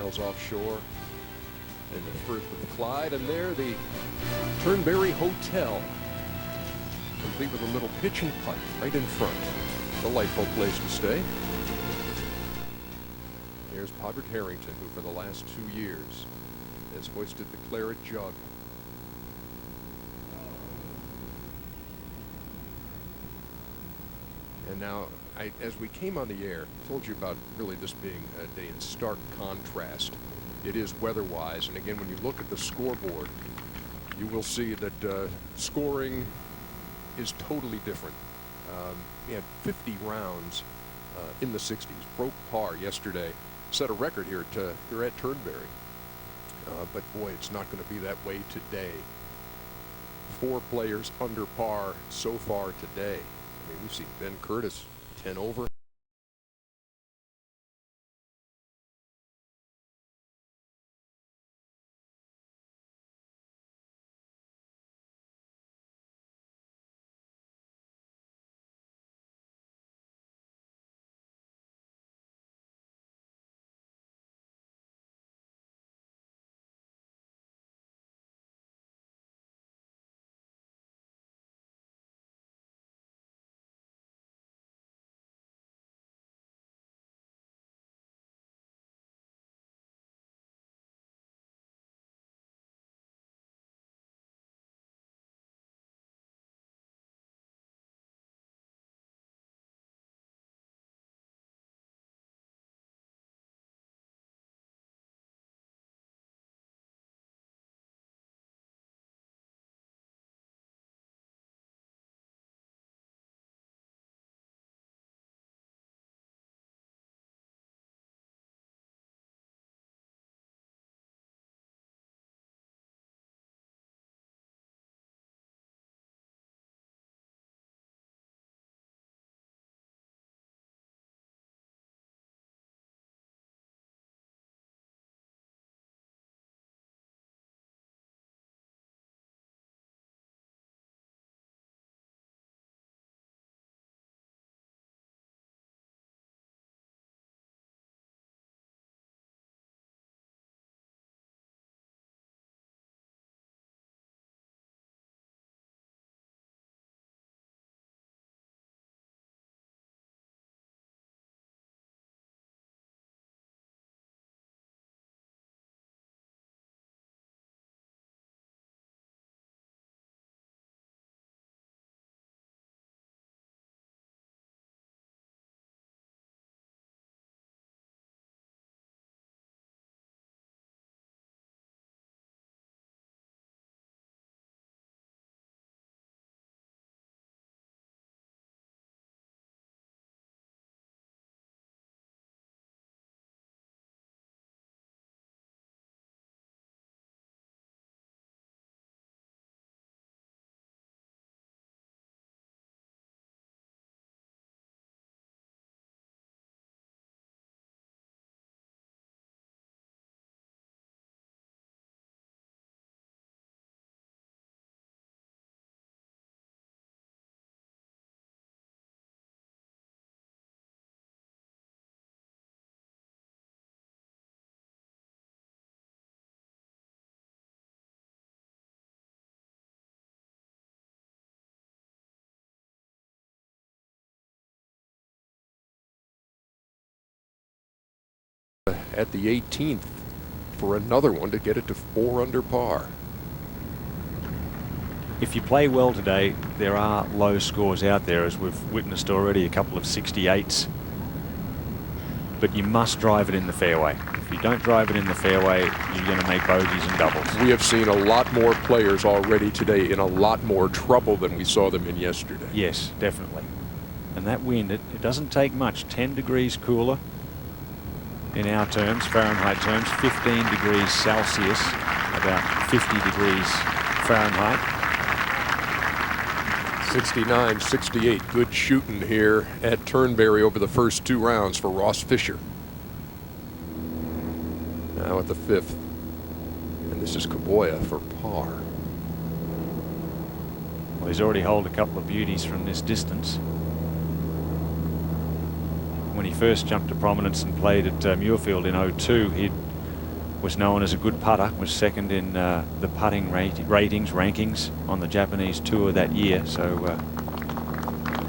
miles offshore in the Firth of Clyde, and there the Turnberry Hotel, complete with a little pitch and putt right in front. Delightful place to stay. There's Podrick Harrington, who for the last 2 years has hoisted the claret jug. And now, as we came on the air, told you about really this being a day in stark contrast. It is weather-wise, and again, when you look at the scoreboard, you will see that scoring is totally different. We had 50 rounds in the 60s, broke par yesterday, set a record here at Turnberry. But boy, it's not going to be that way today. 4 players under par so far today. I mean, we've seen Ben Curtis 10 over. At the 18th for another one to get it to 4 under par. If you play well today, there are low scores out there, as we've witnessed already, a couple of 68s. But you must drive it in the fairway. If you don't drive it in the fairway, you're going to make bogeys and doubles. We have seen a lot more players already today in a lot more trouble than we saw them in yesterday. Yes, definitely. And that wind, it doesn't take much. 10 degrees cooler in our terms, Fahrenheit terms, 15 degrees Celsius, about 50 degrees Fahrenheit. 69, 68, good shooting here at Turnberry over the first 2 rounds for Ross Fisher. Now at the 5th, and this is Kaboya for par. Well, he's already holed a couple of beauties from this distance. When he first jumped to prominence and played at Muirfield in '02, he'd was known as a good putter, was second in the putting rankings on the Japanese tour that year, so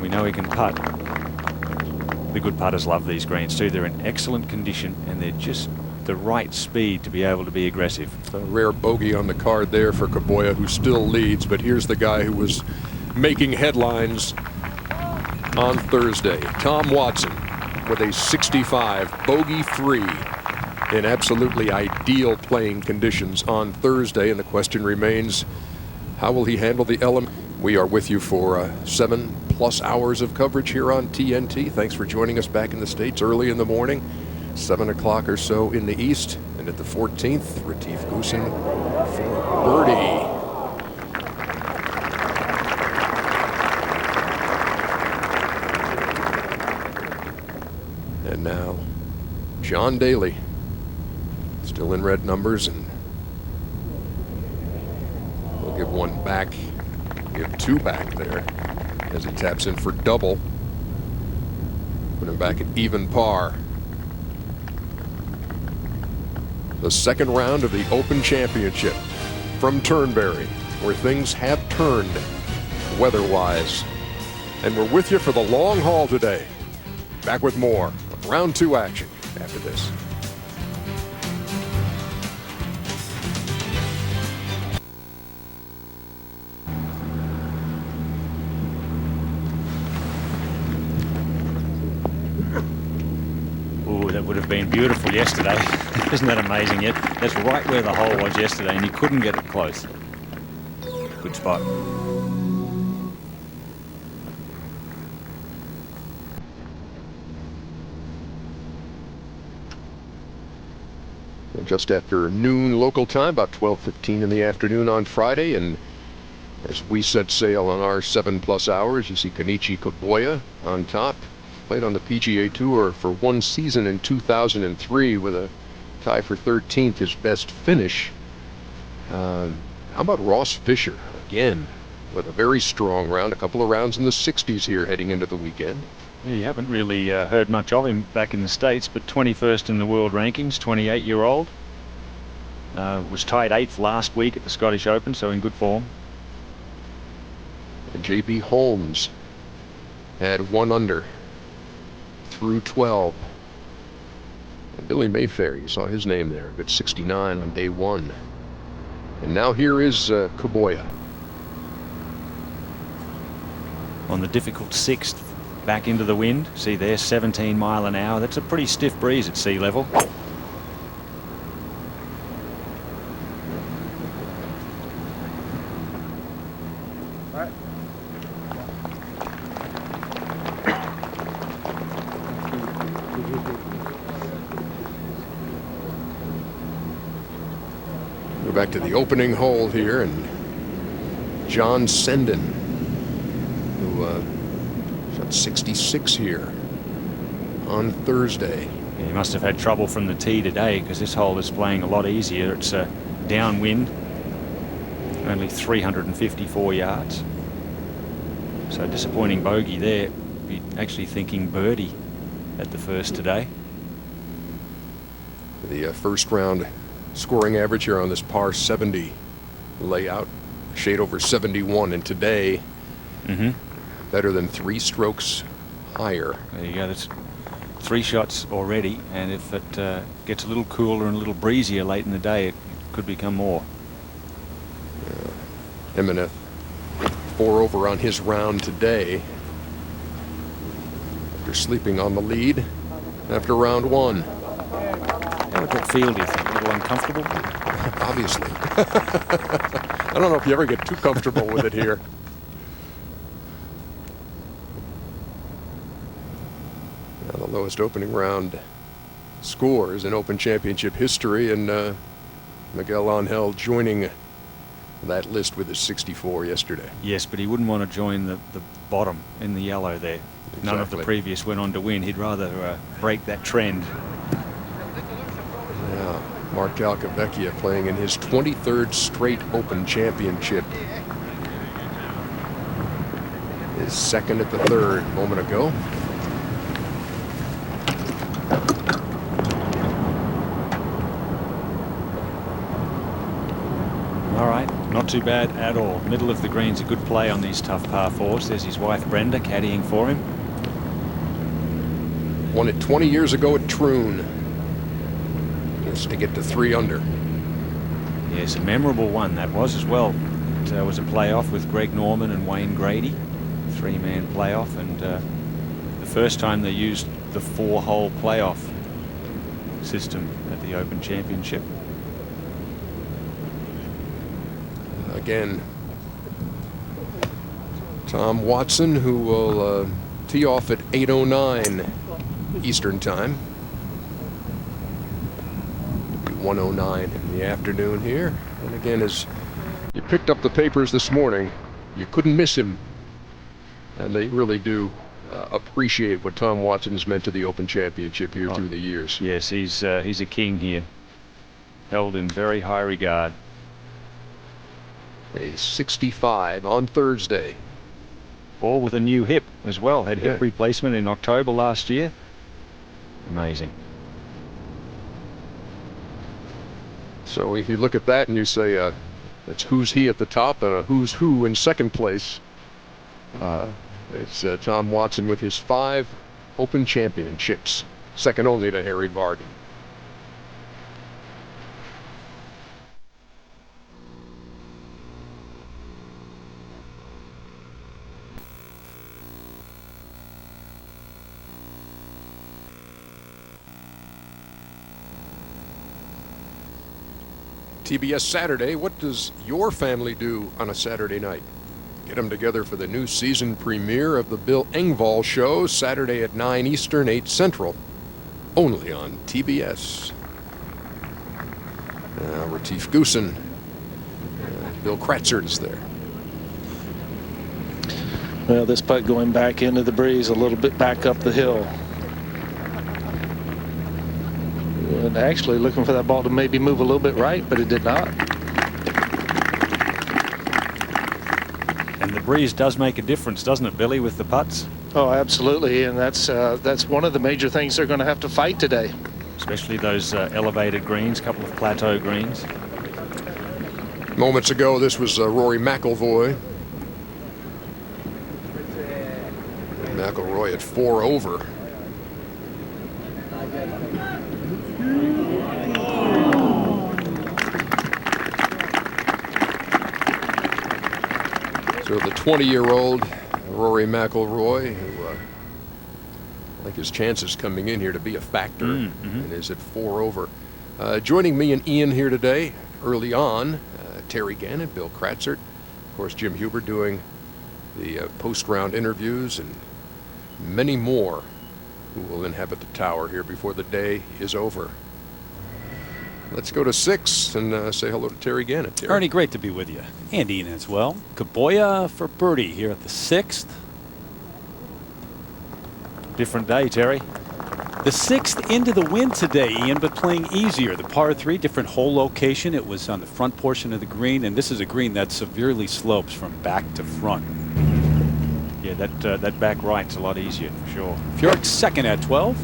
we know he can putt. The good putters love these greens too. They're in excellent condition and they're just the right speed to be able to be aggressive. A rare bogey on the card there for Kaboya, who still leads, but here's the guy who was making headlines on Thursday. Tom Watson with a 65, bogey-free, in absolutely ideal playing conditions on Thursday, and the question remains, how will he handle the element? We are with you for 7+ hours of coverage here on TNT. Thanks for joining us back in the States early in the morning, 7 o'clock or so in the East. And at the 14th, Retief Goosen for birdie. And now, John Daly, still in red numbers, and we'll give one back, give two back there as he taps in for double. Put him back at even par. The second round of the Open Championship from Turnberry, where things have turned weather-wise. And we're with you for the long haul today. Back with more of round 2 action after this. Oh, that would have been beautiful yesterday. Isn't that amazing yet? That's right where the hole was yesterday and you couldn't get it close. Good spot. Just after noon local time, about 12:15 in the afternoon on Friday, and as we set sail on our 7+ hours, you see Kenichi Kaboya on top. Played on the PGA Tour for one season in 2003 with a tie for 13th, his best finish. How about Ross Fisher again with a very strong round, a couple of rounds in the 60s here heading into the weekend. Yeah, you haven't really heard much of him back in the States, but 21st in the world rankings, 28-year-old. Was tied 8th last week at the Scottish Open, so in good form. And J.B. Holmes had 1 under through 12. And Billy Mayfair, you saw his name there, good 69 on day 1. And now here is Kaboya. On the difficult 6th, back into the wind. See there, 17 mile an hour. That's a pretty stiff breeze at sea level. Go back to the opening hole here, and John Senden, who shot 66 here on Thursday. Yeah, he must have had trouble from the tee today because this hole is playing a lot easier. It's a downwind, only 354 yards. So disappointing bogey there. Be actually thinking birdie at the first today. The first round scoring average here on this par 70 layout, shade over 71, and today better than 3 strokes higher. There you go. That's 3 shots already, and if it gets a little cooler and a little breezier late in the day, it could become more. Jimenez 4 over on his round today after sleeping on the lead after round 1. How would that feel, do you think? A little uncomfortable? Obviously. I don't know if you ever get too comfortable with it here. Now the lowest opening round scores in Open Championship history, and Miguel Angel joining that list with his 64 yesterday. Yes, but he wouldn't want to join the bottom in the yellow there. Exactly. None of the previous went on to win. He'd rather break that trend. Yeah, Mark Calcavecchia playing in his 23rd straight Open Championship. His second at the 3rd a moment ago. All right, not too bad at all. Middle of the green's a good play on these tough par fours. There's his wife Brenda caddying for him. Won it 20 years ago at Troon. Just to get to 3 under. Yes, a memorable one that was as well. It was a playoff with Greg Norman and Wayne Grady. 3-man playoff, and the first time they used the 4-hole playoff system at the Open Championship. Again, Tom Watson, who will tee off at 8:09 Eastern Time. 1:09 in the afternoon here. And again, as you picked up the papers this morning, you couldn't miss him. And they really do appreciate what Tom Watson's meant to the Open Championship here through the years. Yes, he's a king here. Held in very high regard. A 65 on Thursday. All with a new hip as well. Had hip replacement in October last year. Amazing. So if you look at that and you say, that's who's he at the top and a who's who in second place, it's Tom Watson with his 5 Open Championships, second only to Harry Vardon. TBS Saturday, what does your family do on a Saturday night? Get them together for the new season premiere of the Bill Engvall Show, Saturday at 9 Eastern, 8 Central, only on TBS. Retief Goosen, Bill Kratzert is there. Well, this putt going back into the breeze a little bit back up the hill. And actually looking for that ball to maybe move a little bit right, but it did not. And the breeze does make a difference, doesn't it, Billy, with the putts? Oh, absolutely, and that's one of the major things they're going to have to fight today. Especially those elevated greens, a couple of plateau greens. Moments ago, this was Rory McIlroy. McIlroy at 4 over. So the 20-year-old Rory McIlroy, who I think his chances coming in here to be a factor, and is at 4 over. Joining me and Ian here today, early on, Terry Gannett, Bill Kratzert, of course Jim Huber doing the post-round interviews, and many more who will inhabit the tower here before the day is over. Let's go to 6 and say hello to Terry Gannett. Terry. Ernie, great to be with you. And Ian as well. Kaboya for birdie here at the 6th. Different day, Terry. The 6th into the wind today, Ian, but playing easier. The par 3, different hole location. It was on the front portion of the green, and this is a green that severely slopes from back to front. Yeah, that back right's a lot easier, for sure. Fjord second at 12.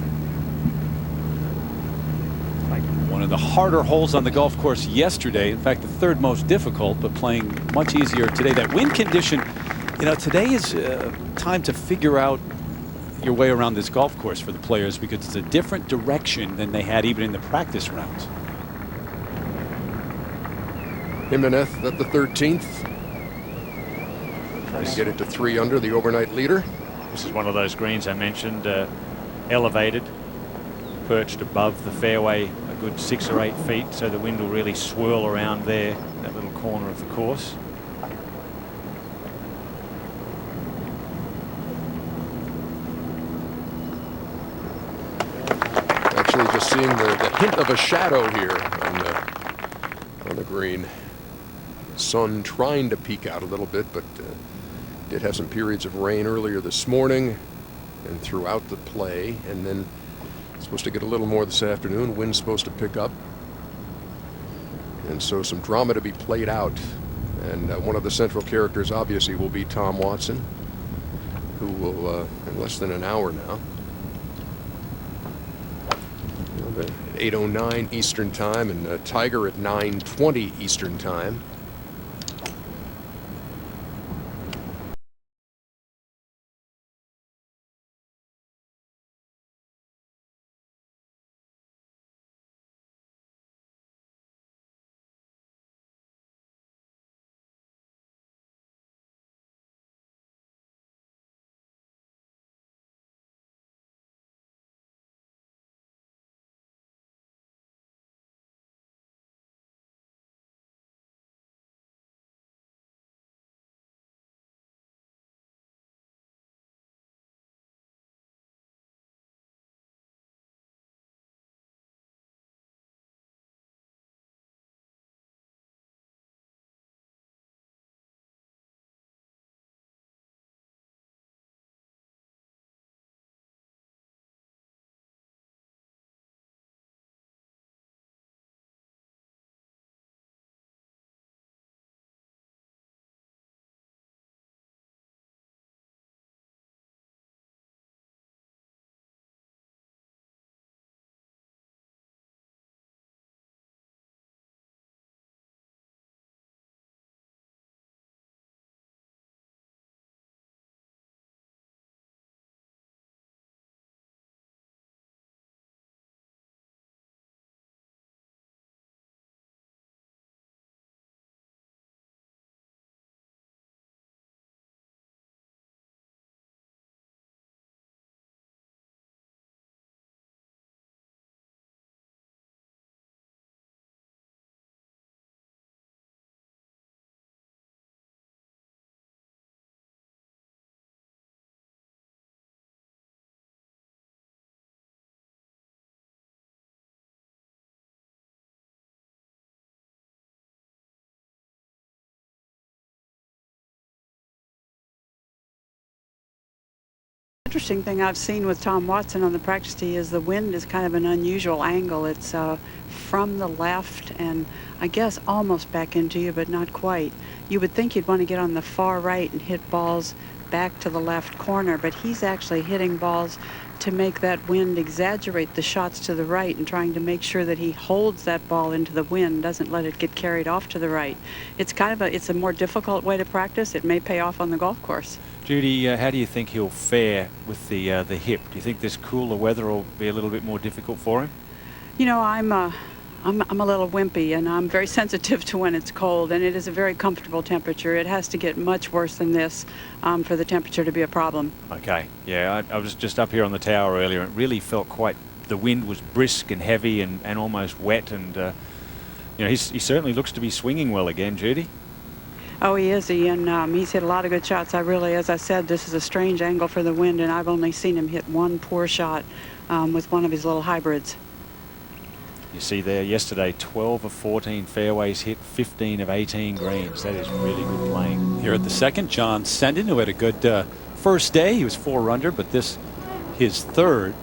One of the harder holes on the golf course yesterday. In fact, the 3rd most difficult, but playing much easier today. That wind condition, you know, today is time to figure out your way around this golf course for the players, because it's a different direction than they had even in the practice rounds. Jimenez at the 13th. Trying to get it to 3 under, the overnight leader. This is one of those greens I mentioned, elevated, perched above the fairway a good 6 or 8 feet, so the wind will really swirl around there, that little corner of the course. Actually just seeing the hint of a shadow here on the green. Sun trying to peek out a little bit, but did have some periods of rain earlier this morning and throughout the play, and then supposed to get a little more this afternoon. Wind's supposed to pick up, and so some drama to be played out. And one of the central characters obviously will be Tom Watson, who will in less than an hour now, at 8:09 Eastern Time, and Tiger at 9:20 Eastern Time. interesting thing I've seen with Tom Watson on the practice tee is the wind is kind of an unusual angle. It's from the left and I guess almost back into you, but not quite. You would think you'd want to get on the far right and hit balls back to the left corner, but he's actually hitting balls to make that wind exaggerate the shots to the right and trying to make sure that he holds that ball into the wind, doesn't let it get carried off to the right. It's kind of it's a more difficult way to practice. It may pay off on the golf course. Judy, how do you think he'll fare with the hip? Do you think this cooler weather will be a little bit more difficult for him? You know, I'm a little wimpy, and I'm very sensitive to when it's cold, and it is a very comfortable temperature. It has to get much worse than this for the temperature to be a problem. Okay, yeah, I was just up here on the tower earlier. It really felt quite, the wind was brisk and heavy and almost wet, and you know, he certainly looks to be swinging well again, Judy. Oh, he is, Ian. He's hit a lot of good shots. As I said, this is a strange angle for the wind, and I've only seen him hit one poor shot with one of his little hybrids. You see there yesterday, 12 of 14 fairways hit, 15 of 18 greens. That is really good playing. Here at the second, John Senden, who had a good first day. He was 4 under, but this, his third.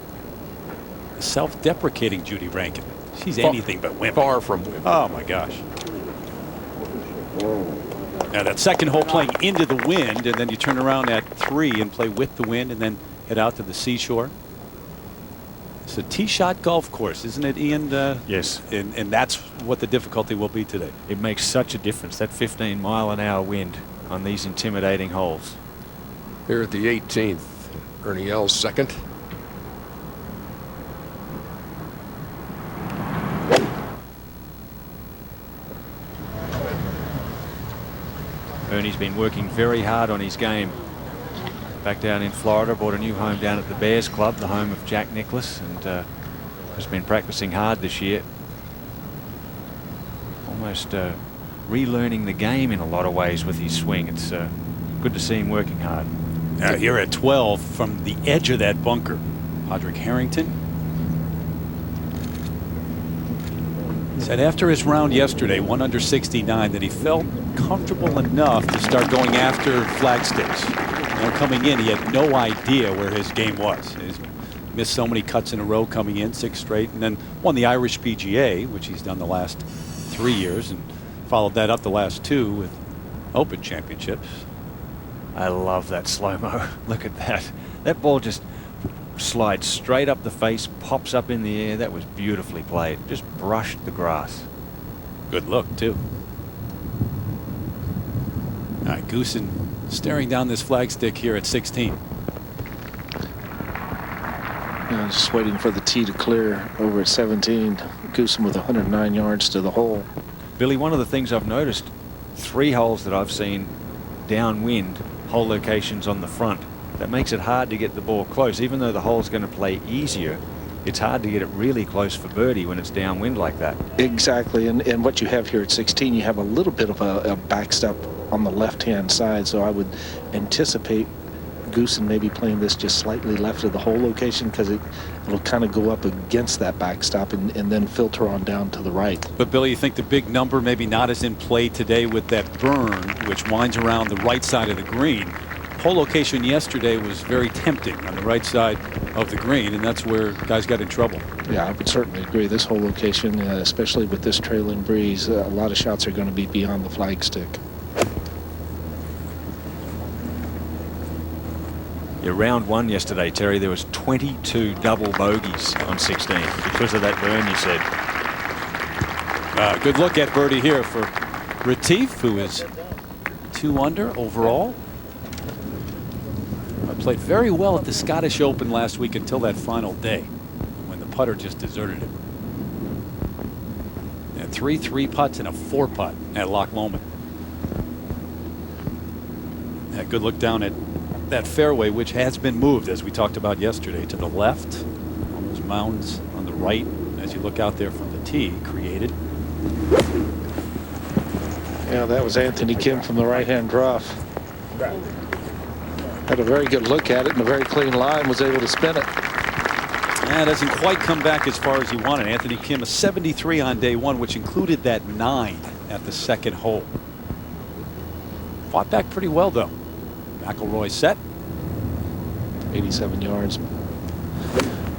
Self-deprecating Judy Rankin. She's anything but wimpy. Far from wimpy. Oh my gosh. Now that second hole playing into the wind, and then you turn around at 3 and play with the wind and then head out to the seashore. It's a tee shot golf course, isn't it, Ian? Yes. And that's what the difficulty will be today. It makes such a difference, that 15-mile-an-hour wind on these intimidating holes. Here at the 18th, Ernie Els second. Ernie's been working very hard on his game. Back down in Florida, bought a new home down at the Bears Club, the home of Jack Nicklaus, and has been practicing hard this year. Almost relearning the game in a lot of ways with his swing. It's good to see him working hard. Now here at 12 from the edge of that bunker, Padraig Harrington. Said after his round yesterday, 1 under 69, that he felt comfortable enough to start going after flag sticks. You know, coming in, he had no idea where his game was. He's missed so many cuts in a row coming in, 6 straight, and then won the Irish PGA, which he's done the last 3 years, and followed that up the last 2 with Open Championships. I love that slow-mo. Look at that. That ball just slides straight up the face, pops up in the air. That was beautifully played. Just brushed the grass. Good look, too. All right, Goosen staring down this flagstick here at 16. Just waiting for the tee to clear over at 17. Goosen with 109 yards to the hole. Billy, one of the things I've noticed, 3 holes that I've seen downwind, hole locations on the front, that makes it hard to get the ball close. Even though the hole's going to play easier, it's hard to get it really close for birdie when it's downwind like that. Exactly, and what you have here at 16, you have a little bit of a backstop on the left-hand side, so I would anticipate Goosen maybe playing this just slightly left of the hole location, because it'll kind of go up against that backstop and then filter on down to the right. But Billy, you think the big number maybe not as in play today with that burn, which winds around the right side of the green. Hole location yesterday was very tempting on the right side of the green, and that's where guys got in trouble. Yeah, I would certainly agree. This hole location, especially with this trailing breeze, a lot of shots are going to be beyond the flagstick. Yeah, round 1 yesterday, Terry, there was 22 double bogeys on 16 because of that burn, you said. Good look at birdie here for Retief, who is 2 under overall. Played very well at the Scottish Open last week until that final day when the putter just deserted him. And 3 3-putts and a 4-putt at Loch Lomond. Yeah, good look down at that fairway, which has been moved, as we talked about yesterday, to the left. All those mounds on the right, as you look out there from the tee, created. Yeah, that was Anthony Kim from the right-hand rough. Had a very good look at it and a very clean line, was able to spin it. Yeah, doesn't quite come back as far as he wanted. Anthony Kim, a 73 on day 1, which included that 9 at the second hole. Fought back pretty well, though. McIlroy set. 87 yards.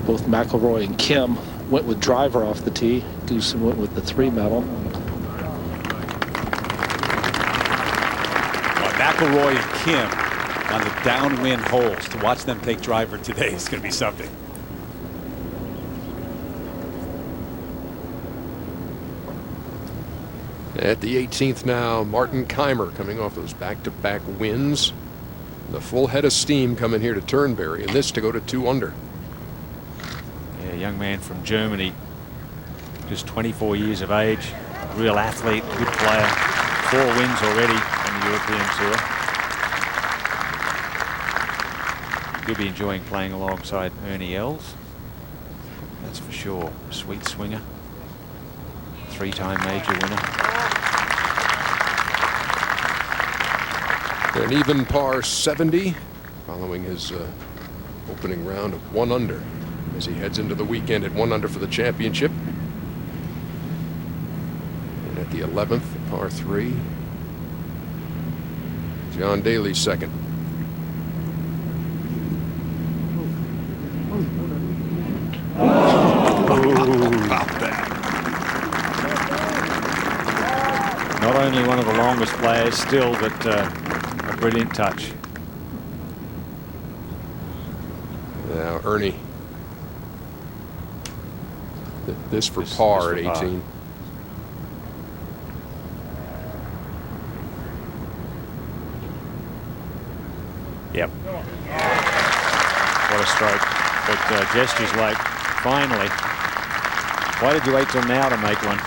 Both McIlroy and Kim went with driver off the tee. Goosen went with the 3 metal. McIlroy and Kim on the downwind holes. To watch them take driver today is going to be something. At the 18th now, Martin Keimer coming off those back-to-back wins. The full head of steam coming here to Turnberry, and this to go to 2 under. Yeah, young man from Germany, just 24 years of age, real athlete, good player. 4 wins already on the European Tour. He'll be enjoying playing alongside Ernie Els. That's for sure. Sweet swinger. 3-time major winner. An even par 70 following his opening round of 1 under as he heads into the weekend at 1 under for the championship. And at the 11th, par 3, John Daly's second. Not only one of the longest players still, but a brilliant touch. Now Ernie. This for par at 18. Yep. What a stroke. But gestures like, finally. Why did you wait till now to make one?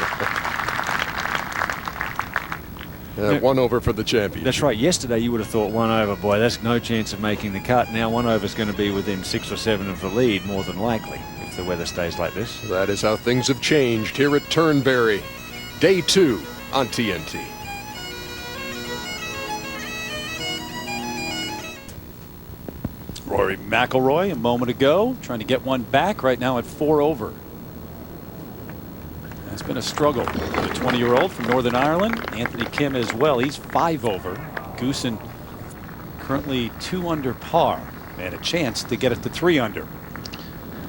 1 over for the champion. That's right. Yesterday you would have thought 1 over. Boy, that's no chance of making the cut. Now 1 over is going to be within 6 or 7 of the lead, more than likely, if the weather stays like this. That is how things have changed here at Turnberry. Day 2 on TNT. Rory McIlroy a moment ago trying to get one back, right now at 4 over. It's been a struggle for the 20-year-old from Northern Ireland. Anthony Kim as well. He's 5 over. Goosen currently 2 under par and a chance to get it to 3 under.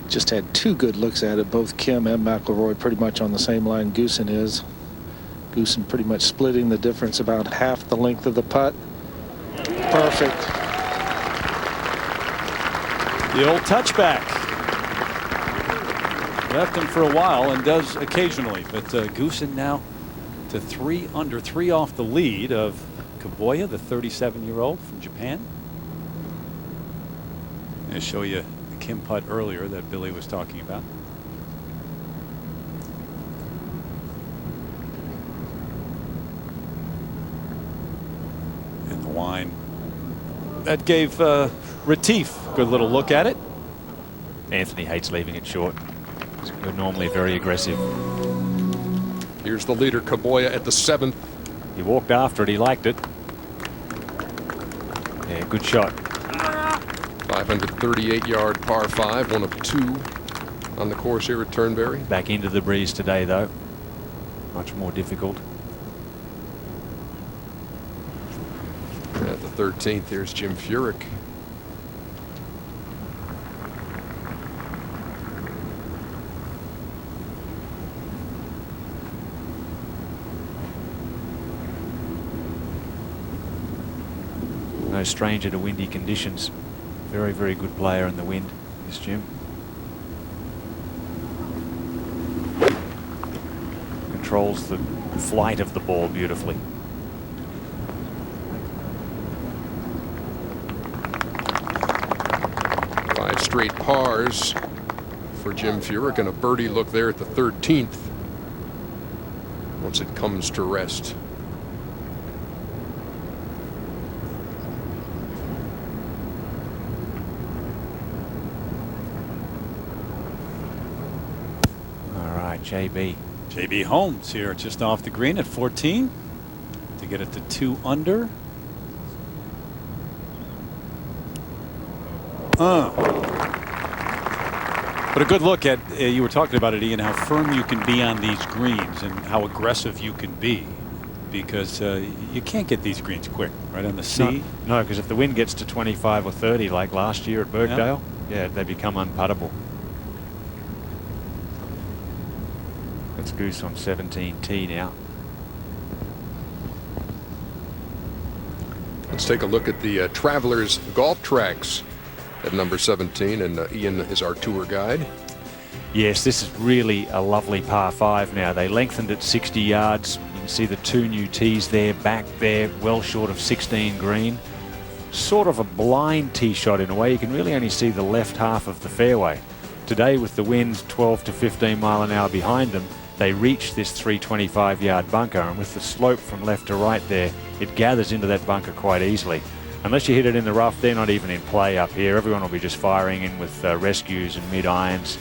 Just had 2 good looks at it. Both Kim and McIlroy pretty much on the same line Goosen is. Goosen pretty much splitting the difference, about half the length of the putt. Perfect. The old touchback. Left him for a while and does occasionally, but Goosen now to 3 under, 3 off the lead of Kaboya, the 37-year-old from Japan. I'll show you the Kim putt earlier that Billy was talking about. And the wine. That gave Retief a good little look at it. Anthony hates leaving it short. He's normally very aggressive. Here's the leader, Kaboya, at the 7th. He walked after it. He liked it. Yeah, good shot. 538-yard par 5, 1 of 2 on the course here at Turnberry. Back into the breeze today, though. Much more difficult. At the 13th, there's Jim Furyk. No stranger to windy conditions. Very, very good player in the wind, this Jim. Controls the flight of the ball beautifully. Five straight pars for Jim Furyk, and a birdie look there at the 13th once it comes to rest. JB Holmes here just off the green at 14 to get it to 2 under. But a good look at, you were talking about it, Ian, how firm you can be on these greens and how aggressive you can be. because you can't get these greens quick, right on the sea. No, because if the wind gets to 25 or 30 like last year at Birkdale, yeah, they become unputtable. That's Goose on 17T now. Let's take a look at the Travelers golf tracks at number 17, and Ian is our tour guide. Yes, this is really a lovely par 5 now. They lengthened it 60 yards. You can see the 2 new tees there, back there, well short of 16 green. Sort of a blind tee shot in a way. You can really only see the left half of the fairway. Today, with the wind 12 to 15 mile an hour behind them, they reach this 325-yard bunker, and with the slope from left to right there, it gathers into that bunker quite easily. Unless you hit it in the rough, they're not even in play up here. Everyone will be just firing in with rescues and mid-irons.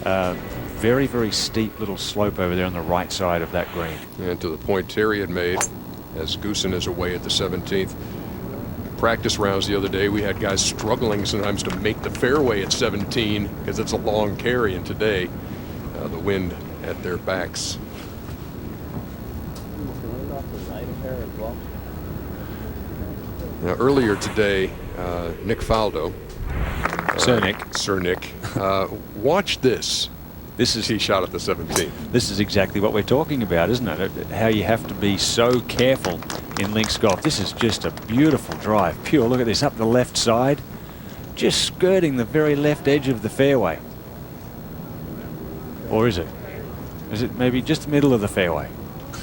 Very, very steep little slope over there on the right side of that green. And to the point Terry had made, as Goosen is away at the 17th. Practice rounds the other day, we had guys struggling sometimes to make the fairway at 17 because it's a long carry, and today the wind at their backs. Now, earlier today, Nick Faldo, Sir Nick, watch this. This is he shot at the 17th. This is exactly what we're talking about, isn't it? How you have to be so careful in links golf. This is just a beautiful drive. Pure. Look at this up the left side, just skirting the very left edge of the fairway. Or is it? Is it maybe just the middle of the fairway?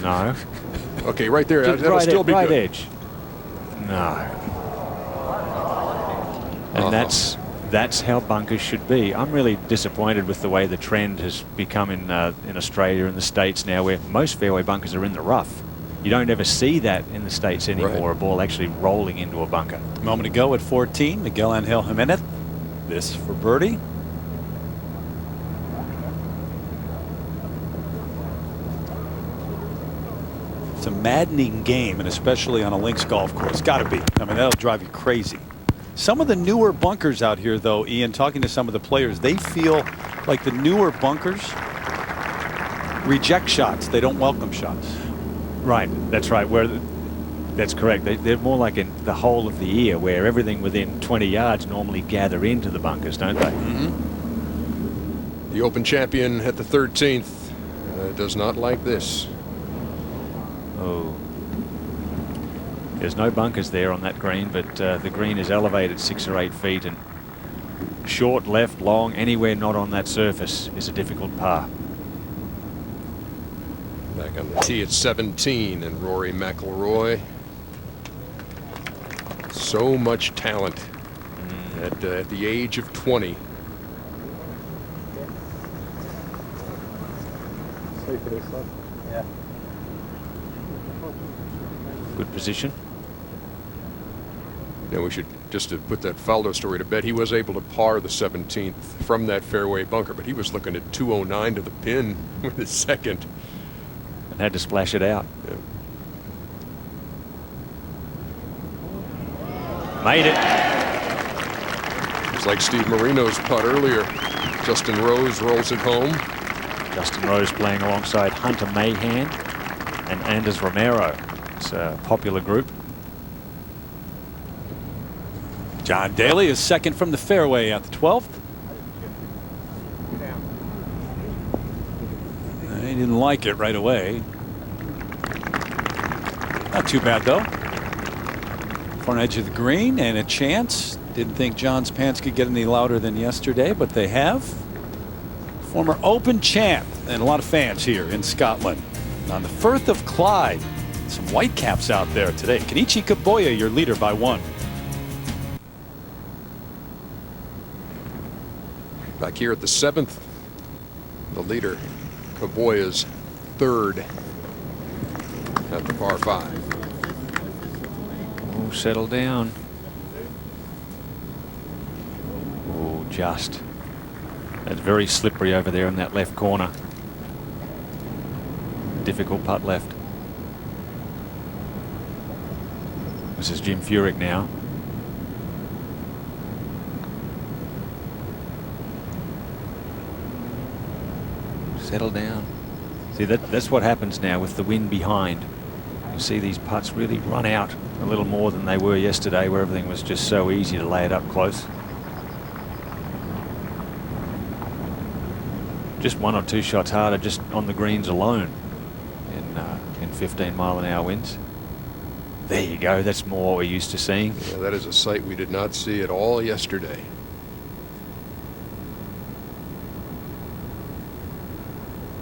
No. Okay, right there. Just That'll still be right good. edge. No. And that's how bunkers should be. I'm really disappointed with the way the trend has become in Australia and the States now, where most fairway bunkers are in the rough. You don't ever see that in the States anymore, a ball actually rolling into a bunker. A moment ago at 14, Miguel Angel Jimenez. This for birdie. It's a maddening game, and especially on a links golf course. Got to be. I mean, that'll drive you crazy. Some of the newer bunkers out here, though, Ian, talking to some of the players, they feel like the newer bunkers reject shots. They don't welcome shots. Right, that's right. That's correct. They're more like in the whole of the ear, where everything within 20 yards normally gather into the bunkers, don't they? Mm-hmm. The Open champion at the 13th does not like this. Oh. There's no bunkers there on that green, but the green is elevated 6 or 8 feet, and short, left, long, anywhere not on that surface is a difficult par. Back on the tee at 17, and Rory McIlroy. So much talent at the age of 20. Yeah. Good position. Now we should just to put that Faldo story to bed. He was able to par the 17th from that fairway bunker, but he was looking at 209 to the pin with his second. And had to splash it out. Yeah. Made it. It's like Steve Marino's putt earlier. Justin Rose rolls it home. Justin Rose playing alongside Hunter Mahan and Anders Romero. It's a popular group. John Daly is second from the fairway at the 12th. He didn't like it right away. Not too bad, though. Front edge of the green and a chance. Didn't think John's pants could get any louder than yesterday, but they have. Former Open champ and a lot of fans here in Scotland. On the Firth of Clyde. Some Whitecaps out there today. Kenichi Kaboya, your leader by 1. Back here at the 7th, the leader, Kaboya's 3rd at the par 5. Oh, settle down. Oh, just. That's very slippery over there in that left corner. Difficult putt left. This is Jim Furyk now. Settle down. See, that's what happens now with the wind behind. You see these putts really run out a little more than they were yesterday, where everything was just so easy to lay it up close. Just 1 or 2 shots harder just on the greens alone in 15-mile-an-hour winds. There you go. That's more what we're used to seeing. Yeah, that is a sight we did not see at all yesterday.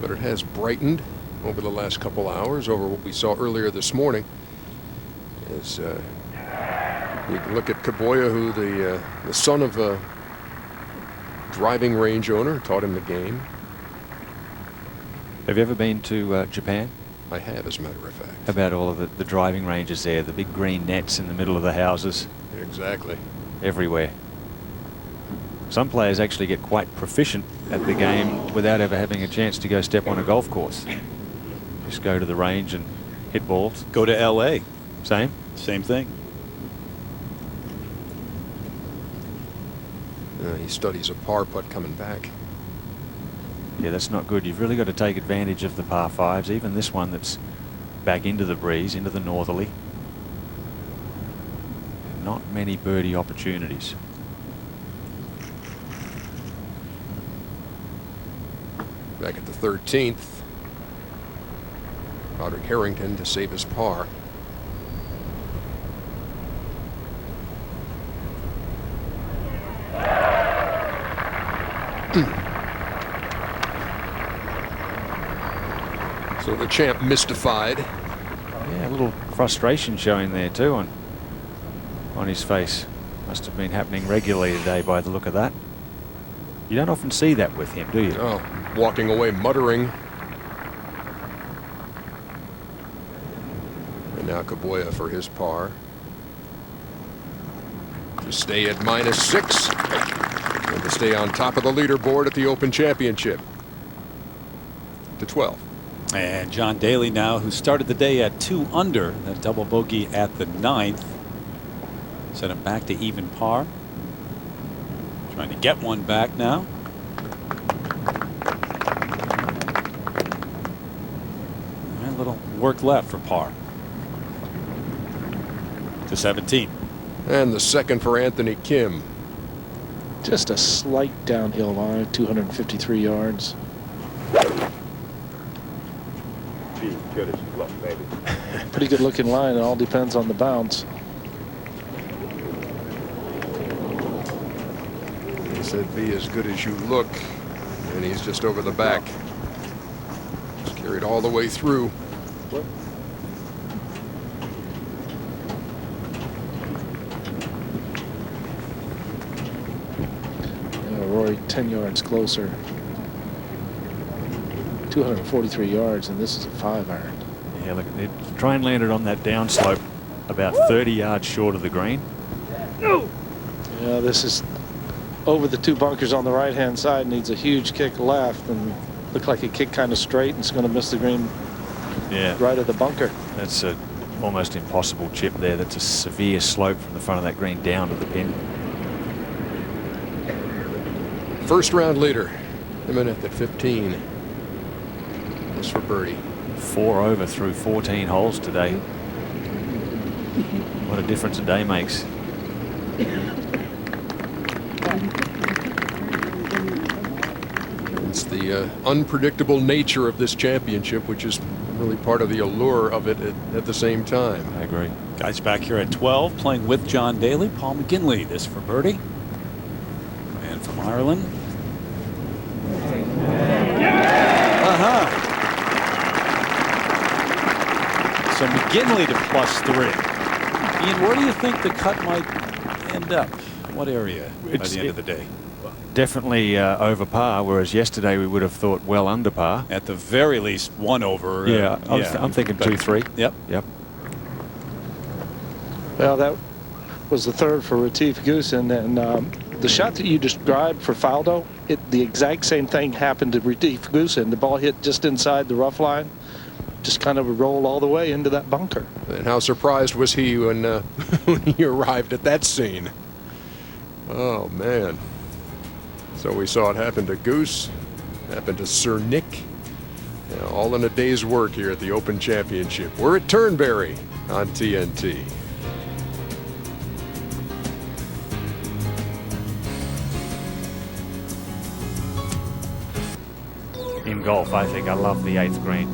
But it has brightened over the last couple hours over what we saw earlier this morning. As we can look at Kaboya, who the son of a driving range owner, taught him the game. Have you ever been to Japan? I have, as a matter of fact. How about all of the driving ranges there, the big green nets in the middle of the houses? Exactly. Everywhere. Some players actually get quite proficient at the game without ever having a chance to go step on a golf course. Just go to the range and hit balls. Go to LA. Same. Same thing. He studies a par putt coming back. Yeah, that's not good. You've really got to take advantage of the par 5s, even this one that's back into the breeze, into the northerly. Not many birdie opportunities. Back at the 13th. Roderick Harrington to save his par. So the champ mystified. Yeah, a little frustration showing there too on his face. Must have been happening regularly today by the look of that. You don't often see that with him, do you? Oh, walking away muttering. And now Kaboya for his par. To stay at -6 and to stay on top of the leaderboard at the Open Championship. To 12. And John Daly now, who started the day at 2 under, that double bogey at the 9th. Sent him back to even par. Trying to get one back now. And a little work left for par. To 17. And the second for Anthony Kim. Just a slight downhill line, 253 yards. Good as you look, baby. Pretty good looking line. It all depends on the bounce. He said, be as good as you look. And he's just over the back. Just carried all the way through. Rory 10 yards closer. 243 yards, and this is a 5-iron. Yeah, look, they try and land it on that downslope about 30 yards short of the green. Yeah, this is over the 2 bunkers on the right-hand side. Needs a huge kick left, and looked like it kicked kind of straight, and it's going to miss the green. Yeah, right of the bunker. That's a almost impossible chip there. That's a severe slope from the front of that green down to the pin. First round leader, imminent at 15. This for birdie. 4 over through 14 holes today. What a difference a day makes. It's the unpredictable nature of this championship, which is really part of the allure of it at the same time. I agree. Guys back here at 12, playing with John Daly. Paul McGinley, this for birdie. And from Ireland. So McGinley to +3. Ian, where do you think the cut might end up? What area by the end of the day? Definitely over par, whereas yesterday we would have thought well under par. At the very least, 1 over. Yeah, I'm thinking 2-3. Yep. Yep. Well, that was the third for Retief Goosen, and the shot that you described for Faldo, the exact same thing happened to Retief Goosen. The ball hit just inside the rough line, just kind of rolled all the way into that bunker. And how surprised was he when, when he arrived at that scene? Oh, man. So we saw it happen to Goose, happened to Sir Nick, Yeah, all in a day's work here at the Open Championship. We're at Turnberry on TNT. In golf, I think I love the 8th green.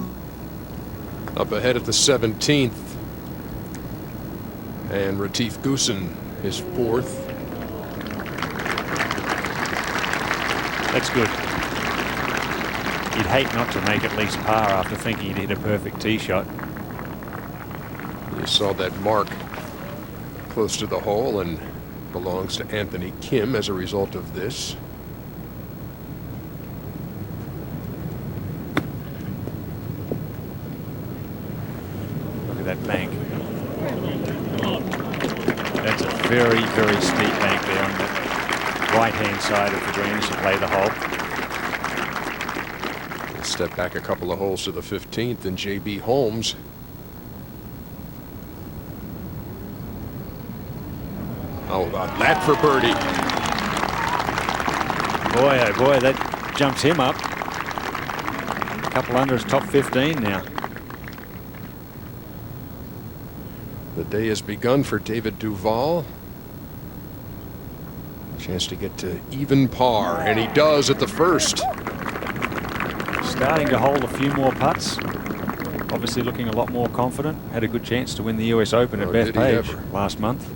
Up ahead at the 17th. And Retief Goosen is 4th. That's good. You'd hate not to make at least par after thinking you'd hit a perfect tee shot. You saw that mark close to the hole and belongs to Anthony Kim as a result of this. Look at that bank. That's a very, very steep bank there on the right-hand side of the green as you play the hole. Step back a couple of holes to the 15th, and J.B. Holmes how about that for birdie? Boy, oh boy, that jumps him up. A couple under his top 15 now. The day has begun for David Duval. Chance to get to even par, and he does at the first. Starting to hold a few more putts. Obviously looking a lot more confident. Had a good chance to win the US Open at Bethpage last month.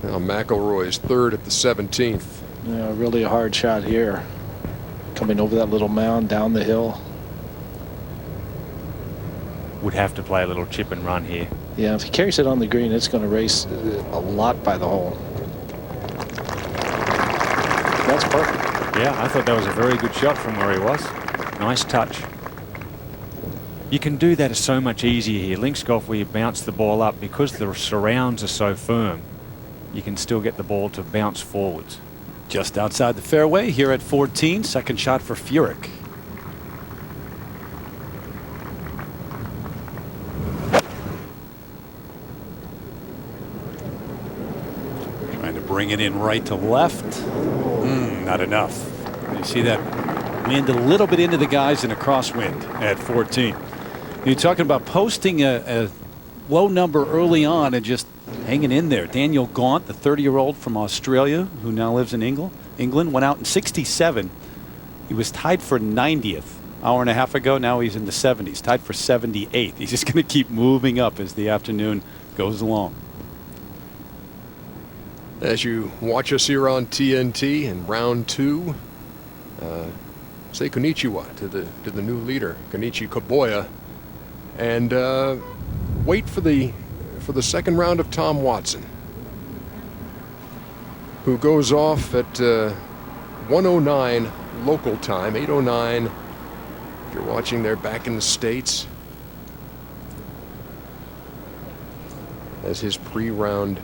Now McIlroy's 3rd at the 17th. Yeah, really a hard shot here. Coming over that little mound down the hill. Would have to play a little chip and run here. Yeah, if he carries it on the green, it's going to race a lot by the hole. That's perfect. Yeah, I thought that was a very good shot from where he was. Nice touch. You can do that so much easier here. Links golf, where you bounce the ball up, because the surrounds are so firm, you can still get the ball to bounce forwards. Just outside the fairway here at 14. Second shot for Furyk. Trying to bring it in right to left. Not enough. You see that wind a little bit into the guys in a crosswind at 14. You're talking about posting a low number early on and just hanging in there. Daniel Gaunt, the 30-year-old from Australia who now lives in England, went out in 67. He was tied for 90th hour and a half ago. Now he's in the 70s, tied for 78th. He's just going to keep moving up as the afternoon goes along. As you watch us here on TNT in round 2, say konnichiwa to the new leader, Kenichi Koboya, and wait for the second round of Tom Watson, who goes off at 1:09 local time, 8:09 if you're watching there back in the States, as his pre-round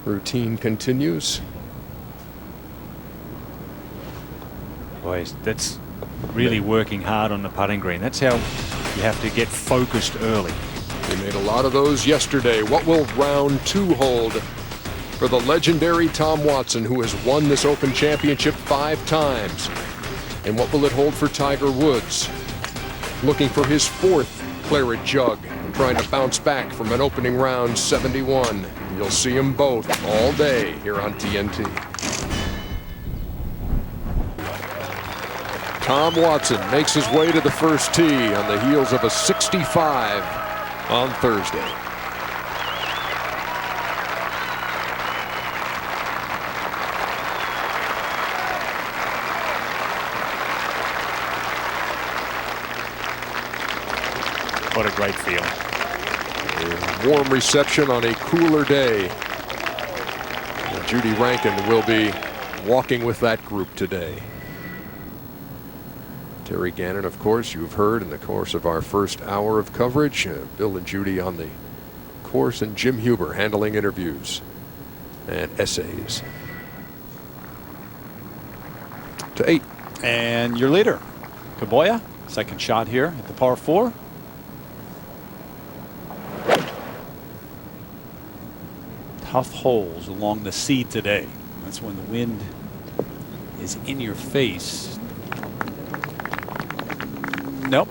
routine continues. Boys, that's really working hard on the putting green. That's how you have to get focused early. He made a lot of those yesterday. What will round 2 hold for the legendary Tom Watson, who has won this Open Championship 5 times? And what will it hold for Tiger Woods, looking for his 4th claret jug and trying to bounce back from an opening round 71? You'll see them both all day here on TNT. Tom Watson makes his way to the first tee on the heels of a 65 on Thursday. What a great feeling. A warm reception on a cooler day. And Judy Rankin will be walking with that group today. Terry Gannon, of course, you've heard in the course of our first hour of coverage. Bill and Judy on the course, and Jim Huber handling interviews and essays. To 8. And your leader, Koboya, second shot here at the par 4. Tough holes along the sea today. That's when the wind is in your face. Nope.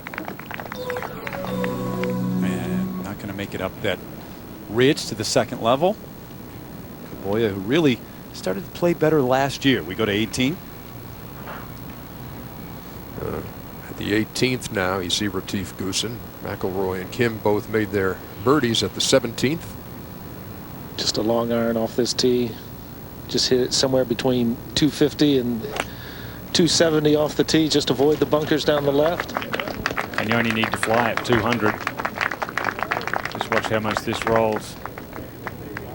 And not going to make it up that ridge to the second level. Kaboya, who really started to play better last year. We go to 18. At the 18th now, you see Retief Goosen, McIlroy and Kim both made their birdies at the 17th. Just a long iron off this tee. Just hit it somewhere between 250 and 270 off the tee. Just avoid the bunkers down the left. And you only need to fly at 200. Just watch how much this rolls.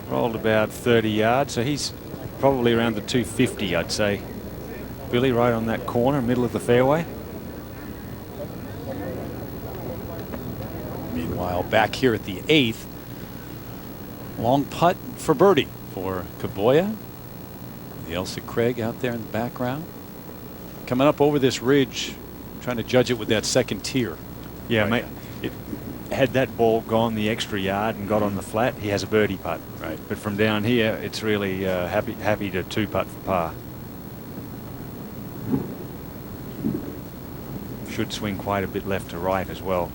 Rolled about 30 yards, so he's probably around the 250, I'd say. Billy, right on that corner, middle of the fairway. Meanwhile, back here at the 8th, long putt for birdie for Kaboya. The Elsa Craig out there in the background. Coming up over this ridge, trying to judge it with that second tier. Yeah, Right. mate. Had that ball gone the extra yard and got on the flat, he has a birdie putt. Right. But from down here, it's really happy to two putt for par. Should swing quite a bit left to right as well.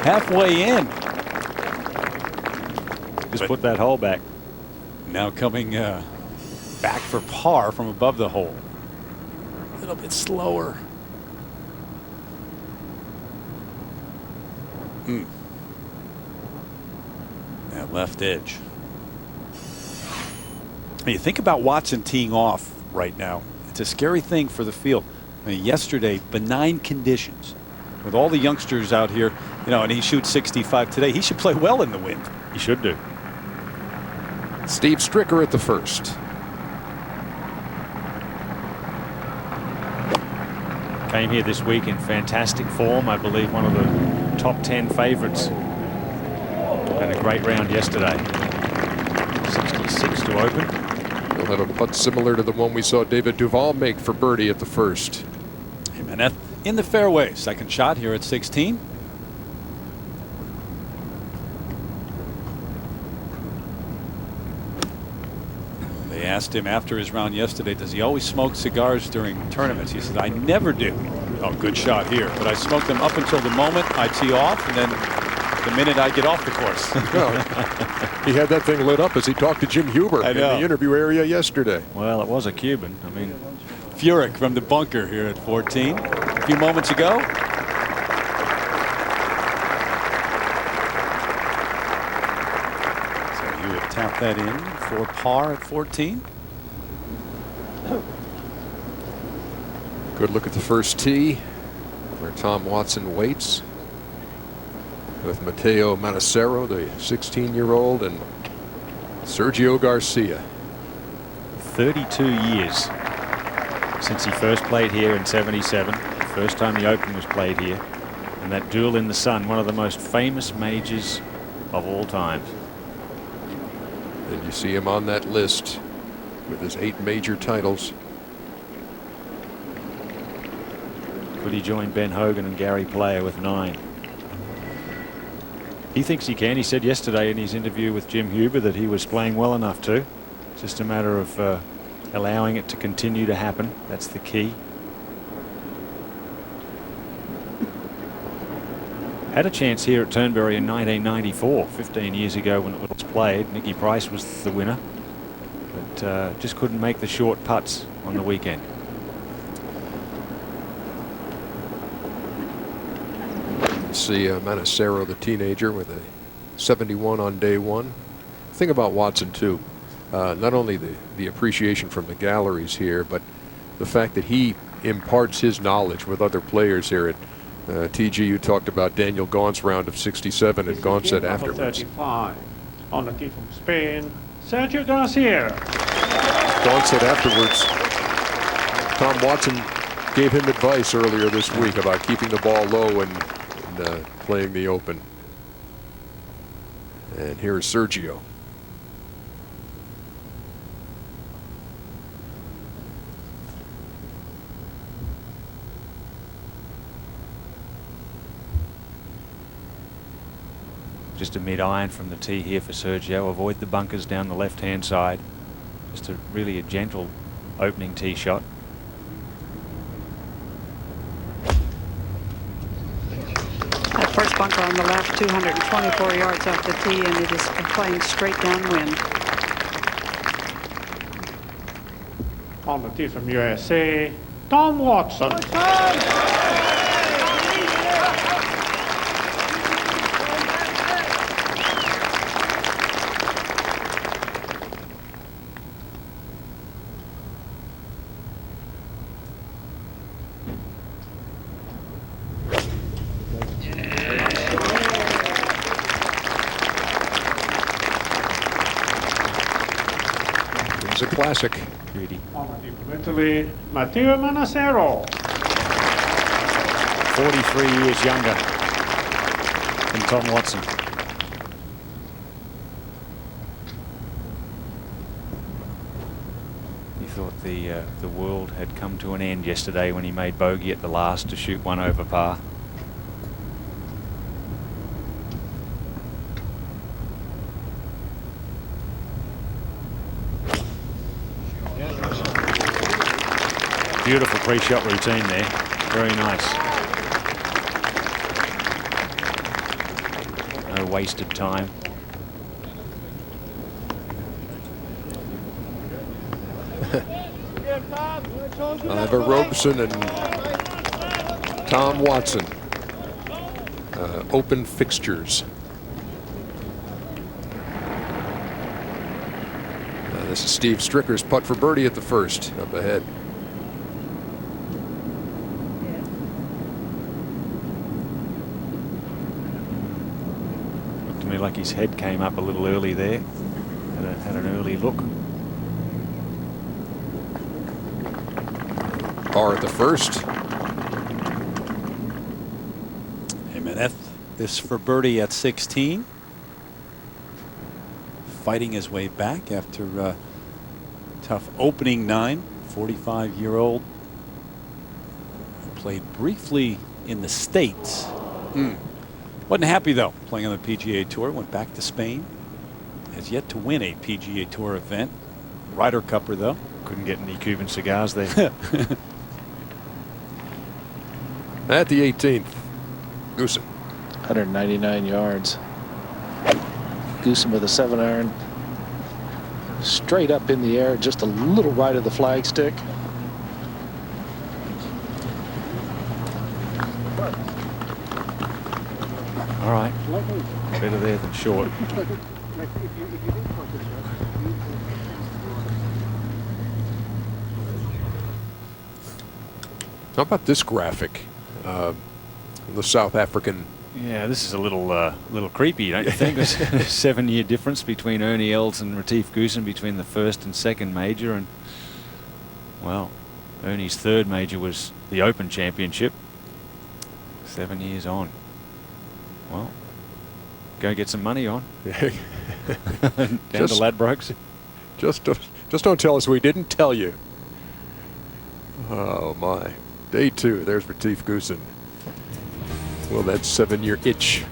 Halfway in. Just put that hole back. Now coming back for par from above the hole. A little bit slower. That left edge. When you think about Watson teeing off right now, it's a scary thing for the field. I mean, yesterday, benign conditions. With all the youngsters out here, you know, and he shoots 65 today, he should play well in the wind. He should do. Steve Stricker at the first. Came here this week in fantastic form. I believe one of the top 10 favorites. Had a great round yesterday. 66 to open. He'll have a putt similar to the one we saw David Duval make for birdie at the first. Jimenez in the fairway. Second shot here at 16. They asked him after his round yesterday, does he always smoke cigars during tournaments? He said, I never do. Oh, good shot here. But I smoke them up until the moment I tee off, and then the minute I get off the course. Well, he had that thing lit up as he talked to Jim Huber in know. the interview area yesterday. Well, it was a Cuban. I mean, Furyk from the bunker here at 14. A few moments ago. So he would tap that in for par at 14. Good look at the first tee where Tom Watson waits with Matteo Manassero, the 16-year-old, and Sergio Garcia. 32 years since he first played here in '77. First time the Open was played here. And that duel in the sun, one of the most famous majors of all time. And you see him on that list with his 8 major titles. Could he join Ben Hogan and Gary Player with 9? He thinks he can. He said yesterday in his interview with Jim Huber that he was playing well enough to. Just a matter of allowing it to continue to happen. That's the key. Had a chance here at Turnberry in 1994, 15 years ago when it was played. Nicky Price was the winner, but just couldn't make the short putts on the weekend. See Manassero, the teenager, with a 71 on day one. Thing about Watson too, not only the appreciation from the galleries here, but the fact that he imparts his knowledge with other players here at TG. You talked about Daniel Gaunt's round of 67, and Gaunt said afterwards. 35 on the key from Spain, Sergio Garcia. Gaunt said afterwards, Tom Watson gave him advice earlier this week about keeping the ball low and playing the Open. And here's Sergio. Just a mid-iron from the tee here for Sergio. Avoid the bunkers down the left-hand side. Just really a gentle opening tee shot. That first bunker on the left, 224 yards off the tee, and it is playing straight downwind. On the tee from USA, Tom Watson. It's a classic. Beauty. On the tee from Italy, Matteo Manacero. 43 years younger than Tom Watson. He thought the world had come to an end yesterday when he made bogey at the last to shoot one over par. Beautiful pre-shot routine there. Very nice. No wasted time. Ivor Robeson and Tom Watson. Open fixtures. This is Steve Stricker's putt for birdie at the first, up ahead. Looked to me like his head came up a little early there. Had an early look. Par at the first. Jimenez, this for birdie at 16. Fighting his way back after a tough opening 9. 45-year-old who played briefly in the States. Wasn't happy though playing on the PGA Tour. Went back to Spain. Has yet to win a PGA Tour event. Ryder Cupper though. Couldn't get any Cuban cigars there. At the 18th, Goosen. 199 yards. Goosen with a 7-iron. Straight up in the air, just a little right of the flagstick. All right. Better there than short. How about this graphic? The South African. Yeah, this is a little creepy, don't you think? There's a 7-year difference between Ernie Els and Retief Goosen between the first and second major, and well, Ernie's third major was the Open Championship. 7 years on. Well, go get some money on. Down to Ladbrokes. Just don't tell us we didn't tell you. Oh my. Day 2. There's Retief Goosen. Will that 7-year itch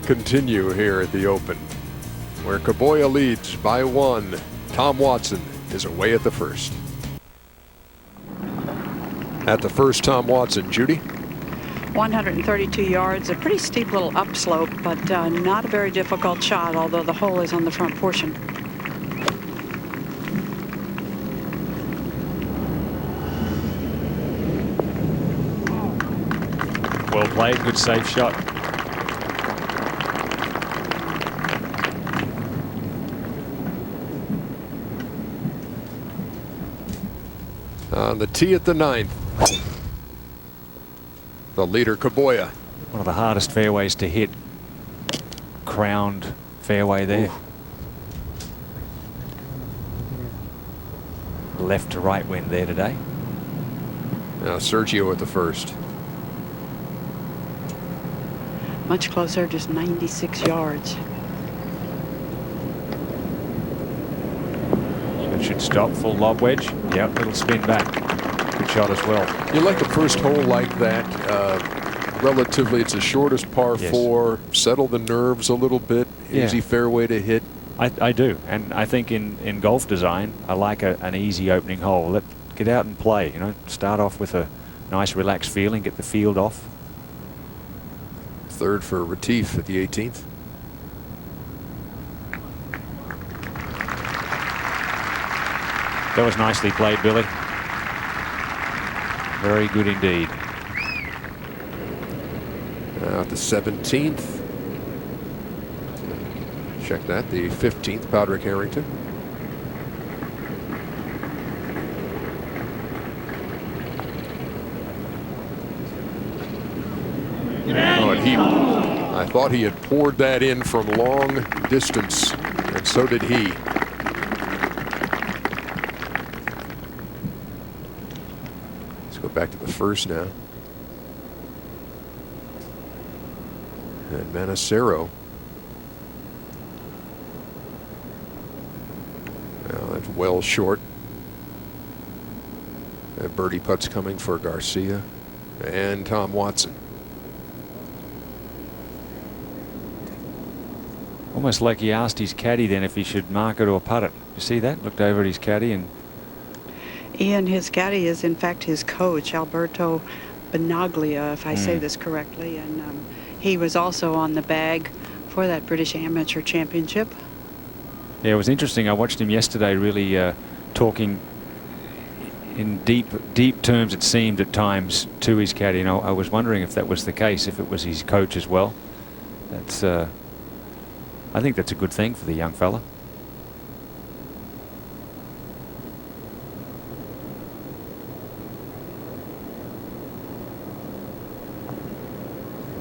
continue here at the Open, where Kaboya leads by 1? Tom Watson is away at the first. At the first, Tom Watson. Judy? 132 yards, a pretty steep little upslope, but not a very difficult shot, although the hole is on the front portion. Well played, good safe shot. On the tee at the 9th, the leader, Kaboya. One of the hardest fairways to hit. Crowned fairway there. Ooh. Left to right wind there today. Now Sergio at the first. Much closer, just 96 yards. It should stop, full lob wedge. Yep, little spin back. Good shot as well. You like a first hole like that, relatively, it's the shortest par Yes. 4. Settle the nerves a little bit. Yeah. Easy fairway to hit. I do, and I think in golf design, I like an easy opening hole. Get out and play. You know, start off with a nice relaxed feeling, get the field off. Third for Retief at the 18th. That was nicely played, Billy. Very good indeed. At the 17th. Check that. The 15th, Padraig Harrington. Oh, and I thought he had poured that in from long distance, and so did he. Let's go back to the first now. And Manacero. Well, that's well short. And birdie putts coming for Garcia and Tom Watson. Almost like he asked his caddy then if he should mark it or putt it. You see that? Looked over at his caddy and. Ian, his caddy is in fact his coach, Alberto Benaglia, if I say this correctly, and he was also on the bag for that British Amateur Championship. Yeah, it was interesting. I watched him yesterday really talking in deep terms, it seemed at times, to his caddy. You know, I was wondering if that was the case, if it was his coach as well. That's I think that's a good thing for the young fella.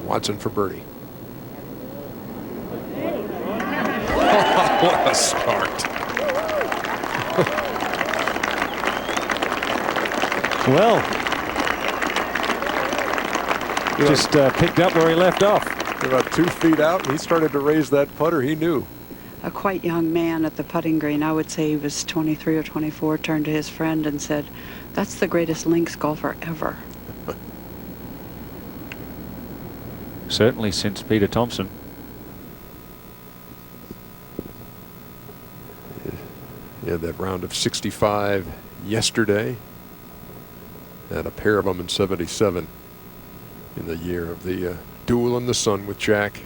Watson for birdie. What a start. Well, just picked up where he left off. About 2 feet out, and he started to raise that putter. He knew. A quite young man at the putting green, I would say he was 23 or 24, turned to his friend and said, "That's the greatest links golfer ever." Certainly since Peter Thompson. Yeah, that round of 65 yesterday. Had a pair of them in 77 in the year of the duel in the sun with Jack.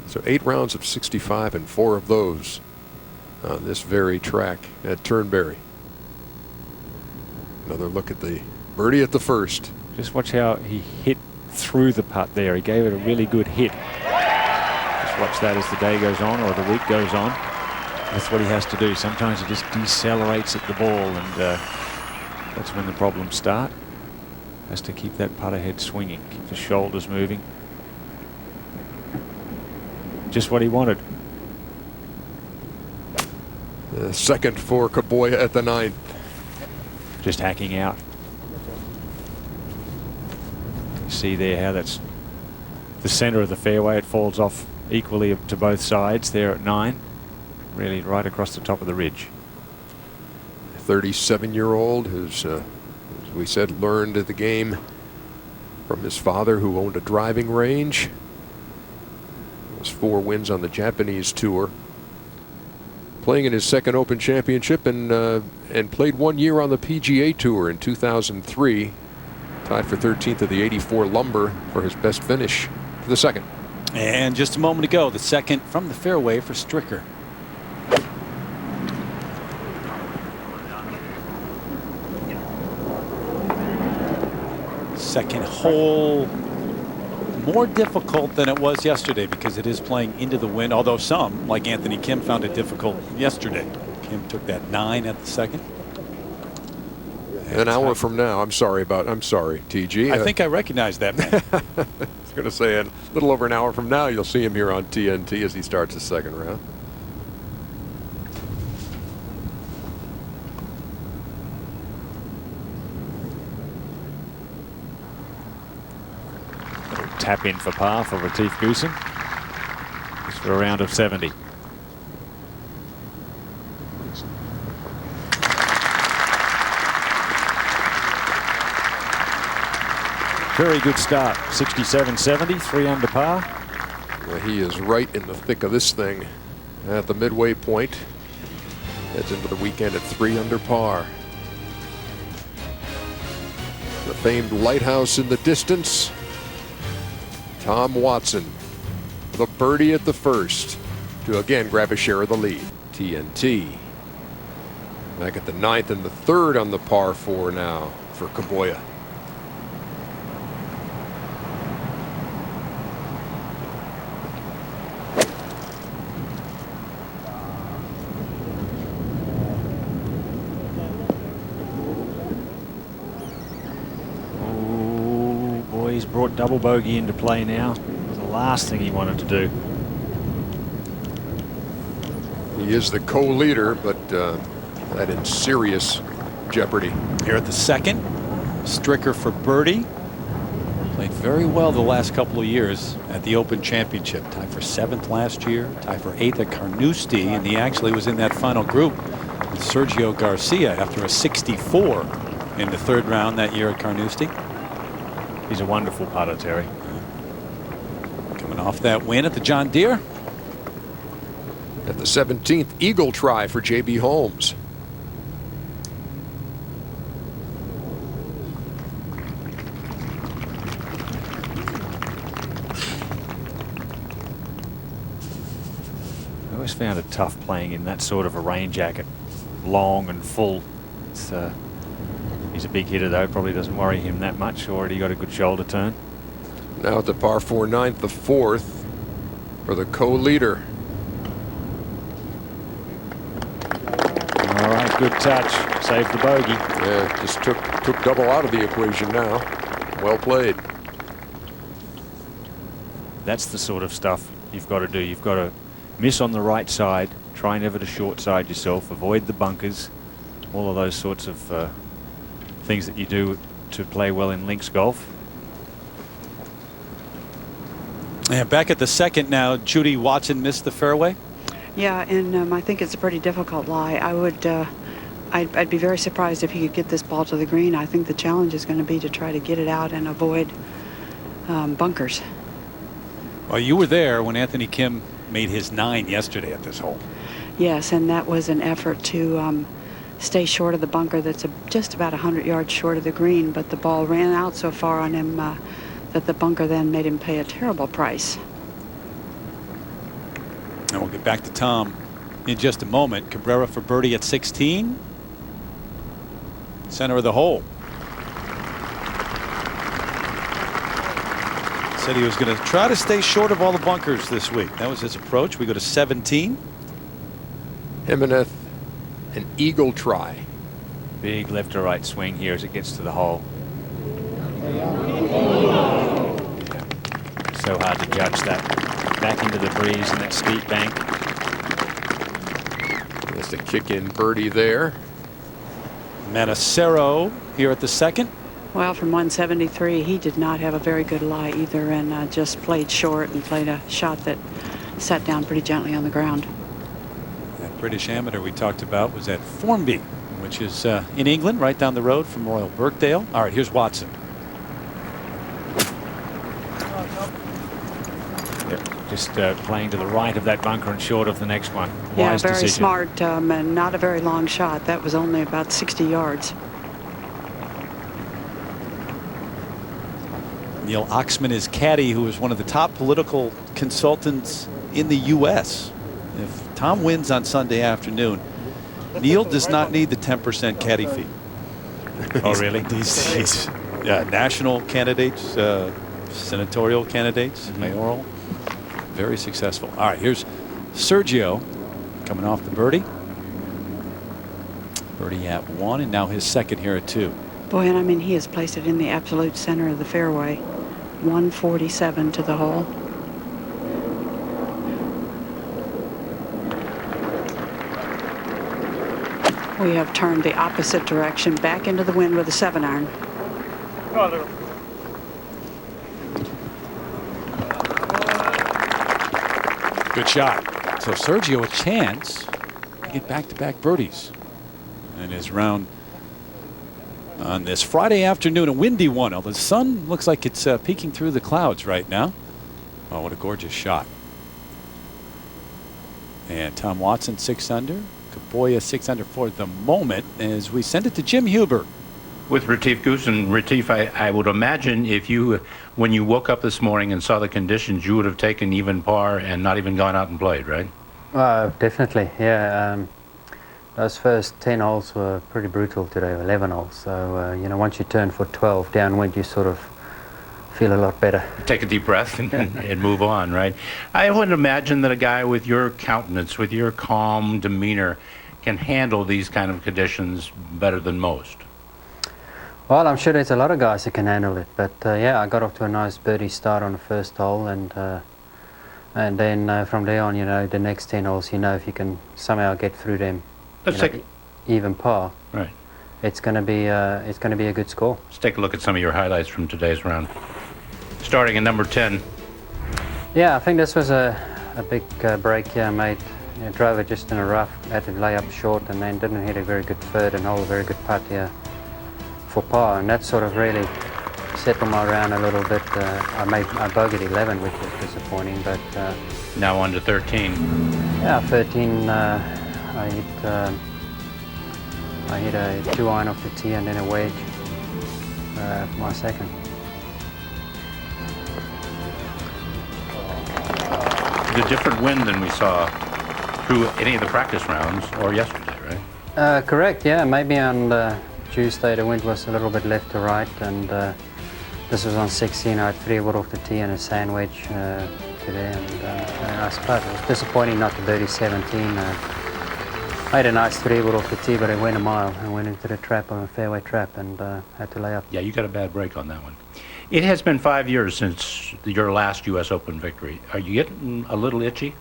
So 8 rounds of 65 and 4 of those on this very track at Turnberry. Another look at the birdie at the first. Just watch how he hit through the putt there. He gave it a really good hit. Just watch that as the day goes on or the week goes on. That's what he has to do. Sometimes he just decelerates at the ball, and that's when the problems start. Has to keep that putter head swinging, keep the shoulders moving. Just what he wanted. Second for Kaboya at the 9th. Just hacking out. You see there how that's the center of the fairway. It falls off equally to both sides there at 9. Really right across the top of the ridge. 37-year-old who's, as we said, learned the game from his father, who owned a driving range. It was 4 wins on the Japanese tour. Playing in his second Open Championship, and played 1 year on the PGA Tour in 2003. Tied for 13th of the 84 Lumber for his best finish for the second. And just a moment ago, the second from the fairway for Stricker. Second hole more difficult than it was yesterday because it is playing into the wind, although some, like Anthony Kim, found it difficult yesterday. Kim took that 9 at the second. An hour from now, I'm sorry, TG. I think I recognize that man. I was going to say a little over an hour from now, you'll see him here on TNT as he starts the second round. Tap in for par for Retief Goosen. Just for a round of 70. Very good start. 67-70, 3 under par. Well, he is right in the thick of this thing at the midway point. Heads into the weekend at 3 under par. The famed lighthouse in the distance. Tom Watson, the birdie at the first to again grab a share of the lead. TNT back at the 9th and the 3rd on the par 4 now for Kaboya. He's brought double bogey into play now. It was the last thing he wanted to do. He is the co-leader, but that in serious jeopardy. Here at the 2nd, Stricker for birdie. Played very well the last couple of years at the Open Championship. Tied for 7th last year, tied for 8th at Carnoustie, and he actually was in that final group with Sergio Garcia after a 64 in the 3rd round that year at Carnoustie. He's a wonderful putter, Terry. Coming off that win at the John Deere. At the 17th eagle try for J.B. Holmes. I always found it tough playing in that sort of a rain jacket. Long and full. It's, he's a big hitter though, probably doesn't worry him that much. Already got a good shoulder turn. Now at the par 4 9th, the 4th for the co-leader. All right, good touch. Saved the bogey. Yeah, just took double out of the equation now. Well played. That's the sort of stuff you've got to do. You've got to miss on the right side, try never to short side yourself, avoid the bunkers, all of those sorts of things that you do to play well in links golf. And back at the 2nd now, Judy Watson missed the fairway. Yeah, and I think it's a pretty difficult lie. I'd be very surprised if he could get this ball to the green. I think the challenge is going to be to try to get it out and avoid bunkers. Well, you were there when Anthony Kim made his 9 yesterday at this hole. Yes, and that was an effort to stay short of the bunker that's just about 100 yards short of the green, but the ball ran out so far on him that the bunker then made him pay a terrible price. And we'll get back to Tom in just a moment. Cabrera for birdie at 16. Center of the hole. Said he was going to try to stay short of all the bunkers this week. That was his approach. We go to 17. Jimenez, an eagle try. Big left to right swing here as it gets to the hole. So hard to judge that. Back into the breeze and that steep bank. Just a kick-in birdie there. Manacero here at the 2nd. Well, from 173, he did not have a very good lie either, and just played short and played a shot that sat down pretty gently on the ground. That British amateur we talked about was at Formby, which is in England, right down the road from Royal Birkdale. All right, here's Watson. Just playing to the right of that bunker and short of the next one. Yeah, Wise very decision. smart and not a very long shot. That was only about 60 yards. Neil Oxman is caddy, who is one of the top political consultants in the U.S. If Tom wins on Sunday afternoon, Neil does not need the 10% caddy fee. Oh, really? These national candidates, senatorial candidates, mayoral, very successful. All right, here's Sergio coming off the birdie. Birdie at 1, and now his 2nd here at 2. Boy, and I mean, he has placed it in the absolute center of the fairway. 147 to the hole. We have turned the opposite direction back into the wind with a 7-iron. Good shot. So Sergio a chance to get back-to-back birdies in his round on this Friday afternoon, a windy one. Although the sun looks like it's peeking through the clouds right now. Oh, what a gorgeous shot. And Tom Watson 6 under. Kaboya 6 under for the moment as we send it to Jim Huber. With Retief Goosen, Retief, I would imagine if you, when you woke up this morning and saw the conditions, you would have taken even par and not even gone out and played, right? Definitely, yeah. Those first 10 holes were pretty brutal today, 11 holes. So, you know, once you turn for 12 downwind, you sort of feel a lot better. Take a deep breath and move on, right? I would imagine that a guy with your countenance, with your calm demeanor, can handle these kind of conditions better than most. Well, I'm sure there's a lot of guys who can handle it, but yeah, I got off to a nice birdie start on the first hole, and then from there on, you know, the next 10 holes, you know, if you can somehow get through them, Let's take even par, right. It's going to be a good score. Let's take a look at some of your highlights from today's round. Starting at number 10. Yeah, I think this was a big break here. I made, you know, drove it just in a rough, had to lay up short, and then didn't hit a very good third and hold a very good putt here for par, and that sort of really settled my round a little bit. I bogeyed 11, which was disappointing, but Now on to 13. yeah, 13. I hit a 2-iron off the tee and then a wedge for my second. The different wind than we saw through any of the practice rounds or yesterday, right? Correct. Yeah, maybe on Tuesday the wind was a little bit left to right, and this was on 16. I had 3 wood off the tee and a sand wedge today, and a nice putt. It was disappointing not to birdie 17. I had a nice 3 wood off the tee, but it went a mile. I went into the trap on a fairway trap and had to lay up. Yeah, you got a bad break on that one. It has been 5 years since your last U.S. Open victory. Are you getting a little itchy?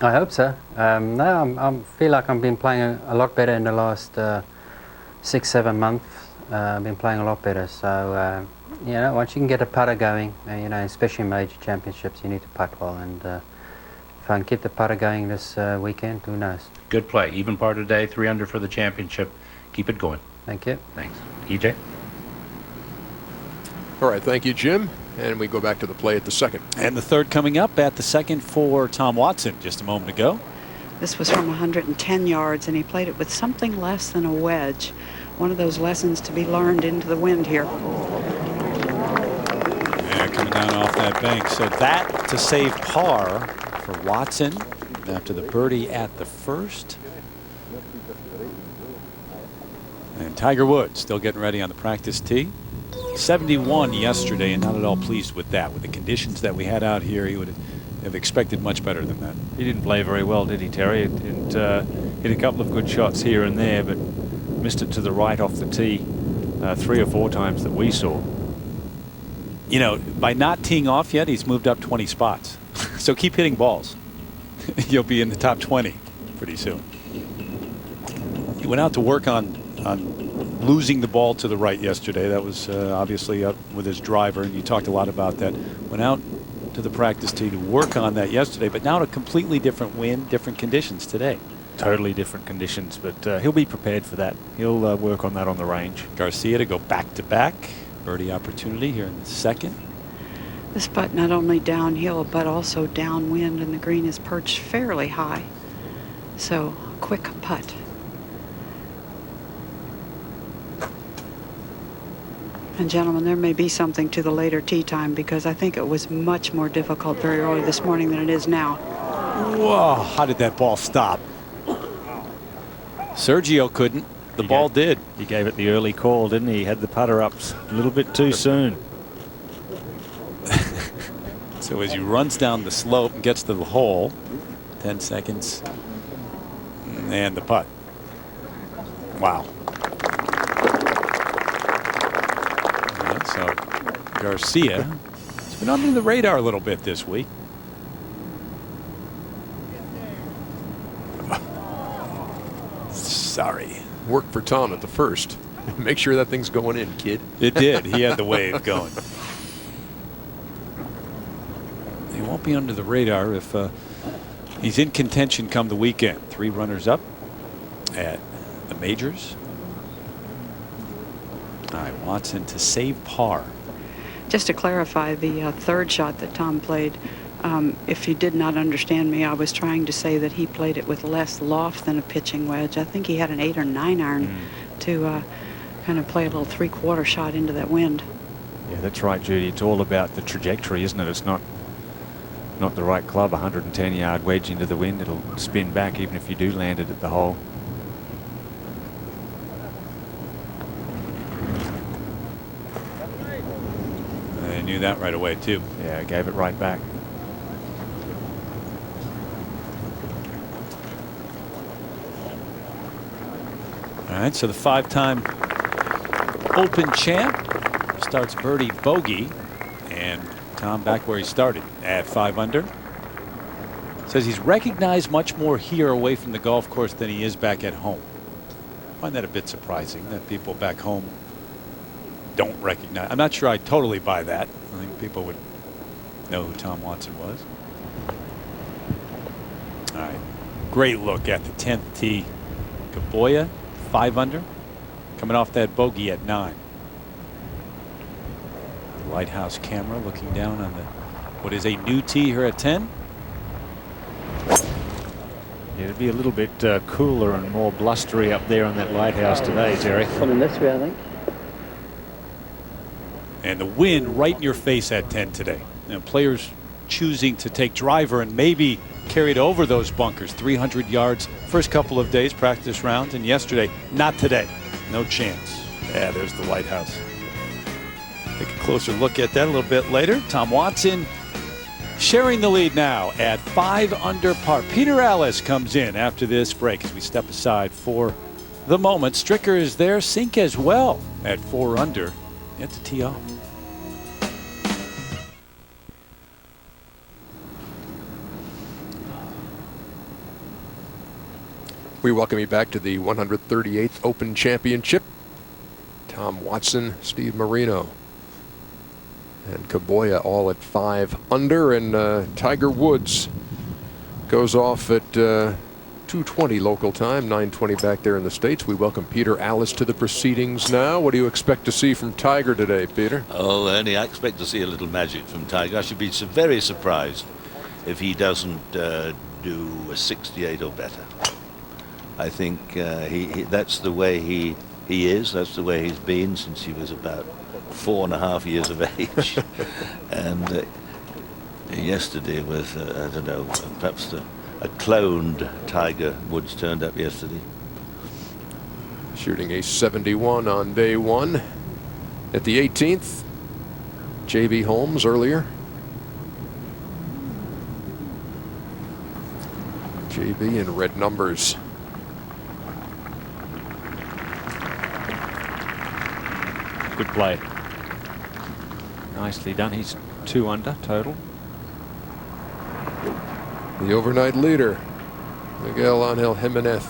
I hope so. No, I feel like I've been playing a lot better in the last 6-7 months. I've been playing a lot better. So, you know, once you can get a putter going, you know, especially in major championships, you need to putt well. And if I can keep the putter going this weekend, who knows? Good play. Even par today, 3 under for the championship. Keep it going. Thank you. Thanks. EJ? All right, thank you, Jim. And we go back to the play at the second. And the third coming up at the second for Tom Watson just a moment ago. This was from 110 yards, and he played it with something less than a wedge. One of those lessons to be learned into the wind here. Yeah, coming down off that bank. So that to save par for Watson after the birdie at the first. And Tiger Woods still getting ready on the practice tee. 71 yesterday, and not at all pleased with that. With the conditions that we had out here, he would have expected much better than that. He didn't play very well, did he, Terry? And hit a couple of good shots here and there, but missed it to the right off the tee 3 or 4 times that we saw. You know, by not teeing off yet, he's moved up 20 spots. So keep hitting balls. You'll be in the top 20 pretty soon. He went out to work on losing the ball to the right yesterday. That was obviously up with his driver, and you talked a lot about that. Went out to the practice tee to work on that yesterday, but now a completely different wind, different conditions today. Totally different conditions, but he'll be prepared for that. He'll work on that on the range. Garcia to go back-to-back. Birdie opportunity here in the second. This putt not only downhill, but also downwind, and the green is perched fairly high. So, quick putt. And gentlemen, there may be something to the later tee time, because I think it was much more difficult very early this morning than it is now. Whoa, how did that ball stop? Sergio couldn't. The ball did. He gave it the early call, didn't he? He had the putter up a little bit too soon. So as he runs down the slope and gets to the hole, 10 seconds, and the putt. Wow. So Garcia has been under the radar a little bit this week. Sorry. Worked for Tom at the first. Make sure that thing's going in, kid. It did. He had the wave going. He won't be under the radar if he's in contention come the weekend. 3 runners up at the majors. All right, Watson to save par. Just to clarify, the third shot that Tom played, if you did not understand me, I was trying to say that he played it with less loft than a pitching wedge. I think he had an 8 or 9 iron to kind of play a little 3/4 shot into that wind. Yeah, that's right, Judy. It's all about the trajectory, isn't it? It's not the right club. 110-yard wedge into the wind. It'll spin back even if you do land it at the hole. They knew that right away, too. Yeah, gave it right back. All right, so the 5-time Open champ starts birdie bogey, and Tom back where he started at 5 under. Says he's recognized much more here away from the golf course than he is back at home. I find that a bit surprising that people back home don't recognize. I'm not sure I totally buy that. I think people would know who Tom Watson was. All right, great look at the 10th tee. Kaboya, 5 under, coming off that bogey at 9. Lighthouse camera looking down on what is a new tee here at 10. Yeah, it'd be a little bit cooler and more blustery up there on that lighthouse today, Terry. Coming this way, I think. And the wind right in your face at 10 today. Now, players choosing to take driver and maybe carry it over those bunkers. 300 yards first couple of days, practice rounds, and yesterday, not today. No chance. Yeah, there's the lighthouse. Take a closer look at that a little bit later. Tom Watson sharing the lead now at 5 under par. Peter Allis comes in after this break as we step aside for the moment. Stricker is there. Sink as well at 4 under. Yet to tee off. We welcome you back to the 138th Open Championship. Tom Watson, Steve Marino, and Kaboya all at 5 under, and Tiger Woods goes off at 2:20 local time, 9:20 back there in the States. We welcome Peter Allis to the proceedings now. What do you expect to see from Tiger today, Peter? Oh, Ernie, I expect to see a little magic from Tiger. I should be very surprised if he doesn't do a 68 or better. I think that's the way he is. That's the way he's been since he was about 4.5 years of age. And yesterday was, I don't know, perhaps a cloned Tiger Woods turned up yesterday. Shooting a 71 on day 1. At the 18th, J.B. Holmes earlier. J.B. in red numbers. Good play. Nicely done. He's 2 under total. The overnight leader, Miguel Angel Jimenez.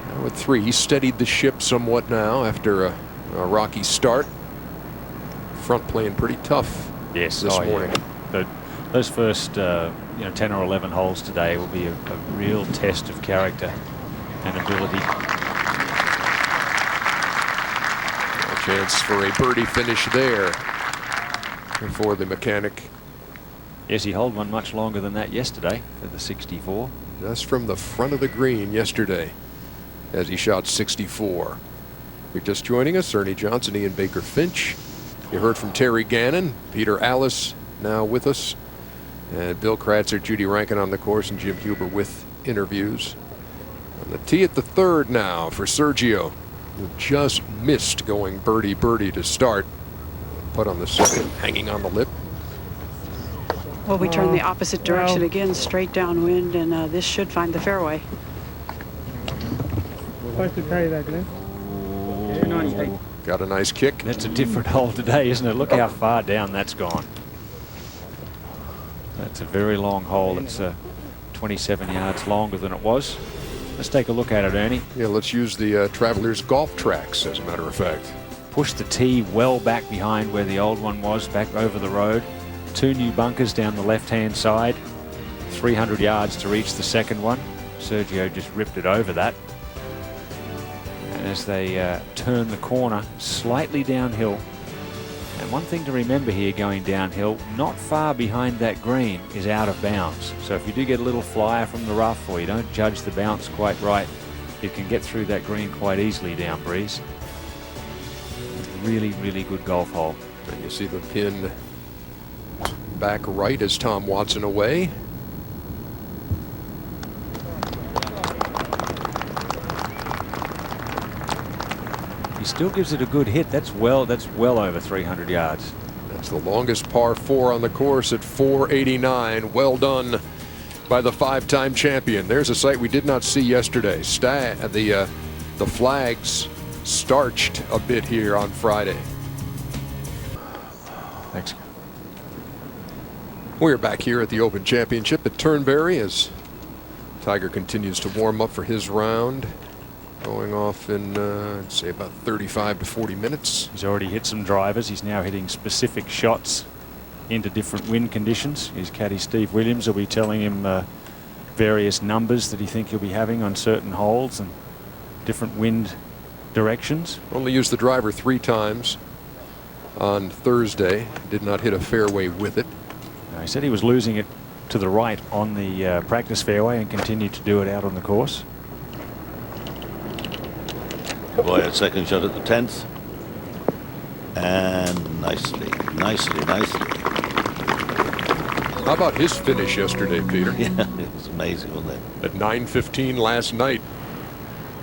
Now with 3, he steadied the ship somewhat now after a rocky start. Front playing pretty tough. Yes, this morning. Yeah. Those first 10 or 11 holes today will be a real test of character and ability. A chance for a birdie finish there for the mechanic. Yes, he held one much longer than that yesterday at the 64. Just from the front of the green yesterday as he shot 64. If you're just joining us, Ernie Johnson, Ian Baker Finch. You heard from Terry Gannon, Peter Allis now with us, and Bill Kratzer, Judy Rankin on the course, and Jim Huber with interviews. On the tee at the 3rd now for Sergio, who just missed going birdie to start. Put on the 2nd, hanging on the lip. Well, we turn the opposite direction again, straight downwind, and this should find the fairway. Supposed to carry that, Glenn. Yeah, nice. Got a nice kick. That's a different hole today, isn't it? Look how far down that's gone. That's a very long hole. It's 27 yards longer than it was. Let's take a look at it, Ernie. Yeah, let's use the Travelers golf tracks, as a matter of fact. Push the tee well back behind where the old one was, back over the road. 2 new bunkers down the left-hand side. 300 yards to reach the second one. Sergio just ripped it over that. as they turn the corner slightly downhill. And one thing to remember here going downhill, not far behind that green is out of bounds. So if you do get a little flyer from the rough or you don't judge the bounce quite right, you can get through that green quite easily down breeze. Really, really good golf hole. And you see the pin back right as Tom Watson away. He still gives it a good hit. That's well over 300 yards. That's the longest par 4 on the course at 489. Well done by the 5-time champion. There's a sight we did not see yesterday. The flags starched a bit here on Friday. Thanks. We're back here at the Open Championship at Turnberry as Tiger continues to warm up for his round. Going off in, I'd say, about 35 to 40 minutes. He's already hit some drivers. He's now hitting specific shots into different wind conditions. His caddy Steve Williams will be telling him various numbers that he think he'll be having on certain holes and different wind directions. Only used the driver 3 times on Thursday. Did not hit a fairway with it. He said he was losing it to the right on the practice fairway and continued to do it out on the course. Boy, a second shot at the 10th. And nicely. How about his finish yesterday, Peter? Yeah, it was amazing, wasn't it? At 9:15 last night,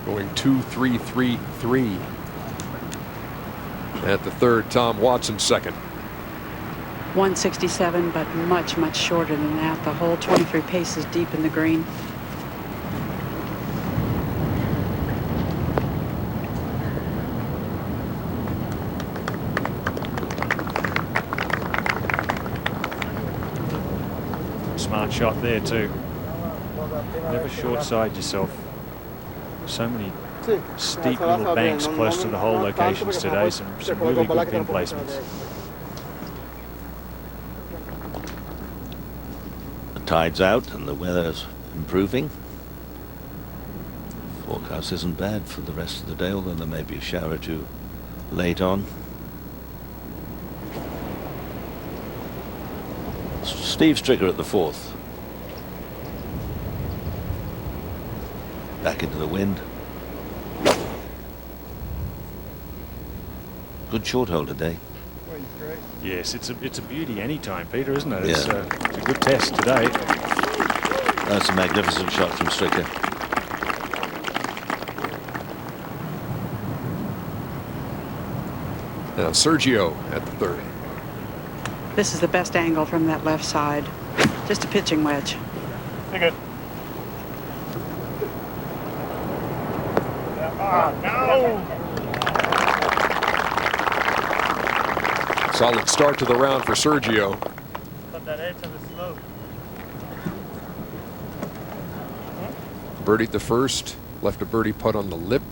going 2-3-3-3. At the 3rd, Tom Watson 2nd. 167, but much, much shorter than that. The hole 23 paces deep in the green. Smart shot there too. Never short side yourself. So many steep little banks close to the hole locations today. Some really good pin placements. The tide's out and the weather's improving. Forecast isn't bad for the rest of the day, although there may be a shower or two late on. Steve Stricker at the 4th. Back into the wind. Good short hole today. Yes, it's a beauty anytime, Peter, isn't it? Yeah. It's a good test today. That's a magnificent shot from Stricker. Now Sergio at the 3rd. This is the best angle from that left side. Just a pitching wedge. You're good. No! Solid start to the round for Sergio. Put that edge on the slope. Birdied the 1st, left a birdie putt on the lip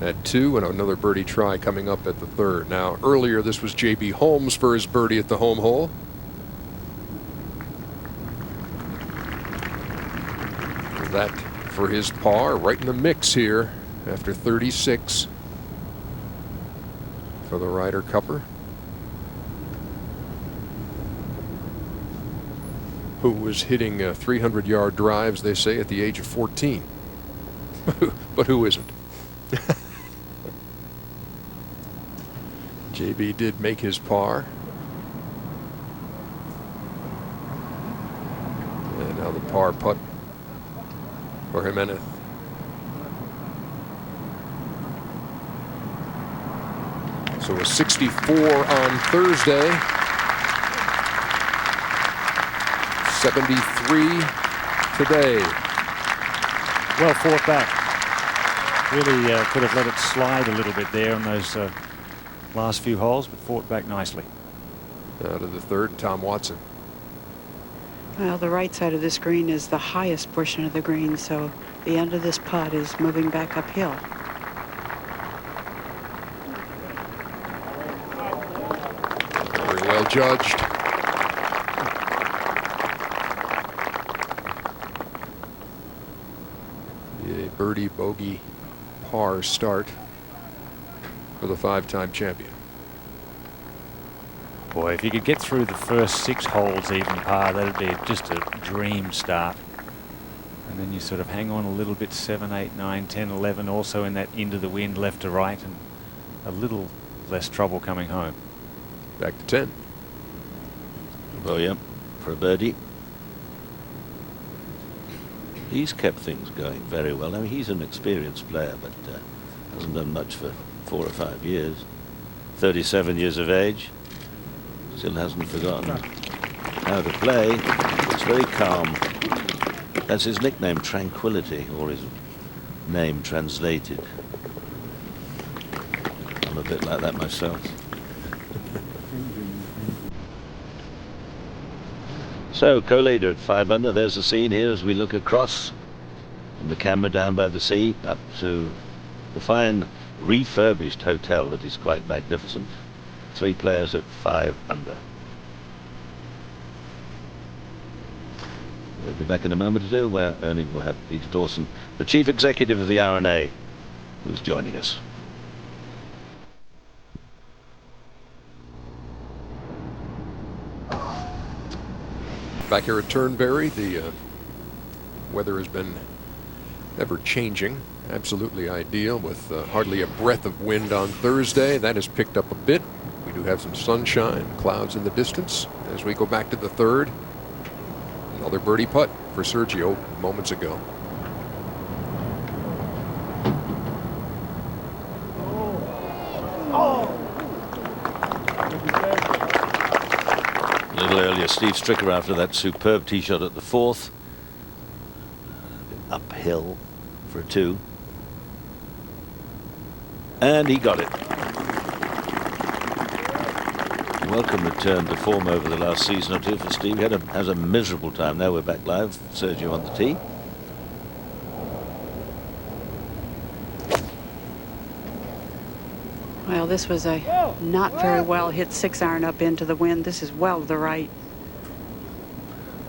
at 2, and another birdie try coming up at the 3rd. Now, earlier this was J.B. Holmes for his birdie at the home hole. That for his par, right in the mix here after 36 for the Ryder Cupper, who was hitting 300-yard drives, they say, at the age of 14. But who isn't? JB did make his par. And now the par putt for Jimenez. So a 64 on Thursday. 73 today. Well fought back. Really could have let it slide a little bit there on those last few holes, but fought back nicely. Out of the 3rd, Tom Watson. Well, the right side of this green is the highest portion of the green, so the end of this putt is moving back uphill. Very well judged. A birdie, bogey, par start for the 5-time champion. Boy, if you could get through the first 6 holes even par, that'd be just a dream start. And then you sort of hang on a little bit, 7, 8, 9, 10, 11, also in that into the wind, left to right, and a little less trouble coming home. Back to 10. Oh, yeah, for a birdie. He's kept things going very well. I mean, he's an experienced player, but hasn't done much for 4 or 5 years. 37 years of age. Still hasn't forgotten how to play. It's very calm. That's his nickname, Tranquility, or his name translated. I'm a bit like that myself. So, co-leader at 5 under. There's the scene here as we look across from the camera down by the sea up to the fine refurbished hotel that is quite magnificent. 3 players at 5 under. We'll be back in a moment or two where Ernie will have Peter Dawson, the Chief Executive of the R&A, who's joining us. Back here at Turnberry, the weather has been ever changing. Absolutely ideal with hardly a breath of wind on Thursday. That has picked up a bit. We do have some sunshine, clouds in the distance as we go back to the 3rd. Another birdie putt for Sergio moments ago. A little earlier, Steve Stricker after that superb tee shot at the 4th. Uphill for a 2. And he got it. Welcome return to form over the last season or 2 for Steve. He has a miserable time. Now we're back live. Sergio on the tee. Well, this was a not very well hit 6-iron up into the wind. This is well to the right.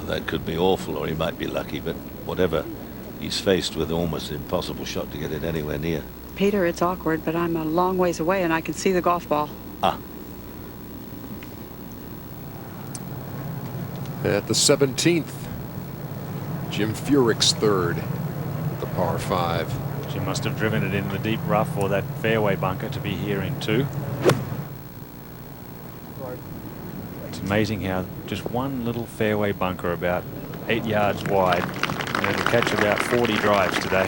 That could be awful, or he might be lucky, but whatever, he's faced with almost an impossible shot to get it anywhere near. Peter, it's awkward, but I'm a long ways away and I can see the golf ball. Ah. At the 17th, Jim Furyk's 3rd, the par 5. Jim must have driven it in the deep rough or that fairway bunker to be here in 2. It's amazing how just one little fairway bunker about 8 yards wide, and it'll catch about 40 drives today.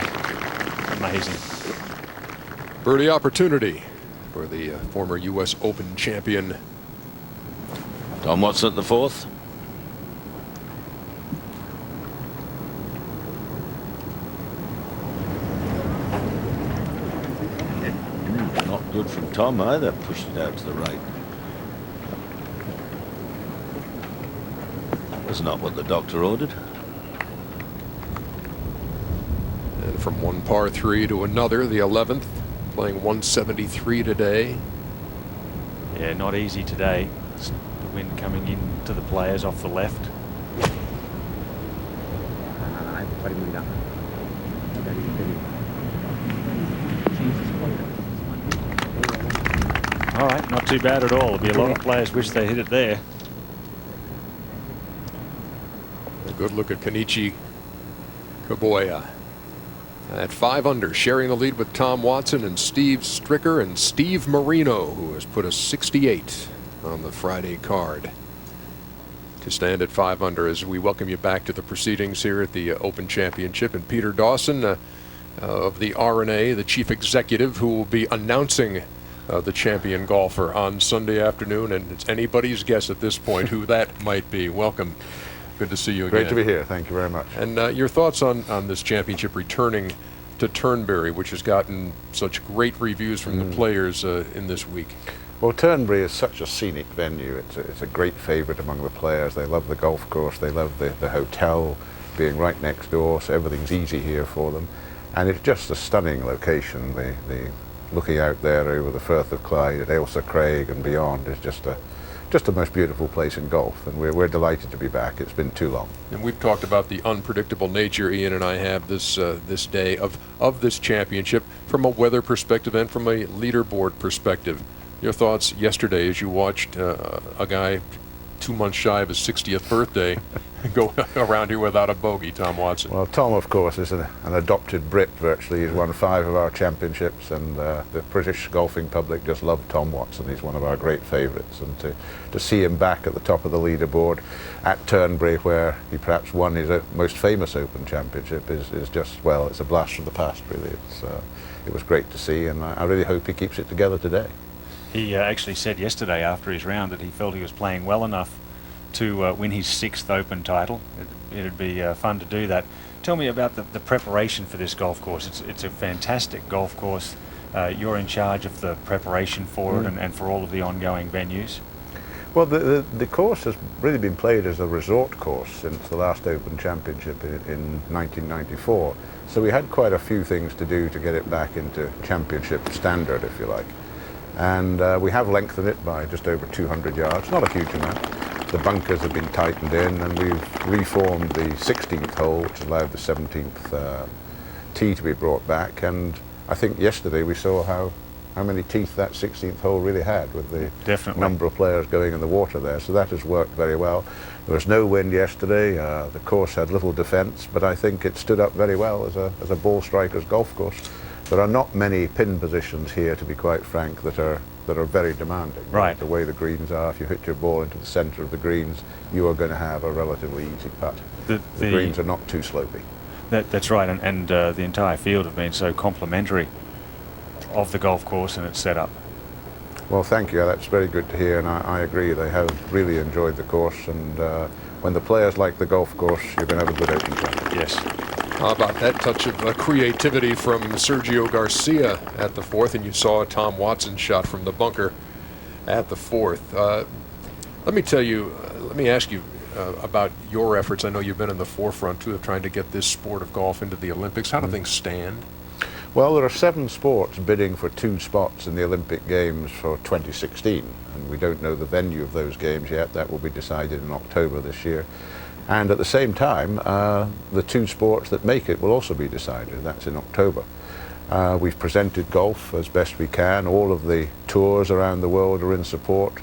Amazing. Birdie opportunity for the former U.S. Open champion. Tom Watson at the 4th. Not good from Tom either. Pushed it out to the right. That's not what the doctor ordered. And from one par 3 to another, the 11th, playing 173 today. Yeah, not easy today. It's the wind coming in to the players off the left. All right, not too bad at all. There'll be a lot of players wish they hit it there. A good look at Kenichi Kaboya at 5 under, sharing the lead with Tom Watson and Steve Stricker and Steve Marino, who has put a 68 on the Friday card to stand at 5 under as we welcome you back to the proceedings here at the Open Championship. And Peter Dawson of the R&A, the chief executive, who will be announcing the champion golfer on Sunday afternoon, and it's anybody's guess at this point who that might be. Welcome. Good to see you again. Great to be here. Thank you very much. And your thoughts on this championship returning to Turnberry, which has gotten such great reviews from the players in this week? Well, Turnberry is such a scenic venue. It's a great favourite among the players. They love the golf course. They love the hotel being right next door, so everything's easy here for them. And it's just a stunning location. The looking out there over the Firth of Clyde at Ailsa Craig and beyond is just just the most beautiful place in golf, and we're delighted to be back. It's been too long. And we've talked about the unpredictable nature, Ian and I have, this day of this championship from a weather perspective and from a leaderboard perspective. Your thoughts yesterday as you watched a guy 2 months shy of his 60th birthday go around here without a bogey, Tom Watson? Well, Tom, of course, is an adopted Brit virtually. He's won 5 of our championships, and the British golfing public just love Tom Watson. He's one of our great favourites, and to see him back at the top of the leaderboard at Turnberry, where he perhaps won his most famous Open Championship, is just, well, it's a blast from the past, really. It was great to see, and I really hope he keeps it together today. He actually said yesterday after his round that he felt he was playing well enough to win his 6th Open title. It'd be fun to do that. Tell me about the preparation for this golf course. It's a fantastic golf course. You're in charge of the preparation for it and for all of the ongoing venues. Well, the course has really been played as a resort course since the last Open Championship in 1994. So we had quite a few things to do to get it back into championship standard, if you like. And we have lengthened it by just over 200 yards, not a huge amount. The bunkers have been tightened in, and we've reformed the 16th hole, which allowed the 17th tee to be brought back. And I think yesterday we saw how many teeth that 16th hole really had, with the number of players going in the water there. So that has worked very well. There was no wind yesterday. The course had little defence, but I think it stood up very well as a ball striker's golf course. There are not many pin positions here, to be quite frank, that are very demanding. Right. The way the greens are, if you hit your ball into the centre of the greens, you are going to have a relatively easy putt. The greens are not too slopey. That's right, and the entire field have been so complimentary of the golf course and its setup. Well, thank you. That's very good to hear, and I agree. They have really enjoyed the course, and when the players like the golf course, you're going to have a good Open time. Yes. How about that touch of creativity from Sergio Garcia at the 4th, and you saw a Tom Watson shot from the bunker at the 4th. Let me ask you about your efforts. I know you've been in the forefront too of trying to get this sport of golf into the Olympics. How do things stand? Well, there are 7 sports bidding for 2 spots in the Olympic Games for 2016, and we don't know the venue of those games yet. That will be decided in October this year. And at the same time, the 2 sports that make it will also be decided. That's in October. We've presented golf as best we can. All of the tours around the world are in support.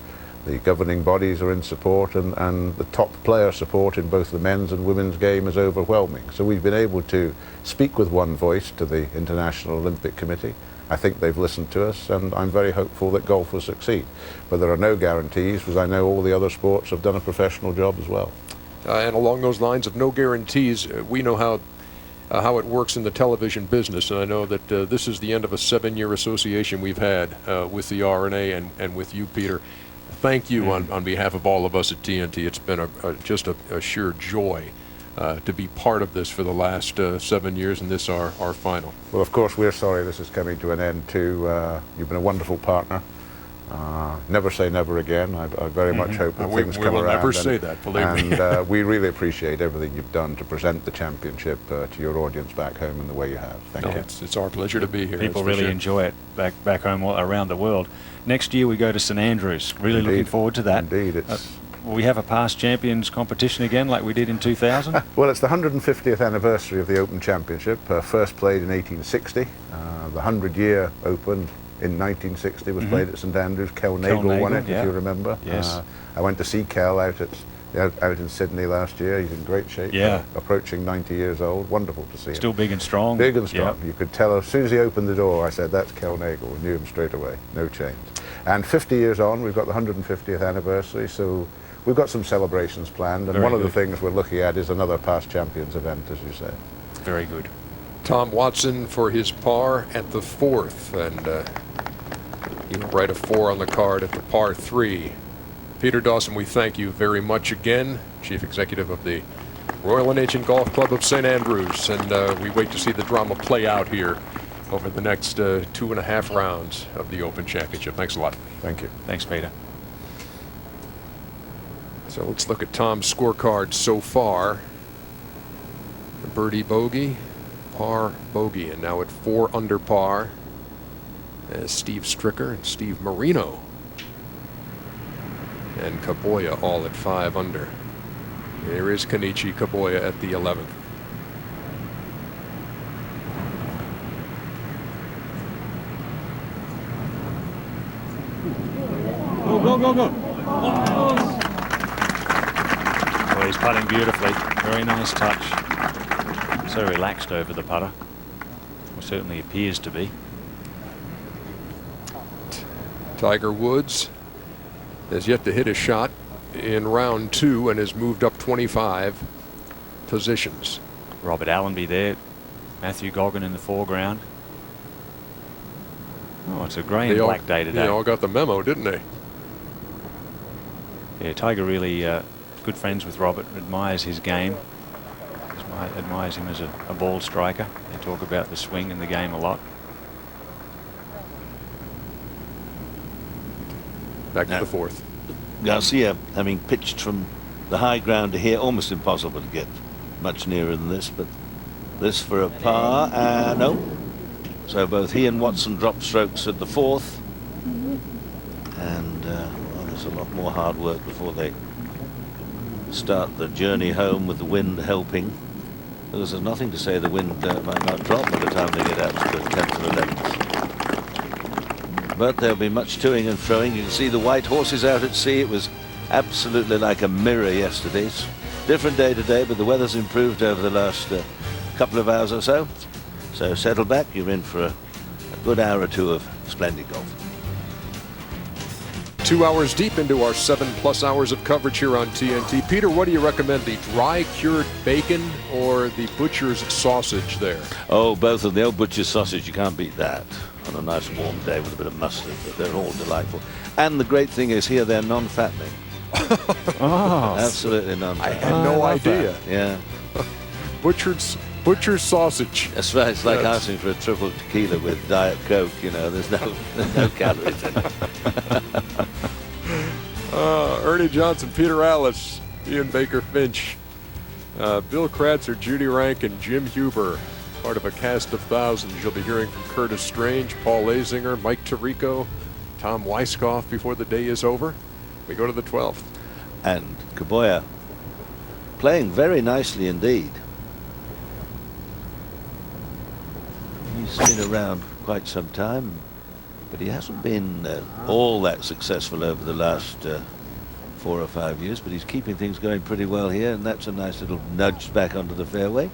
The governing bodies are in support, and the top player support in both the men's and women's game is overwhelming. So we've been able to speak with one voice to the International Olympic Committee. I think they've listened to us, and I'm very hopeful that golf will succeed. But there are no guarantees, because I know all the other sports have done a professional job as well. And along those lines of no guarantees, we know how it works in the television business, and I know that this is the end of a 7-year association we've had with the RNA and with you, Peter. Thank you on behalf of all of us at TNT. It's been just a sheer joy to be part of this for the last 7 years, and this our final. Well, of course, we're sorry this is coming to an end too. You've been a wonderful partner. Never say never again. I very much hope that things come around. We will never say that, believe me. And we really appreciate everything you've done to present the championship to your audience back home in the way you have. Thank you. It's our pleasure to be here. People really enjoy it back home around the world. Next year we go to St Andrews. Really looking forward to that. Indeed. Will we have a past champions competition again like we did in 2000? Well, it's the 150th anniversary of the Open Championship, first played in 1860. The 100-year Open in 1960 was played at St Andrews. Kel Nagle won it, if you remember. Yes. I went to see Kel out in Sydney last year. He's in great shape. Yeah. Approaching 90 years old. Wonderful to see him. Still big and strong. Big and strong. Yep. You could tell as soon as he opened the door, I said, that's Kel Nagle. We knew him straight away. No change. And 50 years on, we've got the 150th anniversary, so we've got some celebrations planned. And one of the things we're looking at is another past champions event, as you say. Very good. Tom Watson for his par at the 4th, and he will write a 4 on the card at the par 3. Peter Dawson, we thank you very much again, Chief Executive of the Royal and Ancient Golf Club of St Andrews, and we wait to see the drama play out here over the next 2.5 rounds of the Open Championship. Thanks a lot. Thank you. Thanks, Peter. So let's look at Tom's scorecard so far. Birdie bogey, par bogey, and now at 4 under par as Steve Stricker and Steve Marino and Kaboya all at 5 under. There is Kenichi Kaboya at the 11th. Well, he's putting beautifully. Very nice touch. So relaxed over the putter. Well, certainly appears to be. Tiger Woods has yet to hit a shot in round 2 and has moved up 25 positions. Robert Allenby there. Matthew Goggin in the foreground. Oh, it's a grey and black day today. They all got the memo, didn't they? Yeah, Tiger really good friends with Robert, admires his game, admires him as a ball striker. They talk about the swing and the game a lot. Back to the 4th. Garcia, having pitched from the high ground to here, almost impossible to get much nearer than this, but this for a par, no. So both he and Watson drop strokes at the 4th, and well, there's a lot more hard work before they start the journey home with the wind helping. There's nothing to say the wind might not drop by the time they get out to the 10th and 11th. But there'll be much toing and froing. You can see the white horses out at sea. It was absolutely like a mirror yesterday. It's a different day today, but the weather's improved over the last couple of hours or so. So settle back. You're in for a good hour or two of splendid golf. 2 hours deep into our 7+ hours of coverage here on TNT. Peter, what do you recommend, the dry cured bacon or the butcher's sausage there? Oh, both of the old butcher's sausage. You can't beat that on a nice warm day with a bit of mustard, but they're all delightful. And the great thing is here they're non-fattening. Oh, absolutely non-fattening. I had no idea. That. Yeah. Butcher's sausage. That's right. It's like asking for a triple tequila with Diet Coke. You know, there's no calories in it. Ernie Johnson, Peter Alice, Ian Baker Finch, Bill Kratzer, Judy Rank, and Jim Huber. Part of a cast of thousands. You'll be hearing from Curtis Strange, Paul Lazinger, Mike Tirico, Tom Weiskopf before the day is over. We go to the 12th. And Kaboya playing very nicely indeed. He's been around quite some time, but he hasn't been all that successful over the last 4 or 5 years, but he's keeping things going pretty well here, and that's a nice little nudge back onto the fairway.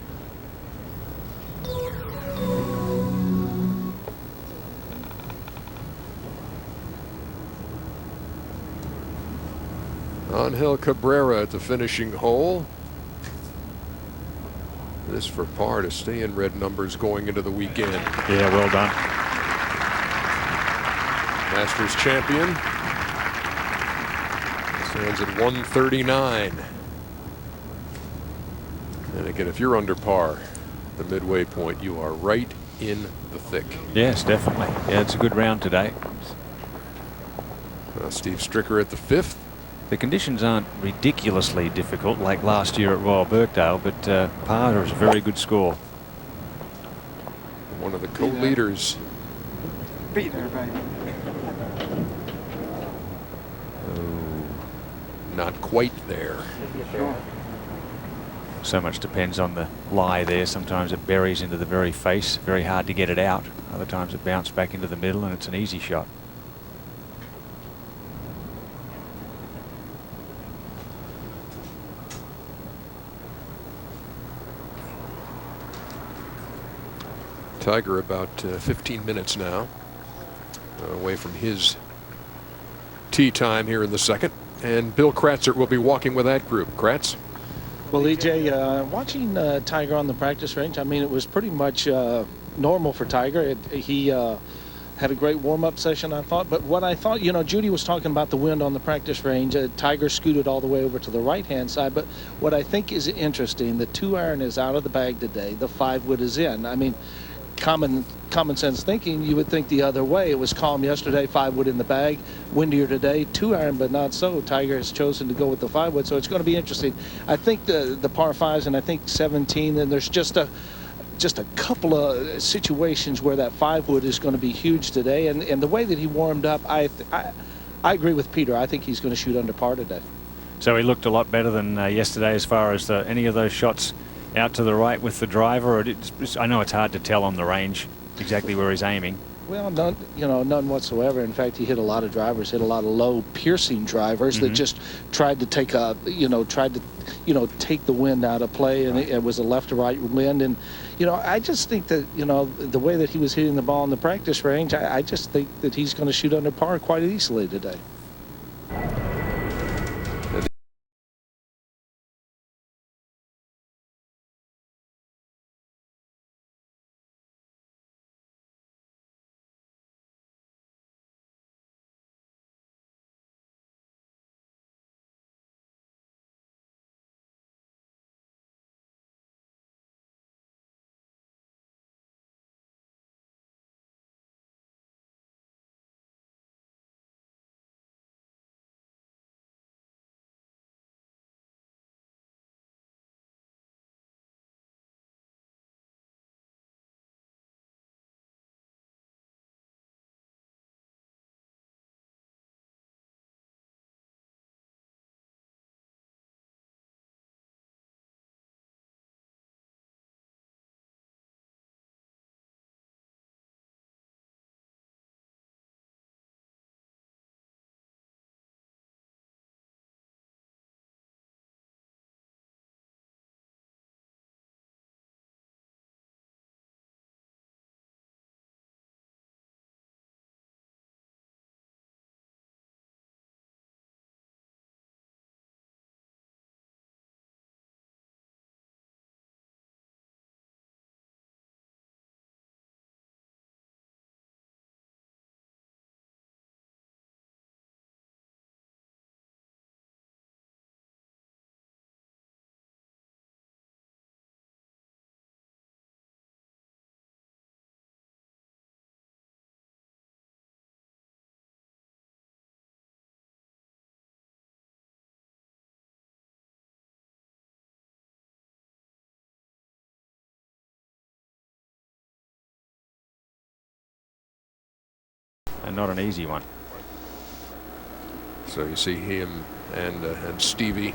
Angel Cabrera at the finishing hole. This for par to stay in red numbers going into the weekend. Yeah, well done. Masters champion stands at 139. And again, if you're under par, the midway point, you are right in the thick. Yes, definitely. Yeah, it's a good round today. Steve Stricker at the 5th. The conditions aren't ridiculously difficult like last year at Royal Birkdale, but par is a very good score. One of the co-leaders. Be there, baby. Not quite there. So much depends on the lie there. Sometimes it buries into the very face, very hard to get it out. Other times it bounces back into the middle and it's an easy shot. Tiger about 15 minutes now away from his tee time here in the 2nd, and Bill Kratzer will be walking with that group. Kratz? Well, EJ, watching Tiger on the practice range, I mean, it was pretty much normal for Tiger. He had a great warm-up session, I thought. But what I thought, you know, Judy was talking about the wind on the practice range. Tiger scooted all the way over to the right-hand side. But what I think is interesting, the 2-iron is out of the bag today. The 5-wood is in. I mean, common sense thinking, you would think the other way. It was calm yesterday, 5-wood in the bag. Windier today, 2-iron, but not so. Tiger has chosen to go with the 5-wood, so it's going to be interesting. I think the par 5s, and I think 17, and there's just a couple of situations where that 5-wood is going to be huge today. And the way that he warmed up, I agree with Peter. I think he's going to shoot under par today. So he looked a lot better than yesterday as far as any of those shots out to the right with the driver. Or I know it's hard to tell on the range exactly where he's aiming. Well, none whatsoever. In fact, he hit a lot of drivers, hit a lot of low piercing drivers that just tried to take take the wind out of play, and it was a left to right wind. And I just think that the way that he was hitting the ball in the practice range, I just think that he's going to shoot under par quite easily today. And not an easy one. So you see him and Stevie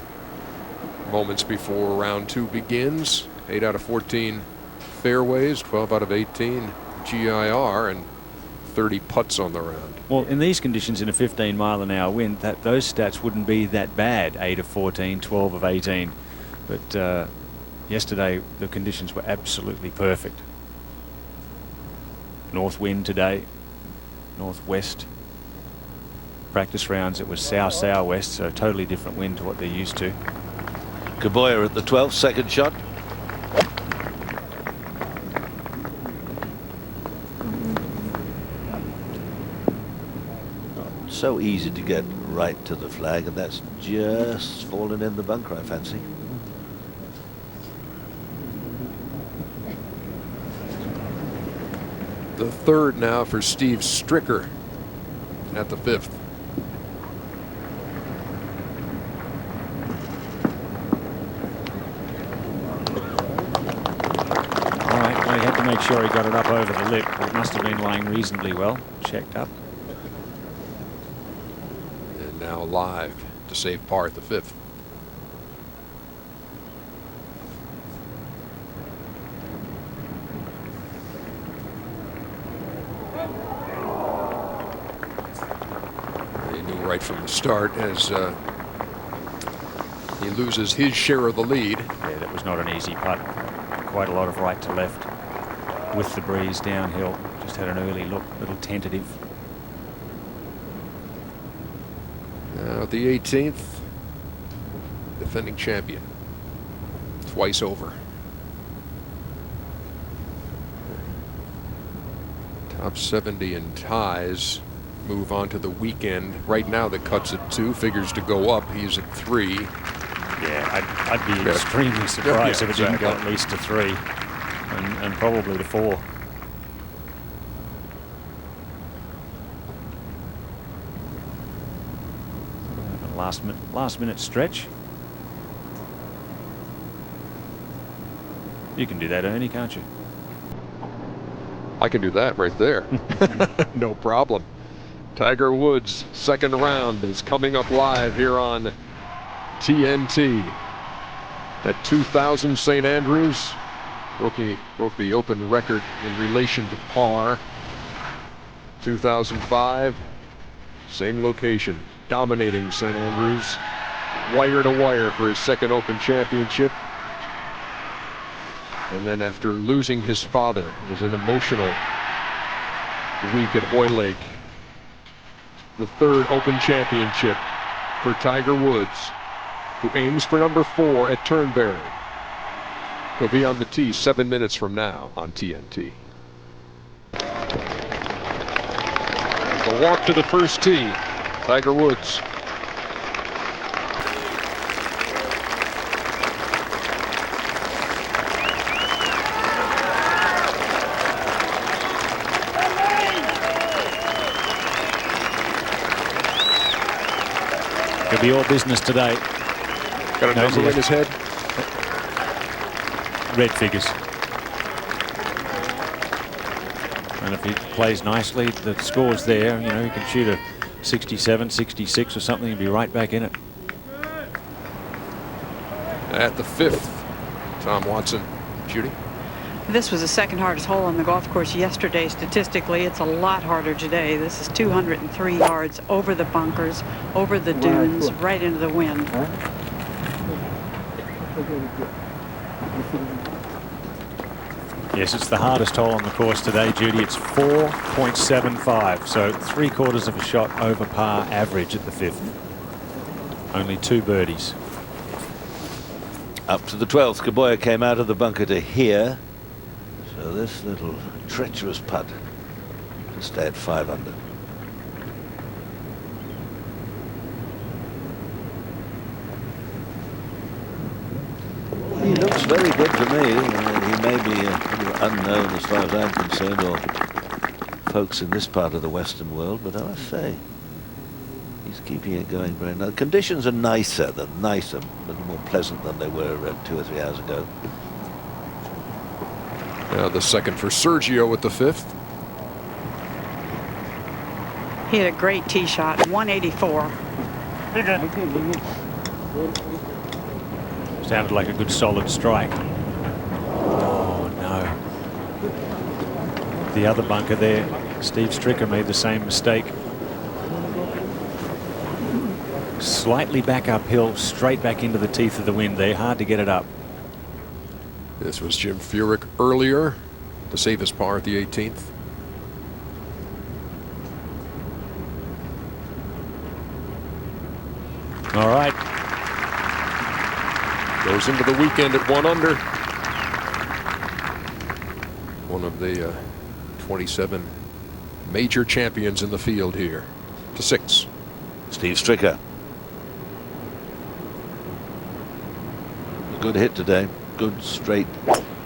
moments before round 2 begins. 8 out of 14 fairways, 12 out of 18 GIR, and 30 putts on the round. Well, in these conditions, in a 15-mile-an-hour wind, those stats wouldn't be that bad. 8 of 14, 12 of 18. But yesterday, the conditions were absolutely perfect. North wind today, northwest. Practice rounds, it was south-southwest, so totally different wind to what they're used to. Kaboya at the 12th, second shot. So easy to get right to the flag, and that's just fallen in the bunker, I fancy. The third now for Steve Stricker at the 5th. All right, well, he had to make sure he got it up over the lip. It must have been lying reasonably well, checked up. And now live to save par at the 5th. Right from the start as he loses his share of the lead. Yeah, that was not an easy putt. Quite a lot of right to left with the breeze downhill. Just had an early look, a little tentative. Now the 18th, defending champion, twice over. Top 70 in ties. Move on to the weekend. Right now the cut's at 2, figures to go up. He's at 3. Yeah, I'd be extremely surprised if it didn't go at least to 3 and probably to 4. Last minute stretch. You can do that, Ernie, can't you? I can do that right there. No problem. Tiger Woods' second round is coming up live here on TNT. That 2000 St. Andrews broke the open record in relation to par. 2005, same location, dominating St. Andrews, wire to wire for his second Open championship. And then after losing his father, it was an emotional week at Hoylake. The third Open championship for Tiger Woods, who aims for number 4 at Turnberry. He'll be on the tee 7 minutes from now on TNT. The walk to the first tee, Tiger Woods. Could be all business today. Got a number in his head? Red figures. And if he plays nicely, the score's there. You know, he can shoot a 67, 66 or something and be right back in it. At the 5th, Tom Watson shooting. This was the second hardest hole on the golf course yesterday. Statistically, it's a lot harder today. This is 203 yards over the bunkers, over the dunes, right into the wind. Yes, it's the hardest hole on the course today, Judy. It's 4.75, so 3/4 of a shot over par average at the 5th. Only 2 birdies. Up to the 12th, Kaboya came out of the bunker to here. So this little treacherous putt to stay at 5 under. He looks very good to me. He may be unknown as far as I'm concerned, or folks in this part of the Western world, but I must say he's keeping it going very nice. Conditions are nicer, a little more pleasant than they were 2 or 3 hours ago. The second for Sergio at the 5th. He had a great tee shot, 184. Sounded like a good solid strike. Oh no. The other bunker there, Steve Stricker made the same mistake. Slightly back uphill, straight back into the teeth of the wind there. Hard to get it up. This was Jim Furyk earlier to save his par at the 18th. All right. Goes into the weekend at 1 under. One of the 27 major champions in the field here. To 6. Steve Stricker. A good hit today. Good straight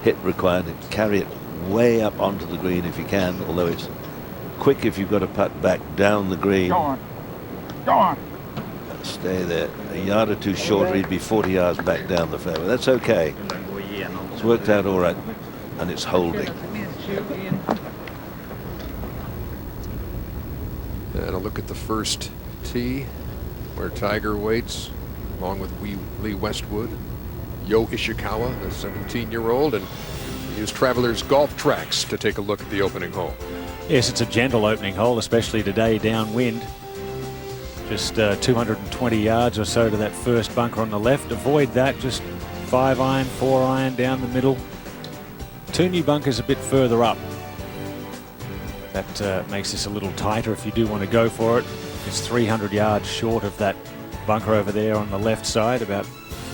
hit required. Carry it way up onto the green if you can, although it's quick if you've got to putt back down the green. Go on. Go on. Stay there. A yard or two shorter, he'd be 40 yards back down the fairway. That's okay. It's worked out all right, and it's holding. And a look at the first tee, where Tiger waits, along with Lee Westwood, Yo Ishikawa, the 17-year-old, and he used Travelers Golf Tracks to take a look at the opening hole. Yes, it's a gentle opening hole, especially today downwind. Just 220 yards or so to that first bunker on the left. Avoid that, just 5-iron, 4-iron down the middle. 2 new bunkers a bit further up. That makes this a little tighter if you do want to go for it. It's 300 yards short of that bunker over there on the left side, about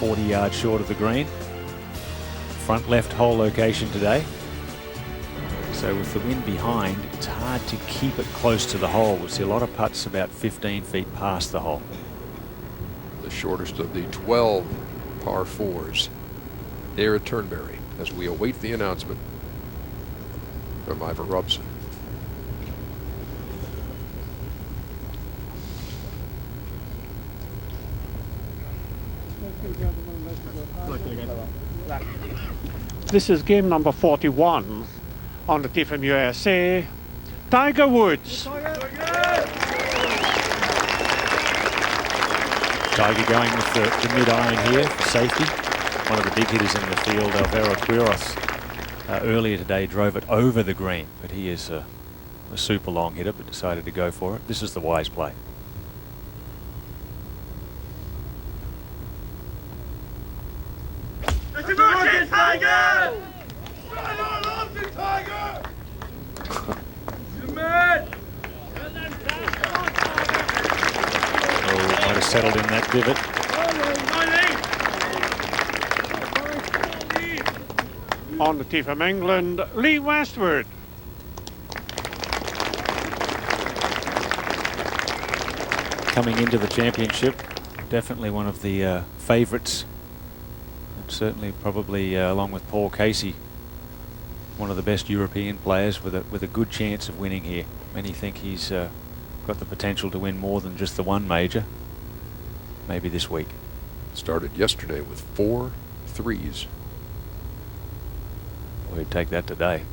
40 yards short of the green. Front left hole location today. So with the wind behind, it's hard to keep it close to the hole. We see a lot of putts about 15 feet past the hole. The shortest of the 12 par 4s there at Turnberry, as we await the announcement from Ivor Robson. This is game number 41 on the tee from USA. Tiger Woods. Tiger going with the mid-iron here for safety. One of the big hitters in the field, Alvaro Quiros, earlier today drove it over the green, but he is a super long hitter, but decided to go for it. This is the wise play. Might have settled in that divot. On the tee from England, Lee Westwood. Coming into the championship, definitely one of the favourites. And certainly, probably along with Paul Casey, one of the best European players with a good chance of winning here. Many think he's got the potential to win more than just the one major. Maybe this week. Started yesterday with 4 threes. We'd take that today.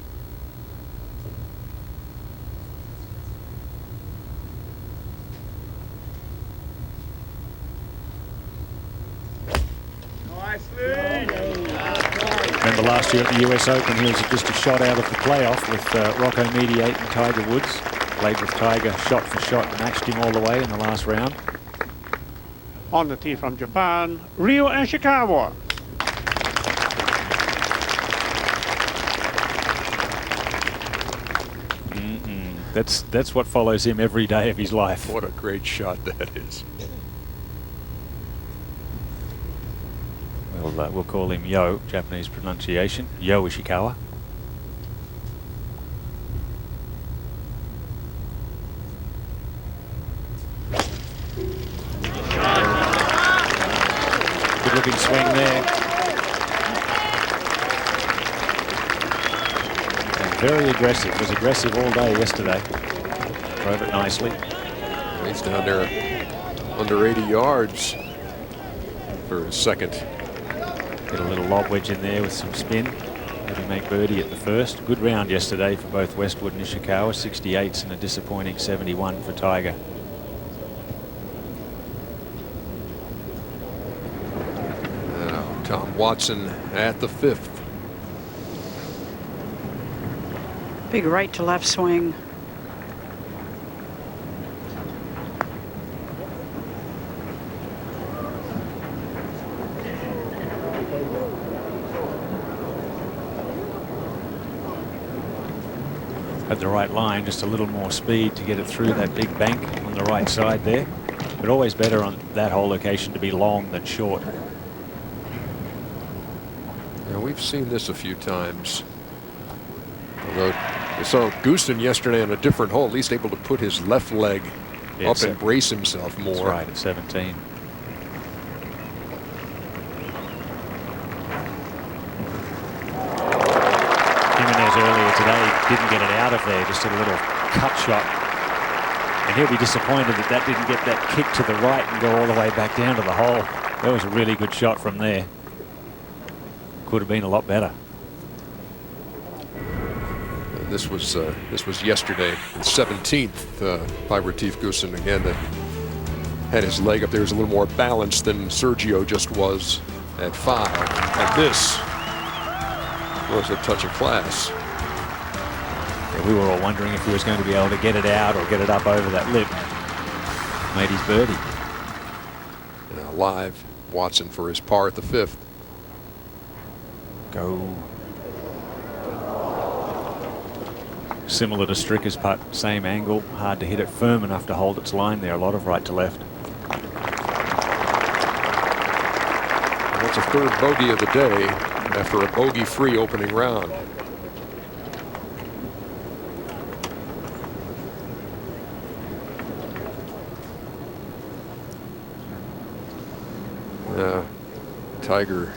Remember last year at the US Open, he was just a shot out of the playoff with Rocco Mediate and Tiger Woods. Played with Tiger shot for shot, matched him all the way in the last round. On the tee from Japan, Ryo Ishikawa. That's what follows him every day of his life. What a great shot that is. We'll call him Yo, Japanese pronunciation. Yo Ishikawa. Good looking swing there. And very aggressive. Was aggressive all day yesterday. Drove it nicely. He's down there under 80 yards for his second. Get a little lob wedge in there with some spin. Maybe make birdie at the first. Good round yesterday for both Westwood and Ishikawa. 68s and a disappointing 71 for Tiger. Tom Watson at the 5th. Big right to left swing. At the right line, just a little more speed to get it through that big bank on the right side there. But always better on that whole location to be long than short. Now we've seen this a few times. Although we saw Goosen yesterday on a different hole, at least able to put his left leg up and brace himself more. That's right, at 17. Earlier today didn't get it out of there, just a little cut shot, and he'll be disappointed that that didn't get that kick to the right and go all the way back down to the hole. That was a really good shot from there. Could have been a lot better. This was yesterday, the 17th by Retief Goosen again, that had his leg up there. Was a little more balanced than Sergio just was at 5, and this was a touch of class. Yeah, we were all wondering if he was going to be able to get it out or get it up over that lip. Made his birdie. Now live, Watson for his par at the 5th. Go. Similar to Stricker's putt, same angle, hard to hit it, firm enough to hold its line there. A lot of right to left. That's a 3rd bogey of the day after a bogey-free opening round. Tiger,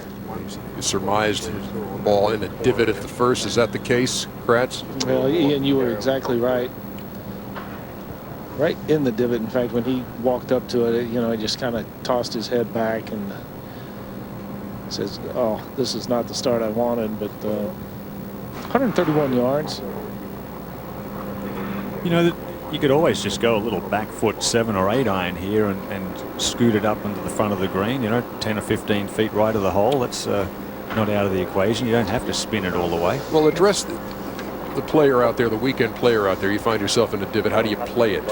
you surmised the ball in a divot at the first. Is that the case, Kratz? Well, Ian, you were exactly right. Right in the divot. In fact, when he walked up to it, he just kind of tossed his head back and says, "Oh, this is not the start I wanted." But 131 yards. You could always just go a little back foot 7 or 8 iron here and scoot it up into the front of the green, you know, 10 or 15 feet right of the hole. That's not out of the equation. You don't have to spin it all the way. Well, address the player out there, the weekend player out there. You find yourself in a divot. How do you play it?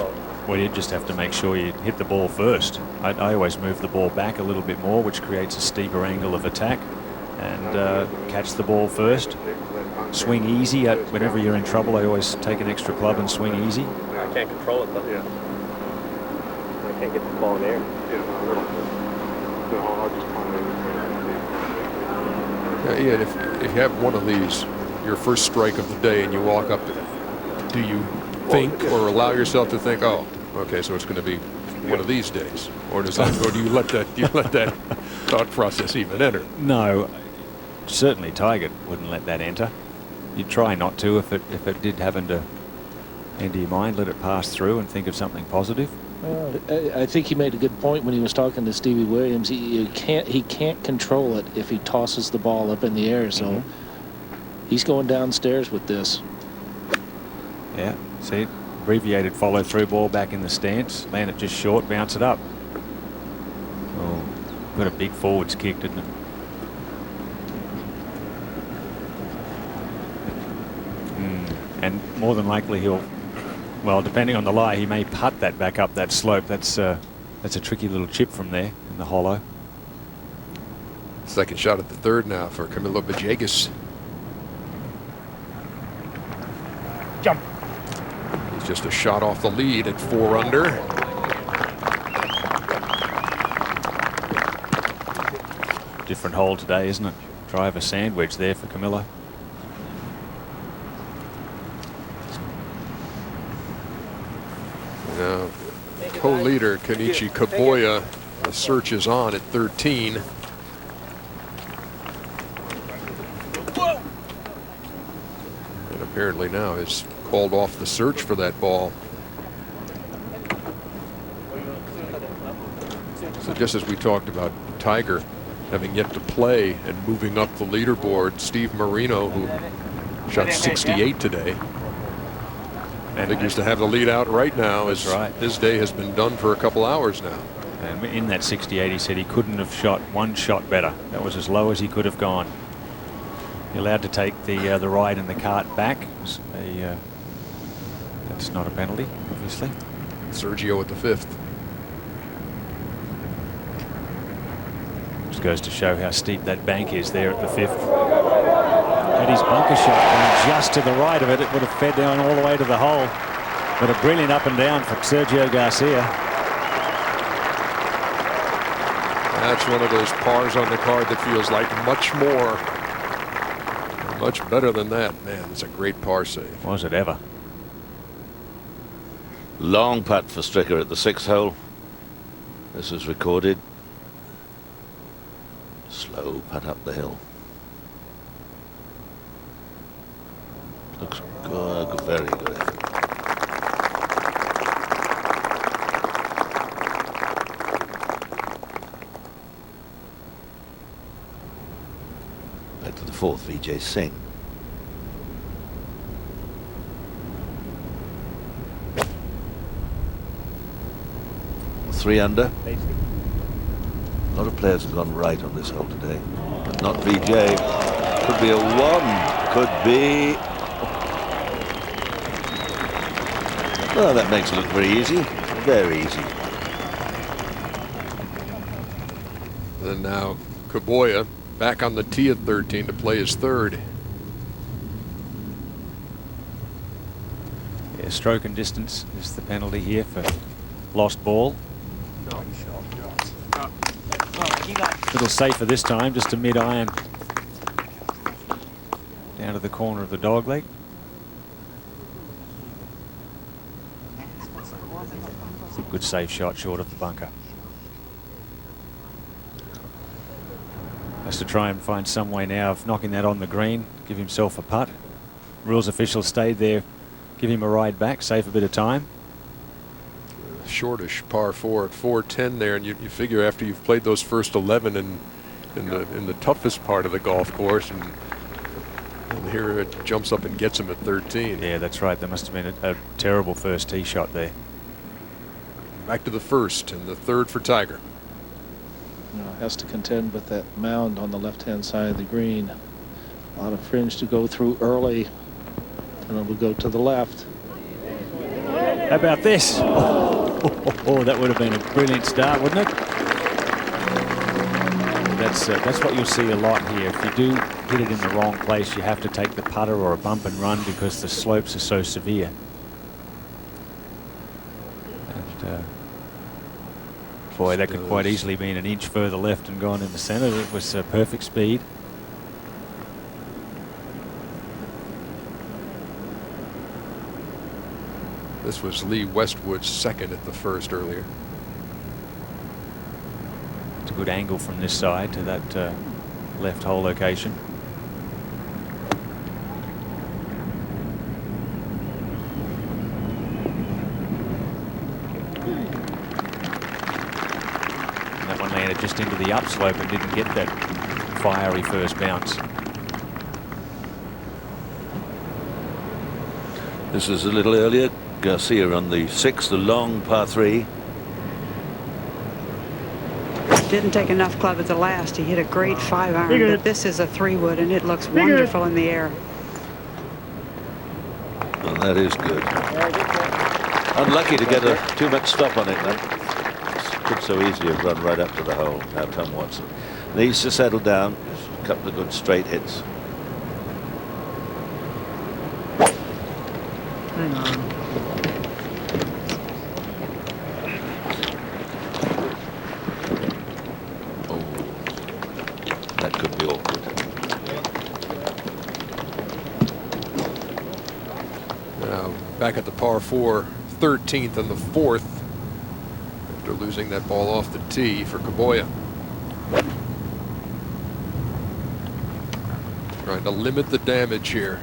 Well, you just have to make sure you hit the ball first. I always move the ball back a little bit more, which creates a steeper angle of attack, and catch the ball first. Swing easy. Whenever you're in trouble, I always take an extra club and swing easy. I can't control it though. Yeah. I can't get the ball in the air. Yeah, and if you have one of these, your first strike of the day, and you walk up, do you think or allow yourself to think, oh, okay, so it's going to be one of these days, or do you let that thought process even enter? No, certainly Tiger wouldn't let that enter. You'd try not to if it did happen to enter your mind. Let it pass through and think of something positive. I think he made a good point when he was talking to Stevie Williams. He can't control it if he tosses the ball up in the air. So he's going downstairs with this. Yeah, see, abbreviated follow through ball back in the stance. Land it just short, bounce it up. Oh, got a big forwards kick, didn't it? And more than likely he'll, well, depending on the lie, he may putt that back up that slope. That's a tricky little chip from there in the hollow. Second shot at the third now for Camilo Villegas. Jump. He's just a shot off the lead at 4 under. Different hole today, isn't it? Driver sandwich there for Camilo. Now, co-leader Kenichi Kaboya, the search is on at 13. And apparently now has called off the search for that ball. So just as we talked about Tiger having yet to play and moving up the leaderboard, Steve Marino, who shot 68 today, figures to have the lead out right now. That's right. His day has been done for a couple hours now. And in that 68, he said he couldn't have shot one shot better. That was as low as he could have gone. You're allowed to take the ride in the cart back. That's not a penalty, obviously. Sergio at the 5th. Just goes to show how steep that bank is there at the 5th. Had his bunker shot gone just to the right of it, it would have fed down all the way to the hole. But a brilliant up and down from Sergio Garcia. That's one of those pars on the card that feels like much more, much better than that. Man, it's a great par save. Was it ever? Long putt for Stricker at the 6th hole. This is recorded. Slow putt up the hill. Looks good, very good. Back to the 4th, Vijay Singh. Three under. A lot of players have gone right on this hole today, but not Vijay. Could be a 1. Could be. Well, that makes it look very easy. Very easy. And now Kaboya back on the tee at 13 to play his 3rd. Yeah, stroke and distance is the penalty here for lost ball. A little safer this time, just a mid-iron down to the corner of the dog leg. Good safe shot short of the bunker. Has to try and find some way now of knocking that on the green, give himself a putt. Rules official stayed there, give him a ride back, save a bit of time. Shortish par 4 at 410 there, and you figure after you've played those first 11 in the toughest part of the golf course, and And here it jumps up and gets him at 13. Yeah, that's right. There must have been a terrible first tee shot there. Back to the first and the third for Tiger. Has to contend with that mound on the left-hand side of the green. A lot of fringe to go through early, and it will go to the left. How about this? Oh, that would have been a brilliant start, wouldn't it? That's what you'll see a lot here. If you do hit it in the wrong place, you have to take the putter or a bump and run because the slopes are so severe. And, boy, that could quite easily been an inch further left and gone in the centre. It was perfect speed. This was Lee Westwood's second at the first earlier. It's a good angle from this side to that left hole location. And that one landed just into the upslope and didn't get that fiery first bounce. This is a little earlier. Garcia on the 6th, the long par 3. Didn't take enough club at the last. He hit a great 5-iron, but this is a 3-wood, and it looks wonderful in the air. Well, that is good. Unlucky to get too much stop on it, then. Could so easily have run right up to the hole. Now Tom Watson needs to settle down. Just a couple of good straight hits. Hang on. That could be awkward. Now back at the par 4, 13th and the 4th. After losing that ball off the tee for Kaboya. Trying to limit the damage here.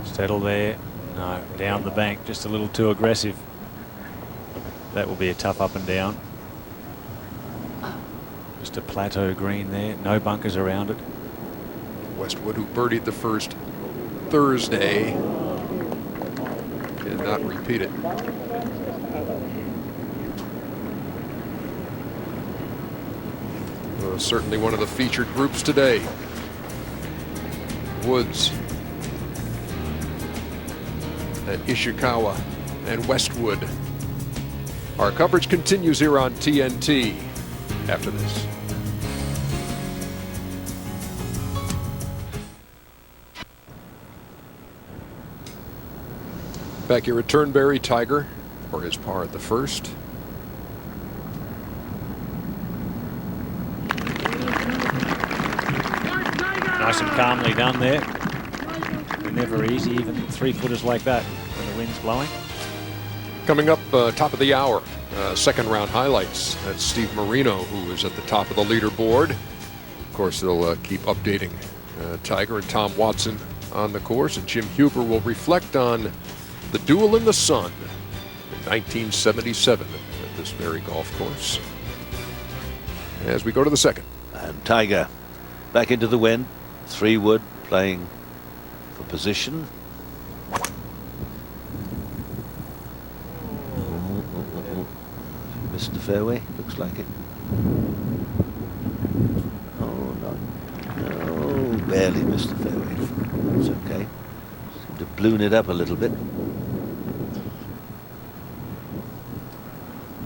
Settle there. No, down the bank, just a little too aggressive. That will be a tough up and down. Just a plateau green there, no bunkers around it. Westwood, who birdied the first Thursday, did not repeat it. Certainly one of the featured groups today. Woods and Ishikawa and Westwood. Our coverage continues here on TNT after this. Back here at Turnberry, Tiger for his par at the first. Nice and calmly done there. They're never easy, even 3-footers like that when the wind's blowing. Coming up, top of the hour, second round highlights. That's Steve Marino, who is at the top of the leaderboard. Of course, they'll keep updating Tiger and Tom Watson on the course, and Jim Huber will reflect on the duel in the sun in 1977 at this very golf course. As we go to the second. And Tiger back into the wind. 3-wood playing for position. Missed the fairway, looks like it. Oh, no, barely missed the fairway. It's okay. Seemed to balloon it up a little bit.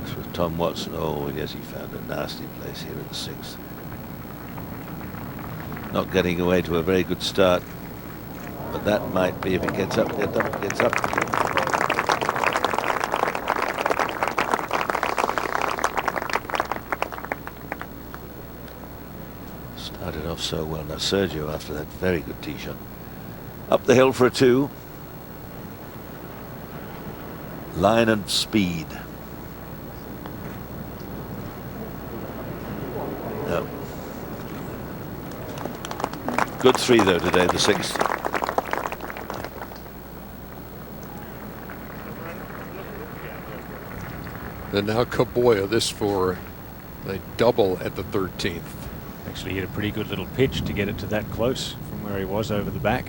This was Tom Watson. Oh, yes, he found a nasty place here at the 6th. Not getting away to a very good start, but that might be if it gets up, gets up. Started off so well. Now Sergio, after that very good tee shot, up the hill for a 2. Line and speed. No. Good 3 though today, the 6th. And now Kaboya, this for a double at the 13th. Actually hit a pretty good little pitch to get it to that close from where he was over the back.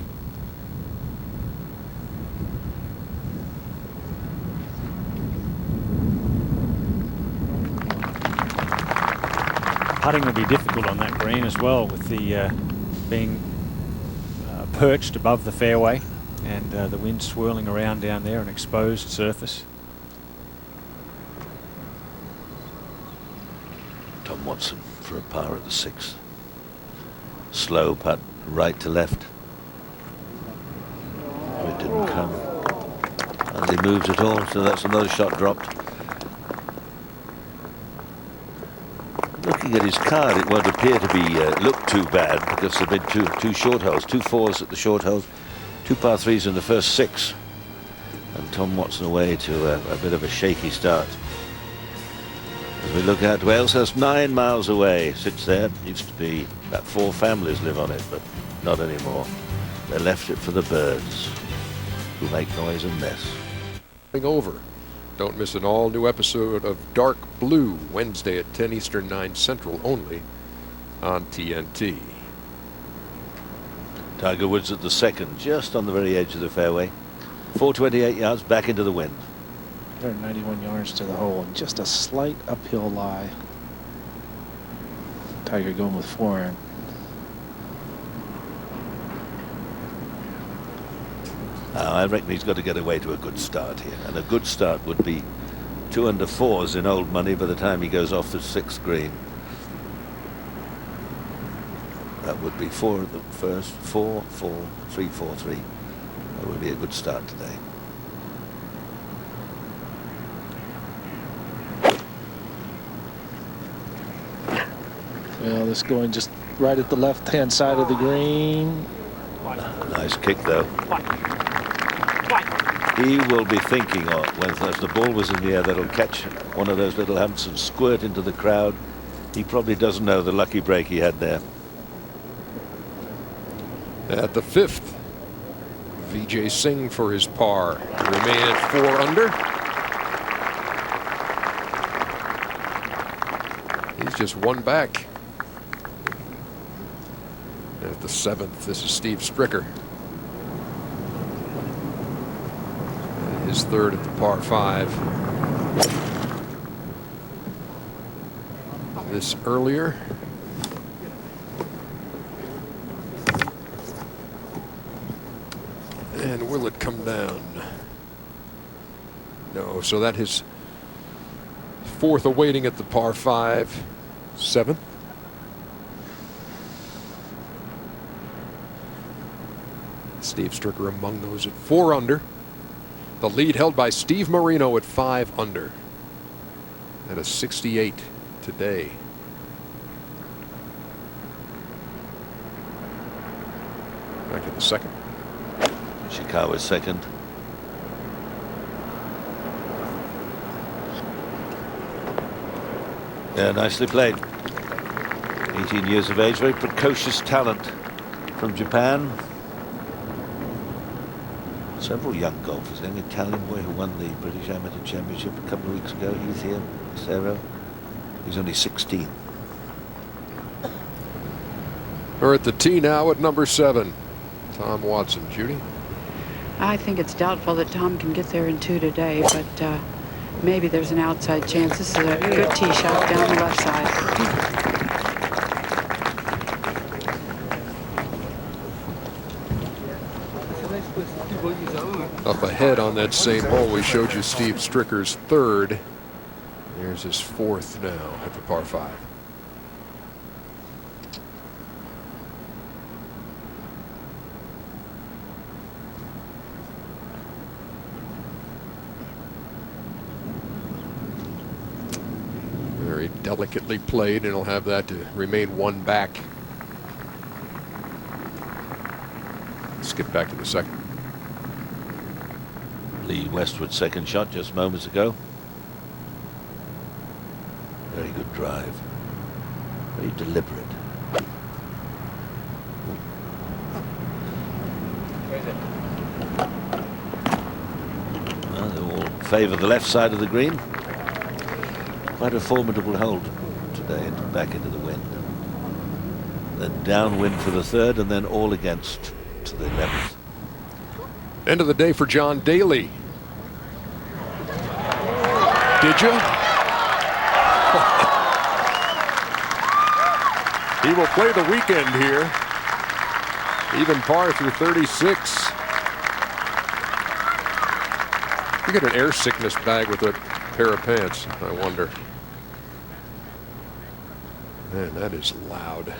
Putting will be difficult on that green as well, with the being perched above the fairway and the wind swirling around down there, an exposed surface. Tom Watson for a par at the 6th. Slow putt, right to left. Oh, it didn't come. Hardly moves at all, so that's another shot dropped. Looking at his card, it won't appear to be look too bad, because there have been two short holes, 2 fours at the short holes, 2 par 3s in the first 6, and Tom Watson away to a bit of a shaky start. As we look out, Wales 9 miles away, sits there. Used to be about 4 families live on it, but not anymore. They left it for the birds, who make noise and mess. Over. Don't miss an all-new episode of Dark Blue, Wednesday at 10 Eastern, 9 Central, only on TNT. Tiger Woods at the 2nd, just on the very edge of the fairway. 428 yards back into the wind. 191 yards to the hole, and just a slight uphill lie. Tiger going with 4 iron. I reckon he's got to get away to a good start here, and a good start would be 2 under 4s in old money by the time he goes off the 6th green. That would be 4 at the first, 4, 4, 3, 4, 3. That would be a good start today. Well, this going just right at the left-hand side of the green. Nice kick, though. He will be thinking, as the ball was in the air, that'll catch one of those little humps and squirt into the crowd. He probably doesn't know the lucky break he had there. At the 5th, Vijay Singh for his par to remain at 4 under. He's just 1 back. At the 7th, this is Steve Stricker. His 3rd at the par 5. This earlier. And will it come down? No, so that is 4th awaiting at the par 5. 7th. Steve Stricker among those at 4 under. The lead held by Steve Marino at 5 under. At a 68 today. Back to the 2nd. Ishikawa's 2nd. Yeah, nicely played. 18 years of age, very precocious talent from Japan. Several young golfers. An Italian boy who won the British Amateur Championship a couple of weeks ago. He's here, Sarah. He's only 16. We're at the tee now at number 7. Tom Watson. Judy? I think it's doubtful that Tom can get there in 2 today, but maybe there's an outside chance. This is a good tee shot down the left side. Up ahead on that same hole, we showed you Steve Stricker's 3rd. There's his 4th now at the par 5. Very delicately played, and he'll have that to remain 1 back. Let's get back to the 2nd. Lee Westwood 2nd shot just moments ago. Very good drive. Very deliberate. Well, they all favour the left side of the green. Quite a formidable hold today, and back into the wind. then downwind for the third, and then all against to the 11th. End of the day for John Daly. Did you? He will play the weekend here. Even par through 36. You get an air sickness bag with a pair of pants, I wonder. Man, that is loud.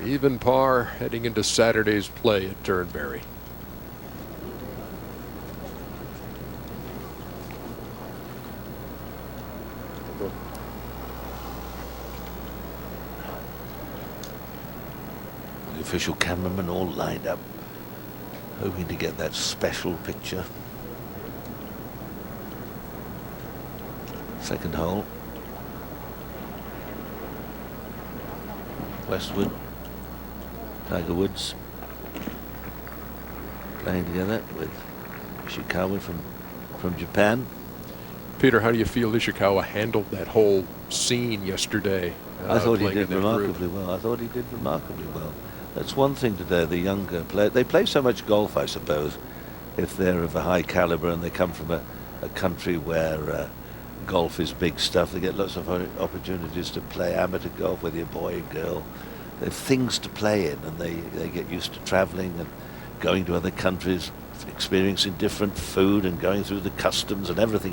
Even par heading into Saturday's play at Turnberry. The official cameramen all lined up, hoping to get that special picture. Second hole. Westwood. Tiger Woods playing together with Ishikawa from Japan. Peter, how do you feel Ishikawa handled that whole scene yesterday? I thought he did remarkably well. I thought he did remarkably well. That's one thing today, the younger player. They play so much golf, I suppose, if they're of a high caliber and they come from a country where golf is big stuff. They get lots of opportunities to play amateur golf, whether you're a boy or girl. They have things to play in, and they get used to traveling and going to other countries, experiencing different food and going through the customs and everything.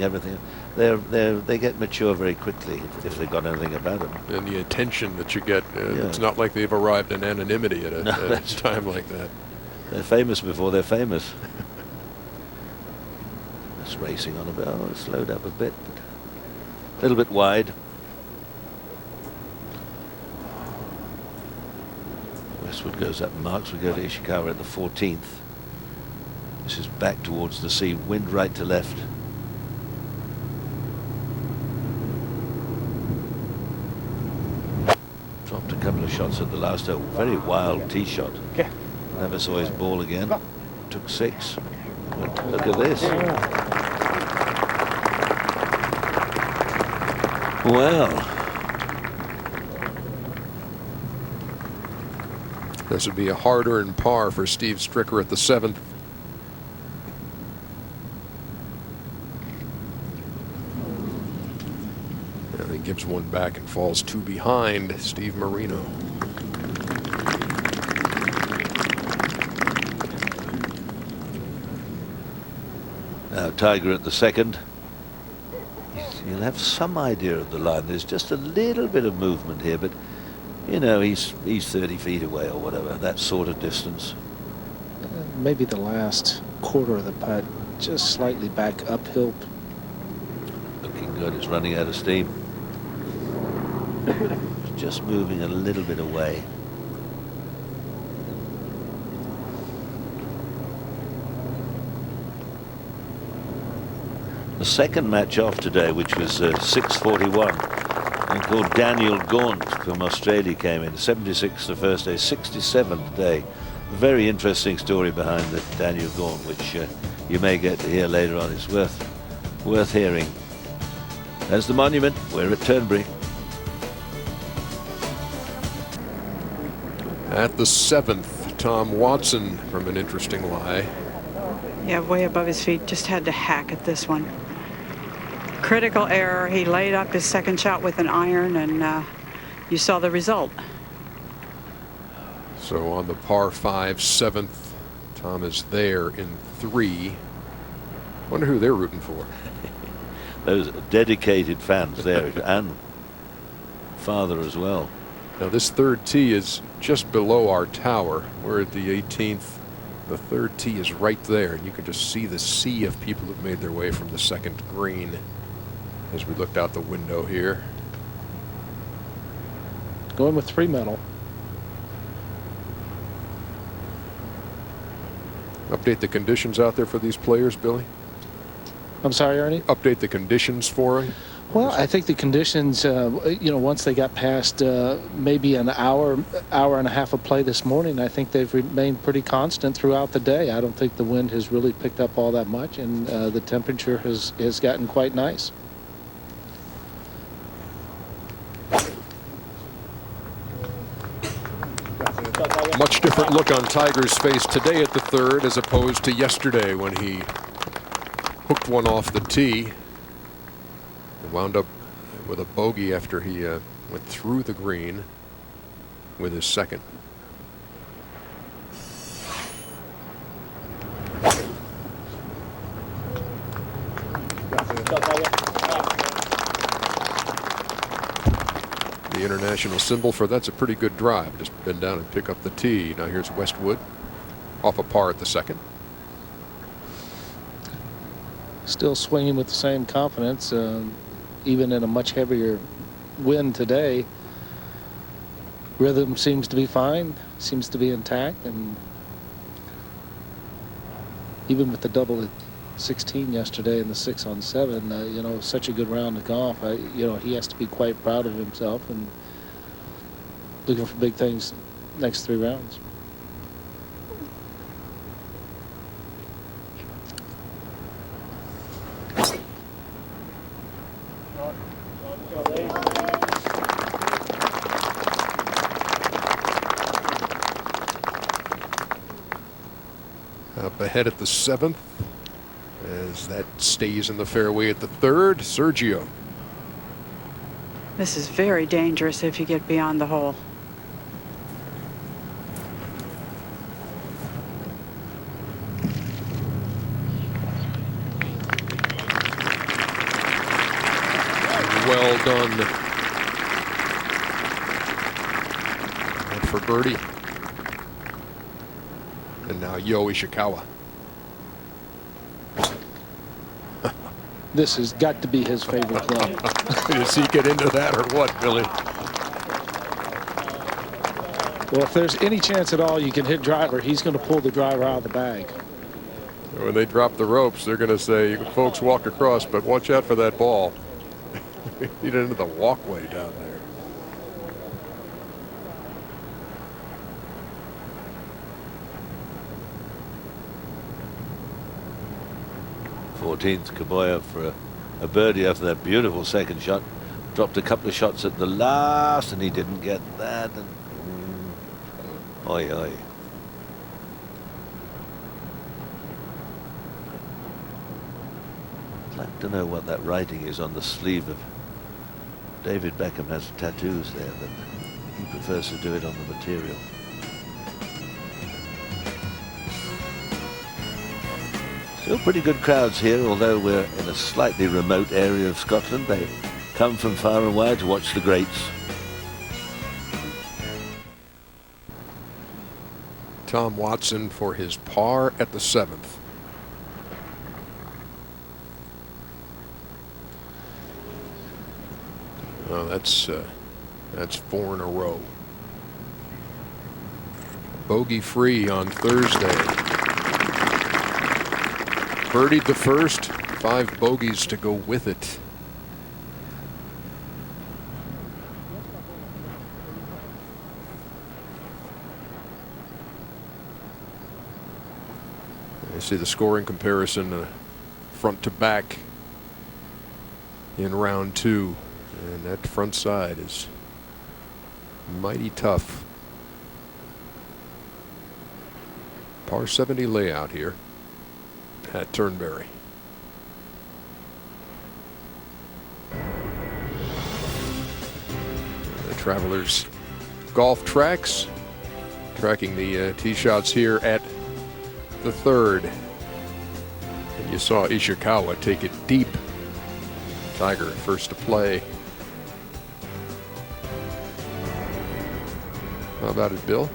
They get mature very quickly if they've got anything about them. And the attention that you get, it's not like they've arrived in anonymity at a time like that. They're famous before they're famous. It's racing on a bit. Oh, it slowed up a bit, but a little bit wide. Westwood goes up marks. We go to Ishikawa at the 14th. This is back towards the sea, wind right to left. Dropped a couple of shots at the last hole. Very wild tee shot. Never saw his ball again. Took 6. But look at this. Well. This would be a hard-earned par for Steve Stricker at the 7th. And he gives one back and falls 2 behind Steve Marino. Now Tiger at the 2nd. You'll have some idea of the line. There's just a little bit of movement here, but you know, he's 30 feet away or whatever, that sort of distance. Maybe the last quarter of the putt, just slightly back uphill. Looking good. It's running out of steam. Just moving a little bit away. The second match off today, which was 6:41. And called Daniel Gaunt from Australia came in. 76 the first day, 67 today. Very interesting story behind the Daniel Gaunt, which you may get to hear later on. It's worth hearing. There's the monument. We're at Turnberry. At the 7th, Tom Watson from an interesting lie. Yeah, way above his feet. Just had to hack at this one. Critical error. He laid up his second shot with an iron, and you saw the result. So on the par 5 7th, Tom is there in 3. Wonder who they're rooting for. Those dedicated fans there, and father as well. Now this third tee is just below our tower. We're at the 18th. The third tee is right there, and you can just see the sea of people who've made their way from the second green as we looked out the window here. Going with 3 metal. Update the conditions out there for these players, Billy. I'm sorry, Ernie? Update the conditions for them. Well, I think the conditions, once they got past maybe an hour and a half of play this morning, I think they've remained pretty constant throughout the day. I don't think the wind has really picked up all that much, and the temperature has gotten quite nice. Much different look on Tiger's face today at the third as opposed to yesterday when he hooked one off the tee. Wound up with a bogey after he went through the green with his second. The international symbol for that's a pretty good drive. Just bend down and pick up the tee. Now here's Westwood off a par at the second. Still swinging with the same confidence. Even in a much heavier wind today, rhythm seems to be fine, seems to be intact, and even with the double at 16 yesterday and the 6 on 7, such a good round of golf. He has to be quite proud of himself and looking for big things next 3 rounds. Up ahead at the 7th as that stays in the fairway at the 3rd. Sergio. This is very dangerous if you get beyond the hole. Well done. And for birdie. And now Yo Ishikawa. This has got to be his favorite club. Does he get into that or what, Billy? Well, if there's any chance at all you can hit driver, he's going to pull the driver out of the bag. When they drop the ropes, they're going to say, you folks walk across, but watch out for that ball. Get into the walkway down there. Kaboya for a birdie after that beautiful second shot. Dropped a couple of shots at the last and he didn't get that. And oi oi. I'd like to know what that writing is on the sleeve of David Beckham. Has tattoos there, but he prefers to do it on the material. Still pretty good crowds here, although we're in a slightly remote area of Scotland. They come from far and wide to watch the greats. Tom Watson for his par at the 7th. Oh, that's 4 in a row. Bogey free on Thursday. Birdied the first, 5 bogeys to go with it. I see the scoring comparison front to back in round 2, and that front side is mighty tough. Par 70 layout here at Turnberry. The Travelers golf tracks tracking the tee shots here at the 3rd. And you saw Ishikawa take it deep. Tiger first to play. How about it, Bill?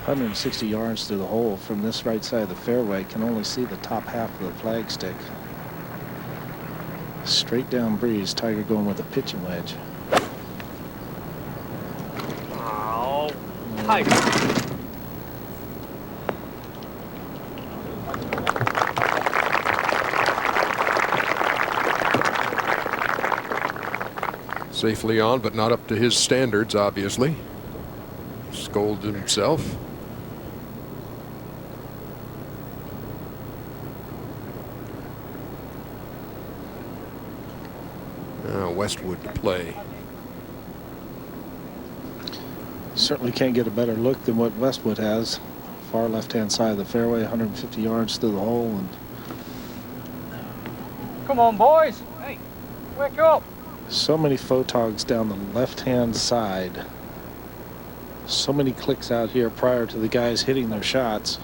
160 yards through the hole from this right side of the fairway. Can only see the top half of the flagstick. Straight down breeze. Tiger going with a pitching wedge. Oh, Tiger. Safely on, but not up to his standards, obviously. Scolded himself. Westwood to play. Certainly can't get a better look than what Westwood has. Far left-hand side of the fairway, 150 yards through the hole. And come on, boys. Hey, wake up. so many photogs down the left-hand side. So many clicks out here prior to the guys hitting their shots.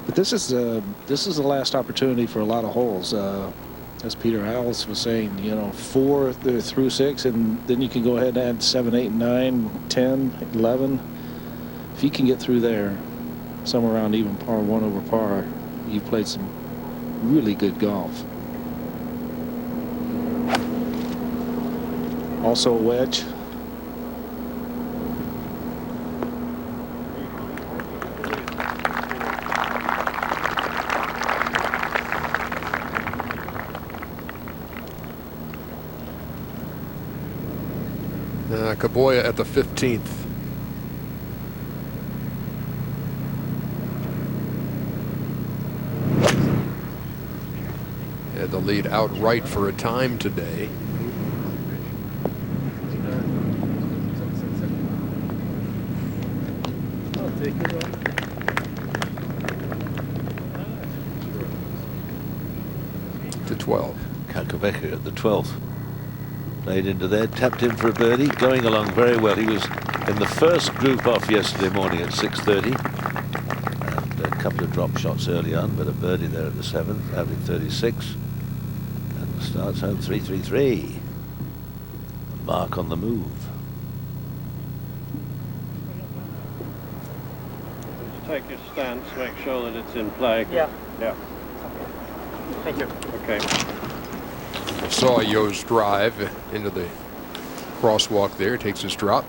But this is the last opportunity for a lot of holes. As Peter Alice was saying, you know, 4 through 6, and then you can go ahead and add 7, 8, 9, 10, 11. If you can get through there, somewhere around even par 1 over par, you've played some really good golf. Also a wedge. Kaboya at the 15th. Had the lead outright for a time today. To 12. Kakaveka at the 12th. Played into there, tapped in for a birdie, going along very well. He was in the first group off yesterday morning at 6:30, and a couple of drop shots early on, but a birdie there at the 7th, averaging 36, and starts home 3-3-3. Mark on the move. Just take your stance, make sure that it's in play. Yeah. Yeah. Thank you. Okay. Saw Yo's drive into the crosswalk there, takes his drop.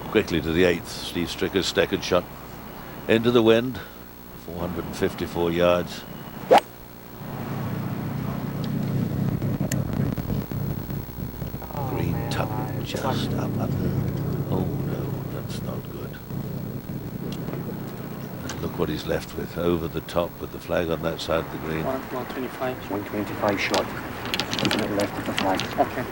Quickly to the 8th, Steve Stricker's second shot into the wind, 454 yards. Green tuck just up under. Oh no, that's not good. Look what he's left with, over the top with the flag on that side of the green. 125. 125 shot. A little left of the flag. Okay.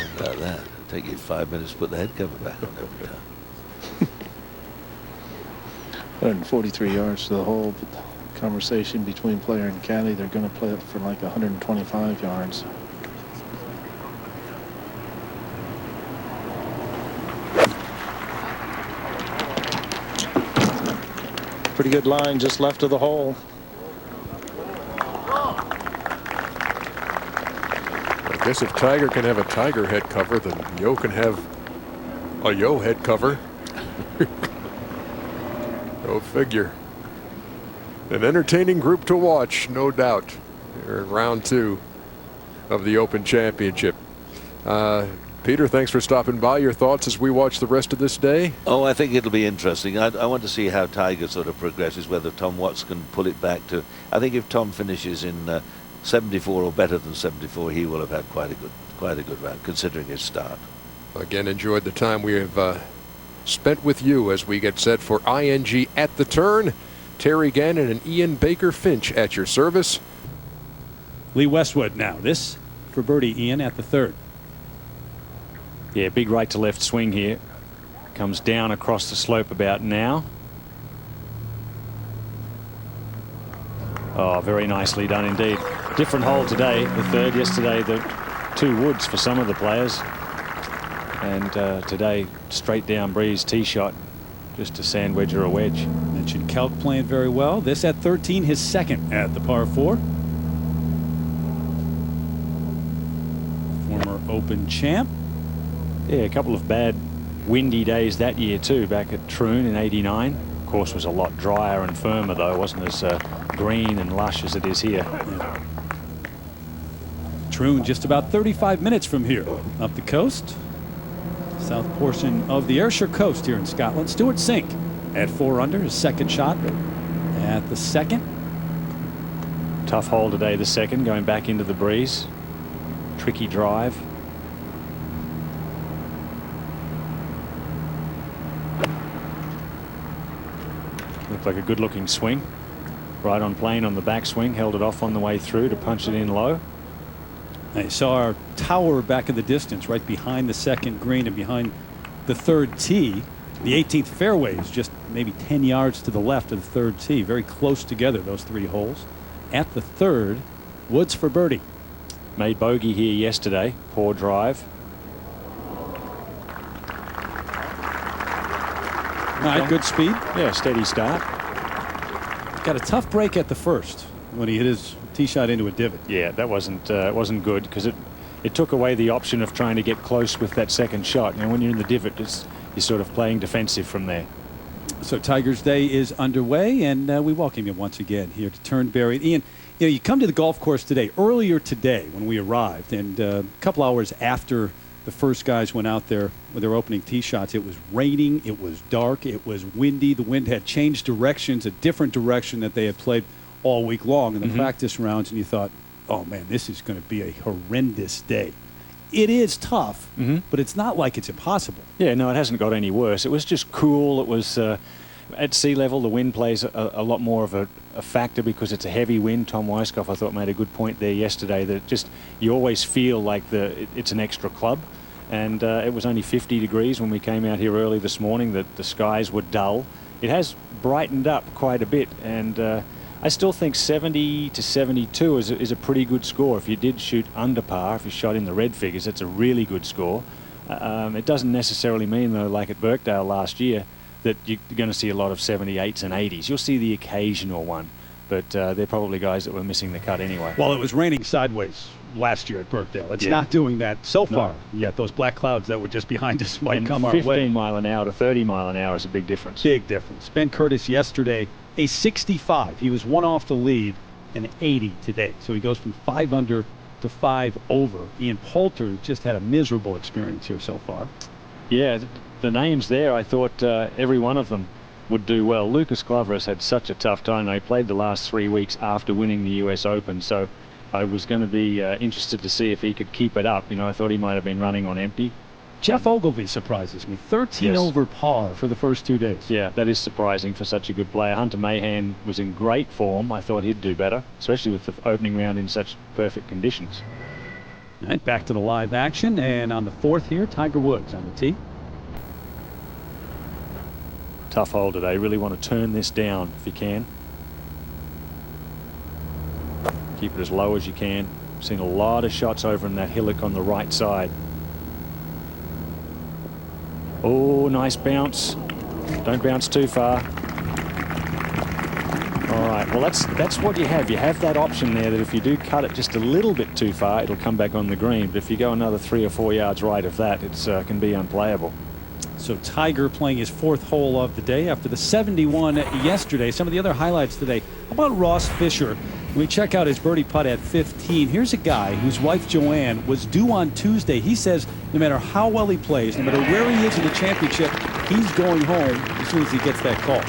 How about that? It'll take you 5 minutes to put the head cover back on every time. 143 yards to the hole, but the conversation between player and caddy, they're going to play it for like 125 yards. Pretty good line just left of the hole. I guess if Tiger can have a Tiger head cover, then Yo can have a Yo head cover. Go figure. An entertaining group to watch, no doubt. They're in round 2 of the Open Championship. Peter, thanks for stopping by. Your thoughts as we watch the rest of this day? Oh, I think it'll be interesting. I want to see how Tiger sort of progresses, whether Tom Watts can pull it back to... I think if Tom finishes in 74 or better than 74, he will have had quite a good round, considering his start. Again, enjoyed the time we have spent with you as we get set for ING at the turn. Terry Gannon and Ian Baker Finch at your service. Lee Westwood now. This for birdie, Ian, at the 3rd. Yeah, big right to left swing here. Comes down across the slope about now. Oh, very nicely done indeed. Different hole today, the 3rd. Yesterday, the 2 woods for some of the players. And today, straight down breeze tee shot. Just a sand wedge or a wedge. Mentioned Kelk playing very well. This at 13, his 2nd at the par 4. Former Open champ. Yeah, a couple of bad windy days that year too, back at Troon in '89. Of course, was a lot drier and firmer though, wasn't as green and lush as it is here. Yeah. Troon, just about 35 minutes from here. Up the coast, south portion of the Ayrshire coast here in Scotland. Stuart Sink at 4 under, his second shot at the second. Tough hole today, the second, going back into the breeze. Tricky drive. Looked like a good looking swing. Right on plane on the backswing, held it off on the way through to punch it in low. Now you saw our tower back in the distance, right behind the second green and behind the third tee. The 18th fairway is just maybe 10 yards to the left of the third tee. Very close together, those 3 holes. At the third, Woods for birdie. Made bogey here yesterday. Poor drive. All right, good speed. Yeah, steady start. Got a tough break at the first when he hit his tee shot into a divot. Yeah, that wasn't good because it took away the option of trying to get close with that second shot. And when you're in the divot, you're sort of playing defensive from there. So Tiger's Day is underway, and we welcome you once again here to Turnberry. Ian, you come to the golf course today, earlier today when we arrived, and a couple hours after the first guys went out there with their opening tee shots. It was raining, it was dark, it was windy. The wind had changed directions, a different direction that they had played all week long in the practice rounds, and you thought, oh man, this is going to be a horrendous day. It is tough, but it's not like it's impossible. Yeah, no, it hasn't got any worse. It was just cool. It was at sea level. The wind plays a lot more of a factor because it's a heavy wind. Tom Weiskopf, I thought, made a good point there yesterday that just you always feel like it's an extra club. And it was only 50 degrees when we came out here early this morning. That the skies were dull. It has brightened up quite a bit, and I still think 70 to 72 is a pretty good score. If you did shoot under par, if you shot in the red figures, that's a really good score. It doesn't necessarily mean, though, like at Birkdale last year, that you're going to see a lot of 78s and 80s. You'll see the occasional one, but they're probably guys that were missing the cut anyway. Well, it was raining sideways last year at Birkdale. It's not doing that so far yet. Those black clouds that were just behind us might come our way. 15 mile an hour to 30 mile an hour is a big difference. Big difference. Ben Curtis yesterday, a 65. He was 1 off the lead, and 80 today. So he goes from 5 under to 5 over. Ian Poulter just had a miserable experience here so far. Yeah, the names there, I thought every one of them would do well. Lucas Glover has had such a tough time. He played the last 3 weeks after winning the US Open, so I was going to be interested to see if he could keep it up. I thought he might have been running on empty. Jeff Ogilvy surprises me. 13 over par for the first 2 days. Yeah, that is surprising for such a good player. Hunter Mahan was in great form. I thought he'd do better, especially with the opening round in such perfect conditions. All right, back to the live action, and on the 4th here, Tiger Woods on the tee. Tough hole today. Really want to turn this down if you can. Keep it as low as you can. Seen a lot of shots over in that hillock on the right side. Oh, nice bounce. Don't bounce too far. All right, well, that's what you have. You have that option there that if you do cut it just a little bit too far, it'll come back on the green. But if you go another 3 or 4 yards right of that, it can be unplayable. So Tiger playing his 4th hole of the day after the 71 yesterday. Some of the other highlights today. How about Ross Fisher? When we check out his birdie putt at 15, here's a guy whose wife Joanne was due on Tuesday. He says no matter how well he plays, no matter where he is in the championship, he's going home as soon as he gets that call.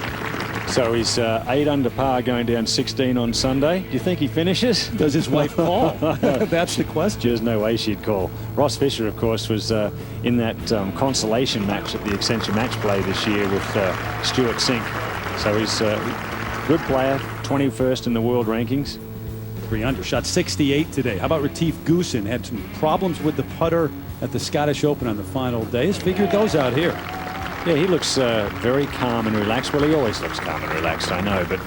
So he's 8 under par going down 16 on Sunday. Do you think he finishes? Does his wife call? That's the question. There's no way she'd call. Ross Fisher, of course, was in that consolation match at the Accenture Match Play this year with Stuart Sink. So he's a good player, 21st in the world rankings. 3 under, shot 68 today. How about Retief Goosen? Had some problems with the putter at the Scottish Open on the final day. He's figured those out here. Yeah, he looks very calm and relaxed. Well, he always looks calm and relaxed, I know, but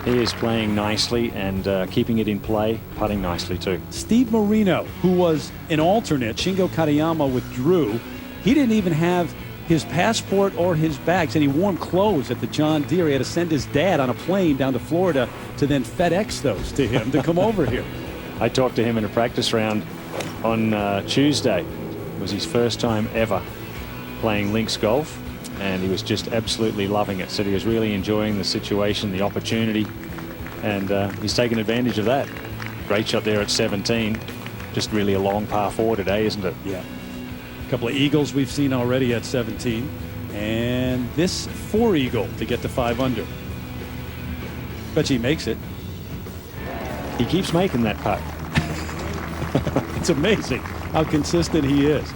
he is playing nicely and keeping it in play, putting nicely too. Steve Marino, who was an alternate, Shingo Katayama withdrew. He didn't even have his passport or his bags, and he wore clothes at the John Deere. He had to send his dad on a plane down to Florida to then FedEx those to him to come over here. I talked to him in a practice round on Tuesday. It was his first time ever playing links golf, and he was just absolutely loving it. Said he was really enjoying the situation, the opportunity, and he's taken advantage of that. Great shot there at 17. just really a long par 4 today, isn't it? Yeah. A couple of eagles we've seen already at 17. And this 4 eagle to get to 5 under. Bet he makes it. He keeps making that putt. It's amazing how consistent he is.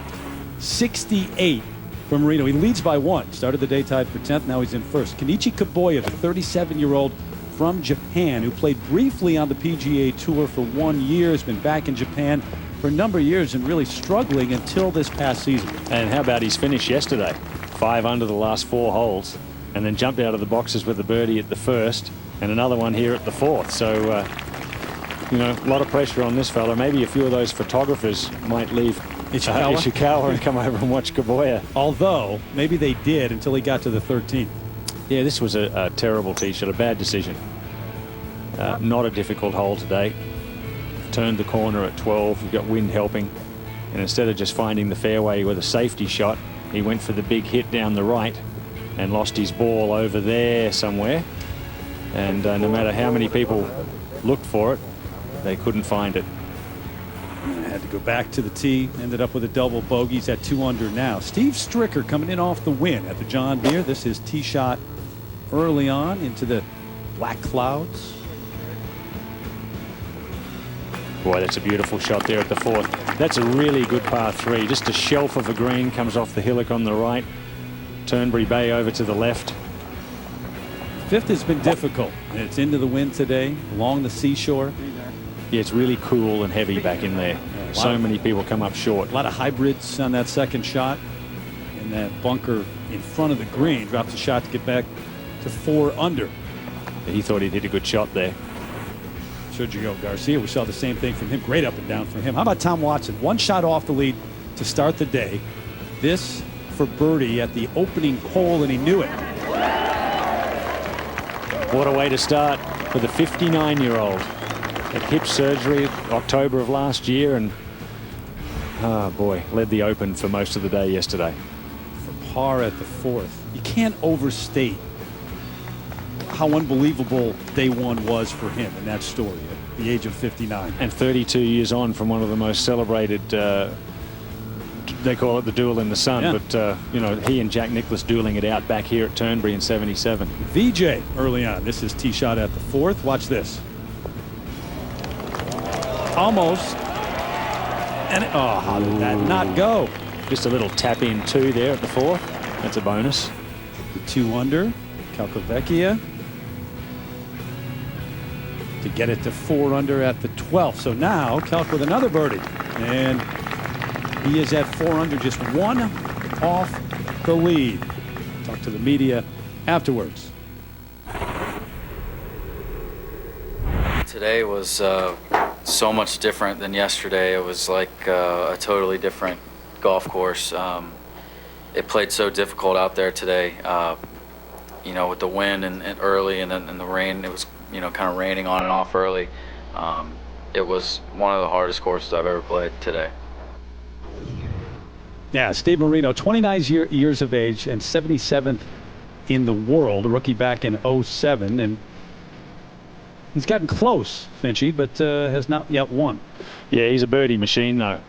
68 from Marino. He leads by 1. Started the day tied for 10th. Now he's in first. Kenichi Koboya, the 37-year-old from Japan, who played briefly on the PGA Tour for 1 year, has been back in Japan for a number of years and really struggling until this past season. And how about his finish yesterday? 5 under the last 4 holes, and then jumped out of the boxes with a birdie at the first, and another one here at the 4th. So, you know, a lot of pressure on this fella. Maybe a few of those photographers might leave Ishikawa and come over and watch Koboya. Although, maybe they did until he got to the 13th. Yeah, this was a terrible tee shot, a bad decision. Not a difficult hole today. Turned the corner at 12. You've got wind helping. And instead of just finding the fairway with a safety shot, he went for the big hit down the right and lost his ball over there somewhere. And no matter how many people looked for it, they couldn't find it. Had to go back to the tee. Ended up with a double bogey. He's at 2 under now. Steve Stricker coming in off the win at the John Deere. This is tee shot early on into the black clouds. Boy, that's a beautiful shot there at the 4th. That's a really good par 3. Just a shelf of a green, comes off the hillock on the right. Turnberry Bay over to the left. 5th has been difficult. And it's into the wind today, along the seashore. Yeah, it's really cool and heavy back in there. So many people come up short. A lot of hybrids on that second shot. And that bunker in front of the green drops a shot to get back to 4 under. He thought he did a good shot there. Sergio Garcia, we saw the same thing from him. Great up and down from him. How about Tom Watson? 1 shot off the lead to start the day. This for birdie at the opening hole, and he knew it. What a way to start for the 59-year-old. Had hip surgery October of last year, and oh boy, led the Open for most of the day yesterday. For par at the 4th. You can't overstate how unbelievable day 1 was for him in that story at the age of 59. And 32 years on from one of the most celebrated, they call it the duel in the sun, yeah. But you know, he and Jack Nicklaus dueling it out back here at Turnberry in 77. VJ early on. This is tee shot at the 4th. Watch this. Almost. And oh, how did that not go? Just a little tap in 2 there at the 4th. That's a bonus. 2 under. Calcavecchia to get it to 4 under at the 12th. So now Calc with another birdie, and he is at 4 under, just 1 off the lead. Talk to the media afterwards. Today was so much different than yesterday. It was like a totally different golf course. It played so difficult out there today. You know, with the wind and early, and then the rain, it was, you know, kind of raining on and off early. It was one of the hardest courses I've ever played today. Yeah, Steve Marino, 29 years of age and 77th in the world, a rookie back in 07, and he's gotten close, Finchy, but has not yet won. Yeah, he's a birdie machine, though.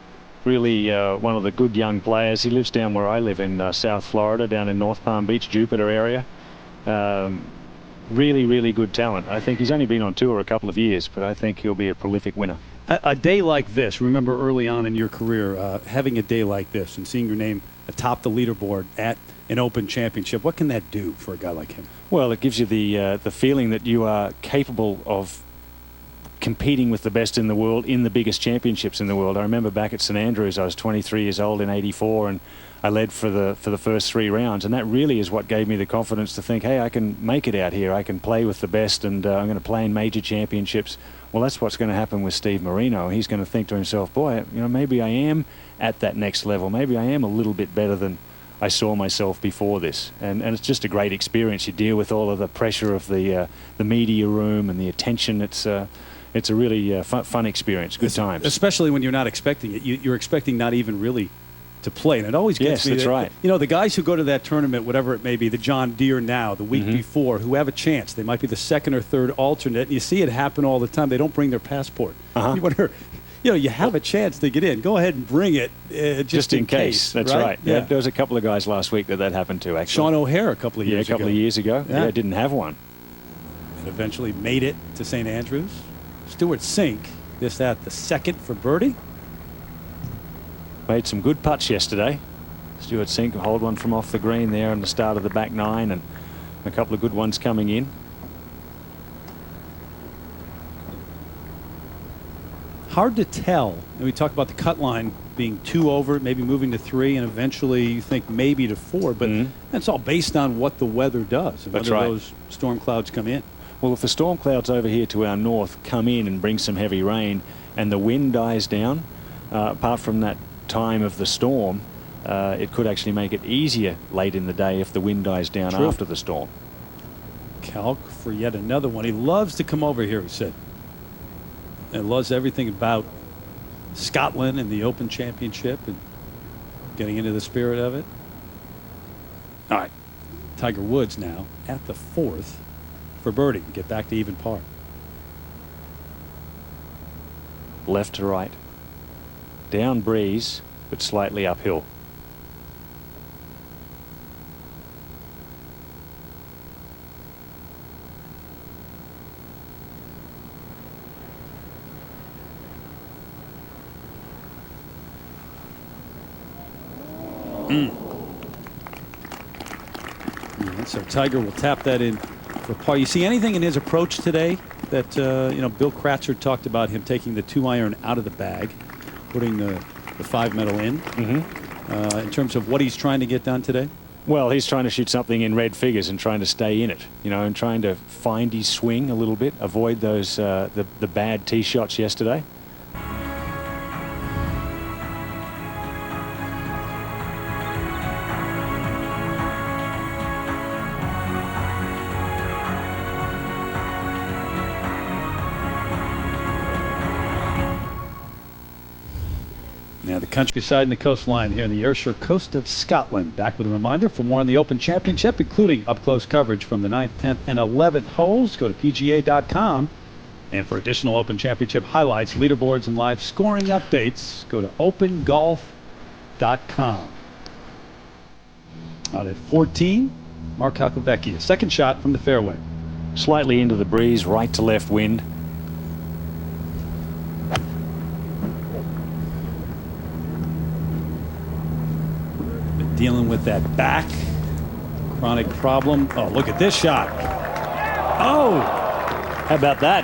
Really one of the good young players. He lives down where I live in South Florida, down in North Palm Beach, Jupiter area. Really, really good talent. I think he's only been on tour a couple of years, but I think he'll be a prolific winner. A day like this, remember early on in your career, having a day like this and seeing your name atop the leaderboard at an Open Championship, what can that do for a guy like him? Well, it gives you the feeling that you are capable of competing with the best in the world in the biggest championships in the world. I remember back at St Andrews, I was 23 years old in '84, and I led for the first 3 rounds, and that really is what gave me the confidence to think, hey, I can make it out here. I can play with the best, and I'm going to play in major championships. Well, that's what's going to happen with Steve Marino. He's going to think to himself, boy, you know, maybe I am at that next level. Maybe I am a little bit better than I saw myself before this. And it's just a great experience. You deal with all of the pressure of the media room and the attention. It's a really fun experience, good times. Especially when you're not expecting it. You're expecting not even really to play. And it always gets me. Yes, that's right. You know, the guys who go to that tournament, whatever it may be, the John Deere now, the week before, who have a chance. They might be the second or third alternate. And you see it happen all the time. They don't bring their passport. You wonder, you know, you have a chance to get in. Go ahead and bring it just in case. That's right. Yeah. There was a couple of guys last week that happened to, actually. Sean O'Hare a couple of years ago. Yeah, a couple of years ago. Yeah, didn't have one. And eventually made it to St. Andrews. Stuart Sink, this at the second for birdie. Made some good putts yesterday. Stuart Sink hold one from off the green there on the start of the back nine, and a couple of good ones coming in. Hard to tell. And we talk about the cut line being 2 over, maybe moving to 3, and eventually you think maybe to 4. But that's all based on what the weather does and whether those storm clouds come in. Well, if the storm clouds over here to our north come in and bring some heavy rain and the wind dies down, apart from that time of the storm, it could actually make it easier late in the day if the wind dies down after the storm. Calc for yet another one. He loves to come over here, he said. And loves everything about Scotland and the Open Championship and getting into the spirit of it. All right. Tiger Woods now at the 4th for birdie. Get back to even par. Left to right. Down breeze, but slightly uphill. So Tiger will tap that in for par. You see anything in his approach today that you know, Bill Kratzer talked about him taking the 2-iron out of the bag, putting the 5 metal in. In terms of what he's trying to get done today? Well, he's trying to shoot something in red figures and trying to stay in it, you know, and trying to find his swing a little bit, avoid those the bad tee shots yesterday. Countryside and the coastline here in the Ayrshire coast of Scotland. Back with a reminder for more on the Open Championship, including up-close coverage from the 9th, 10th, and 11th holes. Go to PGA.com. And for additional Open Championship highlights, leaderboards, and live scoring updates, go to OpenGolf.com. Out at 14, Mark Calcavecchia. Second shot from the fairway. Slightly into the breeze, right to left wind. Dealing with that back chronic problem. Oh, look at this shot. Oh, how about that?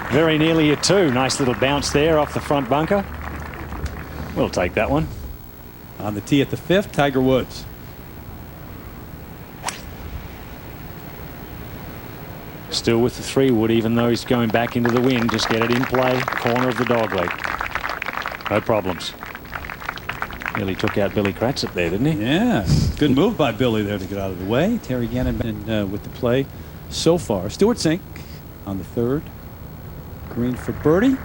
Very nearly a 2. Nice little bounce there off the front bunker. We'll take that one. On the tee at the 5th, Tiger Woods. Still with the 3-wood, even though he's going back into the wind. Just get it in play. Corner of the dogleg. No problems. Nearly took out Billy Kratzer there, didn't he? Yeah. Good move by Billy there to get out of the way. Terry Gannon with the play so far. Stuart Sink on the 3rd. Green for birdie.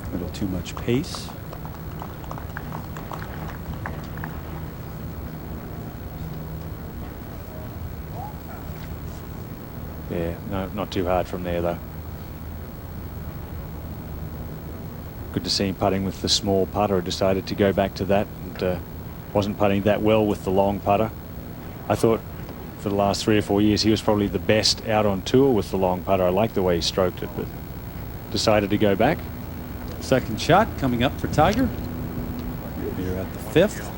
A little too much pace. Yeah, no, not too hard from there though. Good to see him putting with the small putter. Decided to go back to that and wasn't putting that well with the long putter. I thought for the last 3 or 4 years he was probably the best out on tour with the long putter. I like the way he stroked it, but decided to go back. Second shot coming up for Tiger. Here at the 5th.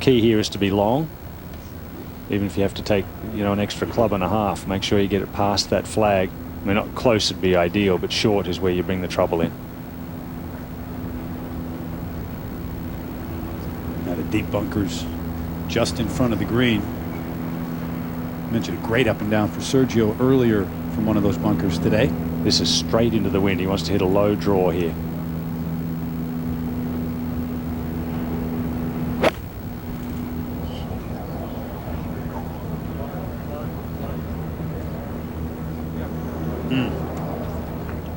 Key here is to be long. Even if you have to take, you know, an extra club and a half, make sure you get it past that flag. I mean, not close would be ideal, but short is where you bring the trouble in. Now the deep bunkers just in front of the green. Mentioned a great up and down for Sergio earlier from one of those bunkers today. This is straight into the wind. He wants to hit a low draw here.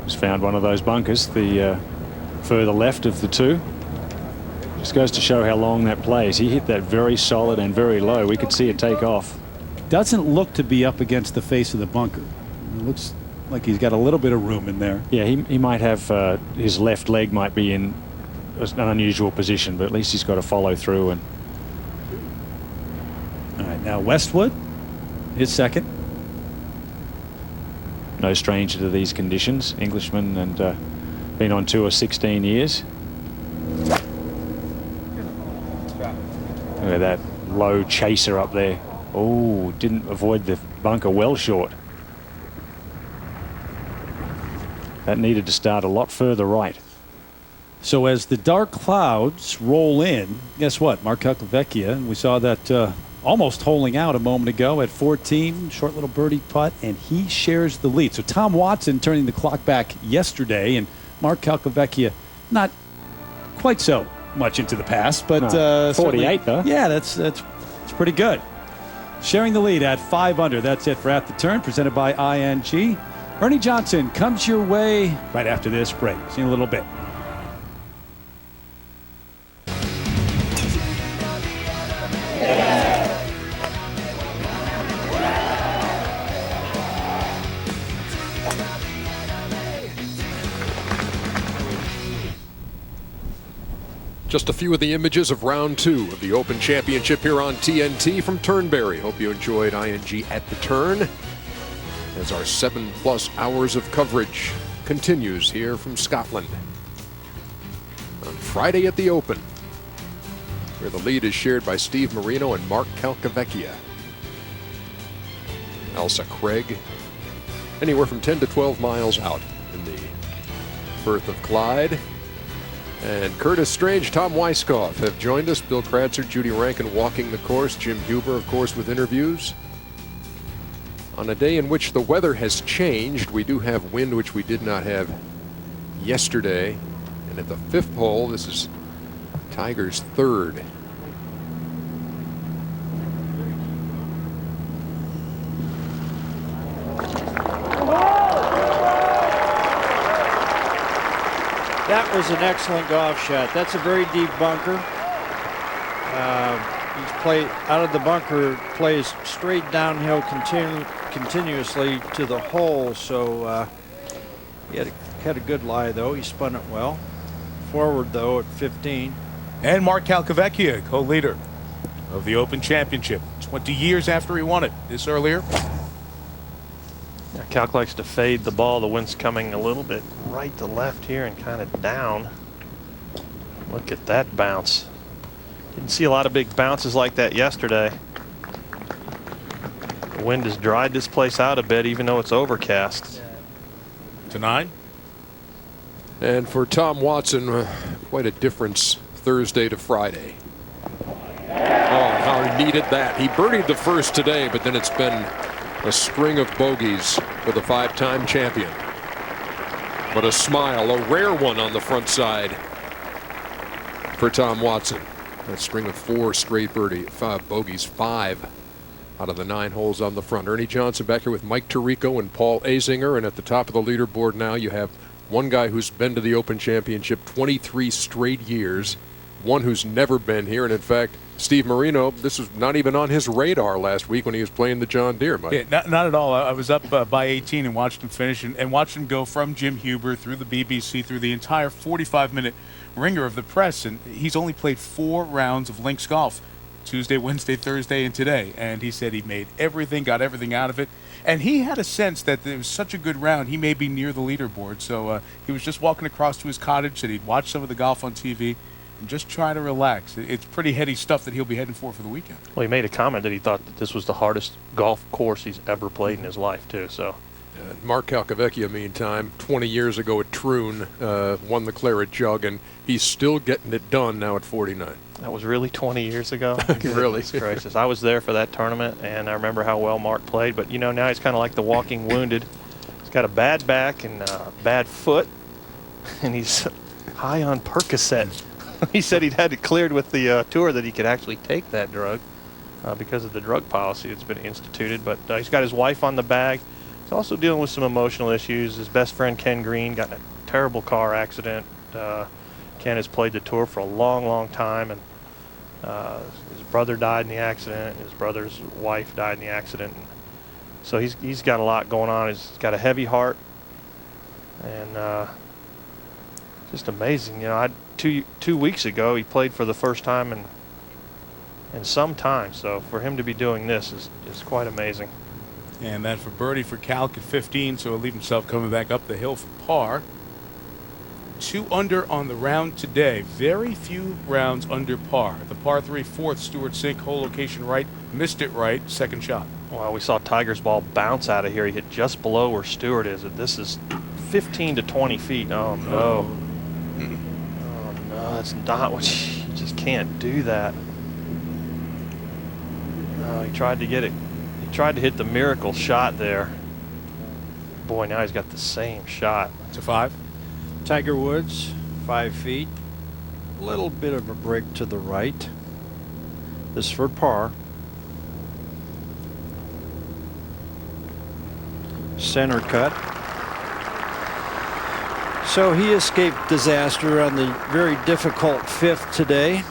Just found one of those bunkers, the further left of the 2. This goes to show how long that plays. He hit that very solid and very low. We could see it take off. Doesn't look to be up against the face of the bunker. It looks like he's got a little bit of room in there. Yeah, he might have his left leg might be in an unusual position, but at least he's got to follow through. And all right, now Westwood, his second. No stranger to these conditions. Englishman and been on tour 16 years. Look at that low chaser up there. Oh, didn't avoid the bunker well short. That needed to start a lot further right. So as the dark clouds roll in, guess what? Mark Calcavecchia, we saw that almost holing out a moment ago at 14, short little birdie putt, and he shares the lead. So Tom Watson turning the clock back yesterday, and Mark Calcavecchia not quite so much into the past, but 48 though. Yeah, that's pretty good. Sharing the lead at 5 under. That's it for At the Turn, presented by ING. Ernie Johnson comes your way right after this break. See you in a little bit. Just a few of the images of round 2 of the Open Championship here on TNT from Turnberry. Hope you enjoyed ING At the Turn as our 7+ hours of coverage continues here from Scotland. On Friday at the Open, where the lead is shared by Steve Marino and Mark Calcavecchia. Elsa Craig, anywhere from 10 to 12 miles out in the Firth of Clyde. And Curtis Strange, Tom Weiskopf have joined us. Bill Kratzer, Judy Rankin walking the course. Jim Huber, of course, with interviews. On a day in which the weather has changed, we do have wind, which we did not have yesterday. And at the 5th hole, this is Tiger's 3rd. That was an excellent golf shot. That's a very deep bunker. He's played out of the bunker, plays straight downhill continuously to the hole. So he had a good lie, though. He spun it well. Forward, though, at 15. And Mark Calcavecchia, co-leader of the Open Championship, 20 years after he won it this earlier. Yeah, Calc likes to fade the ball. The wind's coming a little bit right to left here and kind of down. Look at that bounce. Didn't see a lot of big bounces like that yesterday. The wind has dried this place out a bit, even though it's overcast. To 9. And for Tom Watson, quite a difference Thursday to Friday. Oh, how he needed that. He birdied the first today, but then it's been a string of bogeys for the 5-time champion. But a smile, a rare one on the front side for Tom Watson. That string of 4 straight bogeys, 5 out of the 9 holes on the front. Ernie Johnson back here with Mike Tirico and Paul Azinger. And at the top of the leaderboard now, you have one guy who's been to the Open Championship 23 straight years, one who's never been here, and in fact, Steve Marino, this was not even on his radar last week when he was playing the John Deere, Mike. Yeah, not at all. I was up by 18 and watched him finish and watched him go from Jim Huber through the BBC, through the entire 45-minute ringer of the press, and he's only played 4 rounds of links golf, Tuesday, Wednesday, Thursday, and today, and he said he made everything, got everything out of it, and he had a sense that it was such a good round, he may be near the leaderboard, so he was just walking across to his cottage, said he'd watch some of the golf on TV, and just try to relax. It's pretty heady stuff that he'll be heading for the weekend. Well, he made a comment that he thought that this was the hardest golf course he's ever played in his life, too. So, Mark Calcavecchia, meantime, 20 years ago at Troon, won the Claret Jug, and he's still getting it done now at 49. That was really 20 years ago? Really? Gracious. I was there for that tournament, and I remember how well Mark played. But, you know, now he's kind of like the walking wounded. He's got a bad back and a bad foot, and he's high on Percocet. He said he'd had it cleared with the tour that he could actually take that drug because of the drug policy that's been instituted. But he's got his wife on the bag. He's also dealing with some emotional issues. His best friend, Ken Green, got in a terrible car accident. Ken has played the tour for a long, long time, and his brother died in the accident. His brother's wife died in the accident. And so he's got a lot going on. He's got a heavy heart, and just amazing. You know, two weeks ago he played for the first time in some time. So for him to be doing this is quite amazing. And that for birdie for Calc at 15, so he'll leave himself coming back up the hill for par. 2 under on the round today. Very few rounds under par. The par 3 fourth, Stewart Sink, hole location right, missed it right, second shot. Well, we saw Tiger's ball bounce out of here. He hit just below where Stewart is. This is 15 to 20 feet. Oh, no. Oh, no, that's not what you just can't do that. Oh, he tried to get it. He tried to hit the miracle shot there. Boy, now he's got the same shot. To 5. Tiger Woods, 5 feet. A little bit of a break to the right. This is for par. Center cut. So he escaped disaster on the very difficult 5th today.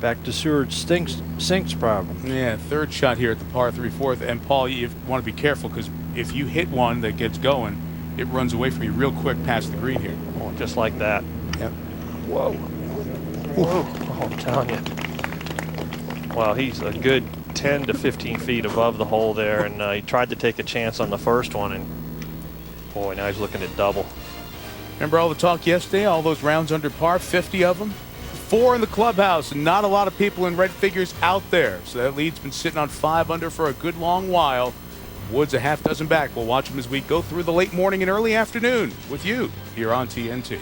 Back to Stewart Sink's problem. Yeah, third shot here at the par 3 fourth. And Paul, you want to be careful, because if you hit one that gets going, it runs away from you real quick past the green here. Oh, just like that. Yep. Whoa. Whoa. Oh, I'm telling you. Well, he's a good 10 to 15 feet above the hole there, and he tried to take a chance on the first one, and boy, now he's looking at double. Remember all the talk yesterday, all those rounds under par, 50 of them? 4 in the clubhouse, and not a lot of people in red figures out there. So that lead's been sitting on 5 under for a good long while. Woods a half dozen back. We'll watch him as we go through the late morning and early afternoon with you here on TNT.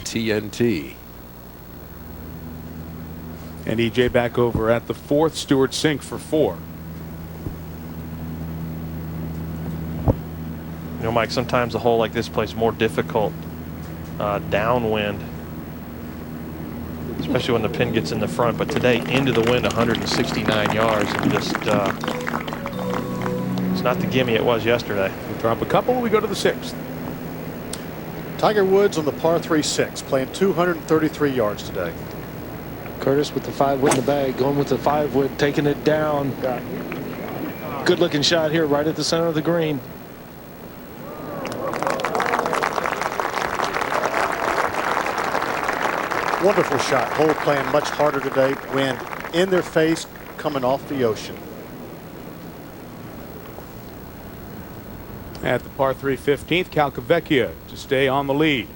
TNT. And EJ back over at the 4th, Stewart Sink for 4. You know, Mike, sometimes a hole like this plays more difficult downwind, especially when the pin gets in the front. But today, into the wind, 169 yards, and just it's not the gimme it was yesterday. We drop a couple, we go to the 6th. Tiger Woods on the par 3-6, playing 233 yards today. Curtis with the 5 wood in the bag, going with the 5 wood, taking it down. Good looking shot here right at the center of the green. Wonderful shot. Hole playing much harder today. Wind in their face, coming off the ocean. At the par 3 15th, Calcavecchia to stay on the lead.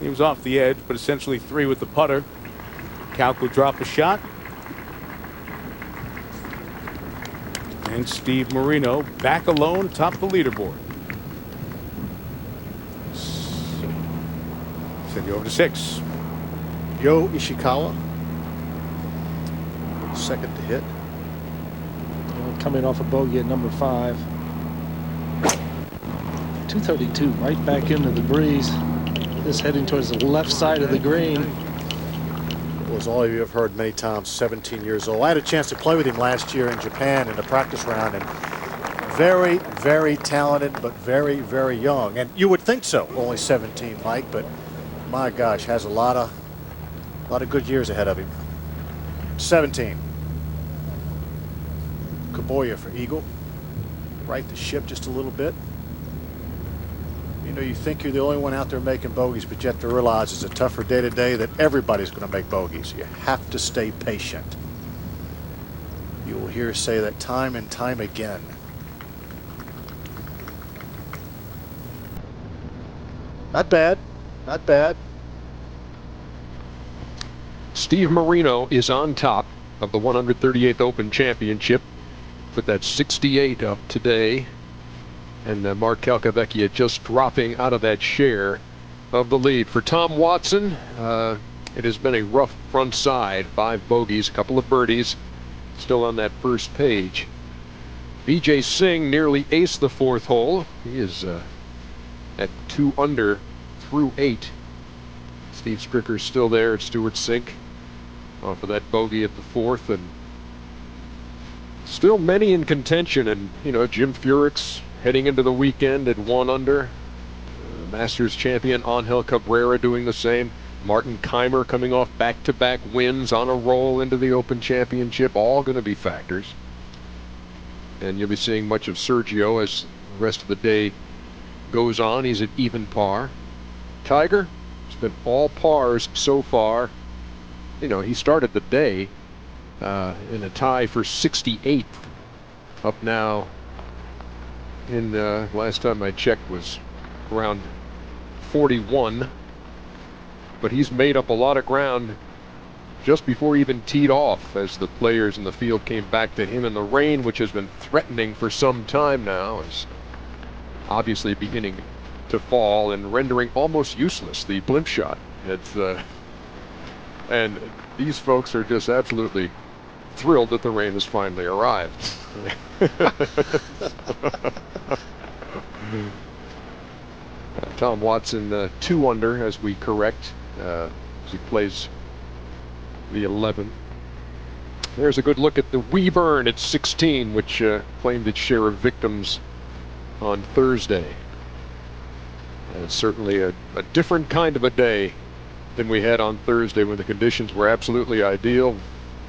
He was off the edge, but essentially 3 with the putter. Calc will drop a shot. And Steve Marino back alone atop the leaderboard. Send you over to 6. Yo Ishikawa, second to hit. Coming off a bogey at number 5. 232 right back into the breeze. This heading towards the left side of the green. Well, as all of you have heard many times, 17 years old. I had a chance to play with him last year in Japan in a practice round, and very, very talented, but very, very young. And you would think so, only 17, Mike, but my gosh, has a lot of good years ahead of him. 17. Kaboya for eagle. Right the ship just a little bit. You know, you think you're the only one out there making bogeys, but you have to realize it's a tougher day today that everybody's going to make bogeys. You have to stay patient. You will hear us say that time and time again. Not bad. Not bad. Steve Marino is on top of the 138th Open Championship with that 68 up today. And Mark Calcavecchia just dropping out of that share of the lead. For Tom Watson, it has been a rough front side. 5 bogeys, a couple of birdies, still on that first page. Vijay Singh nearly aced the 4th hole. He is at 2 under through 8. Steve Stricker's still there at Stewart Sink off of that bogey at the 4th, and still many in contention. And you know, Jim Furyk's heading into the weekend at 1 under. Masters champion Angel Cabrera doing the same. Martin Keimer coming off back-to-back wins on a roll into the Open Championship, all going to be factors. And you'll be seeing much of Sergio as the rest of the day goes on. He's at even par. Tiger, it's been all pars so far. You know, he started the day in a tie for 68th, up now in last time I checked was around 41, but he's made up a lot of ground just before he even teed off as the players in the field came back to him, and the rain, which has been threatening for some time now, is obviously beginning to fall and rendering almost useless the blimp shot. It's and these folks are just absolutely thrilled that the rain has finally arrived. Tom Watson 2 under as we correct as he plays the 11. There's a good look at the Weeburn at 16, which claimed its share of victims on Thursday. And it's certainly a different kind of a day than we had on Thursday when the conditions were absolutely ideal.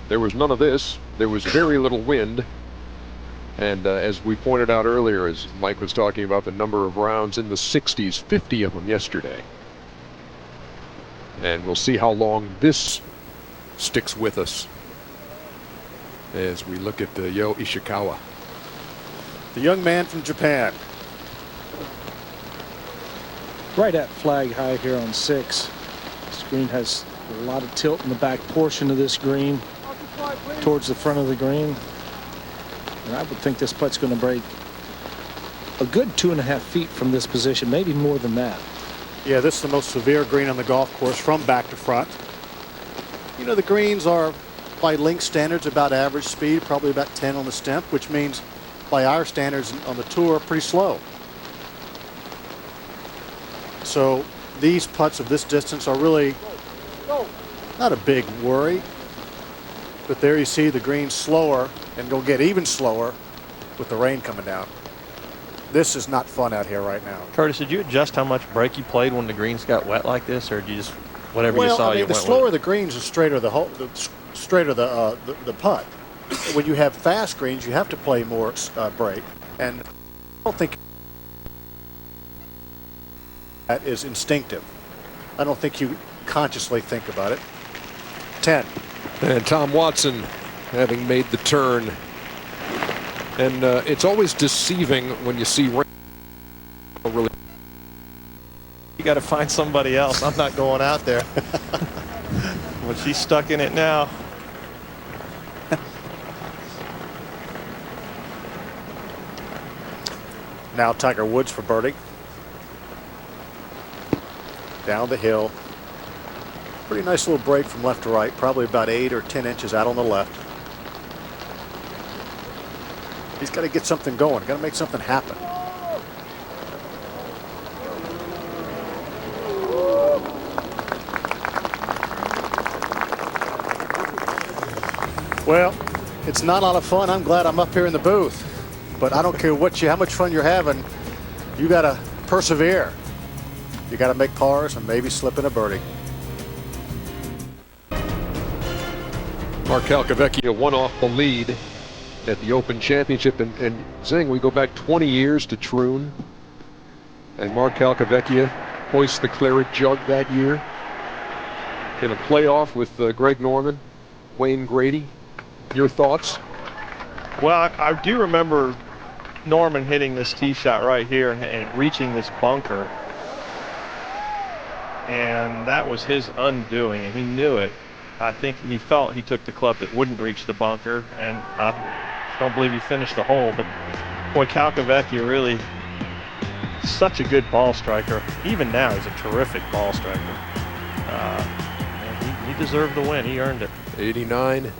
There was none of this. There was very little wind. And as we pointed out earlier, as Mike was talking about the number of rounds in the 60s, 50 of them yesterday. And we'll see how long this sticks with us as we look at Yo Ishikawa. The young man from Japan. Right at flag high here on 6. This green has a lot of tilt in the back portion of this green towards the front of the green. And I would think this putt's going to break a good 2.5 feet from this position, maybe more than that. Yeah, this is the most severe green on the golf course from back to front. You know, the greens are, by link standards, about average speed, probably about 10 on the stemp, which means by our standards on the tour, pretty slow. So these putts of this distance are really not a big worry. But there you see the green slower, and go get even slower with the rain coming down. This is not fun out here right now. Curtis, did you adjust how much break you played when the greens got wet like this, or did you just whatever you saw? I mean, the slower the greens, the straighter the hole, the straighter the putt. When you have fast greens, you have to play more break, and I don't think that is instinctive. I don't think you consciously think about it. 10. And Tom Watson having made the turn. And it's always deceiving when you see rain. Really, you got to find somebody else. I'm not going out there. But she's stuck in it now. Now Tiger Woods for birdie. Down the hill. Pretty nice little break from left to right, probably about 8 or 10 inches out on the left. He's got to get something going, got to make something happen. Well, it's not a lot of fun. I'm glad I'm up here in the booth, but I don't care how much fun you're having. You got to persevere. You got to make pars and maybe slip in a birdie. Mark Calcavecchia won off the lead at the Open Championship, and Zing, we go back 20 years to Troon, and Mark Calcavecchia hoists the claret jug that year in a playoff with Greg Norman, Wayne Grady. Your thoughts? Well, I do remember Norman hitting this tee shot right here and reaching this bunker, and that was his undoing, and he knew it. I think he felt he took the club that wouldn't reach the bunker, and I don't believe he finished the hole. But boy, Calcavecchia really such a good ball striker. Even now, he's a terrific ball striker. And he deserved the win. He earned it. 89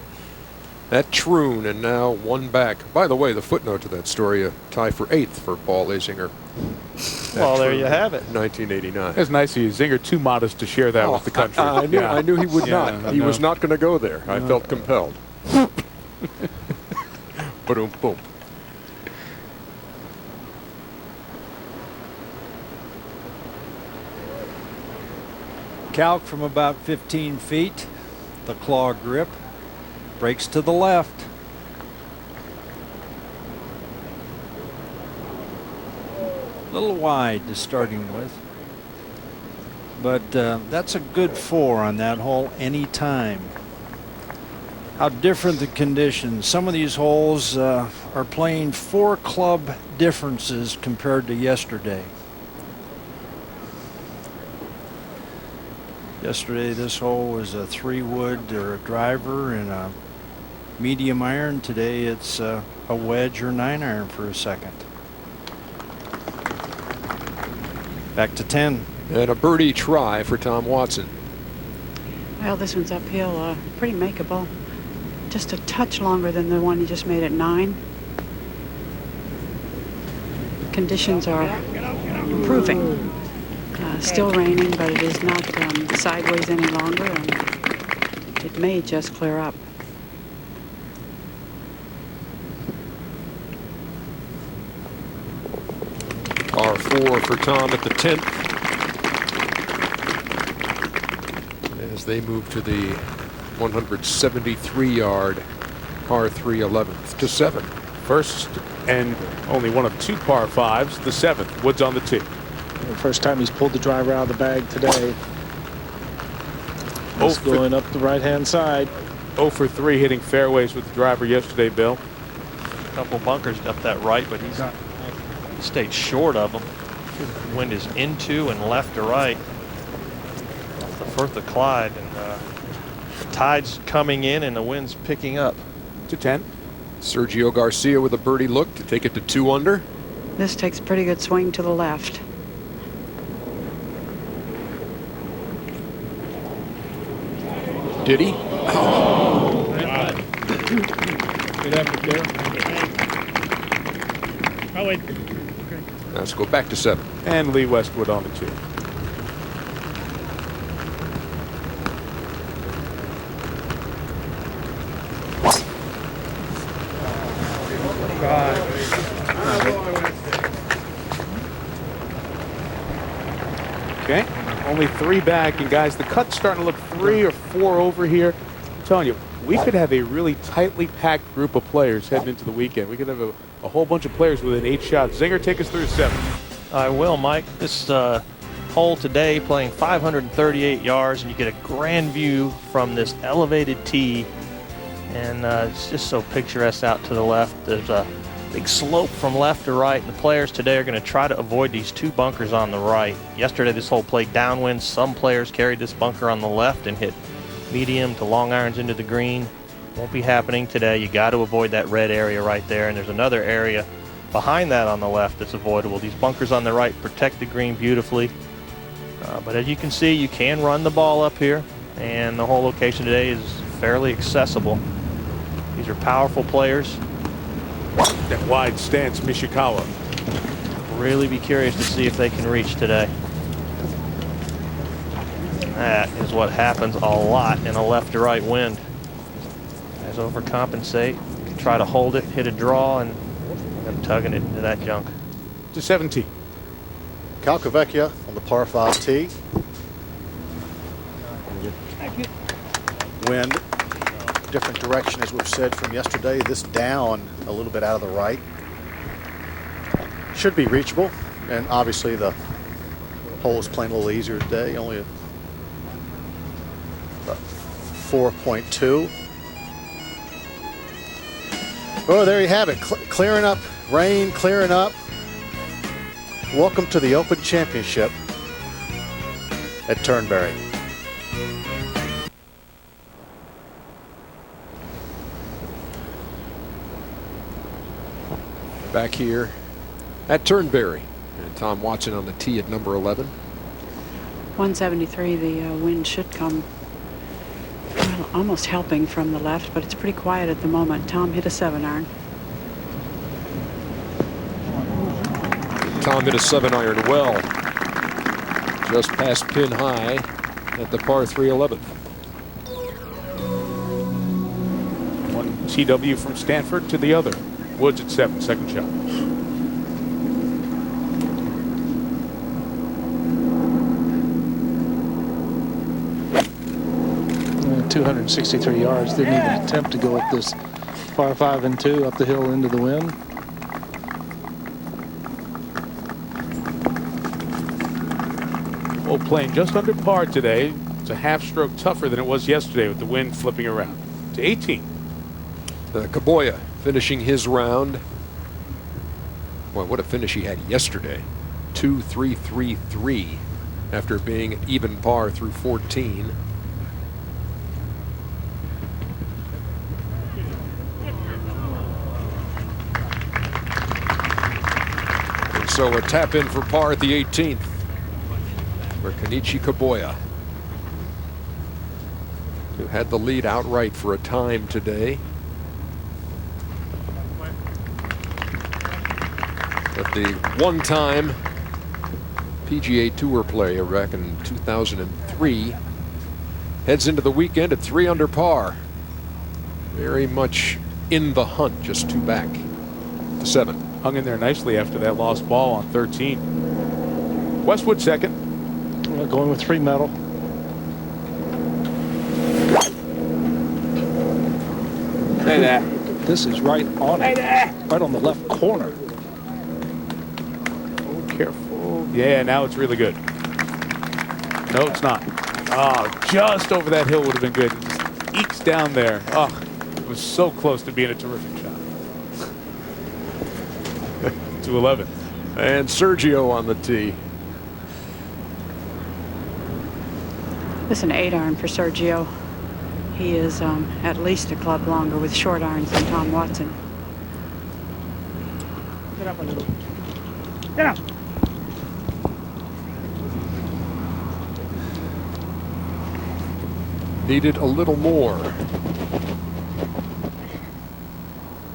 at Troon, and now one back. By the way, the footnote to that story, a tie for 8th for Paul Azinger. Well, there you have it. 1989. It's nice of you. Zinger too modest to share that with the country. I knew he would not. He was not going to go there. I felt compelled. Boom, boom. calc from about 15 feet. The claw grip. Breaks to the left. A little wide to starting with. But that's a good 4 on that hole anytime. How different the conditions. Some of these holes are playing 4 club differences compared to yesterday. Yesterday this hole was a 3-wood or a driver and a medium iron. Today it's a wedge or 9-iron for a second. Back to 10. And a birdie try for Tom Watson. Well, this one's uphill, pretty makeable. Just a touch longer than the one he just made at 9. Conditions are improving. Still raining, but it is not sideways any longer, and it may just clear up. Par 4 for Tom at the 10th. As they move to the 173-yard par 3 11th to 7. First and only one of 2 par 5s, the 7th. Woods on the tee. The first time he's pulled the driver out of the bag today. He's going up the right-hand side. 0 for 3 hitting fairways with the driver yesterday, Bill. A couple bunkers up that right, but he stayed short of them. The wind is into and left to right. Off the Firth of Clyde, and the tide's coming in and the wind's picking up. To 10. Sergio Garcia with a birdie look to take it to 2 under. This takes a pretty good swing to the left. Did he? Oh. Good effort there. Oh, wait. Let's go back to 7. And Lee Westwood on the tee. Okay, only 3 back, and guys, the cut's starting to look 3 or 4 over here. I'm telling you, we could have a really tightly packed group of players heading into the weekend. We could have a whole bunch of players within 8 shots. Zinger, take us through 7. I will, Mike. This hole today playing 538 yards, and you get a grand view from this elevated tee, and it's just so picturesque out to the left. There's a big slope from left to right, and the players today are going to try to avoid these 2 bunkers on the right. Yesterday this hole played downwind. Some players carried this bunker on the left and hit medium to long irons into the green. Won't be happening today. You got to avoid that red area right there, and there's another area behind that on the left that's avoidable. These bunkers on the right protect the green beautifully, but as you can see, you can run the ball up here, and the whole location today is fairly accessible. These are powerful players. That wide stance, Mishikawa. Really be curious to see if they can reach today. That is what happens a lot in a left to right wind. Guys overcompensate, try to hold it, hit a draw, and end up tugging it into that junk. To 17. Calcavecchia on the par 5 tee. Wind, different direction as we've said from yesterday. This down a little bit out of the right. Should be reachable, and obviously the hole is playing a little easier today. Only a 4.2. Oh, there you have it. Clearing up, rain clearing up. Welcome to the Open Championship at Turnberry. Back here at Turnberry. And Tom Watson on the tee at number 11. 173, the wind should come, well, almost helping from the left, but it's pretty quiet at the moment. Tom hit a 7-iron. Tom hit a 7-iron well, just past pin high at the par 3 11th. One TW from Stanford to the other. Woods at 7, second shot. 263 yards. Didn't even attempt to go up this par 5 and 2 up the hill into the wind. Well, playing just under par today. It's a half stroke tougher than it was yesterday with the wind flipping around. To 18. Kaboya finishing his round. Boy, what a finish he had yesterday. 2-3-3-3 after being at even par through 14. And so a tap in for par at the 18th for Kenichi Kaboya, who had the lead outright for a time today. But the one-time PGA Tour player back in 2003 heads into the weekend at 3 under par. Very much in the hunt, just 2 back to 7. Hung in there nicely after that lost ball on 13. Westwood second. Going with 3 metal. Hey there. This is right on it. Right on the left corner. Oh, careful. Yeah, now it's really good. No, it's not. Oh, just over that hill would have been good. It just ekes down there. Oh, it was so close to being a terrific shot. To 11. And Sergio on the tee. This is an 8-iron for Sergio. He is at least a club longer with short irons than Tom Watson. Get up a little. Get up. Needed a little more.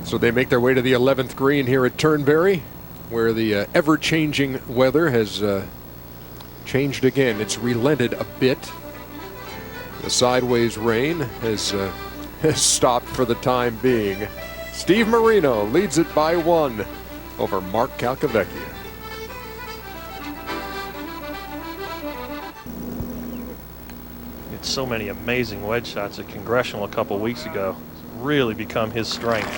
So they make their way to the 11th green here at Turnberry, where the ever-changing weather has changed again. It's relented a bit. The sideways rain has stopped for the time being. Steve Marino leads it by 1 over Mark Calcavecchia. It's so many amazing wedge shots at Congressional a couple weeks ago. It's really become his strength.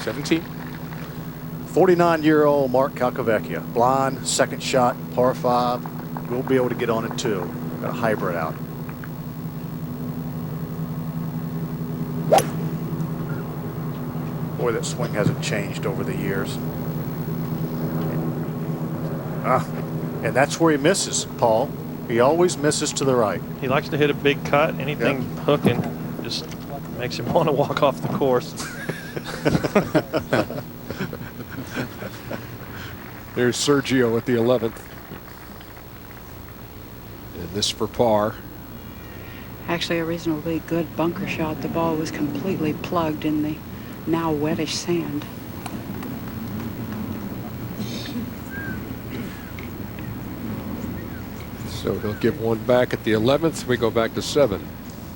'17. 49-year-old Mark Calcavecchia. Blind, second shot, par 5. We'll be able to get on it too. Got a hybrid out. Boy, that swing hasn't changed over the years. And that's where he misses, Paul. He always misses to the right. He likes to hit a big cut. Anything hooking just makes him want to walk off the course. There's Sergio at the 11th. And this for par. Actually a reasonably good bunker shot. The ball was completely plugged in the now wettish sand. So he'll give 1 back at the 11th. We go back to 7.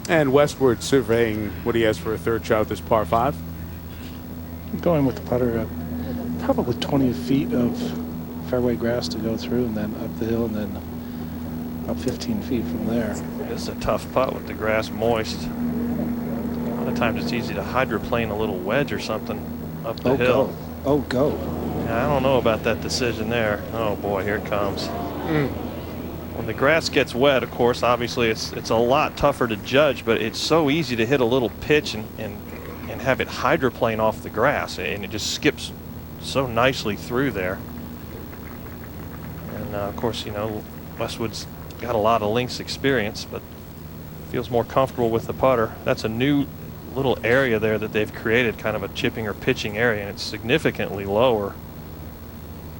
And Westward surveying what he has for a 3rd shot at this par 5. Going with the putter, probably 20 feet of fairway grass to go through, and then up the hill, and then about 15 feet from there. This is a tough putt with the grass moist. A lot of times it's easy to hydroplane a little wedge or something up the hill. Go. Yeah, I don't know about that decision there. Oh boy, here it comes. When the grass gets wet, of course, obviously it's a lot tougher to judge, but it's so easy to hit a little pitch and have it hydroplane off the grass, and it just skips so nicely through there. And of course, you know, Westwood's got a lot of links experience, but feels more comfortable with the putter. That's a new little area there that they've created, kind of a chipping or pitching area, and it's significantly lower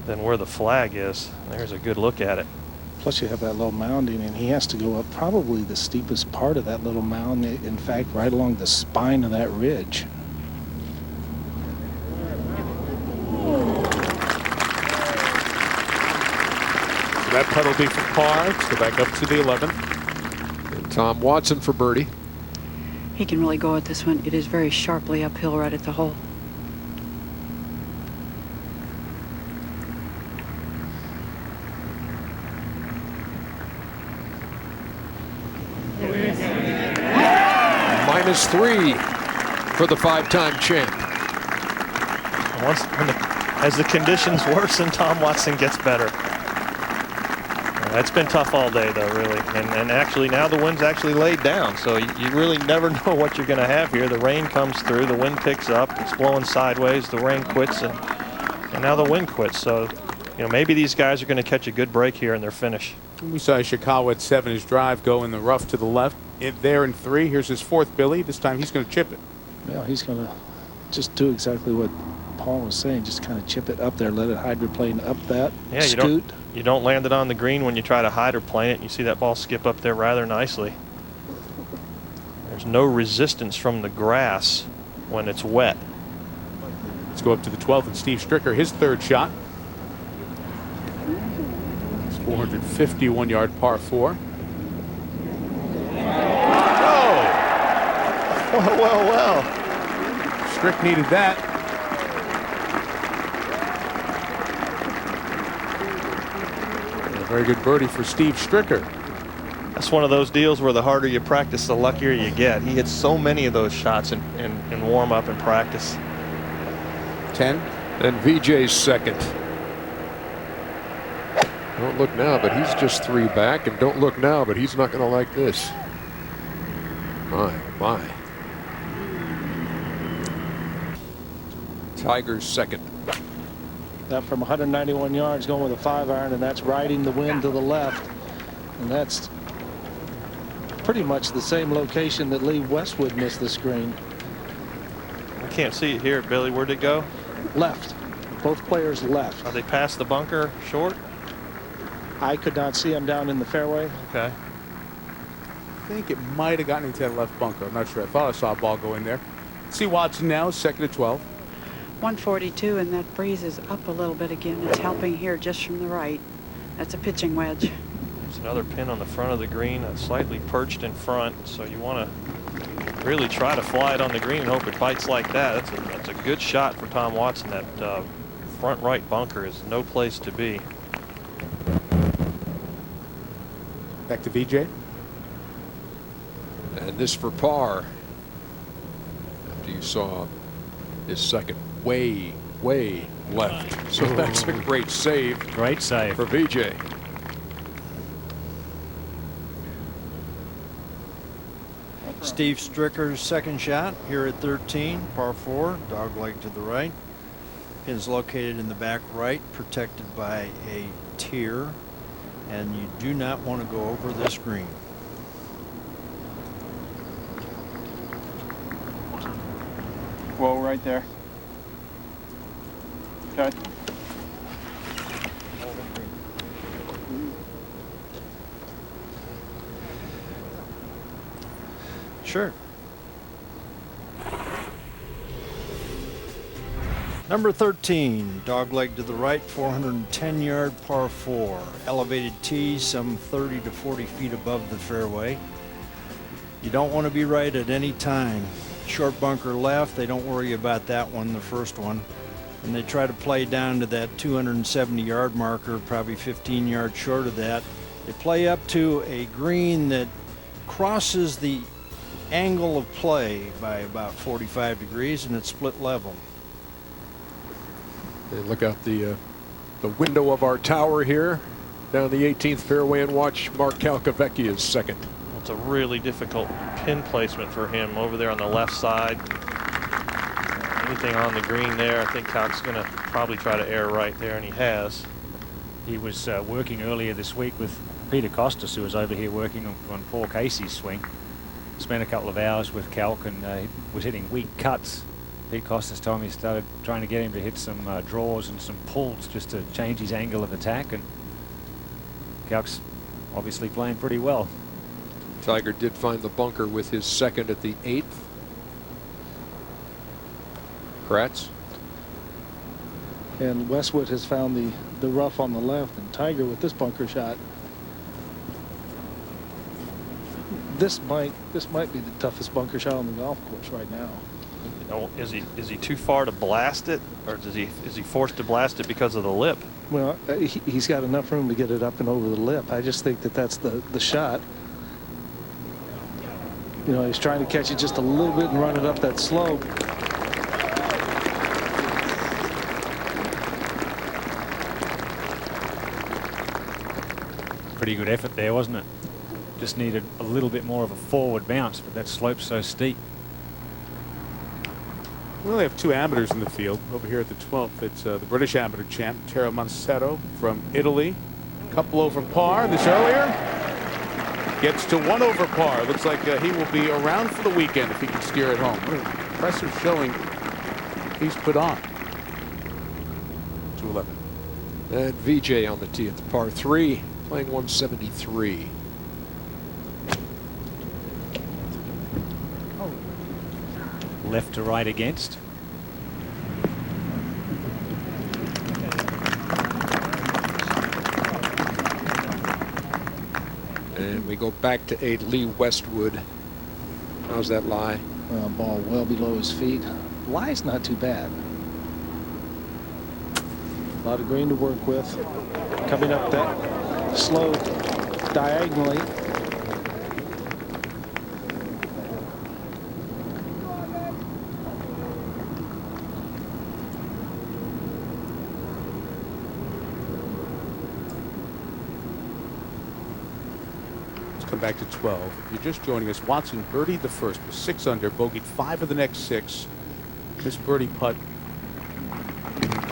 than where the flag is. There's a good look at it. Plus you have that little mounding, and he has to go up probably the steepest part of that little mound. In fact, right along the spine of that ridge. So that putt will be for par. Let's go back up to the 11th. And Tom Watson for birdie. He can really go at this one. It is very sharply uphill right at the hole. time is 3 for the 5-time champ. As the conditions worsen, Tom Watson gets better. It's been tough all day, though, really. And actually, now the wind's actually laid down, so you really never know what you're going to have here. The rain comes through, the wind picks up, it's blowing sideways, the rain quits, and now the wind quits. So, maybe these guys are going to catch a good break here in their finish. We saw Ishikawa at 7, his drive go in the rough to the left. There in 3, here's his 4th Billy. This time he's going to chip it. Yeah, he's going to just do exactly what Paul was saying, just kind of chip it up there, let it hydroplane up that, scoot. You don't land it on the green when you try to hydroplane it, and you see that ball skip up there rather nicely. There's no resistance from the grass when it's wet. Let's go up to the 12th and Steve Stricker, his 3rd shot. It's 451-yard par 4. Well. Strick needed that. Very good birdie for Steve Stricker. That's one of those deals where the harder you practice, the luckier you get. He hits so many of those shots in warm-up and practice. 10. And VJ's 2nd. Don't look now, but he's just 3 back. And don't look now, but he's not going to like this. My. Tiger's 2nd. That from 191 yards going with a 5-iron, and that's riding the wind to the left. And that's pretty much the same location that Lee Westwood missed the screen. I can't see it here, Billy. Where'd it go? Left. Both players left. Are they past the bunker short? I could not see them down in the fairway. Okay. I think it might have gotten into that left bunker. I'm not sure. I thought I saw a ball go in there. See Watson now, 2nd at 12. 142, and that breeze is up a little bit again. It's helping here just from the right. That's a pitching wedge. There's another pin on the front of the green, slightly perched in front, so you want to really try to fly it on the green and hope it bites like that. That's a good shot for Tom Watson. That front right bunker is no place to be. Back to VJ. And this for par. After you saw his 2nd way left. So that's a great save. Great save for VJ. Steve Stricker's 2nd shot here at 13, par 4, dog leg to the right. Pin's located in the back right, protected by a tier, and you do not want to go over this green. Whoa, right there. Okay. Sure. Number 13, dog leg to the right, 410-yard par 4. Elevated tee, some 30 to 40 feet above the fairway. You don't want to be right at any time. Short bunker left, they don't worry about that one, the first one. And they try to play down to that 270-yard marker, probably 15 yards short of that. They play up to a green that crosses the angle of play by about 45 degrees, and it's split level. And look out the window of our tower here down the 18th fairway and watch Mark Calcavecchia's 2nd. It's a really difficult pin placement for him over there on the left side. Anything on the green there, I think Calc's going to probably try to air right there, and he has. He was working earlier this week with Peter Costas, who was over here working on Paul Casey's swing. Spent a couple of hours with Calc, and he was hitting weak cuts. Pete Costas told me he started trying to get him to hit some draws and some pulls just to change his angle of attack, and Calc's obviously playing pretty well. Tiger did find the bunker with his 2nd at the 8th. Kratz. And Westwood has found the rough on the left, and Tiger with this bunker shot. This might be the toughest bunker shot on the golf course right now. You know, is he too far to blast it, or is he forced to blast it because of the lip? Well, he's got enough room to get it up and over the lip. I just think that's the shot. You know, he's trying to catch it just a little bit and run it up that slope. Pretty good effort there, wasn't it? Just needed a little bit more of a forward bounce, but that slope's so steep. We only have 2 amateurs in the field. Over here at the 12th, it's the British amateur champ, Tero Monsetto from Italy. Couple over par this earlier. Gets to 1 over par. Looks like he will be around for the weekend if he can steer it home. What an impressive showing he's put on. 211. And VJ on the tee at the par 3, playing 173. Left to right against. And we go back to 8, Lee Westwood. How's that lie? Ball well below his feet. Lie's not too bad. A lot of green to work with. Coming up that slope diagonally. Come back to 12. If you're just joining us, Watson birdied the first with 6 under, bogeyed 5 of the next 6. This birdie putt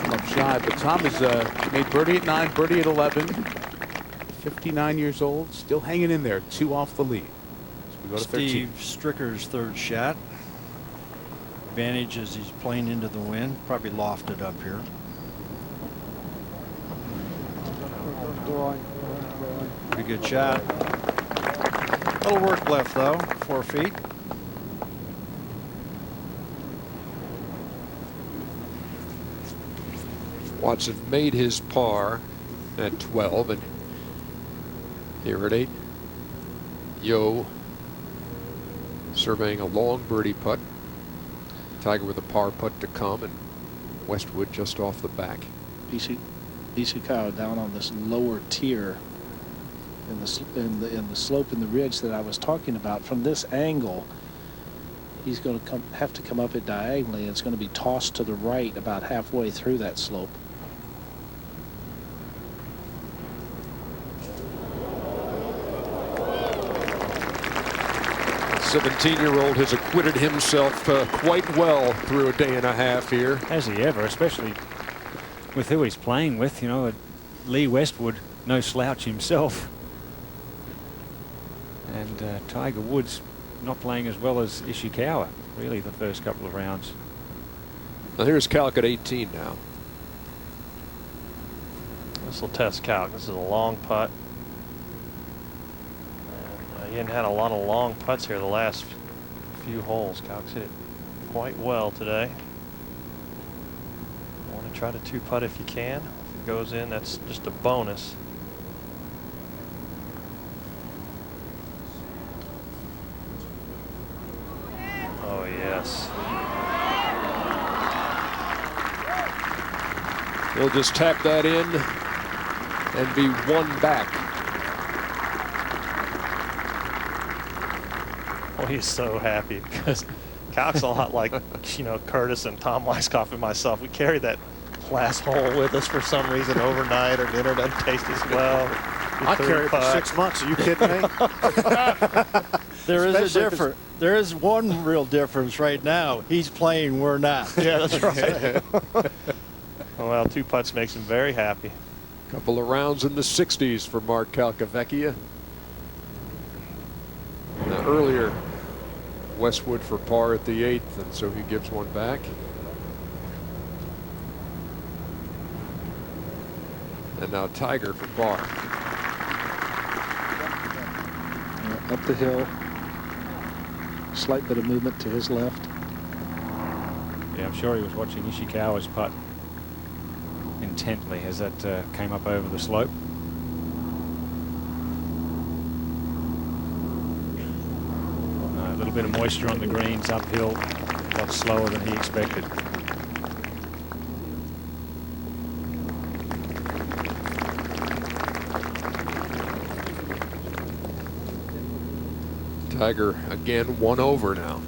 up shy, but Tom has made birdie at 9, birdie at 11. 59 years old, still hanging in there, 2 off the lead. So we go to 13. Steve Stricker's third shot. Advantage as he's playing into the wind. Probably lofted up here. Pretty good shot. Little work left though, 4 feet. Watson made his par at 12, and here at 8, Yo surveying a long birdie putt. Tiger with a par putt to come, and Westwood just off the back. Ishikawa down on this lower tier in the slope in the ridge that I was talking about. From this angle, he's going to have to come up it diagonally, and it's going to be tossed to the right about halfway through that slope. The 17-year-old has acquitted himself quite well through a day and a half here. Has he ever, especially with who he's playing with, you know, Lee Westwood, no slouch himself. And Tiger Woods not playing as well as Ishikawa, really, the first couple of rounds. Now here's Calc at 18 now. This will test Calc. This is a long putt. And, he hadn't had a lot of long putts here the last few holes. Calc's hit it quite well today. You want to try to 2-putt if you can. If it goes in, that's just a bonus. Oh, yes. He'll just tap that in and be 1 back. Oh, he's so happy because Calc's a lot like, you know, Curtis and Tom Weiskopf and myself. We carry that last hole with us for some reason overnight, or dinner doesn't taste as well. I carried it for 6 months. Are you kidding me? There is a difference. There is one real difference right now. He's playing, we're not. Yeah, that's right. Well, 2 putts makes him very happy. Couple of rounds in the 60s for Mark Calcavecchia. Now, earlier, Westwood for par at the 8th, and so he gives 1 back. And now Tiger for par. Up the hill. Slight bit of movement to his left. Yeah, I'm sure he was watching Ishikawa's putt intently as that came up over the slope. A little bit of moisture on the greens uphill, a lot slower than he expected. Tiger again 1 over now.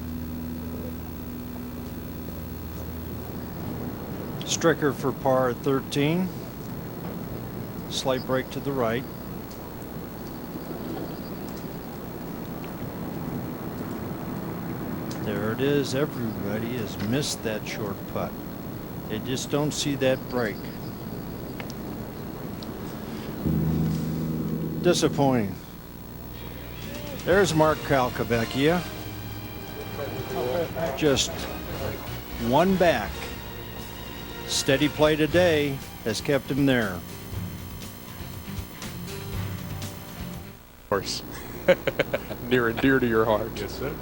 Stricker for par at 13. Slight break to the right. There it is. Everybody has missed that short putt. They just don't see that break. Disappointing. There's Mark Calcavecchia. Just one back. Steady play today has kept him there. Of course. Near and dear to your heart. Yes, sir.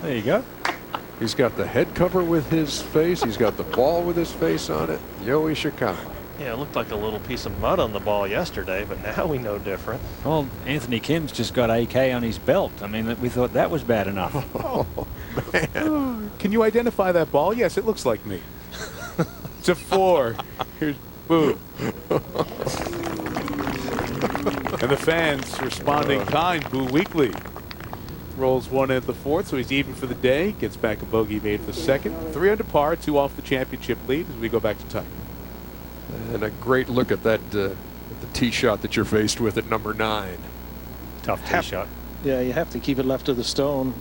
There you go. He's got the head cover with his face. He's got the ball with his face on it. Yoey Chicago. Yeah, it looked like a little piece of mud on the ball yesterday, but now we know different. Well, Anthony Kim's just got AK on his belt. I mean, we thought that was bad enough. Oh, man. Can you identify that ball? Yes, it looks like me. It's a 4. Here's Boo. And the fans responding kind. Boo Weekly rolls 1 at the 4th, so he's even for the day. Gets back a bogey made for the 2nd. 3 under par, 2 off the championship lead as we go back to Tiger. And a great look at that, at the tee shot that you're faced with at number 9. Tough tee shot. Yeah, you have to keep it left of the stone.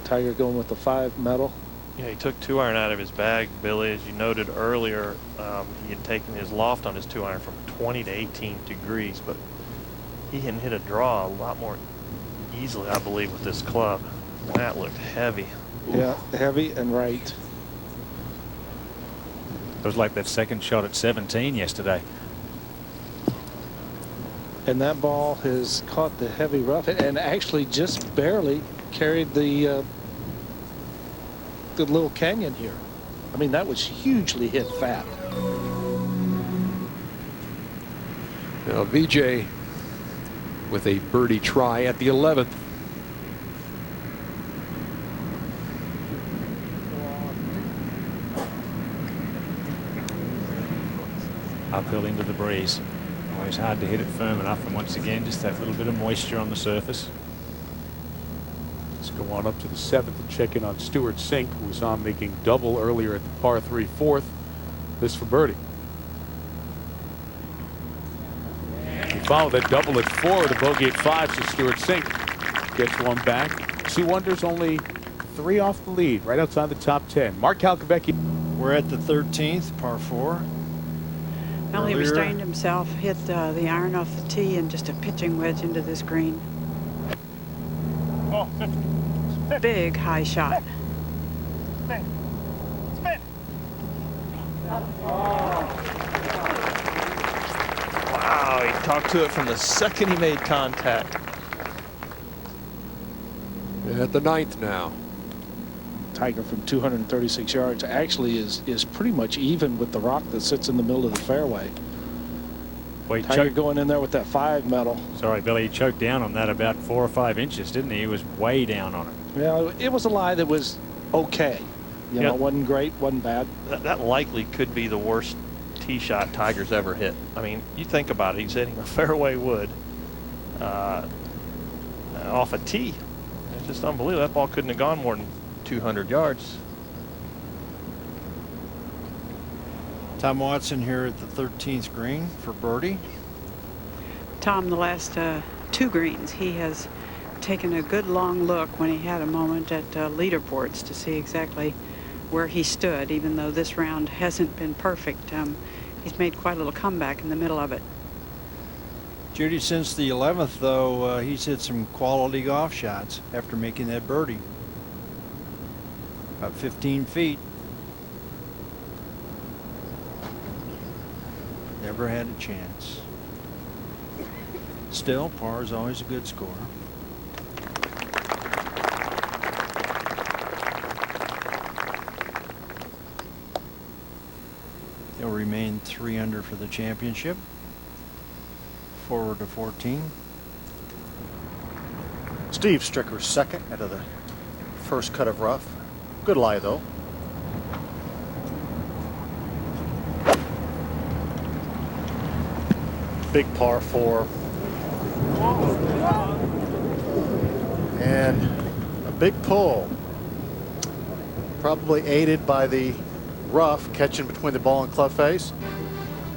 Tiger going with the 5 metal. Yeah, he took 2-iron out of his bag, Billy. As you noted earlier, he had taken his loft on his 2-iron from 20 to 18 degrees, but he can hit a draw a lot more easily, I believe, with this club. That looked heavy. Yeah, heavy and right. It was like that second shot at 17 yesterday. And that ball has caught the heavy rough and actually just barely carried the little canyon here. I mean, that was hugely hit fat. Now VJ with a birdie try at the 11th. Uphill into the breeze. Always hard to hit it firm enough, and once again, just that little bit of moisture on the surface. Let's go on up to the 7th and check in on Stuart Sink, who we saw making double earlier at the par 3 4th. This for birdie. He followed that double at 4 with a bogey at 5, so Stuart Sink gets 1 back. 2 unders, only 3 off the lead, right outside the top 10. Mark Calcavecchia. We're at the 13th, par 4. Well, he restrained himself, hit the iron off the tee, and just a pitching wedge into this green. Oh, 50. Big high shot. Spin. Wow, he talked to it from the second he made contact. At the 9th now. Tiger from 236 yards actually is pretty much even with the rock that sits in the middle of the fairway. Well, Tiger going in there with that 5 metal. Sorry, Billy, he choked down on that about 4 or 5 inches, didn't he? He was way down on it. Yeah, it was a lie that was okay. You know, wasn't great, wasn't bad. That likely could be the worst tee shot Tiger's ever hit. I mean, you think about it. He's hitting a fairway wood off a tee. It's just unbelievable. That ball couldn't have gone more than 200 yards. Tom Watson here at the 13th green for birdie. Tom, the last 2 greens, he has taken a good long look when he had a moment at leaderboards to see exactly where he stood, even though this round hasn't been perfect. He's made quite a little comeback in the middle of it. Judy, since the 11th, though, he's hit some quality golf shots after making that birdie. About 15 feet. Never had a chance. Still, par is always a good score. He'll remain 3 under for the championship. Forward to 14. Steve Stricker second out of the first cut of rough. Good lie, though. big par 4. And a big pull. Probably aided by the rough catching between the ball and club face.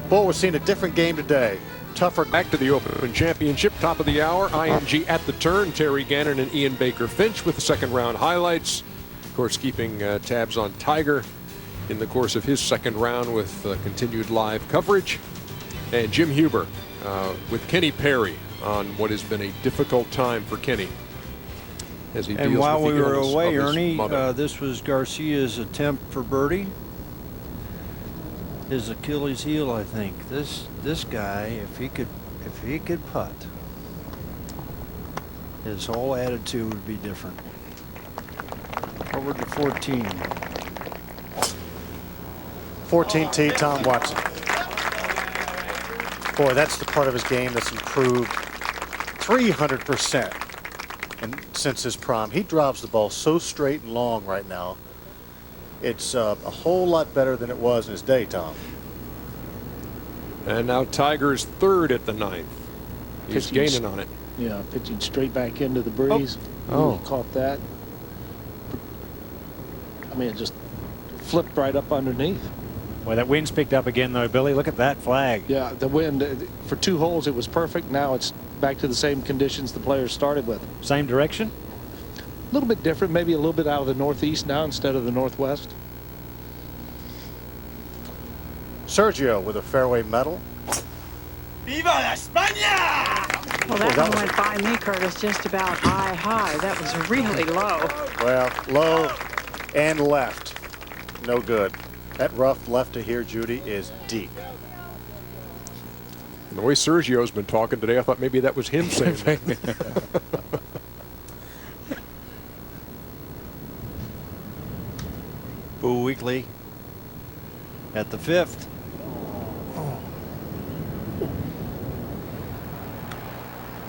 Boy, we're seeing a different game today. Tougher. Back to the Open Championship, top of the hour. IMG at the turn. Terry Gannon and Ian Baker Finch with the second round highlights. Of course, keeping tabs on Tiger in the course of his second round with continued live coverage. And Jim Huber with Kenny Perry on what has been a difficult time for Kenny as he And deals while with we the were illness away, of his Ernie, mother. this was Garcia's attempt for birdie. His Achilles heel, I think. This guy, if he could putt, his whole attitude would be different. Over to 14. 14 tee, Tom Watson. Boy, that's the part of his game that's improved 300% since his prime. He drives the ball so straight and long right now. It's a whole lot better than it was in his day, Tom. And now Tiger's third at the ninth. He's gaining on it. Yeah, pitching straight back into the breeze. Oh. He caught that. I mean, it just flipped right up underneath. Well, that wind's picked up again, though, Billy. Look at that flag. Yeah, the wind, for 2 holes, it was perfect. Now it's back to the same conditions the players started with. Same direction? A little bit different, maybe a little bit out of the northeast now instead of the northwest. Sergio with a fairway medal. Viva la España! Well, that one went by me, Curtis, just about high. That was really low. Well, low and left. No good. That rough left to here, Judy, is deep. And the way Sergio's been talking today, I thought maybe that was him saying that. Boo Weekly at the 5th.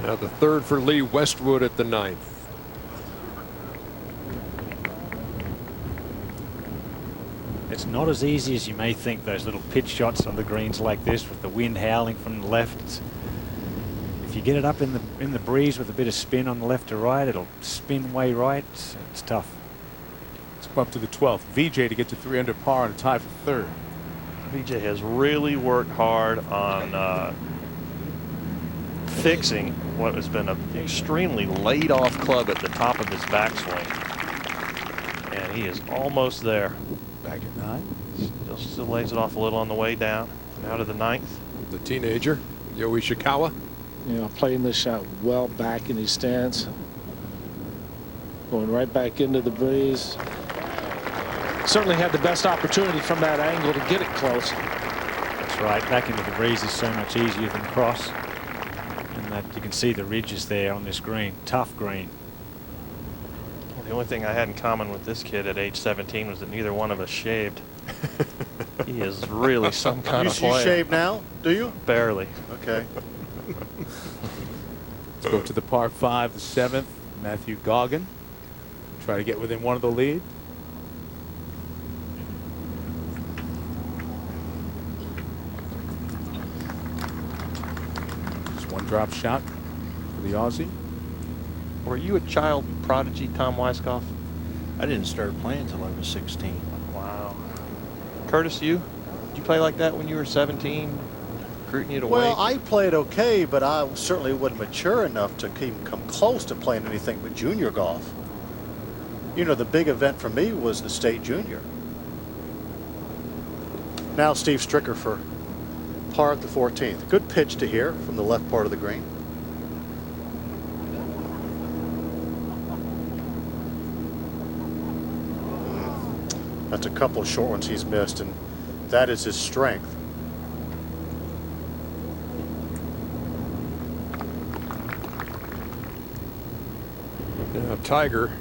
Now the third for Lee Westwood at the ninth. It's not as easy as you may think, those little pitch shots on the greens like this with the wind howling from the left. If you get it up in the breeze with a bit of spin on the left to right, it'll spin way right. It's tough. Let's go up to the 12th. VJ to get to 3 under par and a tie for third. VJ has really worked hard on fixing what has been an extremely laid off club at the top of his backswing. And he is almost there. Back at 9. Still lays it off a little on the way down. Now to the 9th. The teenager, Yo Ishikawa. Playing this shot well back in his stance. Going right back into the breeze. Certainly had the best opportunity from that angle to get it close. That's right. Back into the breeze is so much easier than cross. And that you can see the ridges there on this green. Tough green. Well, the only thing I had in common with this kid at age 17 was that neither one of us shaved. He is really some kind of player. You shave now, do you? Barely. Okay. Let's go to the par 5, the 7th. Matthew Goggin. Try to get within one of the lead. Just one drop shot for the Aussie. Were you a child prodigy, Tom Weiskopf? I didn't start playing until I was 16. Wow. Curtis, you? Did you play like that when you were 17? Recruiting you to Well, wait? I played okay, but I certainly wasn't mature enough to even come close to playing anything but junior golf. The big event for me was the state junior. Now Steve Stricker for par at the 14th. Good pitch to here from the left part of the green. That's a couple of short ones he's missed, and that is his strength. Now Tiger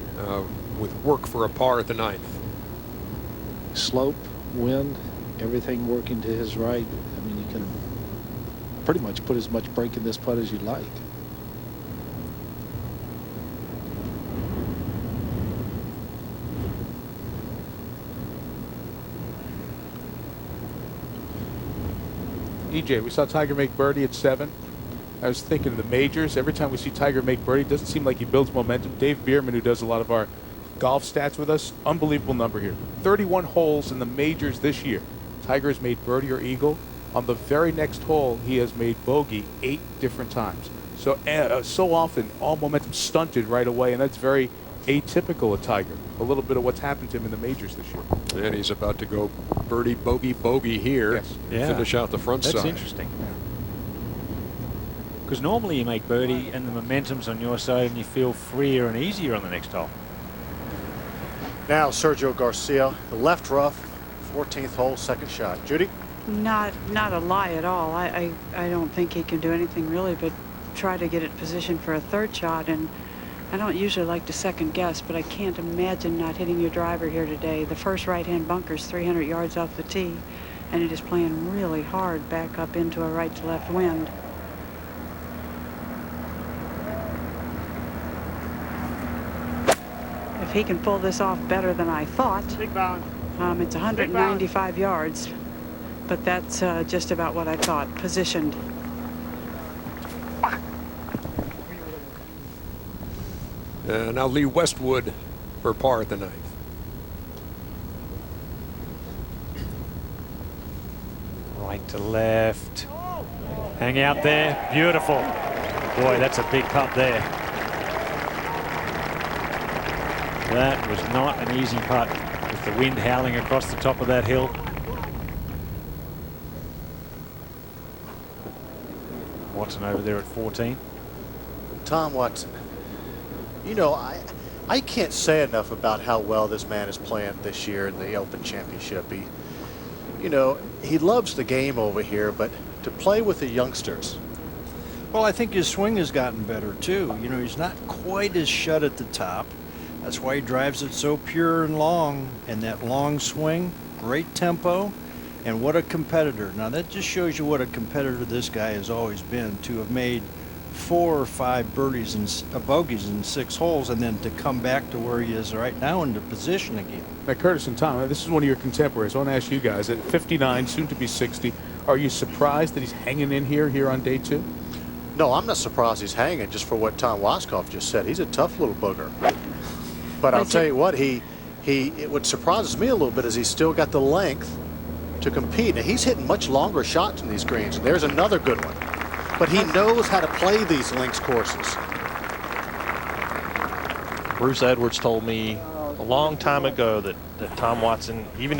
with work for a par at the ninth. Slope, wind, everything working to his right. I mean, you can pretty much put as much break in this putt as you like. EJ, we saw Tiger make birdie at 7. I was thinking of the majors. Every time we see Tiger make birdie, it doesn't seem like he builds momentum. Dave Bierman, who does a lot of our golf stats with us, unbelievable number here. 31 holes in the majors this year. Tiger has made birdie or eagle. On the very next hole, he has made bogey 8 different times. So often, all momentum stunted right away, and that's very atypical of Tiger. A little bit of what's happened to him in the majors this year. And he's about to go birdie, bogey, bogey here. Yes. And finish out the front side. That's interesting. Because normally you make birdie and the momentum's on your side and you feel freer and easier on the next hole. Now Sergio Garcia, the left rough, 14th hole, second shot. Judy? Not a lie at all. I don't think he can do anything really but try to get it positioned for a third shot, and I don't usually like to second guess, but I can't imagine not hitting your driver here today. The first right-hand bunker is 300 yards off the tee, and it is playing really hard back up into a right to left wind. If he can pull this off better than I thought, Big bound. it's 195 yards, but that's just about what I thought, positioned. Now Lee Westwood for par at the 9th. Right to left. Hang out there. Beautiful. Boy, that's a big putt there. That was not an easy putt with the wind howling across the top of that hill. Watson over there at 14. Tom Watson. You know, I can't say enough about how well this man is playing this year in the Open Championship. He loves the game over here, but to play with the youngsters. Well, I think his swing has gotten better too. He's not quite as shut at the top. That's why he drives it so pure and long, and that long swing, great tempo, and what a competitor. Now that just shows you what a competitor this guy has always been, to have made 4 or 5 birdies and bogeys in 6 holes, and then to come back to where he is right now into position again. Now, Curtis and Tom, this is one of your contemporaries. I want to ask you guys, at 59, soon to be 60, are you surprised that he's hanging in here on day 2? No, I'm not surprised he's hanging, just for what Tom Waskoff just said. He's a tough little booger. But I'll tell you what, what surprises me a little bit is he's still got the length to compete. Now, he's hitting much longer shots in these greens, and there's another good one. But he knows how to play these links courses. Bruce Edwards told me a long time ago that Tom Watson, even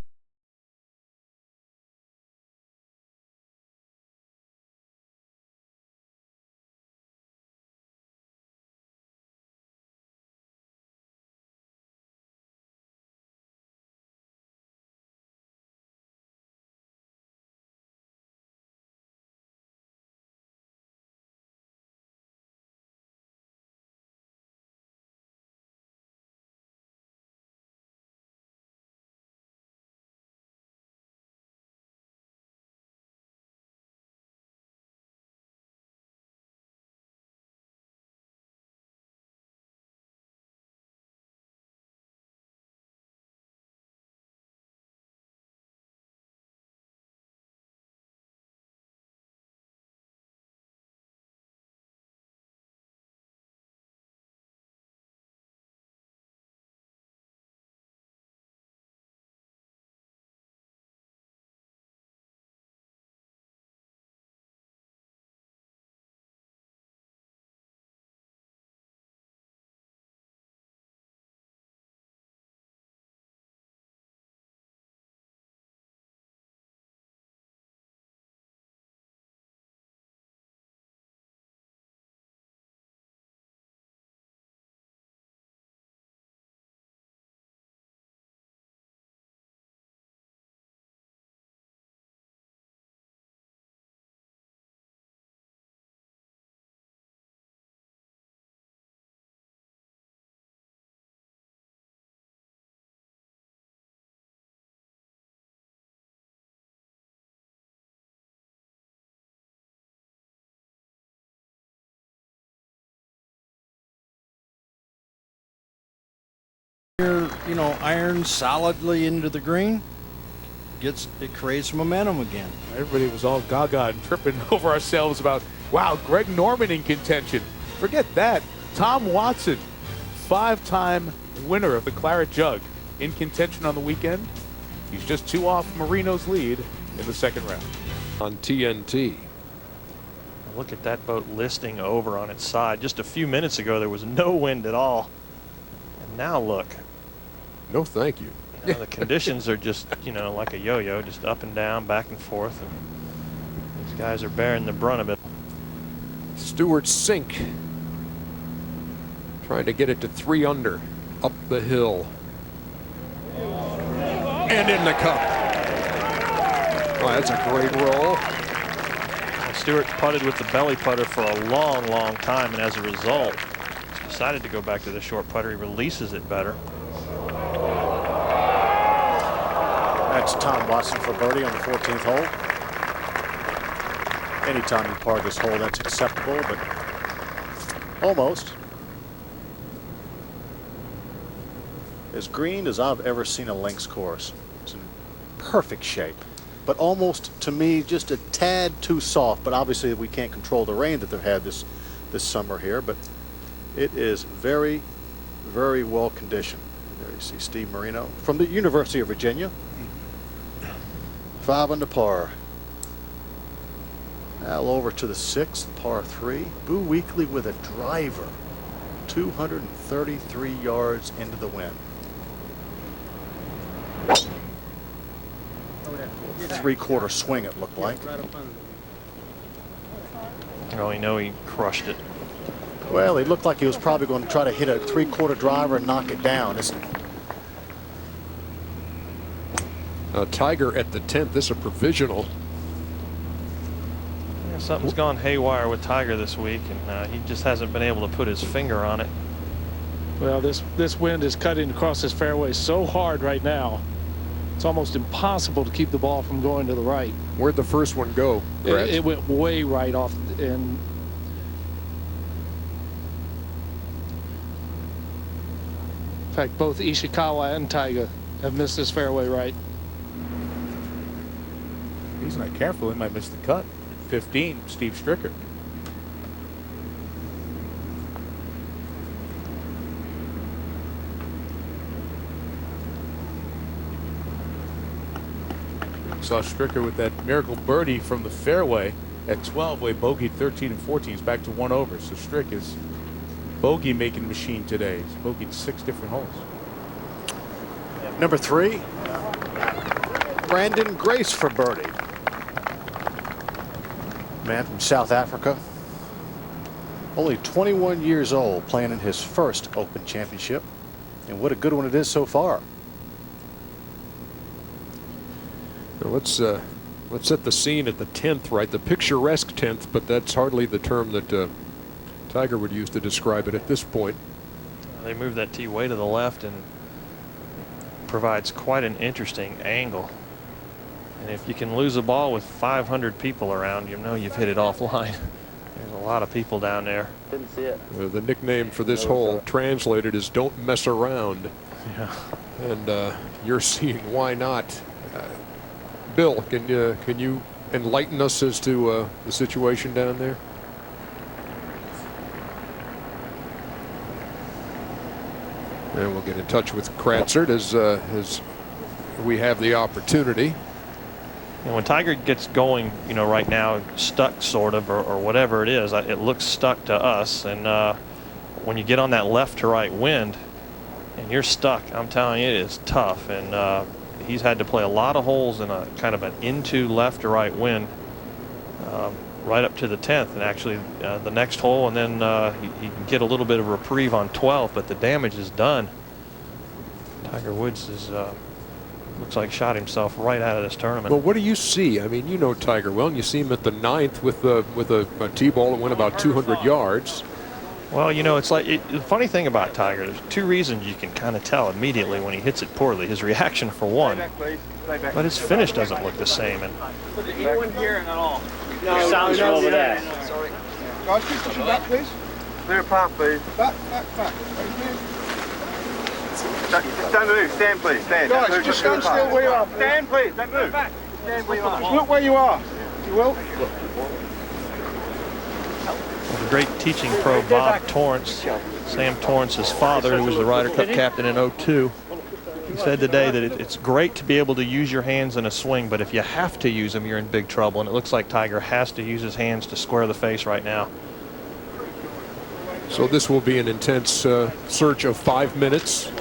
Iron solidly into the green. it creates momentum again. Everybody was all gaga and tripping over ourselves about, wow, Greg Norman in contention. Forget that. Tom Watson, 5-time winner of the Claret Jug, in contention on the weekend. He's just 2 off Marino's lead in the second round. On TNT. Look at that boat listing over on its side. Just a few minutes ago, there was no wind at all. And now look. No, thank you. You know, the conditions are just, you know, like a yo-yo, just up and down, back and forth. And these guys are bearing the brunt of it. Stewart Sink trying to get it to 3 under up the hill. And in the cup. Oh, that's a great roll. Stewart putted with the belly putter for a long, long time, and as a result, he's decided to go back to the short putter. He releases it better. That's Tom Watson for birdie on the 14th hole. Anytime you par this hole, that's acceptable, but almost as green as I've ever seen a links course. It's in perfect shape, but almost, to me, just a tad too soft. But obviously we can't control the rain that they've had this summer here, but it is very, very well conditioned. There you see Steve Marino from the University of Virginia. 5 under par. Now over to the 6th, par 3. Boo Weekley with a driver, 233 yards into the wind. 3/4 swing, it looked like. Oh, you know he crushed it. Well, he looked like he was probably going to try to hit a 3/4 driver and knock it down. Tiger at the 10th. This is a provisional. Yeah, something's gone haywire with Tiger this week, and he just hasn't been able to put his finger on it. Well, this wind is cutting across this fairway so hard right now. It's almost impossible to keep the ball from going to the right. Where'd the first one go, Brad? It went way right off, and in fact, both Ishikawa and Tiger have missed this fairway right. If he's not careful, he might miss the cut. 15, Steve Stricker. Saw Stricker with that miracle birdie from the fairway at 12, where he bogeyed 13 and 14. He's back to 1 over. So Strick is bogey making machine today. He's bogeyed 6 different holes. Number 3, Brandon Grace for birdie. Man from South Africa. Only 21 years old, playing in his first Open Championship. And what a good one it is so far. Now let's set the scene at the 10th, right? The picturesque 10th, but that's hardly the term that Tiger would use to describe it at this point. They move that tee way to the left and provides quite an interesting angle. And if you can lose a ball with 500 people around, you know you've hit it offline. There's a lot of people down there. Didn't see it. The nickname for this hole translated is "Don't mess around." Yeah. And you're seeing why not. Bill, can you enlighten us as to the situation down there? And we'll get in touch with Kratzert as we have the opportunity. And when Tiger gets going, you know, right now, stuck sort of, or whatever it is, it looks stuck to us. And when you get on that left to right wind and you're stuck, I'm telling you, it is tough. And he's had to play a lot of holes in a kind of an into left to right wind right up to the 10th. And actually the next hole, and then he can get a little bit of reprieve on 12th, but the damage is done. Tiger Woods is looks like shot himself right out of this tournament. Well, what do you see? I mean, you know Tiger well, and you see him at the 9th with a tee ball that went about 200 yards. Well, you know, it's like the funny thing about Tiger, there's 2 reasons you can kind of tell immediately when he hits it poorly. His reaction for one, but his finish doesn't look the same. And Anyone here and all? No, sounds over there. Sorry. Guys, can you push him back, please? Clear path, please. Back. Don't move. Stand, please. Stand. Guys, just stand still where you are. Stand, please. Don't move. Stand where you are. Just look where you are, if you will. Well, the great teaching pro Bob Torrance, Sam Torrance's father, who was the Ryder Cup captain in '02, he said today that it's great to be able to use your hands in a swing, but if you have to use them, you're in big trouble. And it looks like Tiger has to use his hands to square the face right now. So this will be an intense search of 5 minutes.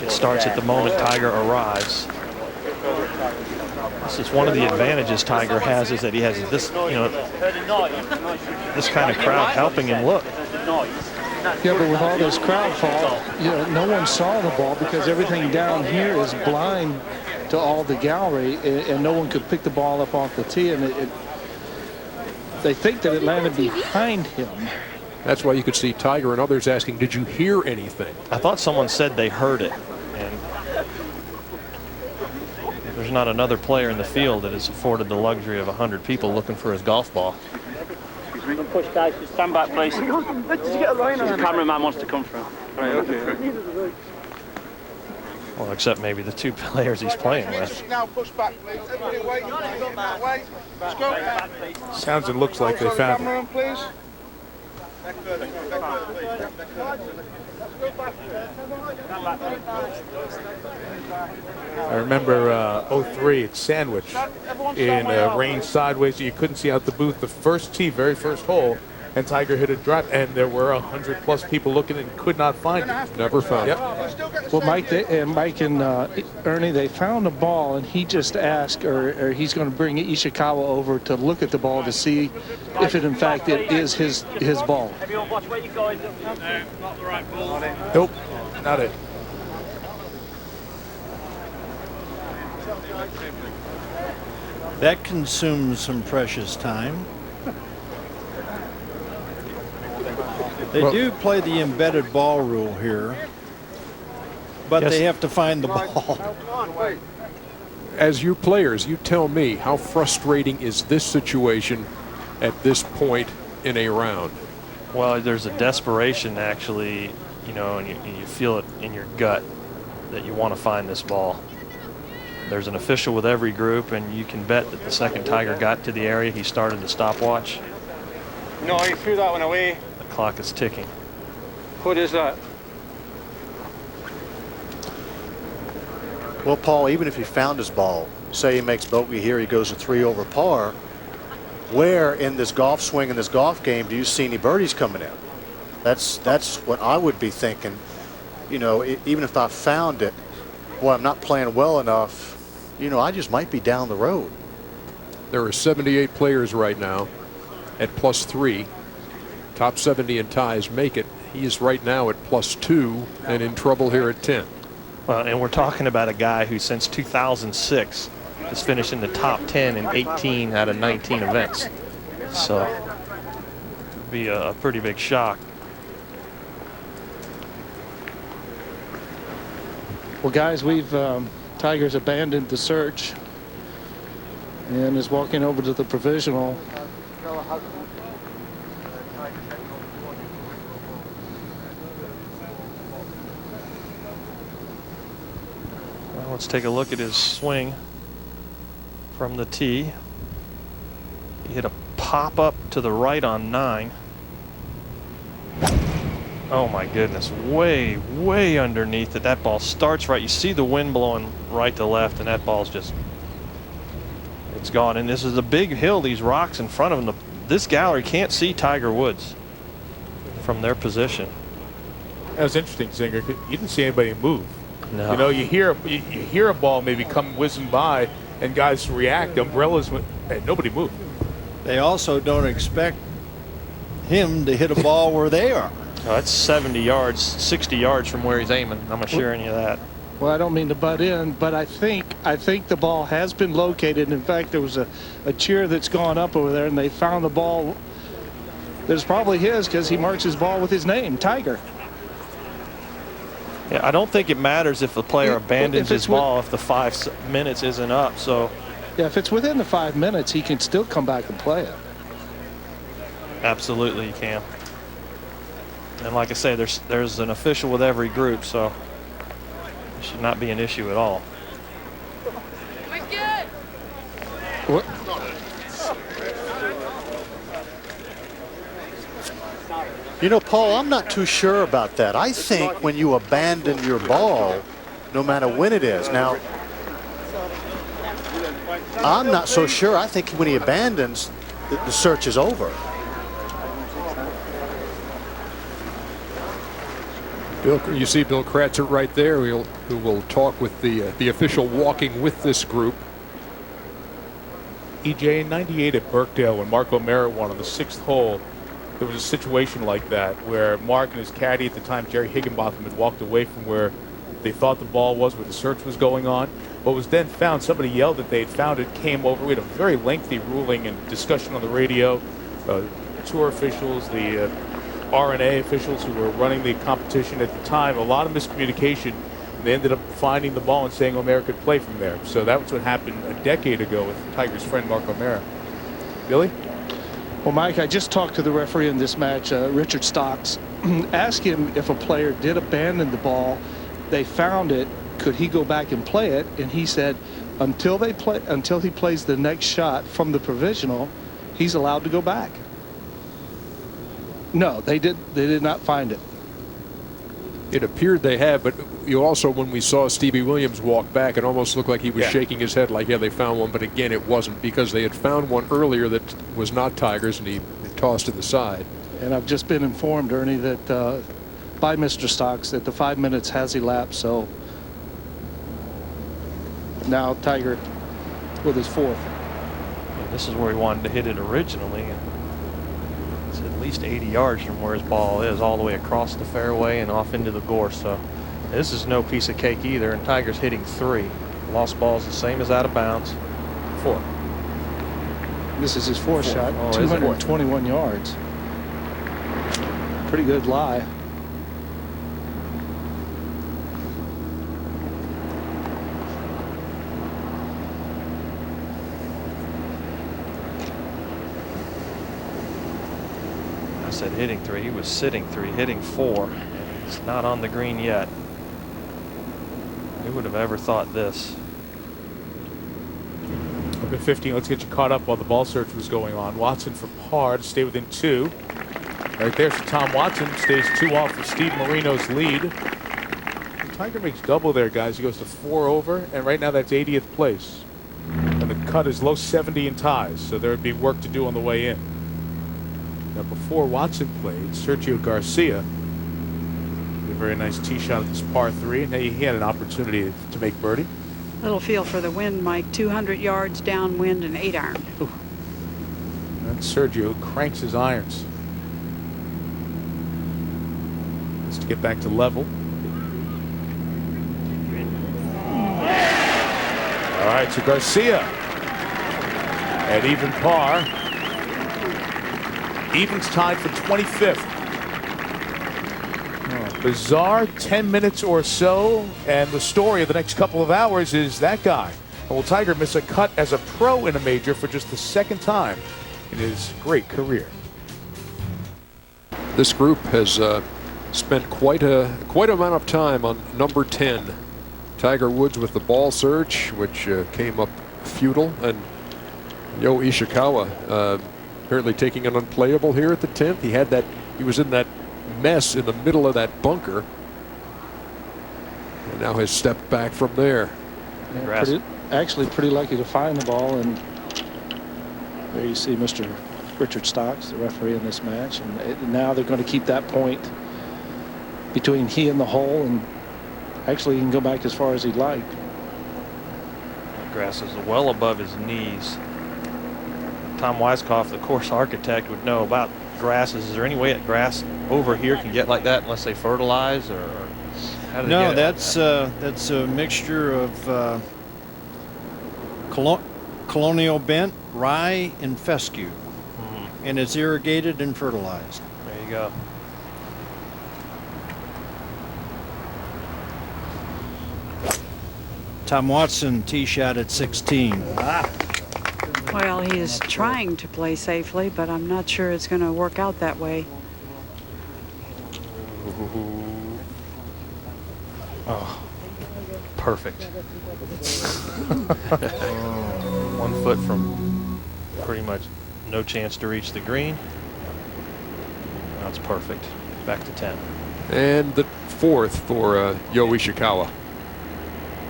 It starts at the moment Tiger arrives. This is one of the advantages Tiger has, is that he has this, this kind of crowd helping him look. Yeah, but with all this crowd fall, no one saw the ball because everything down here is blind to all the gallery, and no one could pick the ball up off the tee, and they think that it landed behind him. That's why you could see Tiger and others asking, did you hear anything? I thought someone said they heard it, and there's not another player in the field that has afforded the luxury of 100 people looking for his golf ball. We can push, guys. Just stand back, please. Did you get a line on the cameraman wants to come through. Right, okay. Well, except maybe the two players he's playing with. Now push back, please. Everybody wait. That way. Let's go. Sounds and looks like they found it. Cameraman, please. I remember 03 at Sandwich in rain sideways. You couldn't see out the booth. The first tee, very first hole, and Tiger hit a drive, and there were 100+ people looking and could not find it. Never found it. Well, Mike and Ernie, they found a ball, and he just asked, or he's going to bring Ishikawa over to look at the ball to see if it, in fact, it is his ball. Everyone watch where you're going. No, not the right ball. Nope, not it. That consumes some precious time. They do play the embedded ball rule here, but Yes. they have to find the ball. As you players, you tell me, how frustrating is this situation at this point in a round? Well, there's a desperation, actually, and you feel it in your gut that you want to find this ball. There's an official with every group, and you can bet that the second Tiger got to the area, he started the stopwatch. No, he threw that one away. The clock is ticking. What is that? Well, Paul, even if he found his ball, say he makes bogey here, he goes to 3 over par, where in this golf swing, in this golf game, do you see any birdies coming in? That's what I would be thinking. Even if I found it, boy, I'm not playing well enough, I just might be down the road. There are 78 players right now at +3. Top 70 in ties make it. He is right now at +2 and in trouble here at 10. And we're talking about a guy who since 2006 has finished in the top 10 in 18 out of 19 events. So it'd be a pretty big shock. Well, guys, Tiger's abandoned the search and is walking over to the provisional. Well, let's take a look at his swing from the tee. He hit a pop up to the right on 9. Oh my goodness, way, way underneath it. That ball starts right. You see the wind blowing right to left, and that ball's just, it's gone. And this is a big hill, these rocks in front of him. This gallery can't see Tiger Woods from their position. That was interesting, Zinger. You didn't see anybody move. No. You hear a ball maybe come whizzing by, and guys react. Umbrellas went, hey, nobody moved. They also don't expect him to hit a ball where they are. Oh, that's 70 yards, 60 yards from where he's aiming. I'm assuring you that. Well, I don't mean to butt in, but I think the ball has been located. In fact, there was a cheer that's gone up over there, and they found the ball that's probably his because he marks his ball with his name, Tiger. Yeah, I don't think it matters if the player abandons his ball if the 5 minutes isn't up. So, yeah, if it's within the 5 minutes, he can still come back and play it. absolutely, you can. And like I say, there's an official with every group, so it should not be an issue at all. What? You know, Paul, I'm not too sure about that. I think when you abandon your ball, no matter when it is. Now, I'm not so sure. I think when he abandons, the search is over. Bill, you see Bill Kratzer right there, who will talk with the official walking with this group. EJ, in '98 at Birkdale, when Mark O'Mara won on the 6th hole, there was a situation like that where Mark and his caddy at the time, Jerry Higginbotham, had walked away from where they thought the ball was, where the search was going on. What was then found, somebody yelled that they had found it, came over. We had a very lengthy ruling and discussion on the radio. Tour officials, the RNA officials who were running the competition at the time, a lot of miscommunication. They ended up finding the ball and saying O'Mara could play from there. So that was what happened a decade ago with Tiger's friend Mark O'Mara. Billy? Well, Mike, I just talked to the referee in this match, Richard Stocks. Asked him if a player did abandon the ball, they found it, could he go back and play it? And he said until he plays the next shot from the provisional, he's allowed to go back. No, they did not find it. It appeared they had, but you also, when we saw Stevie Williams walk back, it almost looked like he was shaking his head like, yeah, they found one. But again, it wasn't, because they had found one earlier that was not Tiger's, and he tossed to the side. And I've just been informed, Ernie, that by Mr. Stocks that the 5 minutes has elapsed. So now Tiger with his 4th. Yeah, this is where he wanted to hit it originally. It's at least 80 yards from where his ball is, all the way across the fairway and off into the gorse. So this is no piece of cake either. And Tiger's hitting 3. Lost ball's the same as out of bounds. 4. This is his 4th shot, Oh, 221 yards. Pretty good lie. I said hitting 3. He was sitting 3, hitting 4. And he's not on the green yet. Who would have ever thought this? Okay, 15. Let's get you caught up while the ball search was going on. Watson for par to stay within 2. Right there's Tom Watson. Stays 2 off for Steve Marino's lead. And Tiger makes double there, guys. He goes to 4 over, and right now that's 80th place. And the cut is low 70 in ties, so there would be work to do on the way in. Now, before Watson played, Sergio Garcia, a very nice tee shot at this par 3, and he had an opportunity to make birdie. Little feel for the wind, Mike. 200 yards downwind and 8-iron. And Sergio cranks his irons. Just to get back to level. All right, so Garcia at even par. Evens tied for 25th. Bizarre 10 minutes or so, and the story of the next couple of hours is that guy. Will Tiger miss a cut as a pro in a major for just the 2nd time in his great career? This group has spent quite amount of time on number 10. Tiger Woods with the ball search, which came up futile, and Yo Ishikawa apparently taking an unplayable here at the 10th. He was in that mess in the middle of that bunker, and now has stepped back from there. Yeah, actually pretty lucky to find the ball, and there you see Mr. Richard Stocks, the referee in this match, and now they're going to keep that point between he and the hole, and actually he can go back as far as he'd like. The grass is well above his knees. Tom Weiskopf, the course architect, would know about grasses. Is there any way that grass over here can get like that unless they fertilize, or how do they No, get it that's a mixture of colonial bent, rye, and fescue, and it's irrigated and fertilized. There you go. Tom Watson tee shot at 16. Well, he is trying to play safely, but I'm not sure it's going to work out that way. Oh, perfect. 1 foot from pretty much no chance to reach the green. That's perfect. Back to 10. And the fourth for Yo Ishikawa.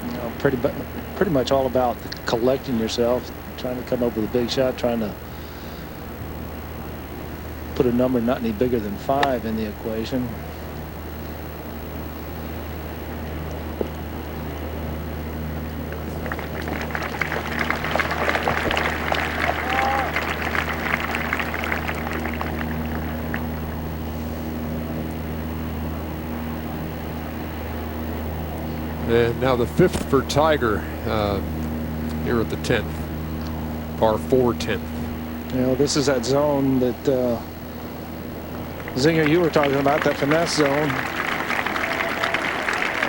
You know, pretty much all about collecting yourself, trying to come up with a big shot, trying to put a number not any bigger than 5 in the equation. And now the fifth for Tiger here at the 10th. Par 4 10th. You know, this is that zone that Zinger, you were talking about, that finesse zone.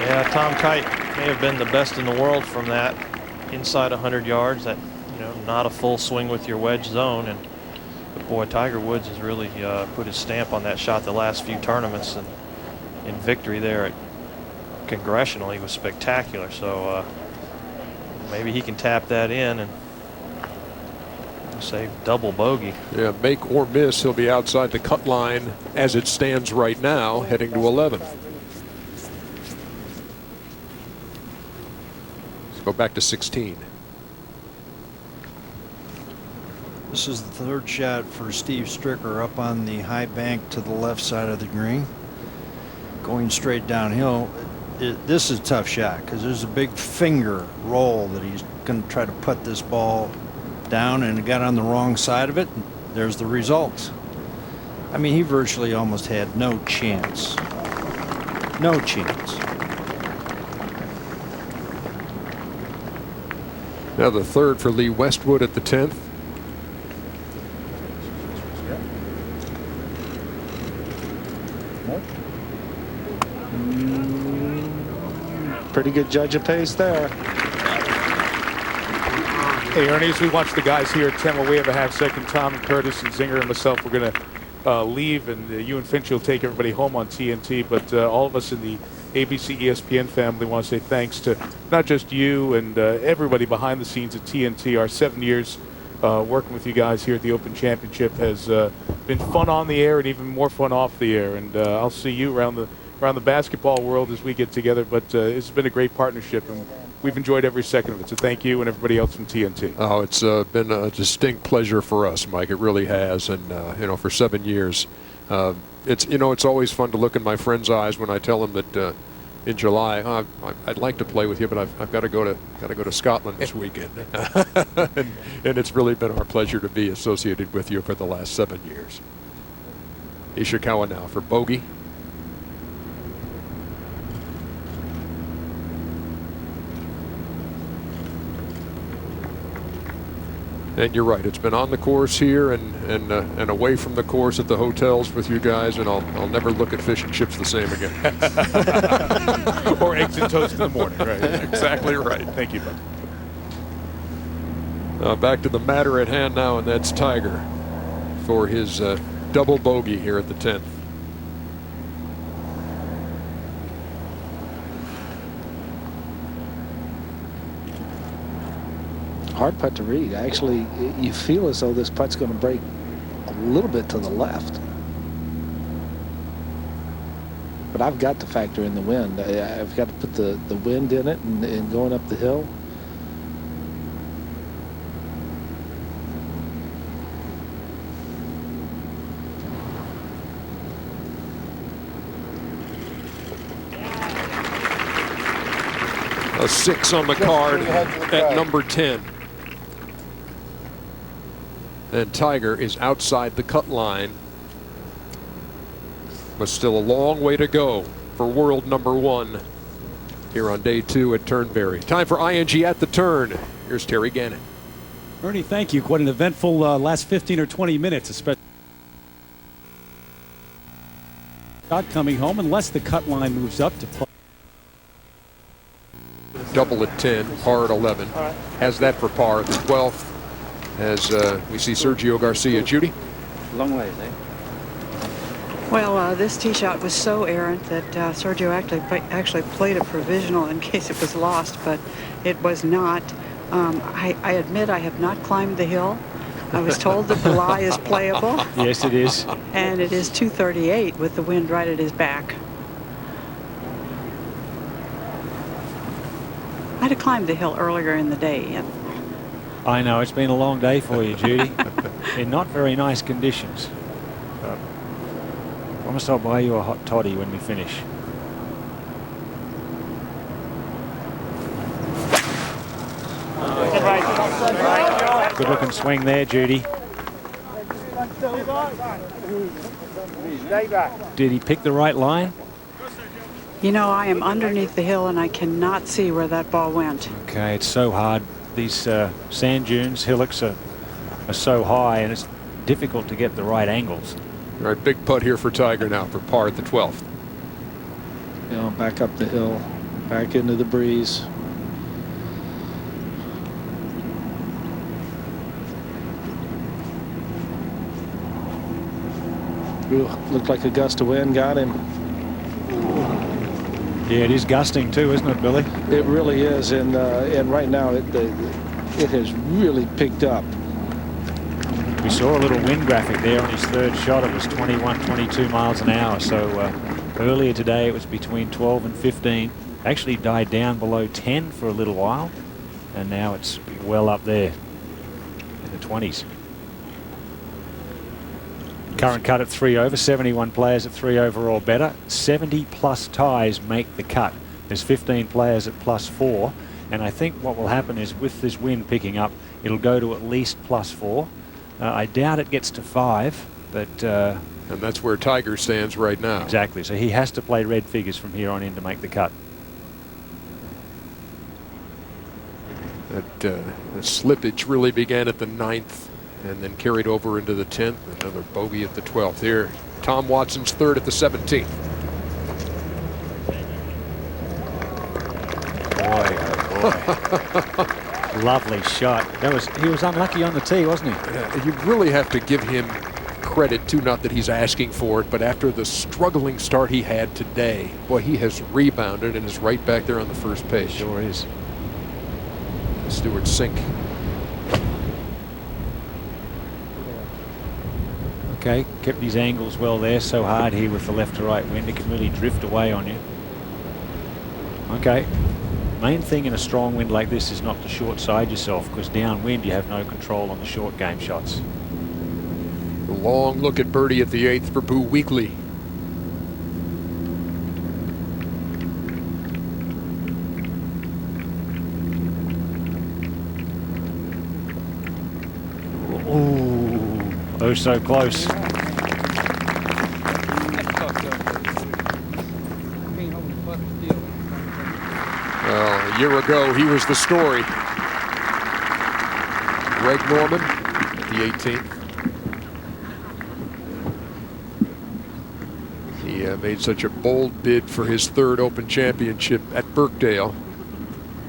Yeah, Tom Kite may have been the best in the world from that inside 100 yards. That, you know, not a full swing with your wedge zone. And but boy, Tiger Woods has really put his stamp on that shot the last few tournaments, and in victory there at Congressional, he was spectacular. So maybe he can tap that in and save double bogey. Yeah, make or miss, he'll be outside the cut line as it stands right now, heading to 11th. Let's go back to 16. This is the third shot for Steve Stricker up on the high bank to the left side of the green. Going straight downhill. This is a tough shot because there's a big finger roll that he's going to try to put this ball down, and it got on the wrong side of it. There's the result. I mean, he virtually almost had no chance. No chance. Now the third for Lee Westwood at the 10th. Pretty good judge of pace there. Hey, Ernie, as we watch the guys here at 10, well, we have a half-second. Tom and Curtis and Zinger and myself, we're going to leave, and you and Finch will take everybody home on TNT. But all of us in the ABC ESPN family want to say thanks to not just you and everybody behind the scenes at TNT. Our 7 years working with you guys here at the Open Championship has been fun on the air and even more fun off the air. And I'll see you around the basketball world as we get together. But it's been a great partnership, and we've enjoyed every second of it. So thank you and everybody else from TNT. Oh, it's been a distinct pleasure for us, Mike. It really has. And, you know, for 7 years, it's always fun to look in my friends' eyes when I tell them that in July, I'd like to play with you, but I've got to go to Scotland this weekend. and it's really been our pleasure to be associated with you for the last 7 years. Ishikawa now for bogey. And you're right, it's been on the course here and away from the course at the hotels with you guys, and I'll never look at fish and chips the same again. Or eggs and toast in the morning, right? Exactly right. Thank you, bud. Back to the matter at hand now, and that's Tiger for his double bogey here at the 10th. Hard putt to read. Actually, you feel as though this putt's going to break a little bit to the left. But I've got to factor in the wind. I've got to put the wind in it and going up the hill. A 6 on the card at number 10. And Tiger is outside the cut line. But still a long way to go for world number 1 here on day 2 at Turnberry. Time for ING at the turn. Here's Terry Gannon. Ernie, thank you. Quite an eventful last 15 or 20 minutes, especially not coming home unless the cut line moves up to play. Double at 10, par at 11. Has that for par at the 12th. As we see Sergio Garcia. Judy? Long ways, eh? Well, this tee shot was so errant that Sergio actually played a provisional in case it was lost, but it was not. I admit I have not climbed the hill. I was told that the lie is playable. Yes, it is. And it is 238 with the wind right at his back. I had to climb the hill earlier in the day. And I know, it's been a long day for you, Judy. In not very nice conditions. But I promise I'll buy you a hot toddy when we finish. Good looking swing there, Judy. Did he pick the right line? you know, I am underneath the hill and I cannot see where that ball went. Okay, it's so hard. These sand dunes, hillocks are so high, and it's difficult to get the right angles. All right, big putt here for Tiger now for par at the 12th. You know, back up the hill, back into the breeze. Ooh, looked like a gust of wind got him. Yeah, it is gusting too, isn't it, Billy? It really is, and right now it has really picked up. We saw a little wind graphic there on his third shot. It was 21, 22 miles an hour. So earlier today it was between 12 and 15. Actually died down below 10 for a little while, and now it's well up there in the 20s. Current cut at 3 over, 71 players at 3 over or better. 70 plus ties make the cut. There's 15 players at +4, and I think what will happen is with this wind picking up, it'll go to at least +4. I doubt it gets to 5, but... and that's where Tiger stands right now. Exactly, so he has to play red figures from here on in to make the cut. The slippage really began at the 9th and then carried over into the 10th. Another bogey at the 12th. Here, Tom Watson's third at the 17th. Boy, oh boy. Lovely shot. He was unlucky on the tee, wasn't he? You really have to give him credit too, not that he's asking for it, but after the struggling start he had today, boy, he has rebounded and is right back there on the first page. Sure is. Stewart sink. Okay, kept his angles well there. So hard here with the left to right wind, it can really drift away on you. Okay. Main thing in a strong wind like this is not to short side yourself, because downwind you have no control on the short game shots. A long look at birdie at the 8th for Boo Weekley. Ooh, oh so close. Well, a year ago, he was the story. Greg Norman at the 18th. He made such a bold bid for his third Open Championship at Birkdale.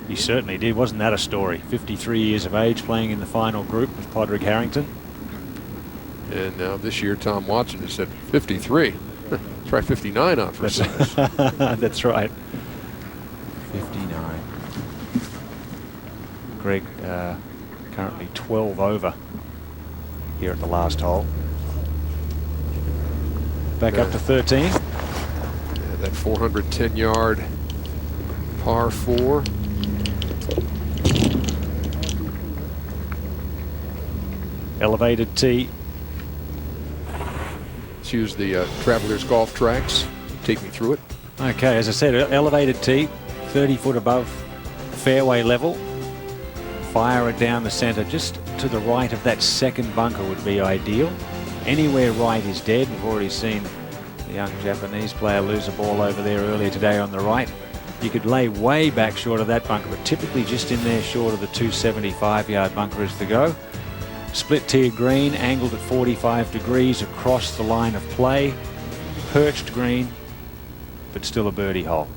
He certainly did. Wasn't that a story? 53 years of age, playing in the final group with Podrick Harrington. And now this year, Tom Watson is at 53. Let's try 59 on for size. That's right. 59. Greg currently 12 over here at the last hole. Back up to 13. Yeah, that 410-yard par 4. Elevated tee. Let's use the Travelers Golf Tracks. Take me through it. Okay, as I said, elevated tee, 30 foot above fairway level. Fire it down the center. Just to the right of that second bunker would be ideal. Anywhere right is dead. We've already seen the young Japanese player lose a ball over there earlier today on the right. You could lay way back short of that bunker, but typically just in there short of the 275-yard bunker is the go. Split tier green, angled at 45 degrees across the line of play. Perched green, but still a birdie hole.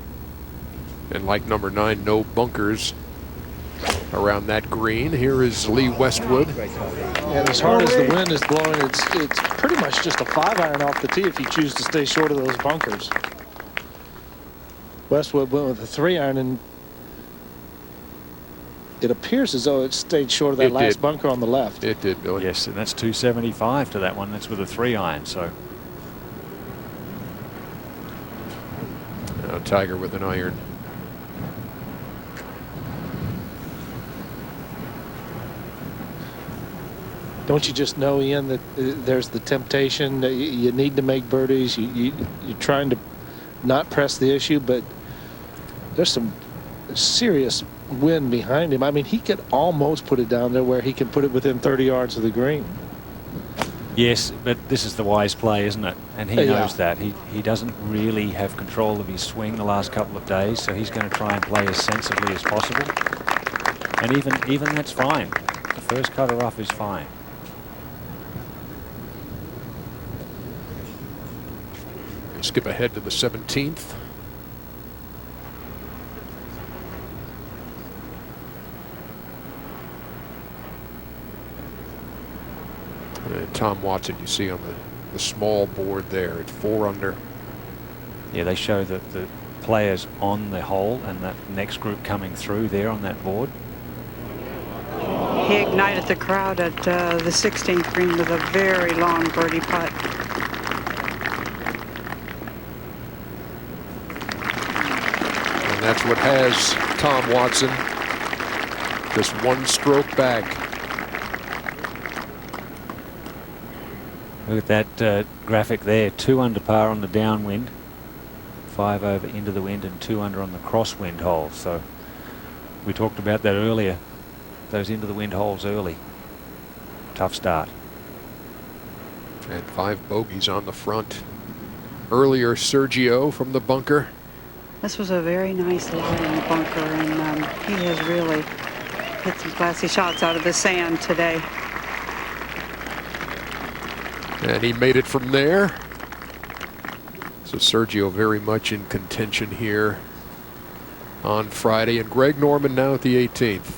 And like number 9, no bunkers around that green. Here is Lee Westwood. And as hard as the wind is blowing, it's pretty much just a 5-iron off the tee if you choose to stay short of those bunkers. Westwood went with a 3-iron, and it appears as though it stayed short of that last bunker on the left. It did, Billy. Yes, and that's 275 to that one. That's with a 3-iron. So now Tiger with an iron. Don't you just know, Ian, that there's the temptation that you need to make birdies? You're trying to not press the issue, but there's some serious wind behind him. I mean, he could almost put it down there where he can put it within 30 yards of the green. yes, but this is the wise play, isn't it? And he knows that. He doesn't really have control of his swing the last couple of days, so he's going to try and play as sensibly as possible. And even that's fine. The first cutter off is fine. Skip ahead to the 17th. Tom Watson, you see on the small board there, it's 4 under. Yeah, they show the players on the hole and that next group coming through there on that board. He ignited the crowd at the 16th green with a very long birdie putt. And that's what has Tom Watson just 1 stroke back. Look at that graphic there. 2 under par on the downwind, 5 over into the wind, and 2 under on the crosswind hole. So we talked about that earlier. Those into the wind holes early. Tough start. And 5 bogeys on the front. Earlier, Sergio from the bunker. This was a very nice lie in the bunker, and he has really hit some classy shots out of the sand today. And he made it from there. So Sergio very much in contention here on Friday. And Greg Norman now at the 18th.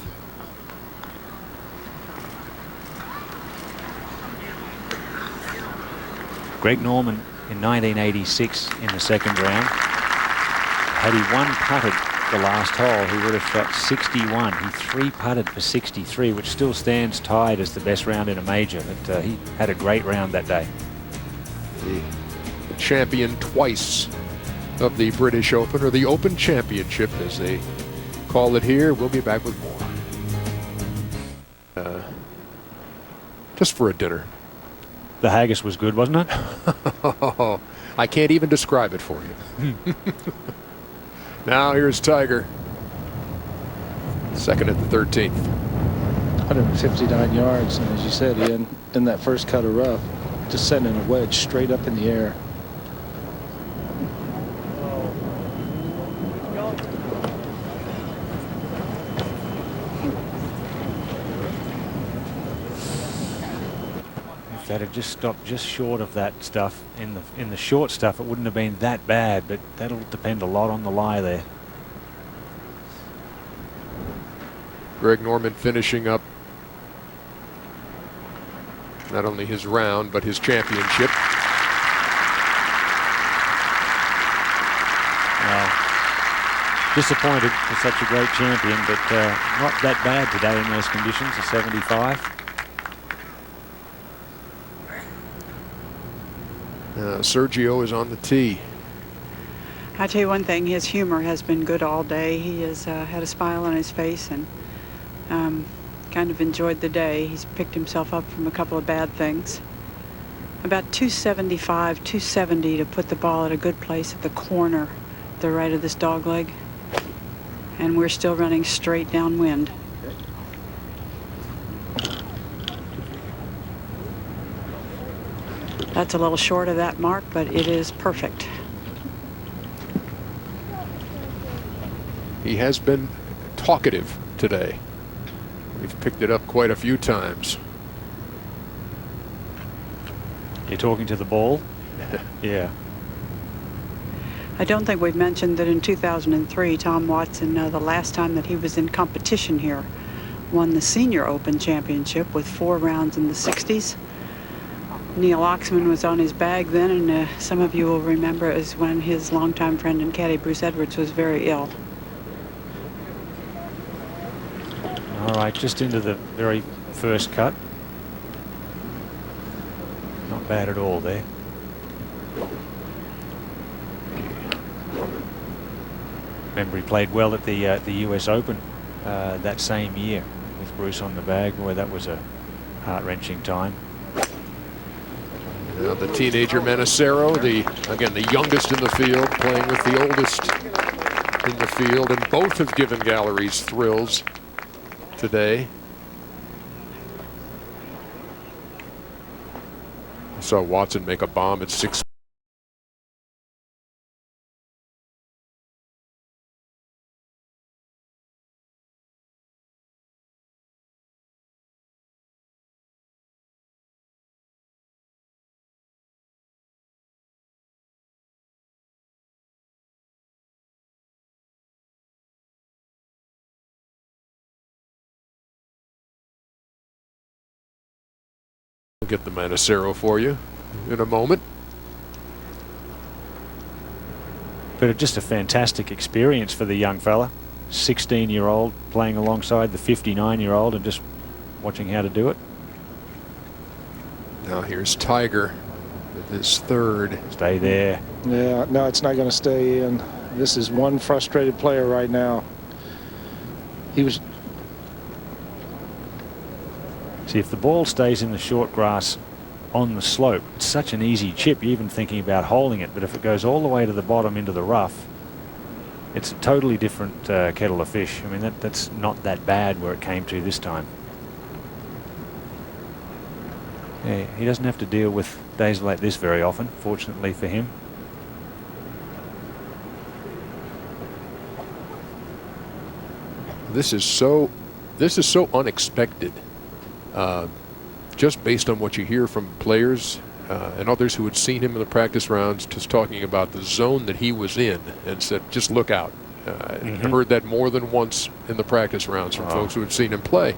Greg Norman in 1986 in the second round. Had he 1-putted the last hole, he would have shot 61. He 3-putted for 63, which still stands tied as the best round in a major. But he had a great round that day. The champion twice of the British Open, or the Open Championship as they call it here. We'll be back with more. Just for a dinner. The haggis was good, wasn't it? I can't even describe it for you. Now here's Tiger. Second at the 13th. 159 yards, and as you said, Ian, in that first cut of rough, just sending a wedge straight up in the air. If that had just stopped just short of that stuff in the short stuff, it wouldn't have been that bad, but that'll depend a lot on the lie there. Greg Norman finishing up not only his round, but his championship. Disappointed for such a great champion, but not that bad today in those conditions, a 75. Sergio is on the tee. I tell you one thing, his humor has been good all day. He has had a smile on his face and kind of enjoyed the day. He's picked himself up from a couple of bad things. About 275, 270 to put the ball at a good place at the corner, the right of this dog leg. And we're still running straight downwind. That's a little short of that mark, but it is perfect. He has been talkative today. We've picked it up quite a few times. You're talking to the ball? Yeah. I don't think we've mentioned that in 2003, Tom Watson, the last time that he was in competition here, won the Senior Open Championship with 4 rounds in the 60s. Neil Oxman was on his bag then, and some of you will remember it was when his longtime friend and caddy Bruce Edwards was very ill. All right, just into the very first cut. Not bad at all there. Remember, he played well at the US Open that same year with Bruce on the bag. Boy, that was a heart-wrenching time. Now the teenager Manicero, again the youngest in the field, playing with the oldest in the field, and both have given galleries thrills today. I saw Watson make a bomb at 6. We'll get the Manicero for you in a moment. But just a fantastic experience for the young fella. 16-year-old playing alongside the 59-year-old and just watching how to do it. Now here's Tiger with his third. Stay there. Yeah, no, it's not going to stay in. This is one frustrated player right now. He was. See, if the ball stays in the short grass on the slope, it's such an easy chip, you're even thinking about holding it. But if it goes all the way to the bottom into the rough, it's a totally different kettle of fish. I mean, that's not that bad where it came to this time. Yeah, he doesn't have to deal with days like this very often, fortunately for him. This is so unexpected. Just based on what you hear from players and others who had seen him in the practice rounds, just talking about the zone that he was in, and said, just look out. I've heard that more than once in the practice rounds from folks who had seen him play.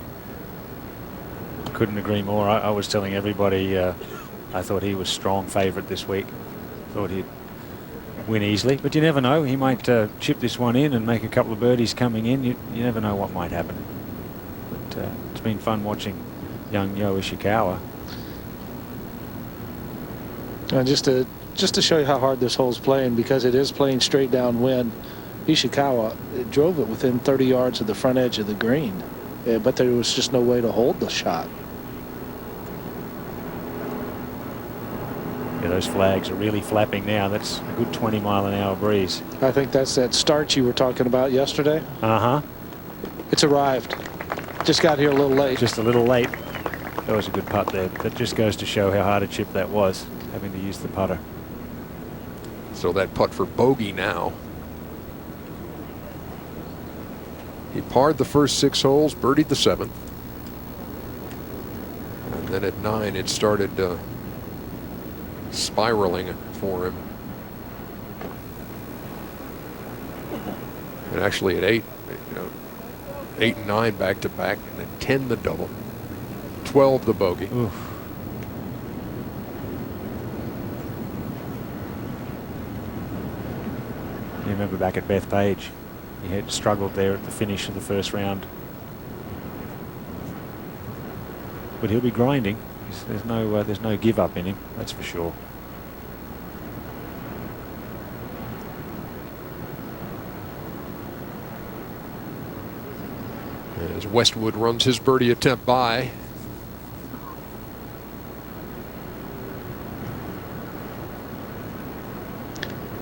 Couldn't agree more. I was telling everybody I thought he was strong favourite this week. Thought he'd win easily, but you never know. He might chip this one in and make a couple of birdies coming in. You never know what might happen. But it's been fun watching young Yo Ishikawa. And just to show you how hard this hole's playing, because it is playing straight downwind, Ishikawa drove it within 30 yards of the front edge of the green, but there was just no way to hold the shot. Yeah, those flags are really flapping now. That's a good 20-mile-an-hour breeze. I think that's that start you were talking about yesterday. It's arrived. Just got here a little late. Just a little late. That was a good putt there. That just goes to show how hard a chip that was, having to use the putter. So that putt for bogey now. He parred the first 6 holes, birdied the 7th. And then at 9, it started spiraling for him. And actually at 8, 8 and 9 back to back, and then 10 the double, 12 the bogey. Oof. You remember back at Bethpage, he had struggled there at the finish of the first round. But he'll be grinding. There's no give up in him, that's for sure. As Westwood runs his birdie attempt by.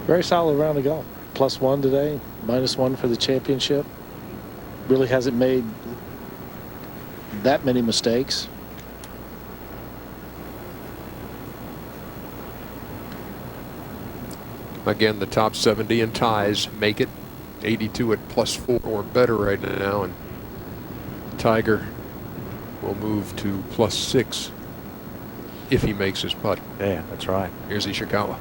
Very solid round of golf. +1 today, -1 for the championship. Really hasn't made that many mistakes. Again, the top 70 and ties make it. 82 at +4 or better right now, and Tiger will move to +6 if he makes his putt. Yeah, that's right. Here's Ishikawa.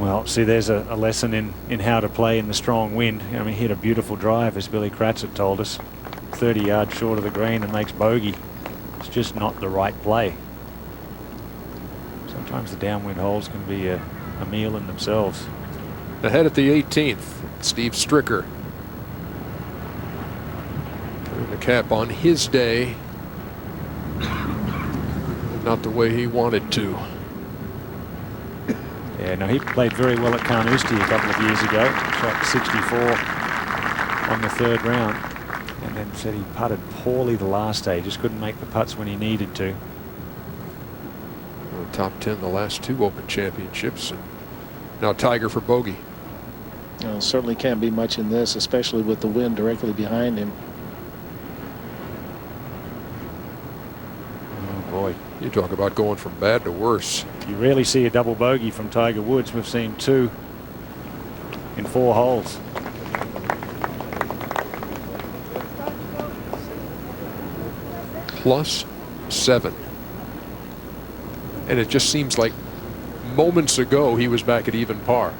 Well, see, there's a lesson in how to play in the strong wind. I mean, he hit a beautiful drive, as Billy Cratchit told us, 30 yards short of the green and makes bogey. It's just not the right play. Sometimes the downwind holes can be a meal in themselves. Ahead at the 18th, Steve Stricker. Putting the cap on his day. Not the way he wanted to. Yeah, no, he played very well at Carnoustie a couple of years ago. Shot 64 on the 3rd round. And then said he putted poorly the last day. Just couldn't make the putts when he needed to. Well, top 10 the last 2 Open Championships. And now Tiger for bogey. Certainly can't be much in this, especially with the wind directly behind him. Oh, boy. You talk about going from bad to worse. You rarely see a double bogey from Tiger Woods. We've seen 2 in 4 holes. +7. And it just seems like moments ago he was back at even par.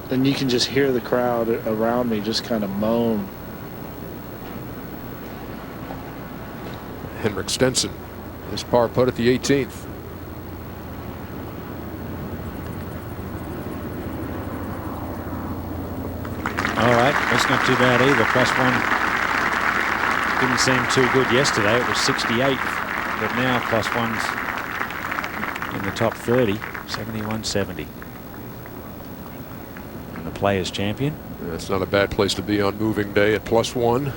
And you can just hear the crowd around me just kind of moan. Henrik Stenson, his par putt at the 18th. All right, that's not too bad either. +1 didn't seem too good yesterday. It was 68th, but now +1's in the top 30, 71.70. And the Players Champion. That's not a bad place to be on moving day at +1.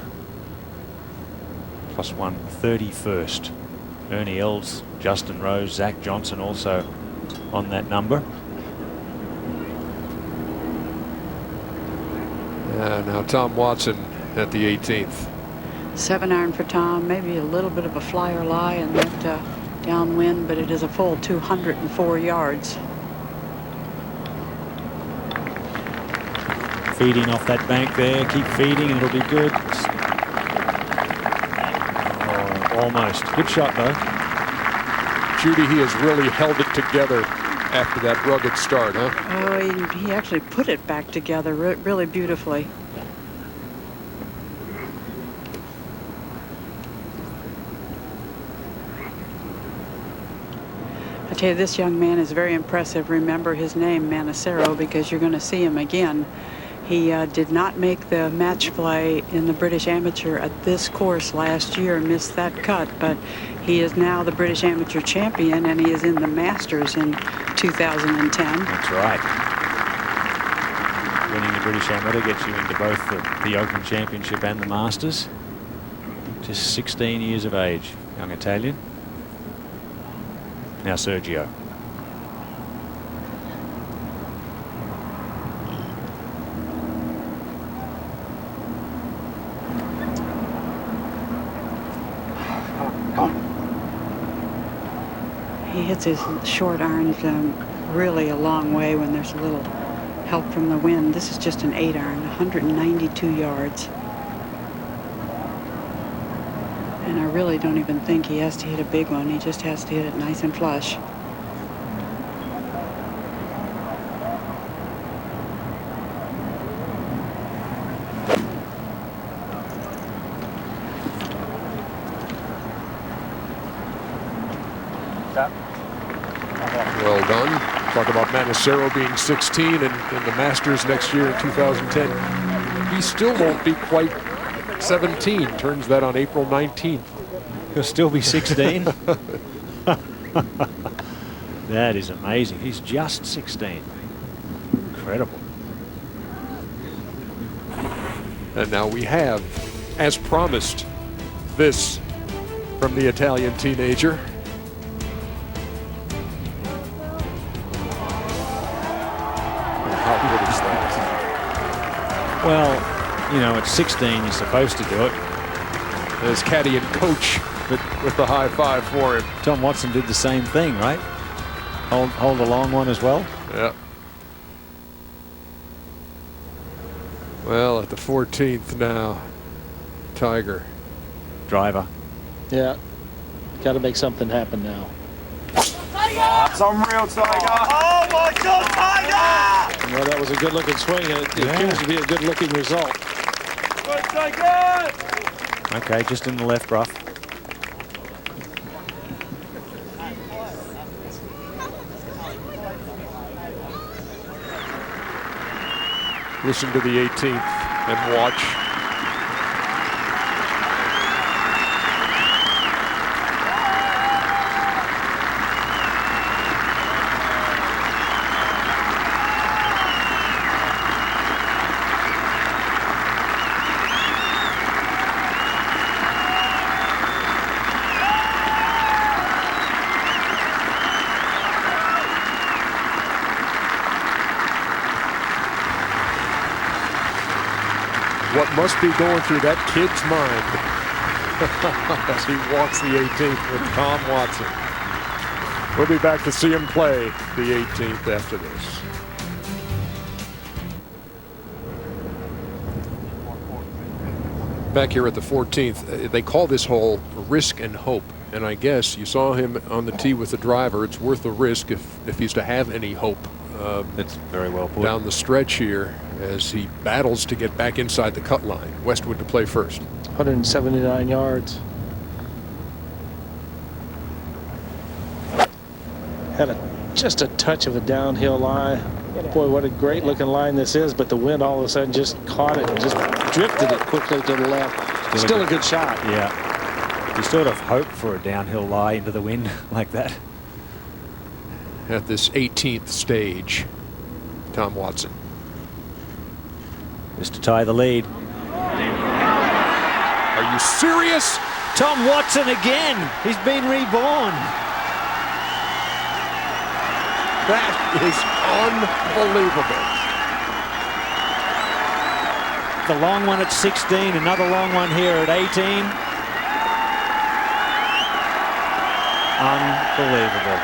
+1 31st. Ernie Els, Justin Rose, Zach Johnson also on that number. Now Tom Watson at the 18th. 7-iron for Tom. Maybe a little bit of a flyer lie in that downwind, but it is a full 204 yards. Feeding off that bank there. Keep feeding and it'll be good. Oh, almost. Good shot though. Judy, he has really held it together after that rugged start, huh? Oh, he actually put it back together really beautifully. I tell you, this young man is very impressive. Remember his name, Manacero, because you're going to see him again. He did not make the match play in the British Amateur at this course last year, missed that cut, but he is now the British Amateur champion, and he is in the Masters in 2010. That's right. Winning the British Amateur gets you into both the Open Championship and the Masters. Just 16 years of age, young Italian. Now Sergio. He hits his short irons really a long way when there's a little help from the wind. This is just an 8-iron, 192 yards. And I really don't even think he has to hit a big one. He just has to hit it nice and flush. Well done. Talk about Manacero being 16 and in the Masters next year in 2010. He still won't be quite 17. Turns that on April 19th. He'll still be 16. That is amazing. He's just 16. Incredible. And now we have, as promised, this from the Italian teenager. How good is that? Well, you know, at 16 you're supposed to do it. As caddy and coach with the high five for him. Tom Watson did the same thing, right? Hold a long one as well. Yeah. Well, at the 14th now, Tiger. Driver. Yeah. Got to make something happen now. That's unreal, Tiger. Oh my God, Tiger! Well, that was a good-looking swing, and it appears to be a good-looking result. Good, Tiger! Okay, just in the left rough. Listen to the 18th and watch. What must be going through that kid's mind as he walks the 18th with Tom Watson. We'll be back to see him play the 18th after this. Back here at the 14th, they call this hole risk and hope. And I guess you saw him on the tee with the driver. It's worth the risk if he's to have any hope. That's very well put. Down the stretch here as he battles to get back inside the cut line. Westwood to play first. 179 yards. Had just a touch of a downhill line. Boy, what a great looking line this is, but the wind all of a sudden just caught it and just drifted it quickly to the left. Still a good shot. Yeah. You sort of hope for a downhill lie into the wind like that. At this 18th stage, Tom Watson. Just to tie the lead. Are you serious? Tom Watson again. He's been reborn. That is unbelievable. The long one at 16, another long one here at 18. Unbelievable.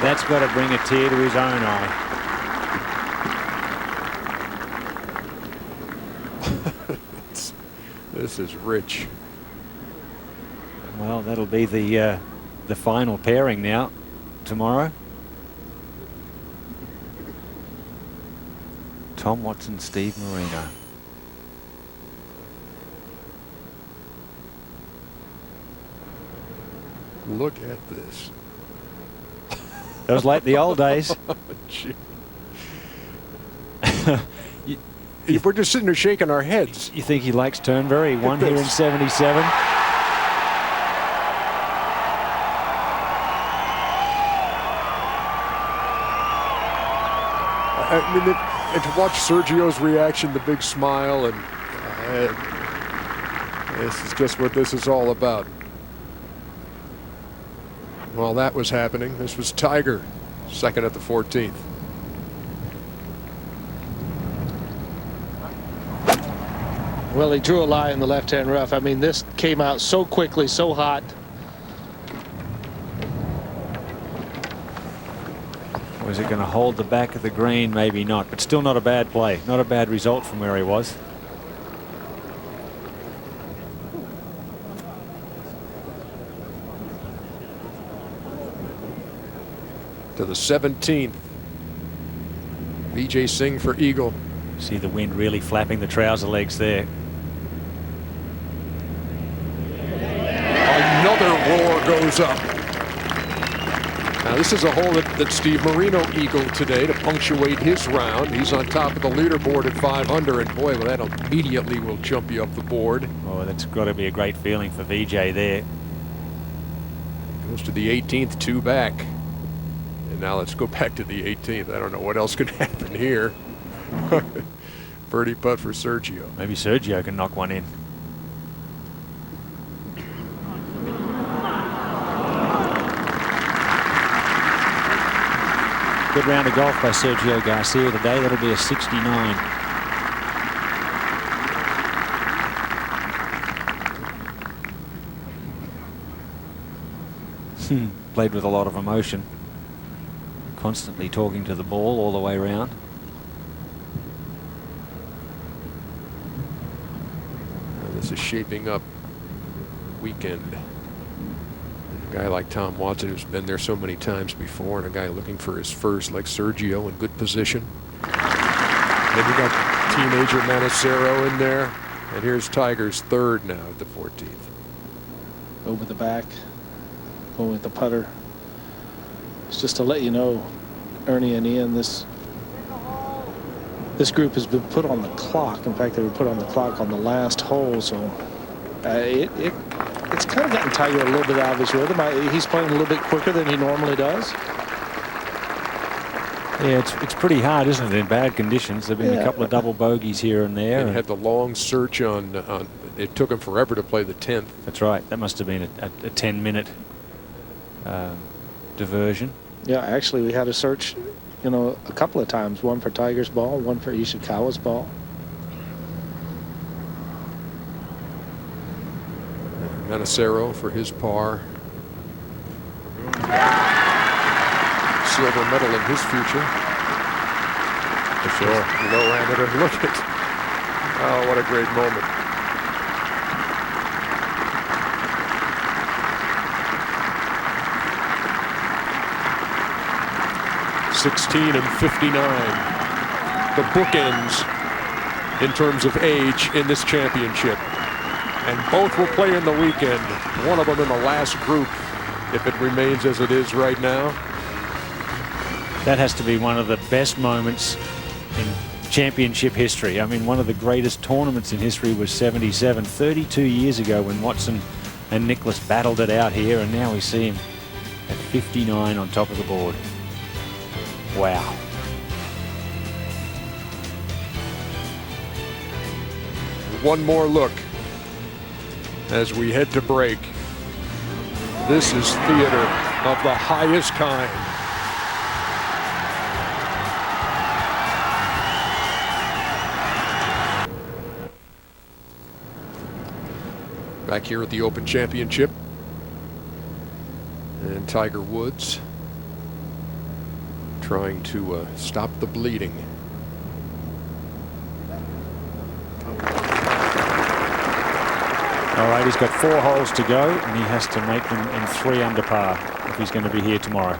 That's got to bring a tear to his own eye. This is rich. Well, that'll be the final pairing now tomorrow. Tom Watson, Steve Marino. Look at this. That was like the old days. We're just sitting there shaking our heads. You think he likes Turnberry? He won here in '77. I mean, and to watch Sergio's reaction, the big smile, and this is just what this is all about. While that was happening, this was Tiger, second at the 14th. Well, he drew a lie in the left-hand rough. I mean, this came out so quickly, so hot. Was it going to hold the back of the green? Maybe not, but still not a bad play. Not a bad result from where he was. To the 17th. Vijay Singh for eagle. See the wind really flapping the trouser legs there. Another roar goes up. Now this is a hole that Steve Marino eagled today to punctuate his round. He's on top of the leaderboard at 500, and boy, well, that immediately will jump you up the board. Oh, that's got to be a great feeling for Vijay there. Goes to the 18th, two back. And now let's go back to the 18th. I don't know what else could happen here. Birdie putt for Sergio. Maybe Sergio can knock one in. Good round of golf by Sergio Garcia today. That'll be a 69. Played with a lot of emotion. Constantly talking to the ball all the way around. This is shaping up weekend A guy like Tom Watson, who's been there so many times before, and a guy looking for his first like Sergio in good position. Then you got teenager Manicero in there. And here's Tiger's third now at the 14th. Over the back, going with the putter. It's just to let you know, Ernie and Ian, this group has been put on the clock. In fact, they were put on the clock on the last hole, so it's kind of gotten Tiger a little bit out of his rhythm. He's playing a little bit quicker than he normally does. Yeah, it's pretty hard, isn't it, in bad conditions? There have been a couple of double bogeys here and there. And had the long search on it took him forever to play the 10th. That's right. That must have been a 10-minute diversion. Yeah, actually, we had a search, you know, a couple of times. One for Tiger's ball, one for Ishikawa's ball. Manicero for his par. Silver medal in his future. For sure. Low amateur. Look at. Oh, what a great moment. (16 and 59). The bookends in terms of age in this championship. And both will play in the weekend. One of them in the last group, if it remains as it is right now. That has to be one of the best moments in championship history. I mean, one of the greatest tournaments in history was 77, 32 years ago, when Watson and Nicklaus battled it out here, and now we see him at 59 on top of the board. Wow. One more look as we head to break. This is theater of the highest kind. Back here at the Open Championship. And Tiger Woods trying to stop the bleeding. All right, he's got 4 holes to go, and he has to make them in 3 under par if he's going to be here tomorrow.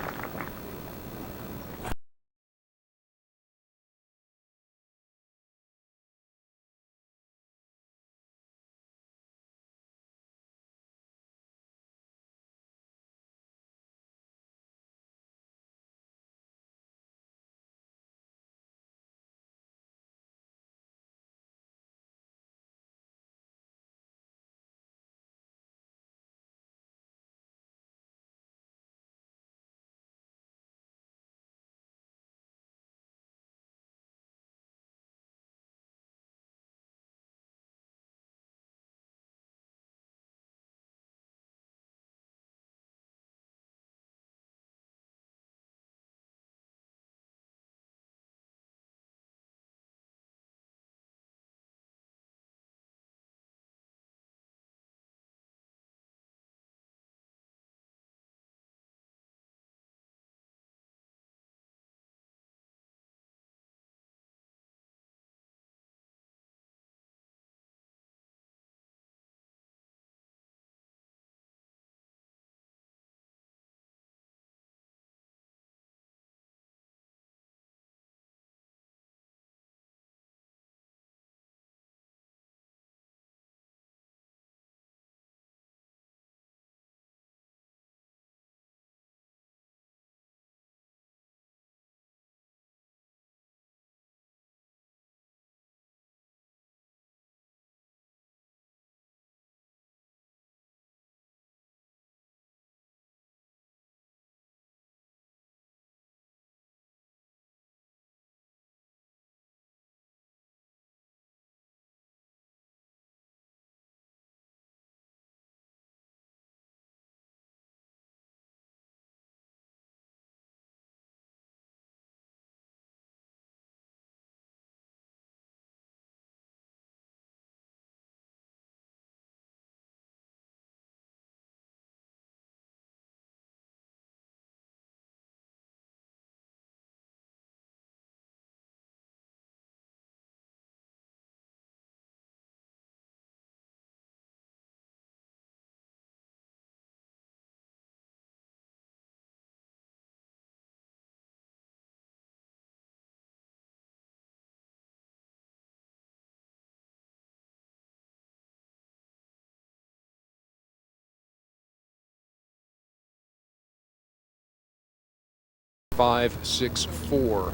5, 6, 4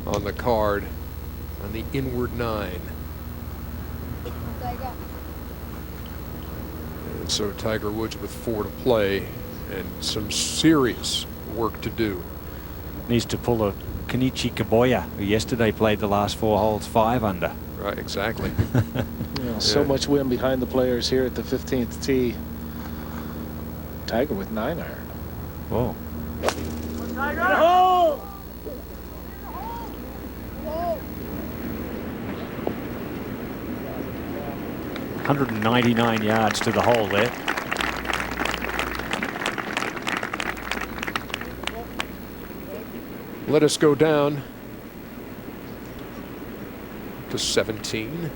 on the card on the inward 9. And so Tiger Woods with 4 to play and some serious work to do. Needs to pull a Kenichi Kaboya, who yesterday played the last 4 holes 5 under. Right, exactly. So much wind behind the players here at the 15th tee. Tiger with 9 iron. Whoa. Tiger! Home! 199 yards to the hole there. Let us go down to 17.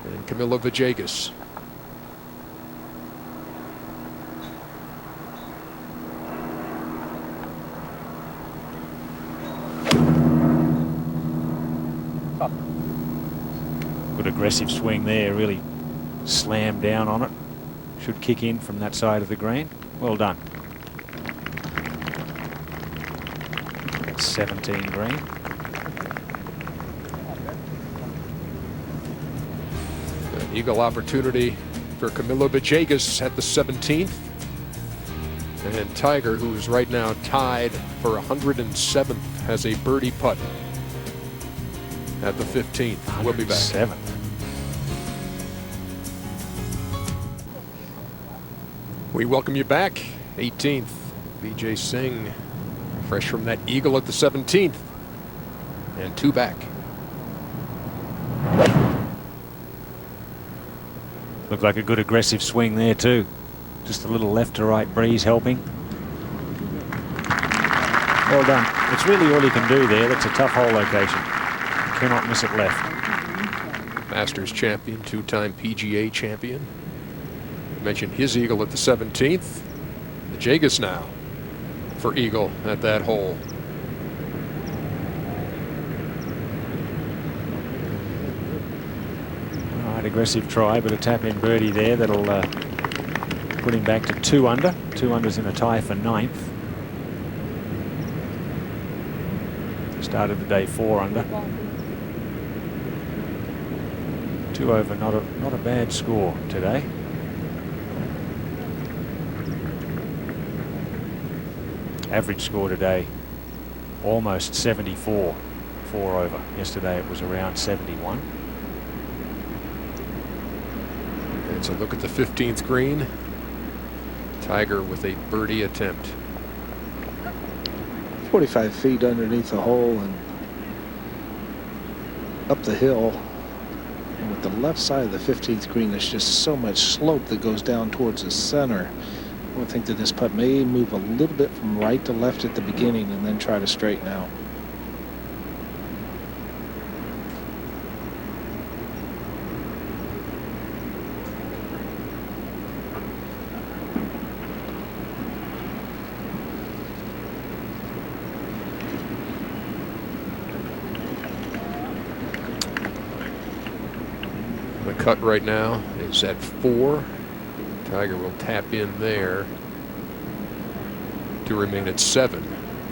And Camilo Villegas. Good aggressive swing there, really slammed down on it. Should kick in from that side of the green. Well done. 17 green. An eagle opportunity for Camilo Villegas at the 17th. And Tiger, who's right now tied for 107th, has a birdie putt at the 15th. We'll be back. 7th. We welcome you back. 18th, Vijay Singh, fresh from that eagle at the 17th. And 2 back. Looked like a good aggressive swing there too. Just a little left to right breeze helping. Well done. It's really all you can do there. That's a tough hole location. You cannot miss it left. Masters champion, 2-time PGA champion. Mentioned his eagle at the 17th. Villegas now for eagle at that hole. All right, aggressive try, but a tap-in birdie there that'll put him back to 2 under. 2 under's in a tie for 9th. Started the day 4 under. 2 over, not a bad score today. Average score today, almost 74, 4 over. Yesterday it was around 71. And so look at the 15th green. Tiger with a birdie attempt. 45 feet underneath the hole and up the hill. And with the left side of the 15th green, there's just so much slope that goes down towards the center. I would think that this putt may move a little bit from right to left at the beginning and then try to straighten out. The cut right now is at 4. Tiger will tap in there to remain at 7.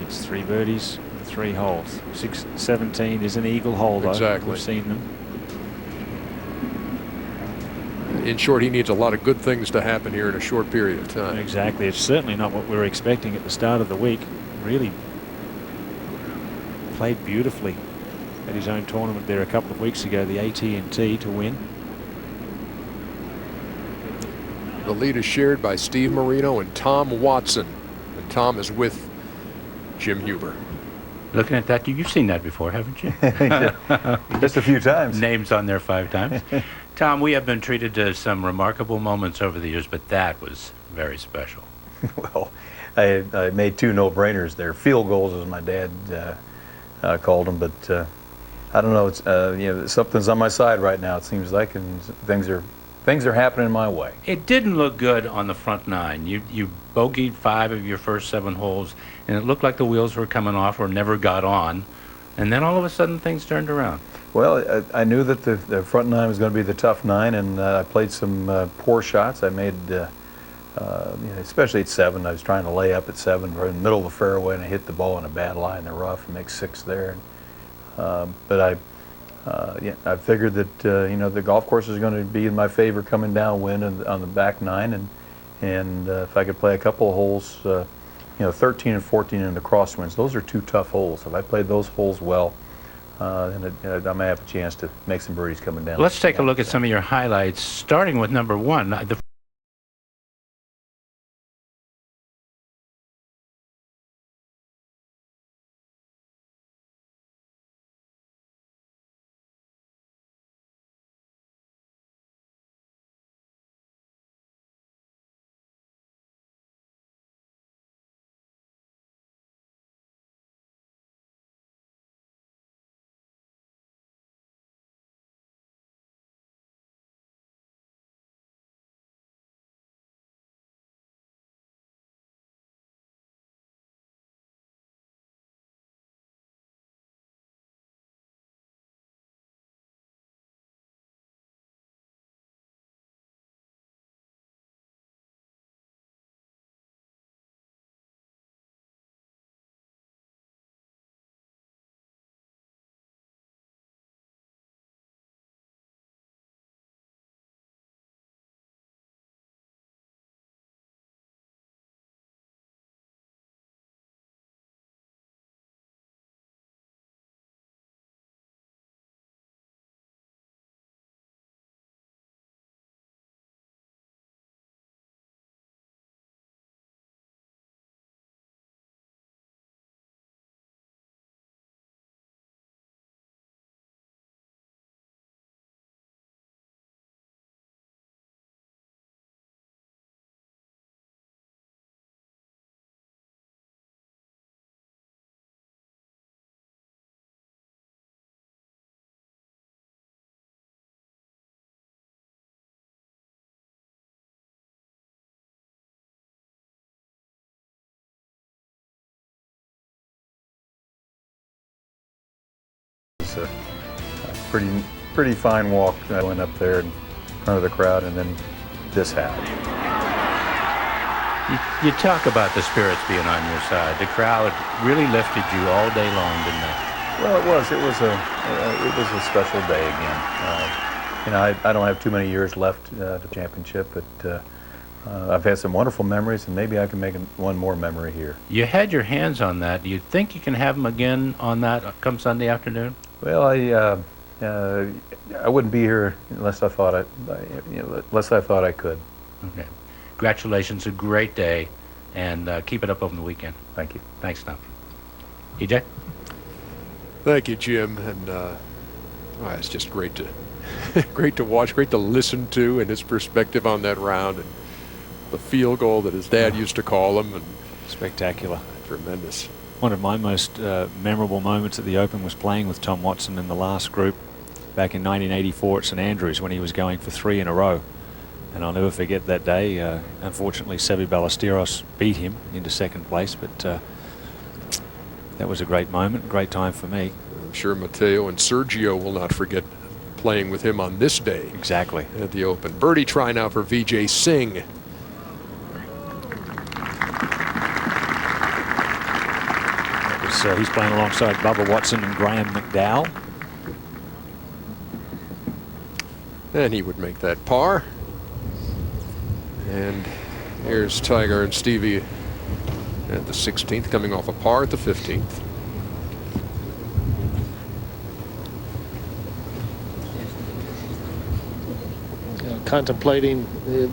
It's 3 birdies, 3 holes. 17 is an eagle hole, though. Exactly. We've seen them. In short, he needs a lot of good things to happen here in a short period of time. Exactly. It's certainly not what we were expecting at the start of the week. Really played beautifully at his own tournament there a couple of weeks ago, the AT&T, to win. The lead is shared by Steve Marino and Tom Watson. And Tom is with Jim Huber. Looking at that, you've seen that before, haven't you? Just a few times. Names on there 5 times. Tom, we have been treated to some remarkable moments over the years, but that was very special. Well, I made 2 no-brainers there. Field goals, as my dad called them, but I don't know. It's you know, something's on my side right now. It seems like, and things are happening my way. It didn't look good on the front 9. You bogeyed 5 of your first 7 holes, and it looked like the wheels were coming off or never got on. And then all of a sudden things turned around. Well, I knew that the front 9 was going to be the tough 9, and I played some poor shots. I made especially at 7. I was trying to lay up at 7, right in the middle of the fairway, and I hit the ball in a bad lie in the rough and make 6 there. But I figured that the golf course is going to be in my favor coming downwind on the back 9, and if I could play a couple of holes, 13 and 14 in the crosswinds, those are 2 tough holes. If I played those holes well, then I may have a chance to make some birdies coming down. Let's take a look at some of your highlights, starting with number 1. It's a pretty fine walk. I went up there in front of the crowd, and then this happened. You talk about the spirits being on your side. The crowd really lifted you all day long, didn't they? Well, it was a special day again. I don't have too many years left to the championship, but I've had some wonderful memories, and maybe I can make one more memory here. You had your hands on that. Do you think you can have them again on that come Sunday afternoon? Well, I wouldn't be here unless I thought I could. Okay. Congratulations, a great day, and keep it up over the weekend. Thank you. Thanks, Tom. EJ? Thank you, Jim, and it's just great to great to watch, great to listen to, and his perspective on that round, and the field goal that his dad used to call him, and spectacular, tremendous. One of my most memorable moments at the Open was playing with Tom Watson in the last group back in 1984 at St Andrews when he was going for 3 in a row. And I'll never forget that day. Unfortunately, Seve Ballesteros beat him into second place, but that was a great moment, great time for me. I'm sure Matteo and Sergio will not forget playing with him on this day. Exactly. At the Open. Birdie try now for Vijay Singh. He's playing alongside Bubba Watson and Graham McDowell. And he would make that par. And here's Tiger and Stevie at the 16th, coming off a par at the 15th. Contemplating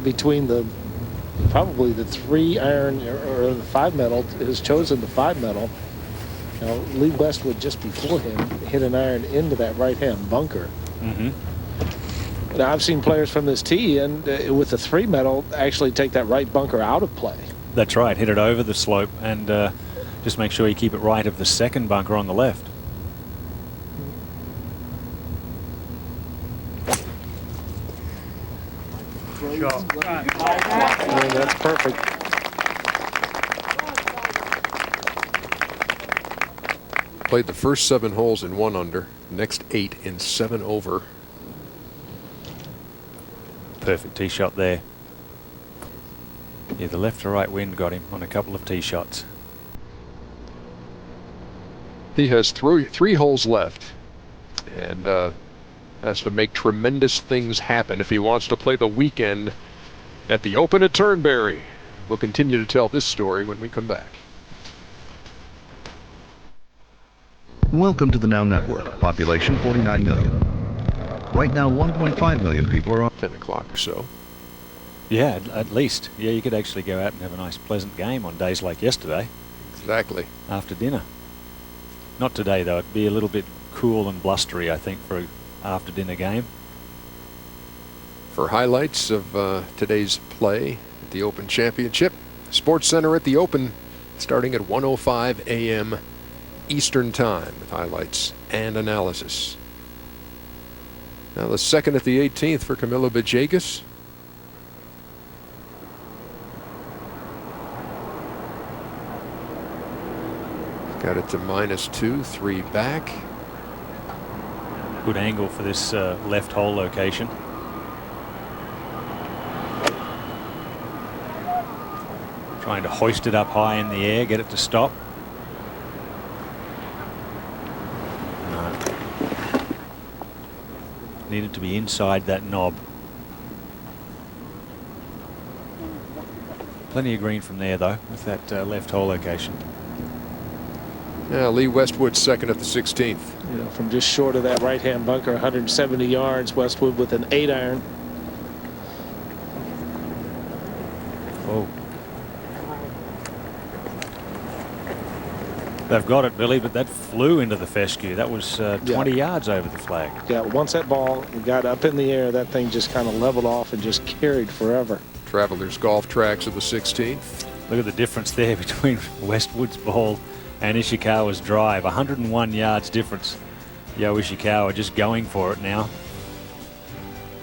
between probably the 3-iron or the 5-metal, has chosen the 5-metal. Lee Westwood just before him hit an iron into that right-hand bunker. Mm-hmm. Now, I've seen players from this tee and with the 3-metal actually take that right bunker out of play. That's right, hit it over the slope and just make sure you keep it right of the second bunker on the left. And that's perfect. Played the first 7 holes in 1 under, next 8 in 7 over. Perfect tee shot there. Yeah, the left to right wind got him on a couple of tee shots. He has three holes left, and has to make tremendous things happen if he wants to play the weekend at the Open at Turnberry. We'll continue to tell this story when we come back. Welcome to the Now Network. Population 49 million. Right now, 1.5 million people are on 10 o'clock or so. Yeah, at least. Yeah, you could actually go out and have a nice pleasant game on days like yesterday. Exactly. After dinner. Not today though, it'd be a little bit cool and blustery I think for an after dinner game. For highlights of today's play at the Open Championship, Sports Center at the Open starting at 1:05 a.m. Eastern Time with highlights and analysis. Now the second at the 18th for Camilo Villegas. Got it to -2, 3 back. Good angle for this left hole location. Trying to hoist it up high in the air, get it to stop. No. Needed to be inside that knob. Plenty of green from there though, with that left hole location. Yeah, Lee Westwood second at the 16th. You know, from just short of that right-hand bunker, 170 yards, Westwood with an 8-iron. Oh. They've got it, Billy, but that flew into the fescue. That was 20 yards over the flag. Yeah, once that ball got up in the air, that thing just kind of leveled off and just carried forever. Travelers Golf Tracks of the 16th. Look at the difference there between Westwood's ball and Ishikawa's drive. 101 yards difference. Yo Ishikawa just going for it now.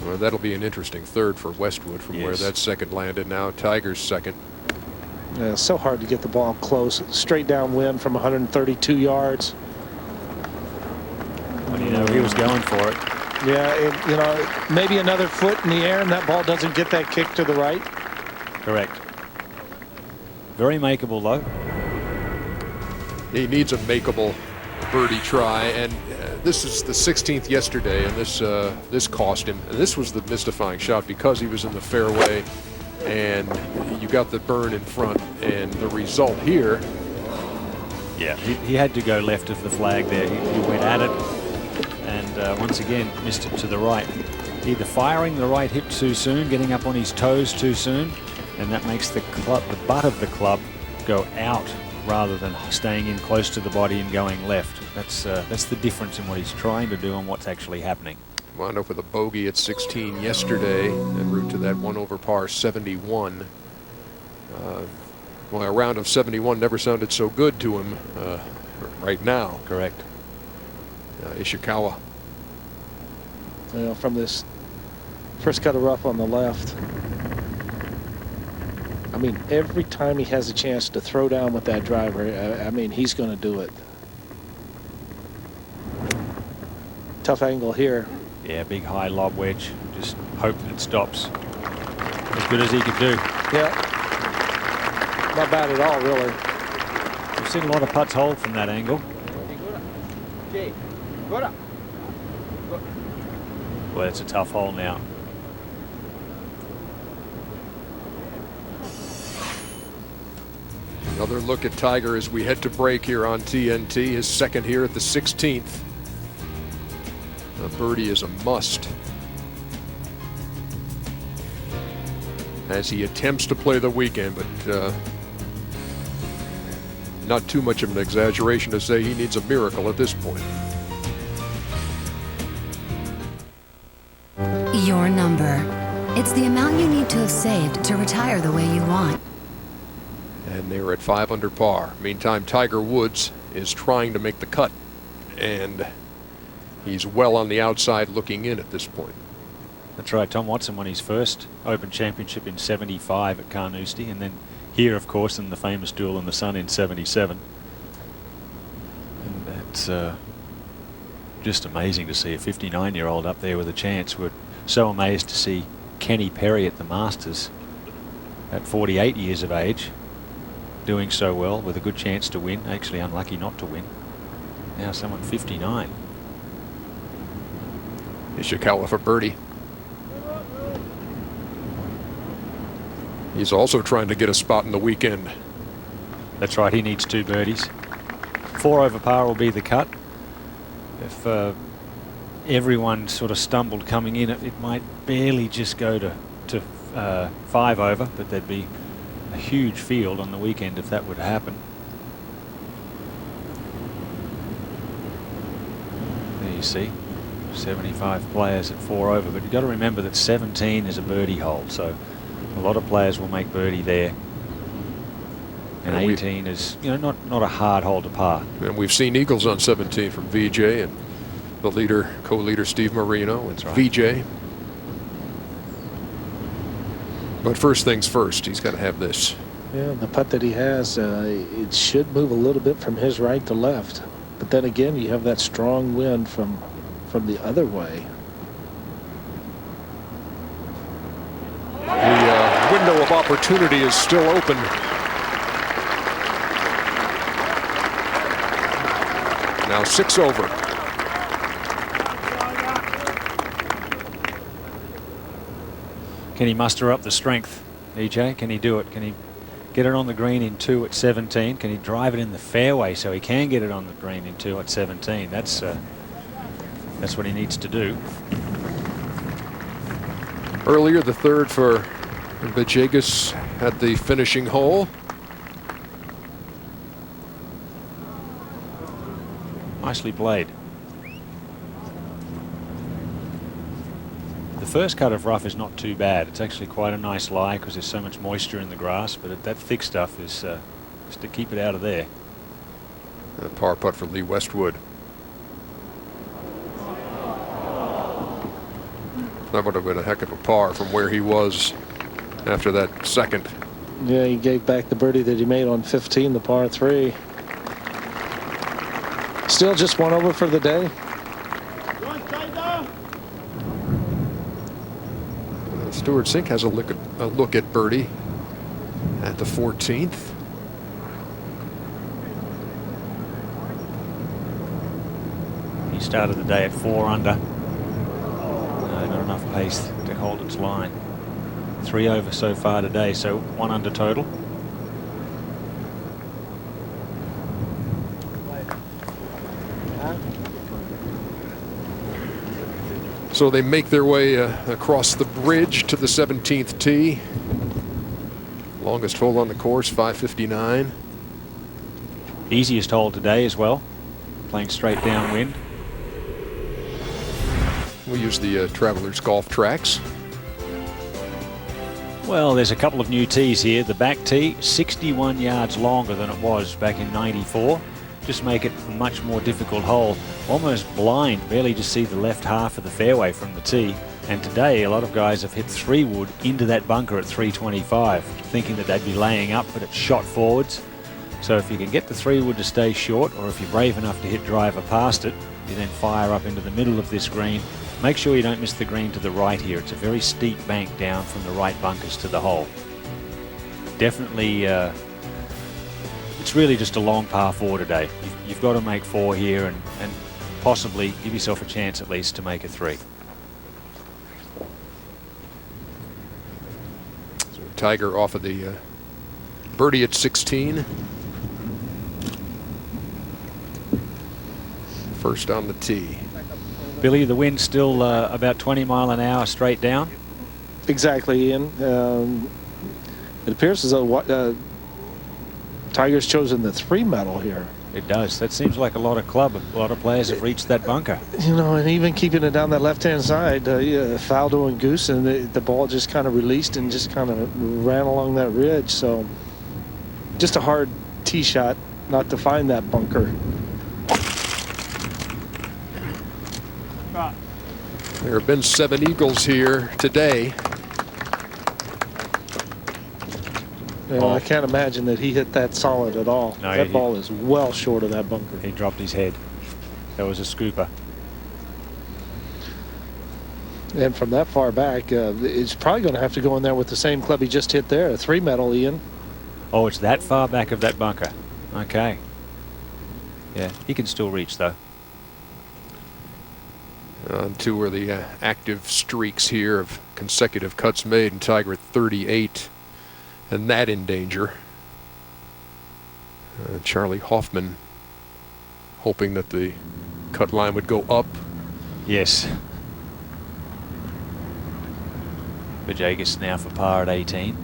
Well, that'll be an interesting third for Westwood from where that second landed. Now Tiger's second. Yeah, it's so hard to get the ball close. Straight downwind from 132 yards. Well, you know, he was going for it. Yeah, you know, maybe another foot in the air and that ball doesn't get that kick to the right. Correct. Very makeable though. He needs a makeable birdie try, and this is the 16th yesterday, and this cost him. And this was the mystifying shot because he was in the fairway, and you got the burn in front, and the result here. Yeah, he had to go left of the flag there. He went at it, and once again missed it to the right. Either firing the right hip too soon, getting up on his toes too soon, and that makes the butt of the club go out rather than staying in close to the body and going left. That's the difference in what he's trying to do and what's actually happening. Wound up with a bogey at 16 yesterday en route to that 1 over par 71. Well, a round of 71 never sounded so good to him right now. Correct. Ishikawa. You know, from this first cut of rough on the left. I mean, every time he has a chance to throw down with that driver, I mean, he's going to do it. Tough angle here. Yeah, big high lob wedge. Just hope that it stops. As good as he could do. Yeah. Not bad at all, really. We've seen a lot of putts hold from that angle. Well, it's a tough hole now. Another look at Tiger as we head to break here on TNT. His second here at the 16th. A birdie is a must as he attempts to play the weekend, but not too much of an exaggeration to say he needs a miracle at this point. Your number. It's the amount you need to have saved to retire the way you want. And they're at 5 under par. Meantime, Tiger Woods is trying to make the cut, and he's well on the outside looking in at this point. That's right. Tom Watson won his first Open Championship in '75 at Carnoustie, and then here, of course, in the famous duel in the sun in '77. And that's just amazing to see a 59-year-old up there with a chance. We're so amazed to see Kenny Perry at the Masters at 48 years of age, doing so well with a good chance to win. Actually unlucky not to win. Now someone 59. Ishikawa for birdie. He's also trying to get a spot in the weekend. That's right, he needs 2 birdies. 4 over par will be the cut. If everyone sort of stumbled coming in, it might barely just go to 5 over, but there'd be a huge field on the weekend if that would happen. There you see, 75 players at 4 over, but you've got to remember that 17 is a birdie hole, so a lot of players will make birdie there. And 18 is, you know, not a hard hole to par. And we've seen eagles on 17 from VJ and the leader, co-leader Steve Marino. It's right. VJ. But first things first, he's got to have this. Yeah, the putt that he has, it should move a little bit from his right to left. But then again, you have that strong wind from the other way. The window of opportunity is still open. Now 6 over. Can he muster up the strength, EJ? Can he do it? Can he get it on the green in 2 at 17? Can he drive it in the fairway so he can get it on the green in 2 at 17? That's what he needs to do. Earlier, the third for Villegas at the finishing hole. Nicely played. The first cut of rough is not too bad. It's actually quite a nice lie because there's so much moisture in the grass, but that thick stuff is just to keep it out of there. A par putt for Lee Westwood. That would have been a heck of a par from where he was after that second. Yeah, he gave back the birdie that he made on 15, the par 3. Still just 1 over for the day. Stuart Sink has a look at birdie at the 14th. He started the day at 4 under. Not enough pace to hold its line. 3 over so far today, so 1 under total. So they make their way across the bridge to the 17th tee. Longest hole on the course, 559. Easiest hole today as well, playing straight downwind. We use the Travelers Golf tracks. Well, there's a couple of new tees here. The back tee, 61 yards longer than it was back in '94. Just make it a much more difficult hole. Almost blind, barely just see the left half of the fairway from the tee. And today, a lot of guys have hit 3-wood into that bunker at 325, thinking that they'd be laying up, but it's shot forwards. So if you can get the 3-wood to stay short, or if you're brave enough to hit driver past it, you then fire up into the middle of this green. Make sure you don't miss the green to the right here. It's a very steep bank down from the right bunkers to the hole. Definitely, it's really just a long par 4 today. You've got to make 4 here and possibly give yourself a chance at least to make a 3. So Tiger off of the birdie at 16. First on the tee. Billy, the wind's still about 20 mile an hour straight down. Exactly, Ian. It appears as though Tiger's chosen the 3 metal here. It does. That seems like a lot of players have reached that bunker. You know, and even keeping it down that left-hand side, Faldo and Goosen, the ball just kind of released and just kind of ran along that ridge. So just a hard tee shot not to find that bunker. There have been 7 eagles here today. Yeah, I can't imagine that he hit that solid at all. No, that ball is well short of that bunker. He dropped his head. That was a scooper. And from that far back, it's probably going to have to go in there with the same club he just hit there, a 3 metal, Ian. Oh, it's that far back of that bunker. Okay. Yeah, he can still reach though. Two are the active streaks here of consecutive cuts made, and Tiger at 38, and that in danger. Charlie Hoffman hoping that the cut line would go up. Yes. Vajagas now for par at 18.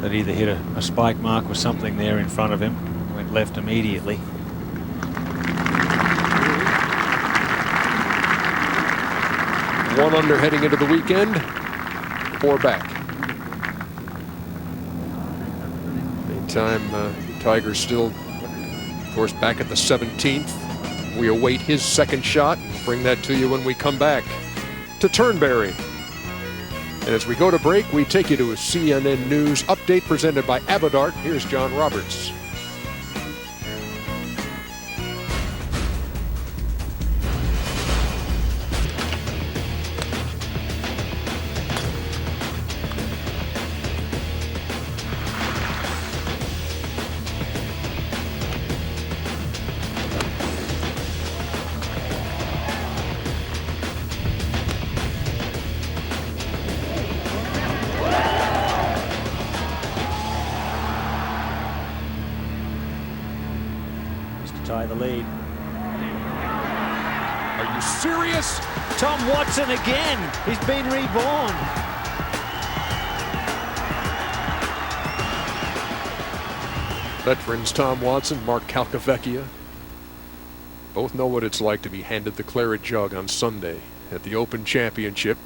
That either hit a spike mark or something there in front of him. Went left immediately. One under heading into the weekend, 4 back. Meantime, Tiger's still, of course, back at the 17th. We await his second shot. We'll bring that to you when we come back to Turnberry. And as we go to break, we take you to a CNN News update presented by Abadart. Here's John Roberts. Tie the lead. Are you serious? Tom Watson again. He's been reborn. Veterans Tom Watson, Mark Calcavecchia both know what it's like to be handed the claret jug on Sunday at the Open Championship.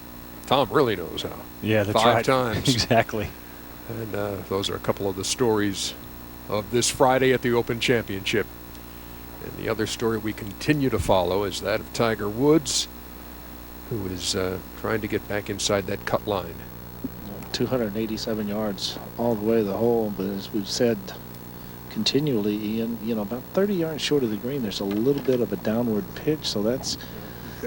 Tom really knows how. Yeah, that's 5 right. times. Exactly. And those are a couple of the stories of this Friday at the Open Championship. And the other story we continue to follow is that of Tiger Woods, who is trying to get back inside that cut line. 287 yards all the way to the hole, but as we've said continually, Ian, you know, about 30 yards short of the green, there's a little bit of a downward pitch, so that's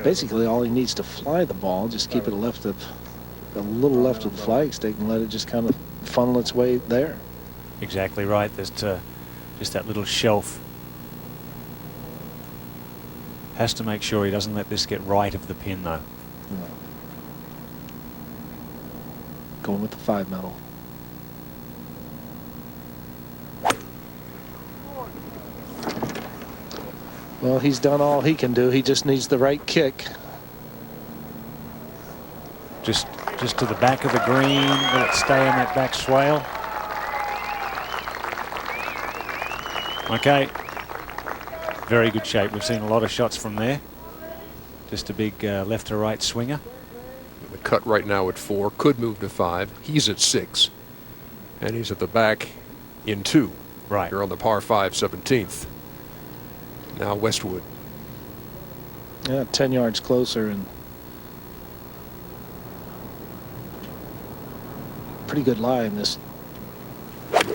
basically all he needs to fly the ball. Just keep it a little left of the flag stick and let it just kind of funnel its way there. Exactly right. There's just that little shelf. Has to make sure he doesn't let this get right of the pin, though. Yeah. Going with the 5 metal. Well, he's done all he can do. He just needs the right kick. Just to the back of the green. Will it stay on that back swale? Okay. Very good shape. We've seen a lot of shots from there. Just a big left to right swinger. The cut right now at 4, could move to 5. He's at 6. And he's at the back in 2. Right. Here on the par 5 17th. Now Westwood. Yeah, 10 yards closer and pretty good lie in this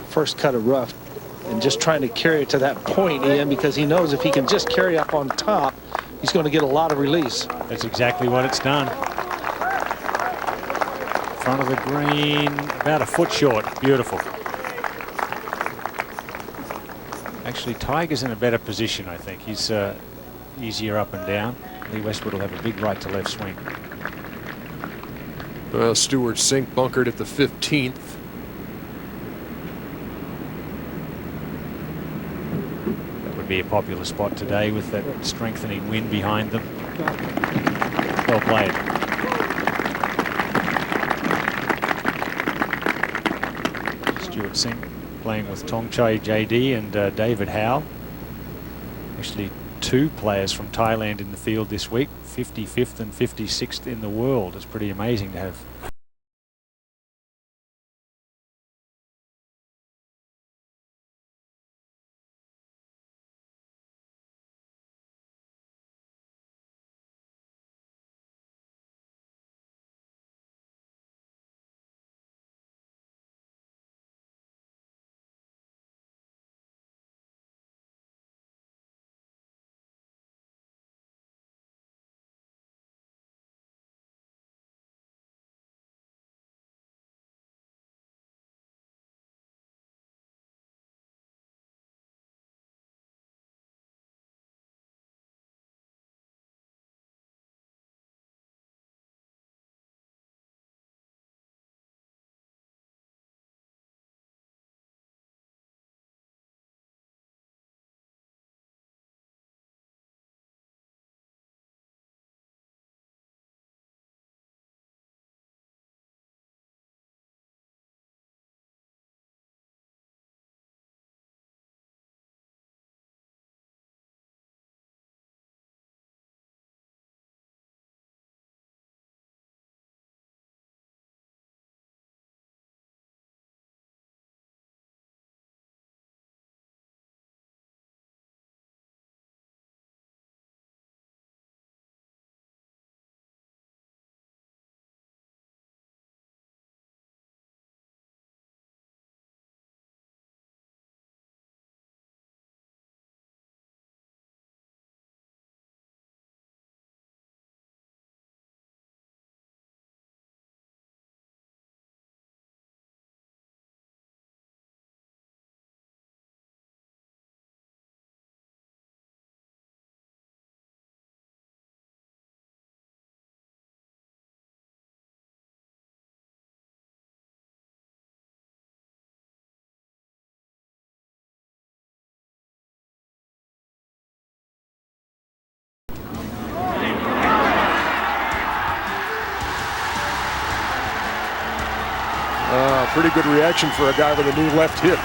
first cut of rough. And just trying to carry it to that point, Ian, because he knows if he can just carry up on top, he's going to get a lot of release. That's exactly what it's done. Front of the green, about a foot short. Beautiful. Actually, Tiger's in a better position, I think. He's easier up and down. Lee Westwood will have a big right to left swing. Well, Stewart Sink bunkered at the 15th. Be a popular spot today with that strengthening wind behind them. Well played. Stewart Sink playing with Tongchai JD and David Howe. Actually 2 players from Thailand in the field this week, 55th and 56th in the world. It's pretty amazing to have Pretty good reaction for a guy with a new left hip.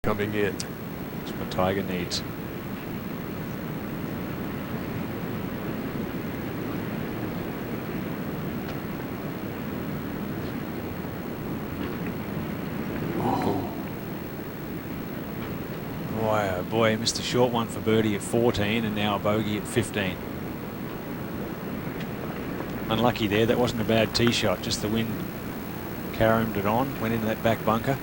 Coming in. That's what Tiger needs. Boy, oh boy, missed a short one for birdie at 14 and now a bogey at 15. Unlucky there, that wasn't a bad tee shot, just the wind carried it on, went into that back bunker.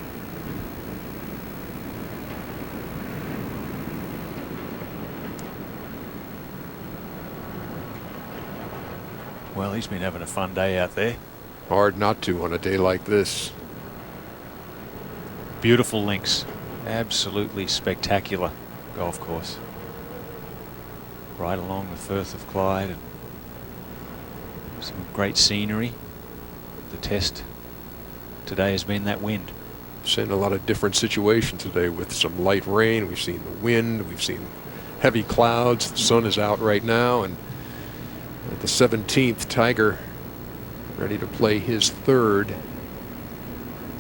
Well, he's been having a fun day out there. Hard not to on a day like this. Beautiful links. Absolutely spectacular golf course. Right along the Firth of Clyde. And some great scenery. The test today has been that wind. Seen a lot of different situations today with some light rain. We've seen the wind. We've seen heavy clouds. The sun is out right now. And at the 17th, Tiger ready to play his third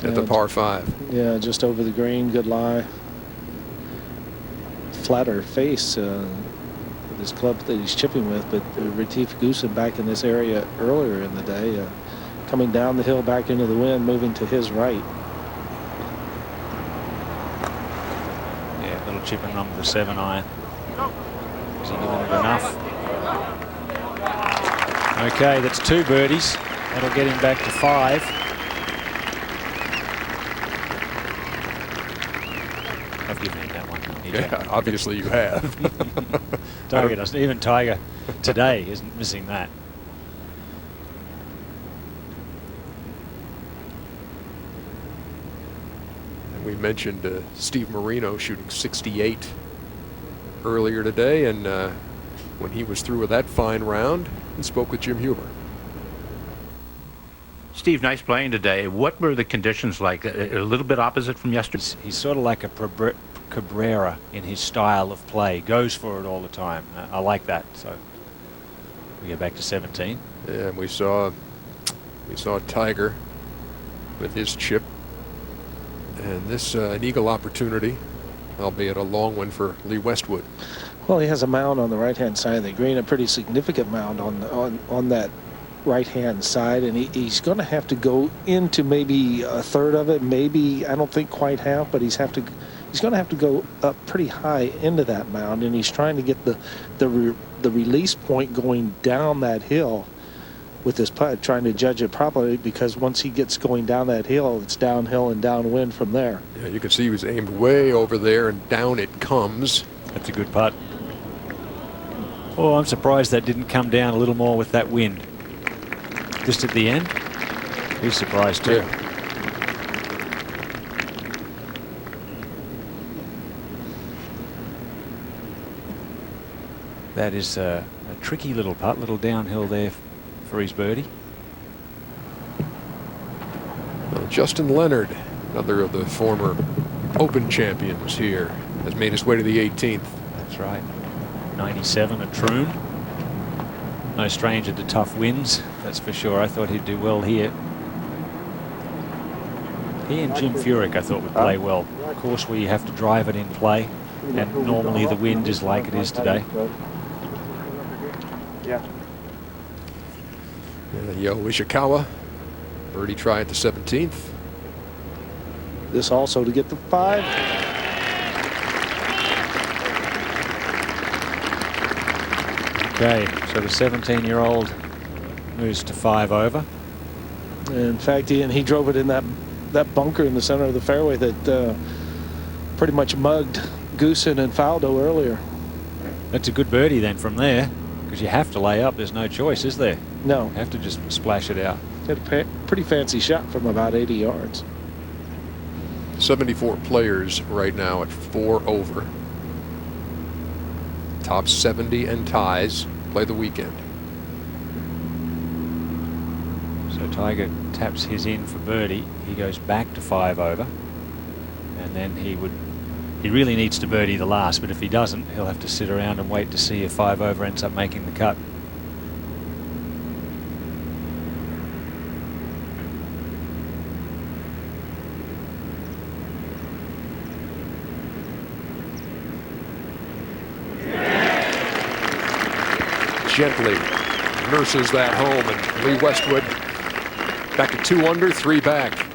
at the par 5. Yeah, just over the green, good lie. Flatter face with his club that he's chipping with, but Retief Goosen back in this area earlier in the day, coming down the hill back into the wind, moving to his right. Yeah, little chipping on the 7-iron. Isn't giving it enough. Okay, that's 2 birdies. That'll get him back to 5. I've given him that one. Yeah, obviously you have. Tiger doesn't. Even Tiger today isn't missing that. And we mentioned Steve Marino shooting 68 earlier today, and when he was through with that fine round, he spoke with Jim Huber. Steve, nice playing today. What were the conditions like? A little bit opposite from yesterday? He's sort of like a Cabrera in his style of play. Goes for it all the time. I like that. So we go back to 17. Yeah, and we saw Tiger with his chip, and this an eagle opportunity, albeit a long one for Lee Westwood. Well, he has a mound on the right-hand side of the green, a pretty significant mound on that right-hand side, and he's going to have to go into maybe a third of it, maybe, I don't think quite half, but he's going to have to go up pretty high into that mound, and he's trying to get the release point going down that hill with his putt, trying to judge it properly, because once he gets going down that hill, it's downhill and downwind from there. Yeah, you can see he was aimed way over there, and down it comes. That's a good putt. Oh, I'm surprised that didn't come down a little more with that wind. Just at the end? He's surprised too. Yeah. That is a tricky little putt, little downhill there for his birdie. Well, Justin Leonard, another of the former Open champions here, has made his way to the 18th. That's right. 97 at Troon. No stranger to tough winds, that's for sure. I thought he'd do well here. He and Jim Furyk I thought would play well. Of course, where you have to drive it in play, and normally the wind is like it is today. Yeah. Yo Ishikawa, birdie try at the 17th. This also to get the 5. Okay, so the 17-year-old moves to 5 over. In fact, he drove it in that that bunker in the center of the fairway that pretty much mugged Goosen and Faldo earlier. That's a good birdie then from there, because you have to lay up. There's no choice, is there? No. You have to just splash it out. Hit a pretty fancy shot from about 80 yards. 74 players right now at 4 over. Top 70 and ties play the weekend. So Tiger taps his in for birdie. He goes back to 5 over, and then he really needs to birdie the last, but if he doesn't, he'll have to sit around and wait to see if 5 over ends up making the cut. Gently nurses that home, and Lee Westwood back to 2 under, 3 back.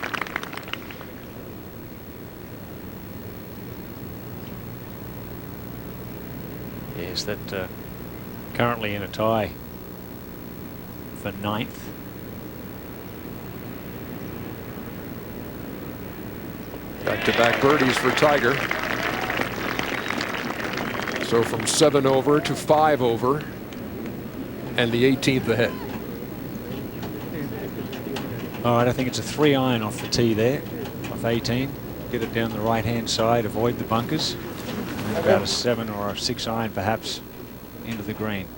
Yes, that currently in a tie for 9th. Back-to-back birdies for Tiger. So from 7 over to 5 over, and the 18th ahead. All right, I think it's a 3-iron off the tee there, off 18. Get it down the right-hand side, avoid the bunkers. And then about a 7 or a 6-iron perhaps into the green.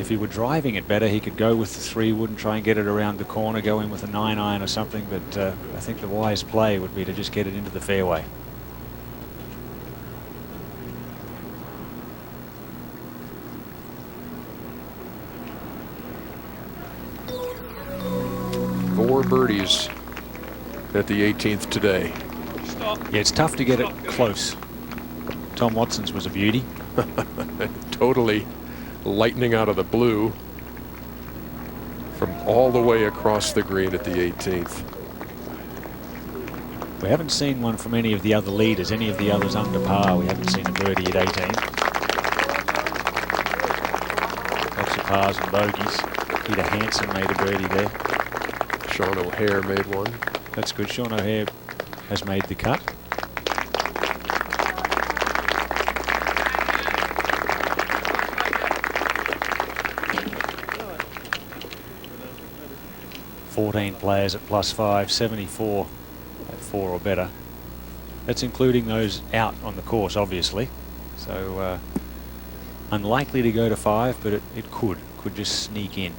If he were driving it better, he could go with the 3-wood and try and get it around the corner, go in with a 9-iron or something, but I think the wise play would be to just get it into the fairway. Four birdies at the 18th today. Yeah, it's tough to get it close. Tom Watson's was a beauty. Totally lightning out of the blue from all the way across the green at the 18th. We haven't seen one from any of the other leaders, any of the others under par. We haven't seen a birdie at 18. Lots of pars and bogeys. Peter Hansen made a birdie there. Sean O'Hare made one. That's good. Sean O'Hare has made the cut. $14 players at +5, 74 at 4 or better. That's including those out on the course, obviously. So unlikely to go to 5, but it could just sneak in.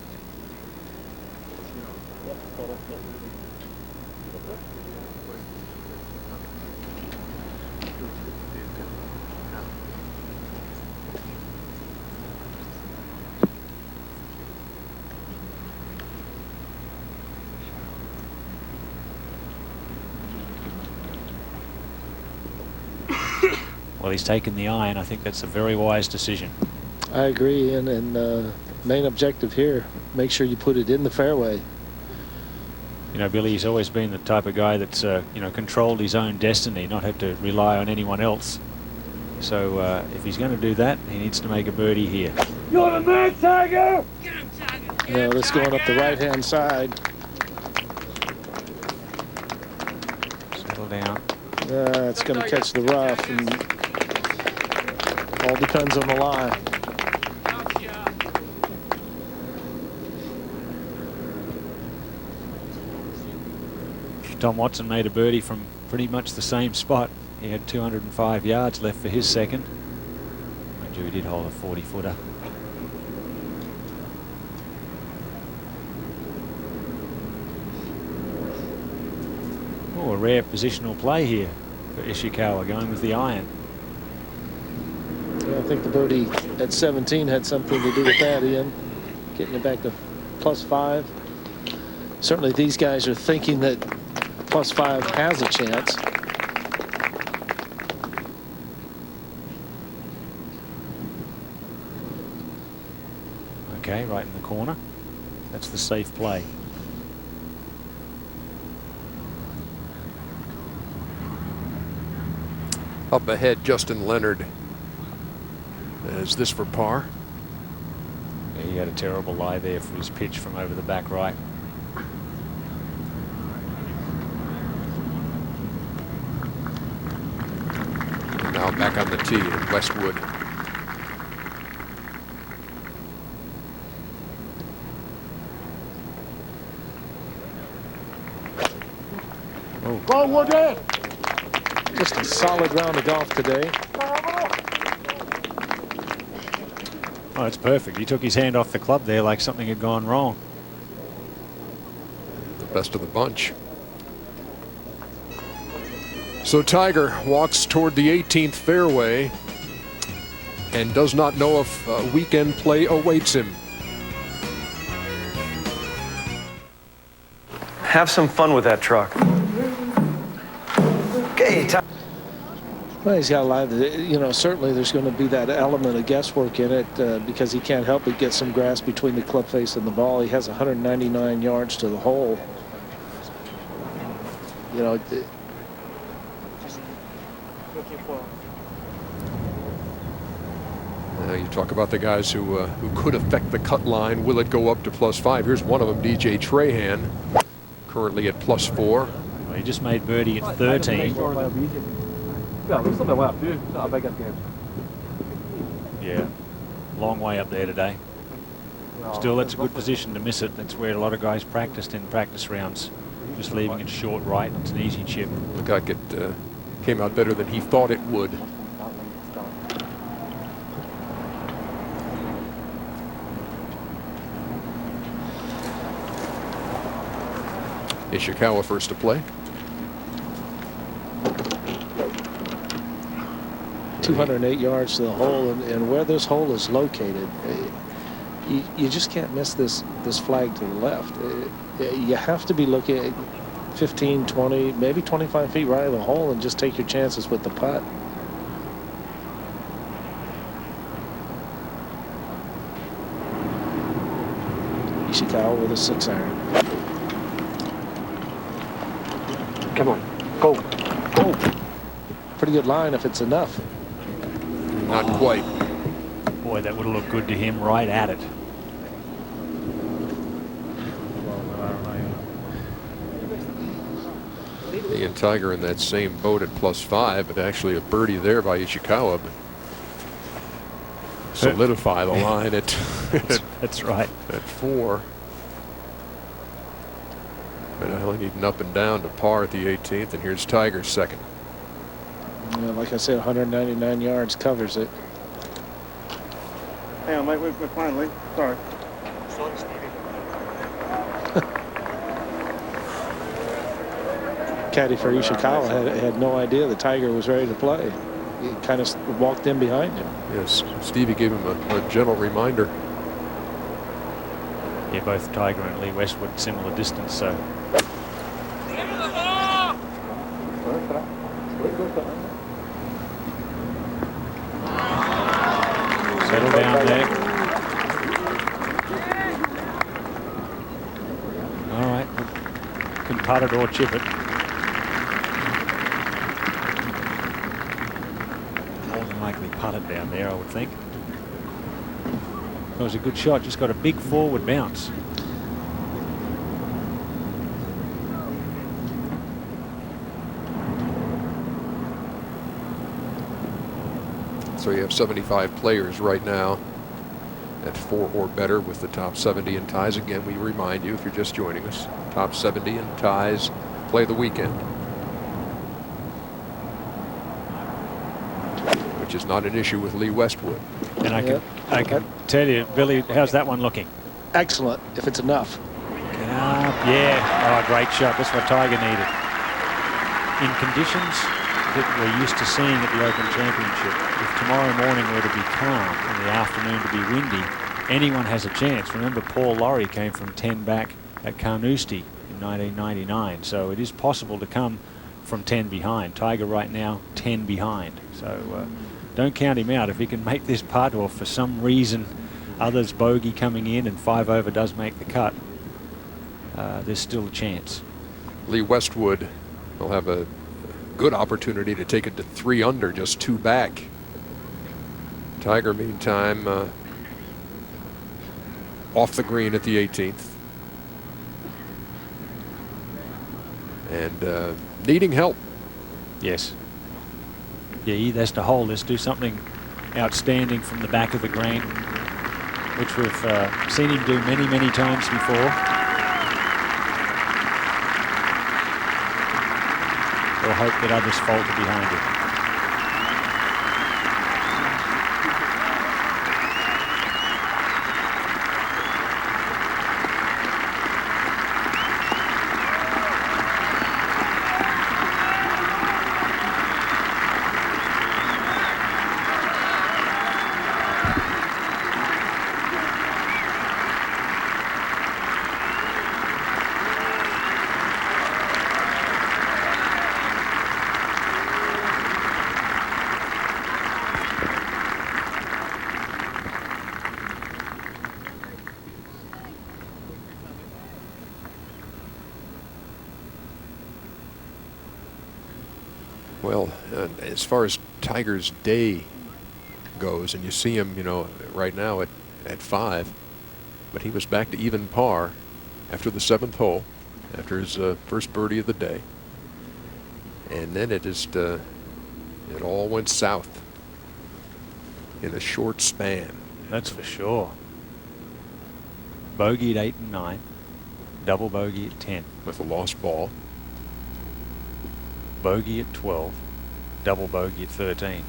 Well, he's taken the iron. I think that's a very wise decision. I agree, and main objective here, make sure you put it in the fairway. You know, Billy, he's always been the type of guy that's, you know, controlled his own destiny, not had to rely on anyone else. So if he's going to do that, he needs to make a birdie here. You're the man, Tiger! Yeah, this going up the right-hand side. Settle down. It's going to catch the rough, and all depends on the lie. Tom Watson made a birdie from pretty much the same spot. He had 205 yards left for his second. Mind you, he did hold a 40-footer. Oh, a rare positional play here for Ishikawa, going with the iron. Yeah, I think the birdie at 17 had something to do with that, Ian. Getting it back to +5. Certainly these guys are thinking that +5 has a chance. Okay, right in the corner. That's the safe play. Up ahead, Justin Leonard. Is this for par? Yeah, he had a terrible lie there for his pitch from over the back right. back on the tee at Westwood. Go, Woody! Just a solid round of golf today. Oh, it's perfect. He took his hand off the club there like something had gone wrong. The best of the bunch. So Tiger walks toward the 18th fairway and does not know if weekend play awaits him. Have some fun with that truck. Okay, Well, he's got a lot of, you know, certainly there's going to be that element of guesswork in it because he can't help but get some grass between the club face and the ball. He has 199 yards to the hole. You know, you talk about the guys who could affect the cut line. Will it go up to +5? Here's one of them, DJ Trahan, currently at +4. Well, he just made birdie at 13. Yeah, long way up there today. Still, that's a good position to miss it. That's where a lot of guys practiced in practice rounds. Just leaving it short right. It's an easy chip. Looked like it came out better than he thought it would. Ishikawa first to play. 208 yards to the hole, and where this hole is located, you just can't miss this flag to the left. You have to be looking at 15, 20, maybe 25 feet right of the hole and just take your chances with the putt. Ishikawa with a 6-iron. Come on, go, go. Pretty good line if it's enough. Not quite. Boy, that would have looked good to him right at it. He and Tiger in that same boat at +5, but actually a birdie there by Ishikawa. But solidify the line at that's right. At 4. But I only need an up and down to par at the 18th, and here's Tiger's second. Yeah, like I said, 199 yards covers it. Hang on, mate, we're fine, Lee. Sorry. Sorry, Stevie. Caddy for Ishikawa had no idea the Tiger was ready to play. He kind of walked in behind him. Yes, Stevie gave him a gentle reminder. Yeah, both Tiger and Lee Westwood similar distance, so. Settle down there. All right, can putt it or chip it. More than likely putt it down there, I would think. That was a good shot, just got a big forward bounce. So you have 75 players right now at 4 or better with the top 70 in ties. Again, we remind you, if you're just joining us, top 70 in ties play the weekend, which is not an issue with Lee Westwood. And I can tell you, Billy, how's that one looking? Excellent, if it's enough. Yeah, oh, great shot. That's what Tiger needed. In conditions that we're used to seeing at the Open Championship, if tomorrow morning were to be calm and the afternoon to be windy, anyone has a chance. Remember, Paul Lawrie came from 10 back at Carnoustie in 1999, so it is possible to come from 10 behind. Tiger right now 10 behind, so don't count him out. If he can make this putt, or for some reason others bogey coming in and 5 over does make the cut, there's still a chance. Lee Westwood will have a good opportunity to take it to 3 under, just 2 back. Tiger, meantime, off the green at the 18th. And needing help. Yes. Yeah, he has to hold this, do something outstanding from the back of the green, which we've seen him do many, many times before. We'll hope that others falter behind him. Well, as far as Tiger's day goes, and you see him, you know, right now at 5, but he was back to even par after the 7th hole, after his first birdie of the day. And then it just, it all went south in a short span. That's for sure. Bogey at 8 and 9, double bogey at 10. With a lost ball. Bogey at 12, double bogey at 13.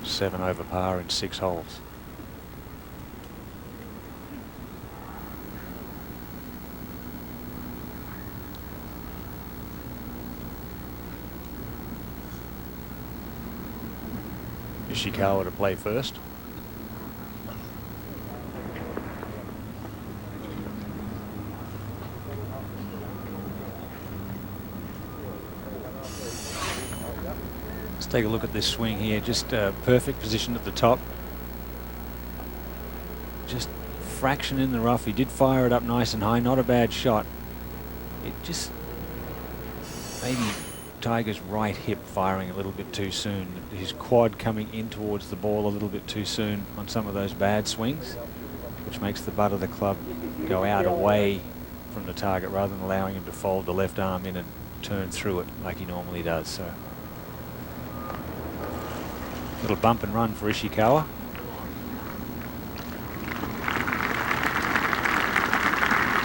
Seven over par in 6 holes. Ishikawa to play first. Take a look at this swing here, just perfect position at the top. Just fraction in the rough. He did fire it up nice and high, not a bad shot. It just maybe Tiger's right hip firing a little bit too soon. His quad coming in towards the ball a little bit too soon on some of those bad swings, which makes the butt of the club go out away from the target rather than allowing him to fold the left arm in and turn through it like he normally does. So. Little bump and run for Ishikawa.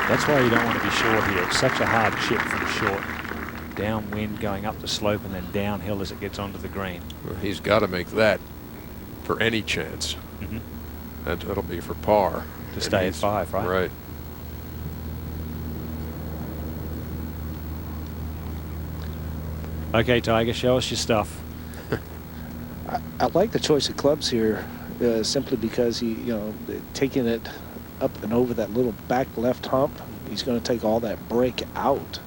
That's why you don't want to be short here. It's such a hard chip from short. Downwind going up the slope and then downhill as it gets onto the green. Well, he's got to make that for any chance. Mm-hmm. That'll be for par. To stay at 5, right? Right. Okay, Tiger, show us your stuff. I like the choice of clubs here simply because he, you know, taking it up and over that little back left hump, he's going to take all that break out.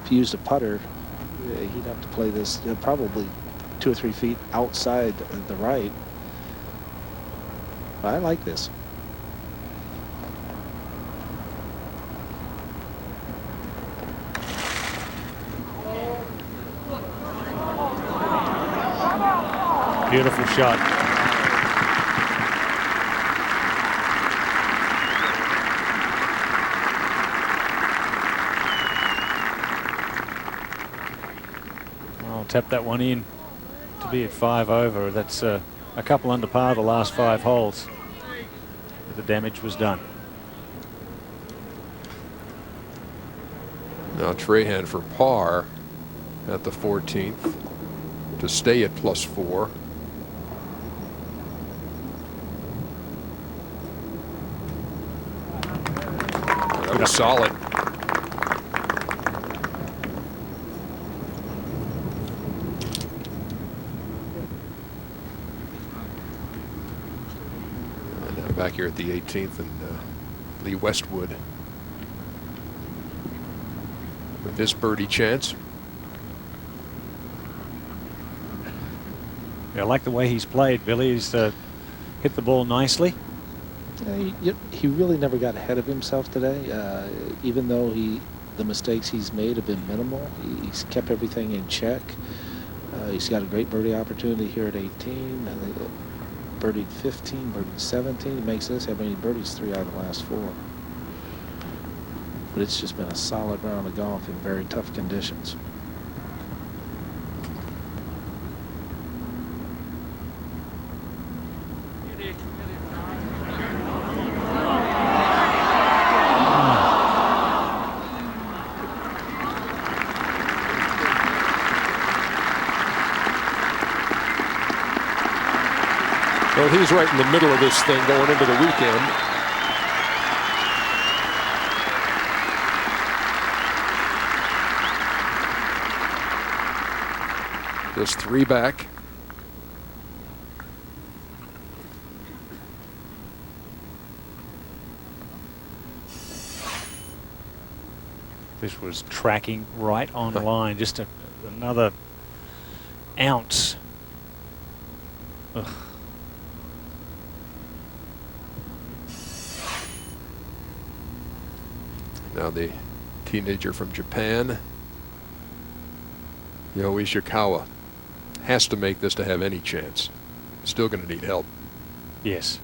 If he used a putter, he'd have to play this probably 2 or 3 feet outside the right. But I like this. Beautiful shot. I'll tap that one in to be at 5 over. That's a couple under par the last 5 holes. The damage was done. Now Trahan for par at the 14th to stay at +4. That was solid. And now back here at the 18th, and Lee Westwood with his birdie chance. Yeah, I like the way he's played, Billy. He's hit the ball nicely. He really never got ahead of himself today, even though the mistakes he's made have been minimal. He's kept everything in check. He's got a great birdie opportunity here at 18. birdied 15, birdied 17. He makes this. How many birdies? 3 out of the last 4. But it's just been a solid round of golf in very tough conditions. Well, he's right in the middle of this thing going into the weekend. Just 3 back. This was tracking right on line. Just another ounce. Ugh. Now the teenager from Japan, Ishikawa, has to make this to have any chance. Still going to need help. Yes.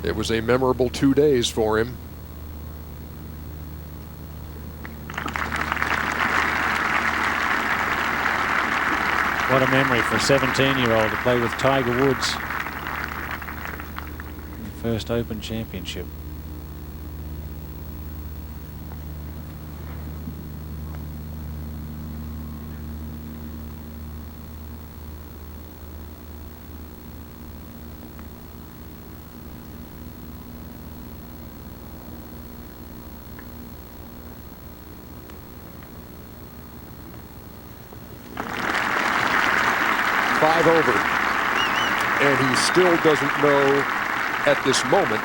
It was a memorable 2 days for him. What a memory for a 17-year-old to play with Tiger Woods. First Open Championship. Five over, and he still doesn't know at this moment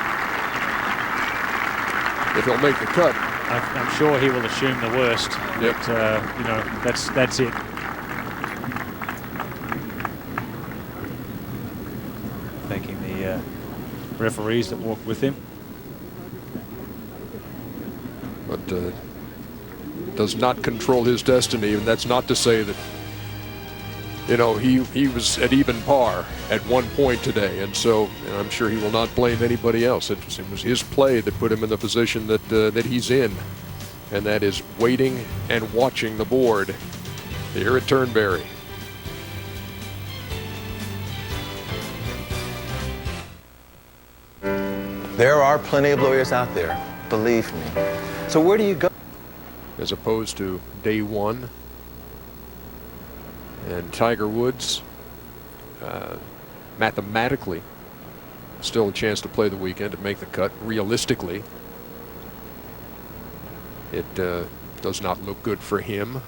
if he'll make the cut. I'm sure he will assume the worst. Yep. But that's it. Thanking the referees that walked with him. But does not control his destiny, and that's not to say that he was at even par at one point today, and so I'm sure he will not blame anybody else. It was his play that put him in the position that he's in, and that is waiting and watching the board here at Turnberry. There are plenty of lawyers out there, believe me. So where do you go? As opposed to day one. And Tiger Woods, mathematically, still a chance to play the weekend, to make the cut. Realistically, it does not look good for him.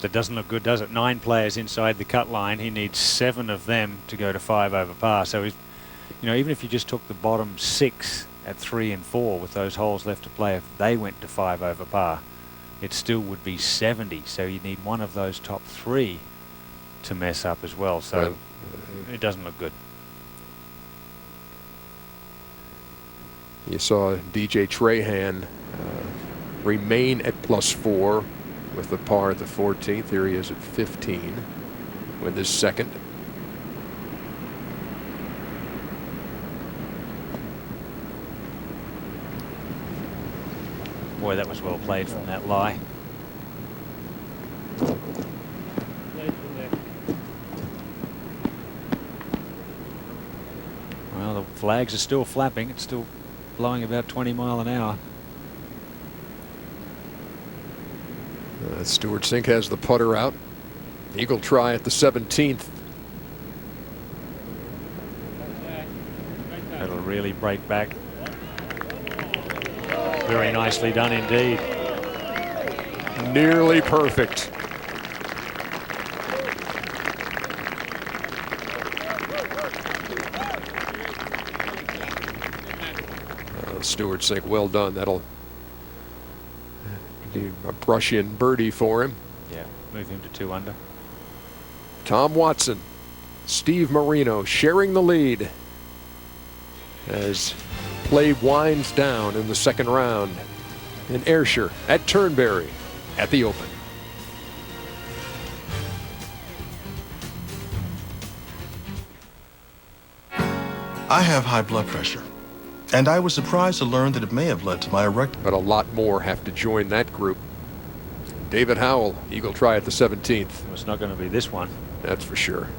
That doesn't look good, does it? 9 players inside the cut line. He needs 7 of them to go to 5 over par. So he's, even if you just took the bottom 6 at 3 and 4 with those holes left to play, if they went to 5 over par, it still would be 70. So you need one of those top 3 to mess up as well. So it doesn't look good. You saw DJ Trahan remain at +4 with the par at the 14th. Here he is at 15 with his second. Boy, that was well played from that lie. Well, the flags are still flapping. It's still blowing about 20 miles an hour. Stewart Sink has the putter out. Eagle try at the 17th. That'll really break back. Very nicely done indeed. Nearly perfect. Stewart Sink, well done. That'll do a brush-in birdie for him. Yeah, move him to 2 under. Tom Watson, Steve Marino sharing the lead as play winds down in the second round in Ayrshire at Turnberry at the Open. I have high blood pressure, and I was surprised to learn that it may have led to my erect. But a lot more have to join that group. David Howell, eagle try at the 17th. Well, it's not going to be this one. That's for sure.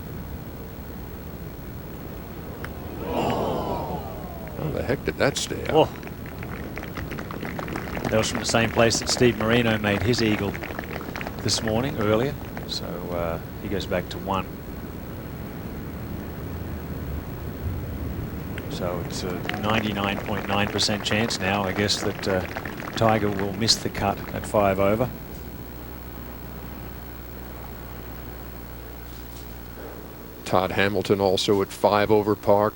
How the heck did that stay out? Oh. That was from the same place that Steve Marino made his eagle this morning, earlier. So he goes back to 1. So it's a 99.9% chance now, I guess, that Tiger will miss the cut at 5 over. Todd Hamilton also at 5 over par.